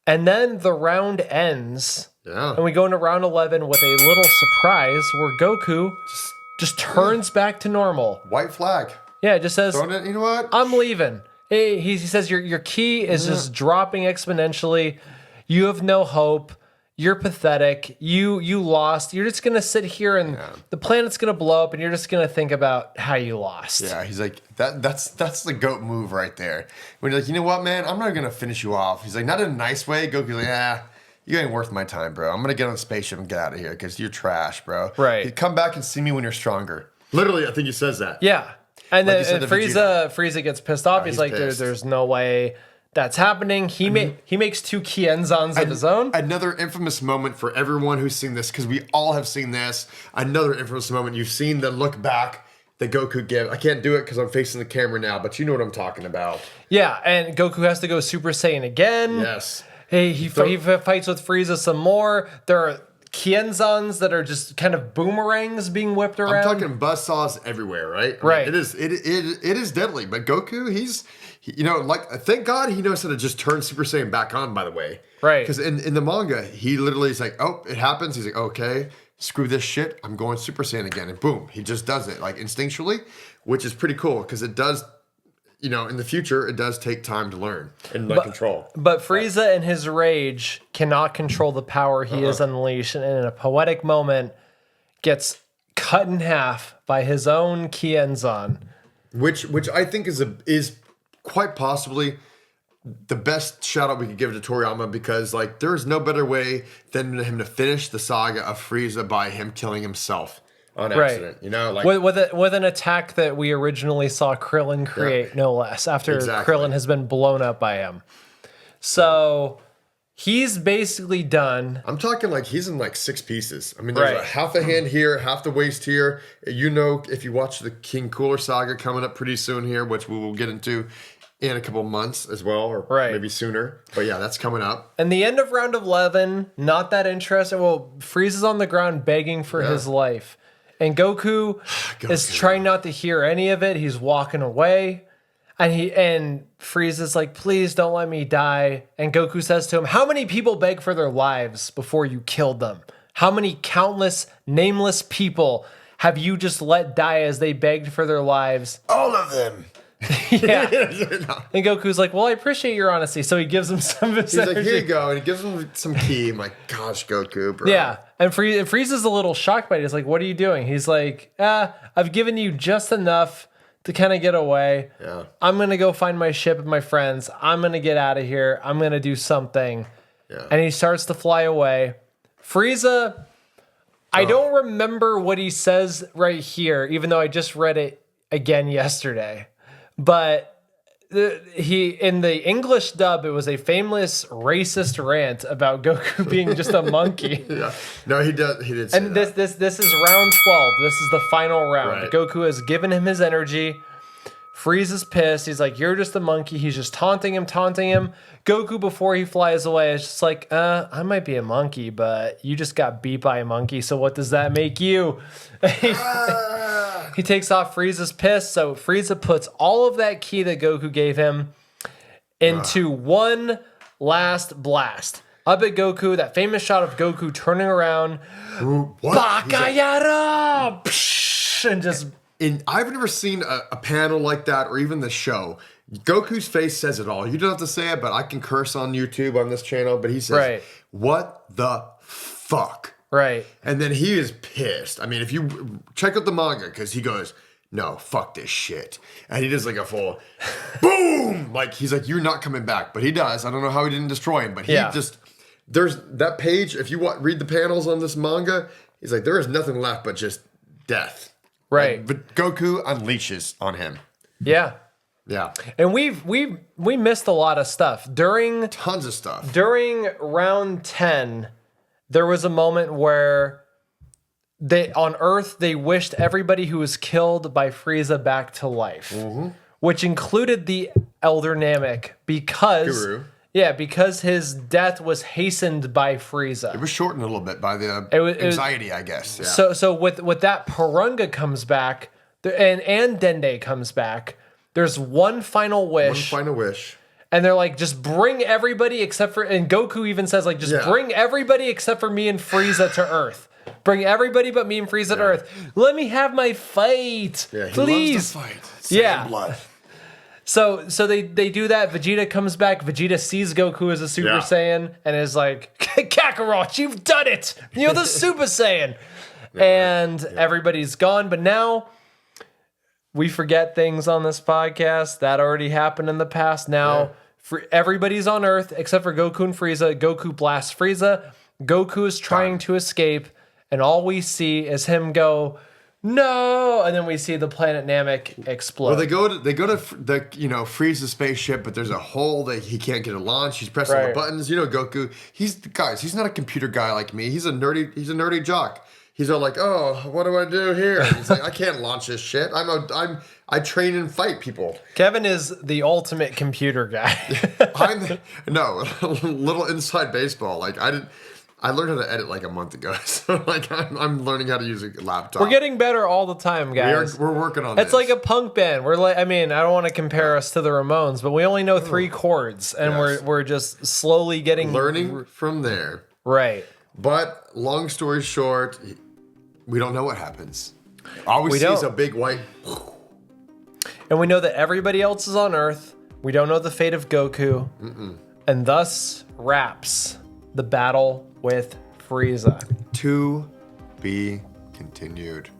And then the round ends. Yeah. And we go into round 11 with a little surprise where Goku just turns back to normal. white flag. Yeah, it just says, Throwing it, you know what? I'm leaving. He says your key is just dropping exponentially. You have no hope. You're pathetic. You lost. You're just gonna sit here and the planet's gonna blow up, and you're just gonna think about how you lost. Yeah, he's like that's the GOAT move right there. When you're like, you know what, man, I'm not gonna finish you off. He's like, not in a nice way. Goku's like, you ain't worth my time, bro. I'm gonna get on a spaceship and get out of here because you're trash, bro. Right. You come back and see me when you're stronger. Literally, I think he says that. Yeah. And Like then you said and to Frieza gets pissed off. He's like, pissed. there's no way that's happening. He makes two Kienzans of his own. Another infamous moment for everyone who's seen this, because we all have seen this. Another infamous moment. You've seen the look back that Goku gives. I can't do it because I'm facing the camera now, but you know what I'm talking about. Yeah, and Goku has to go Super Saiyan again. Yes. He fights with Frieza some more. There are Kienzans that are just kind of boomerangs being whipped around. I'm talking buzzsaws everywhere, right? I Right. mean, it is deadly, but Goku, thank God he knows how to just turn Super Saiyan back on, by the way. Right. Because in the manga, he literally is like, oh, it happens. He's like, okay, screw this shit. I'm going Super Saiyan again. And boom, he just does it, like instinctually, which is pretty cool because it does, in the future, it does take time to learn and control. But Frieza in his rage cannot control the power he has unleashed, and in a poetic moment gets cut in half by his own Kienzan. Which I think is quite possibly the best shout out we could give to Toriyama, because there is no better way than him to finish the saga of Frieza by him killing himself on accident. With an attack that we originally saw Krillin create, no less, after Krillin has been blown up by him. So he's basically done. I'm talking he's in 6 pieces. I mean, there's half a hand here, half the waist here. If you watch the King Cooler saga coming up pretty soon here, which we will get into in a couple months as well, or maybe sooner. But yeah, that's coming up. And the end of round 11, not that interesting. Well, Frieza's on the ground begging for his life. And Goku is trying not to hear any of it. He's walking away. And Frieza's like, please don't let me die. And Goku says to him, how many people beg for their lives before you killed them? How many countless, nameless people have you just let die as they begged for their lives? All of them. Yeah. And Goku's like, well, I appreciate your honesty. So he gives him some of his He's energy. like, here you go. And he gives him some key. I'm like, gosh, Goku, bro. Yeah. And Frieza's a little shocked by it. He's like, what are you doing? He's like, I've given you just enough to kind of get away. Yeah. I'm going to go find my ship and my friends. I'm going to get out of here. I'm going to do something. Yeah. And he starts to fly away. Frieza, I don't remember what he says right here, even though I just read it again yesterday. But he in the English dub, it was a famous racist rant about Goku being just a monkey. Yeah. No, he did say And that. this is round 12. This is the final round. Right. Goku has given him his energy. Frieza's pissed. He's like, you're just a monkey. He's just taunting him. Goku, before he flies away, is just like, I might be a monkey, but you just got beat by a monkey, so what does that make you? He takes off. Frieza's pissed, so Frieza puts all of that ki that Goku gave him into one last blast. Up at Goku, that famous shot of Goku turning around. What? Bakayara! Psh, and just... I've never seen a panel like that or even the show. Goku's face says it all. You don't have to say it, but I can curse on YouTube on this channel. But he says, Right. what the fuck? Right. And then he is pissed. I mean, if you check out the manga, because he goes, no, fuck this shit. And he does like a full boom. Like, he's like, you're not coming back. But he does. I don't know how he didn't destroy him. But he just, there's that page. If you read the panels on this manga, he's like, there is nothing left but just death. Right. But Goku unleashes on him. Yeah. Yeah. And we missed a lot of stuff. Tons of stuff. During round 10, there was a moment where on Earth they wished everybody who was killed by Frieza back to life. Mm-hmm. Which included the Elder Namek because Guru. Yeah, because his death was hastened by Frieza. It was shortened a little bit by the anxiety, I guess. Yeah. So with that, Porunga comes back, and Dende comes back. There's one final wish. One final wish. And they're like, just bring everybody except for... And Goku even says, like, just bring everybody except for me and Frieza to Earth. Bring everybody but me and Frieza to Earth. Let me have my fight. Yeah, he please. loves to fight. Saiyan blood. So they do that. Vegeta comes back. Vegeta sees Goku as a Super Saiyan and is like, Kakarot, you've done it. You're the Super Saiyan. Everybody's gone. But now we forget things on this podcast. That already happened in the past. Now everybody's on Earth except for Goku and Frieza. Goku blasts Frieza. Goku is trying to escape. And all we see is him go... No, and then we see the planet Namek explode. Well, they go to the Frieza spaceship, but there's a hole that he can't get a launch. He's pressing the buttons. You know, Goku. He's not a computer guy like me. He's a nerdy jock. He's all like, oh, what do I do here? And he's like, I can't launch this shit. I train and fight people. Kevin is the ultimate computer guy. Little inside baseball. Like I learned how to edit like a month ago, so like I'm learning how to use a laptop. We're getting better all the time, guys. We're working on this. It's like a punk band. We're like, I mean, I don't want to compare us to the Ramones, but we only know 3 chords, and we're just slowly getting learning from there. Right. But long story short, we don't know what happens. All we see is a big white. And we know that everybody else is on Earth. We don't know the fate of Goku, and thus wraps the battle with Frieza. To be continued.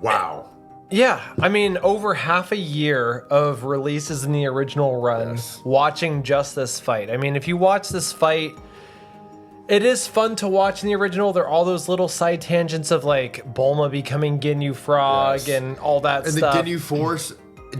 Wow. Yeah, I mean, over half a year of releases in the original run, watching just this fight. I mean, if you watch this fight, it is fun to watch in the original. There are all those little side tangents of like Bulma becoming Ginyu Frog and all that stuff. And the Ginyu Force,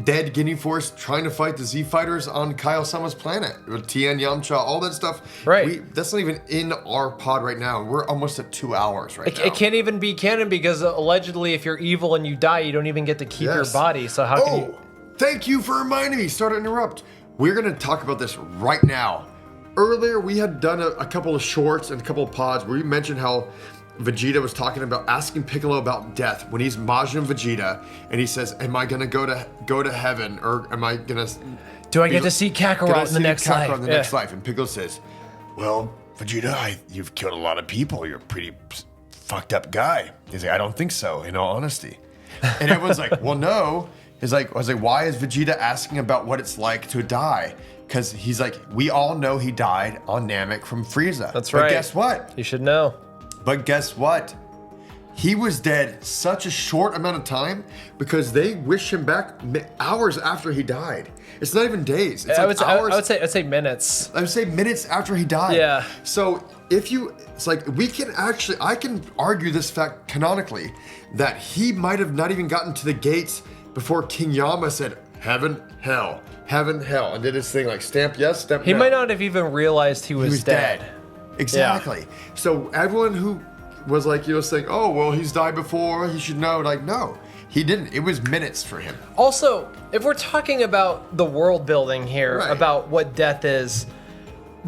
dead Ginyu Force trying to fight the Z Fighters on Kyle-sama's planet. With Tien, Yamcha, all that stuff. Right. That's not even in our pod right now. We're almost at 2 hours now. It can't even be canon because allegedly if you're evil and you die, you don't even get to keep your body. So how can you... Thank you for reminding me. Sorry to interrupt. We're going to talk about this right now. Earlier, we had done a couple of shorts and a couple of pods where we mentioned how Vegeta was asking Piccolo about death when he's Majin Vegeta, and he says, "Am I gonna go to heaven, or am I gonna? Do I get to see Kakarot in the next life?" In the next life, and Piccolo says, "Well, Vegeta, you've killed a lot of people. You're a pretty fucked up guy." He's like, "I don't think so, in all honesty." And everyone's like, "Well, no." I was like, "Why is Vegeta asking about what it's like to die?" Because he's like, "We all know he died on Namek from Frieza." That's but right. Guess what? You should know. But guess what? He was dead such a short amount of time because they wish him back hours after he died. It's not even days. It's I'd say minutes. I would say minutes after he died. Yeah. So it's like I can argue this fact canonically that he might have not even gotten to the gates before King Yama said heaven, hell, and did his thing like stamp yes, stamp no. He might not have even realized he was dead. Exactly. So everyone who was like, saying, "Oh, well, he's died before, he should know." Like, no, he didn't. It was minutes for him. Also, if we're talking about the world building here, Right. about what death is,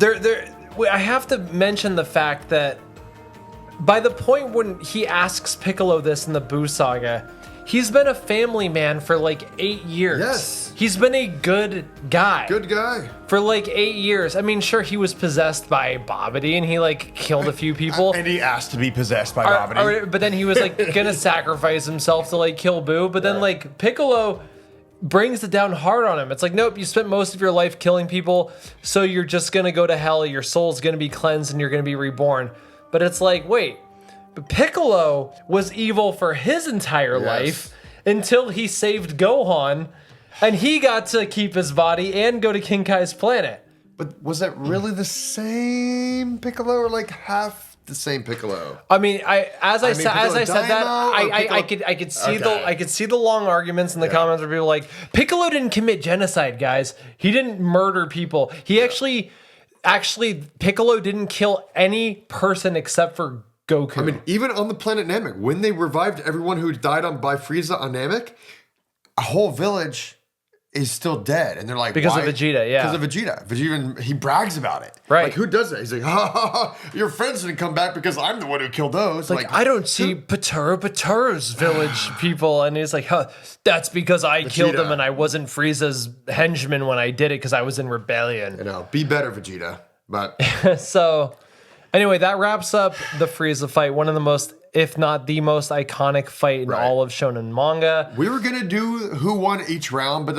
I have to mention the fact that by the point when he asks Piccolo this in the Buu Saga, he's been a family man for like 8 years. Yes. He's been a good guy. Good guy. For like 8 years. I mean, sure, he was possessed by Babidi and he like killed a few people. And he asked to be possessed by Babidi. But then he was like gonna sacrifice himself to like kill Buu. But then like Piccolo brings it down hard on him. It's like, nope, you spent most of your life killing people, so you're just gonna go to hell. Your soul's gonna be cleansed and you're gonna be reborn. But it's like, wait, but Piccolo was evil for his entire life until he saved Gohan, and he got to keep his body and go to King Kai's planet. But was that really the same Piccolo, or like half the same Piccolo? I mean, as I said that, Piccolo- I could see Okay. I could see the long arguments in the comments where people were like, Piccolo didn't commit genocide, guys. He didn't murder people. He actually Piccolo didn't kill any person except for Goku. I mean, even on the planet Namek, when they revived everyone who died by Frieza on Namek, a whole village is still dead, and they're like, Because of why? Vegeta, yeah. Because of Vegeta. Vegeta, he brags about it. Right. Like, who does that? He's like, ha ha ha, your friends didn't come back because I'm the one who killed those. like, I don't see Patura's village people, and he's like, that's because I killed them and I wasn't Frieza's henchman when I did it because I was in rebellion. You know, be better, Vegeta. But So, anyway, that wraps up the Frieza fight. One of the most, if not the most iconic fight in all of shonen manga. we were gonna do who won each round, but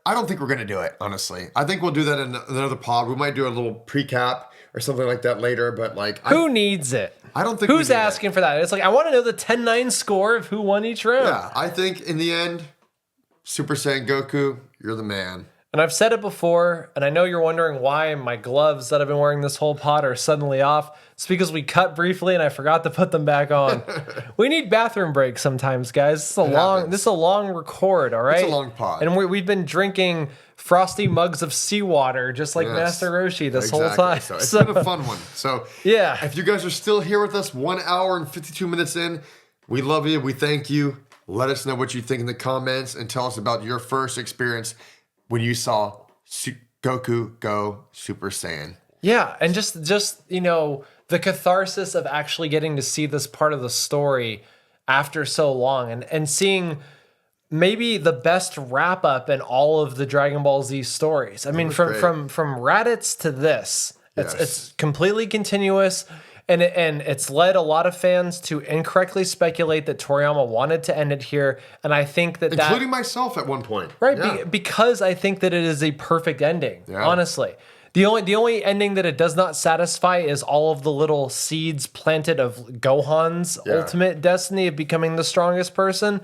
I don't think we're gonna do it, honestly. I think we'll do that in another pod. We might do a little pre-cap or something like that later, but like, Who needs it? I don't think Who's we need asking for that? It's like, I want to know the 10-9 score of who won each round. Yeah, I think in the end, Super Saiyan Goku, you're the man. And I've said it before, and I know you're wondering why my gloves that I've been wearing this whole pod are suddenly off. It's because we cut briefly and I forgot to put them back on. We need bathroom breaks sometimes, guys. This is a long record, all right? It's a long pod. And we've been drinking frosty mugs of seawater, just like Master Roshi this whole time. So it's been a fun one. So Yeah. if you guys are still here with us 1 hour and 52 minutes in, we love you. We thank you. Let us know what you think in the comments and tell us about your first experience when you saw Goku go Super Saiyan. Yeah, and just the catharsis of actually getting to see this part of the story after so long, and seeing maybe the best wrap up in all of the Dragon Ball Z stories. I mean, from Raditz to this, it's completely continuous. And it's led a lot of fans to incorrectly speculate that Toriyama wanted to end it here. And I think that Including myself at one point. Right, Yeah. because I think that it is a perfect ending, Yeah. honestly. The only ending that it does not satisfy is all of the little seeds planted of Gohan's ultimate destiny of becoming the strongest person.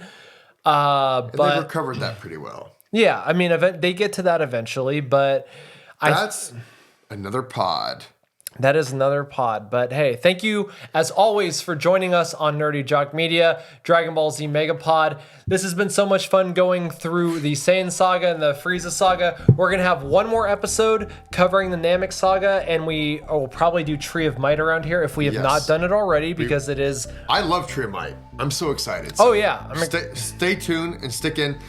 And they But recovered that pretty well. yeah, I mean, they get to that eventually, but That's another pod. that is another pod. But hey, thank you as always for joining us on Nerdy Jock Media, Dragon Ball Z Megapod. This has been so much fun going through the Saiyan Saga and the Frieza Saga. We're going to have one more episode covering the Namek Saga, and we will probably do Tree of Might around here if we have not done it already, because it is... I love Tree of Might. I'm so excited. Oh, yeah. Stay tuned and stick in.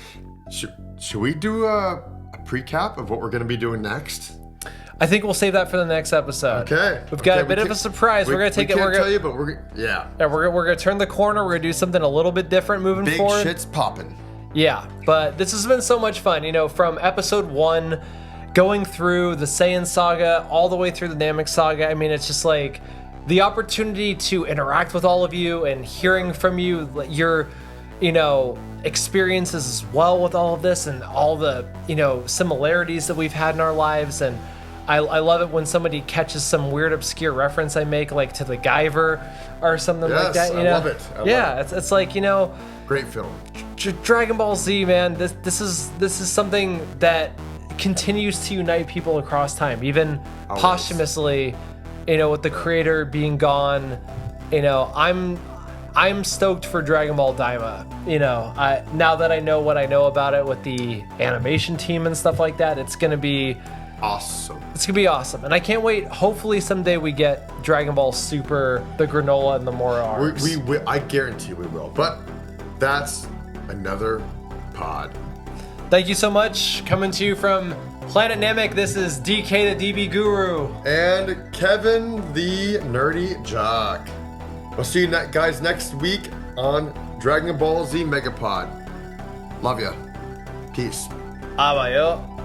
Should we do a pre-cap of what we're going to be doing next? I think we'll save that for the next episode. Okay. We've got Okay, a bit of a surprise. We're gonna take it. We're tell gonna you, but we're gonna turn the corner. We're gonna do something a little bit different moving big forward. shit's popping. Yeah, but this has been so much fun. You know, from episode 1, going through the Saiyan Saga all the way through the Namek Saga. I mean, it's just like the opportunity to interact with all of you and hearing from you, your, you know, experiences as well with all of this and all the, you know, similarities that we've had in our lives. And I love it when somebody catches some weird obscure reference I make, like to the Guyver or something like that. You I know? love it. I love it. It's like, you know, Great film. Dragon Ball Z, man. This is something that continues to unite people across time, even Always. posthumously. You know, with the creator being gone, you know, I'm stoked for Dragon Ball Daima. You know, now that I know what I know about it with the animation team and stuff like that, it's gonna be Awesome. It's gonna be awesome, and I can't wait. Hopefully, someday we get Dragon Ball Super, the Granola, and the Mora arcs. We I guarantee we will. But that's another pod. Thank you so much. Coming to you from Planet Namek, this is DK the DB Guru. And Kevin the Nerdy Jock. We'll see you guys next week on Dragon Ball Z Megapod. Love ya. Peace. Abayo.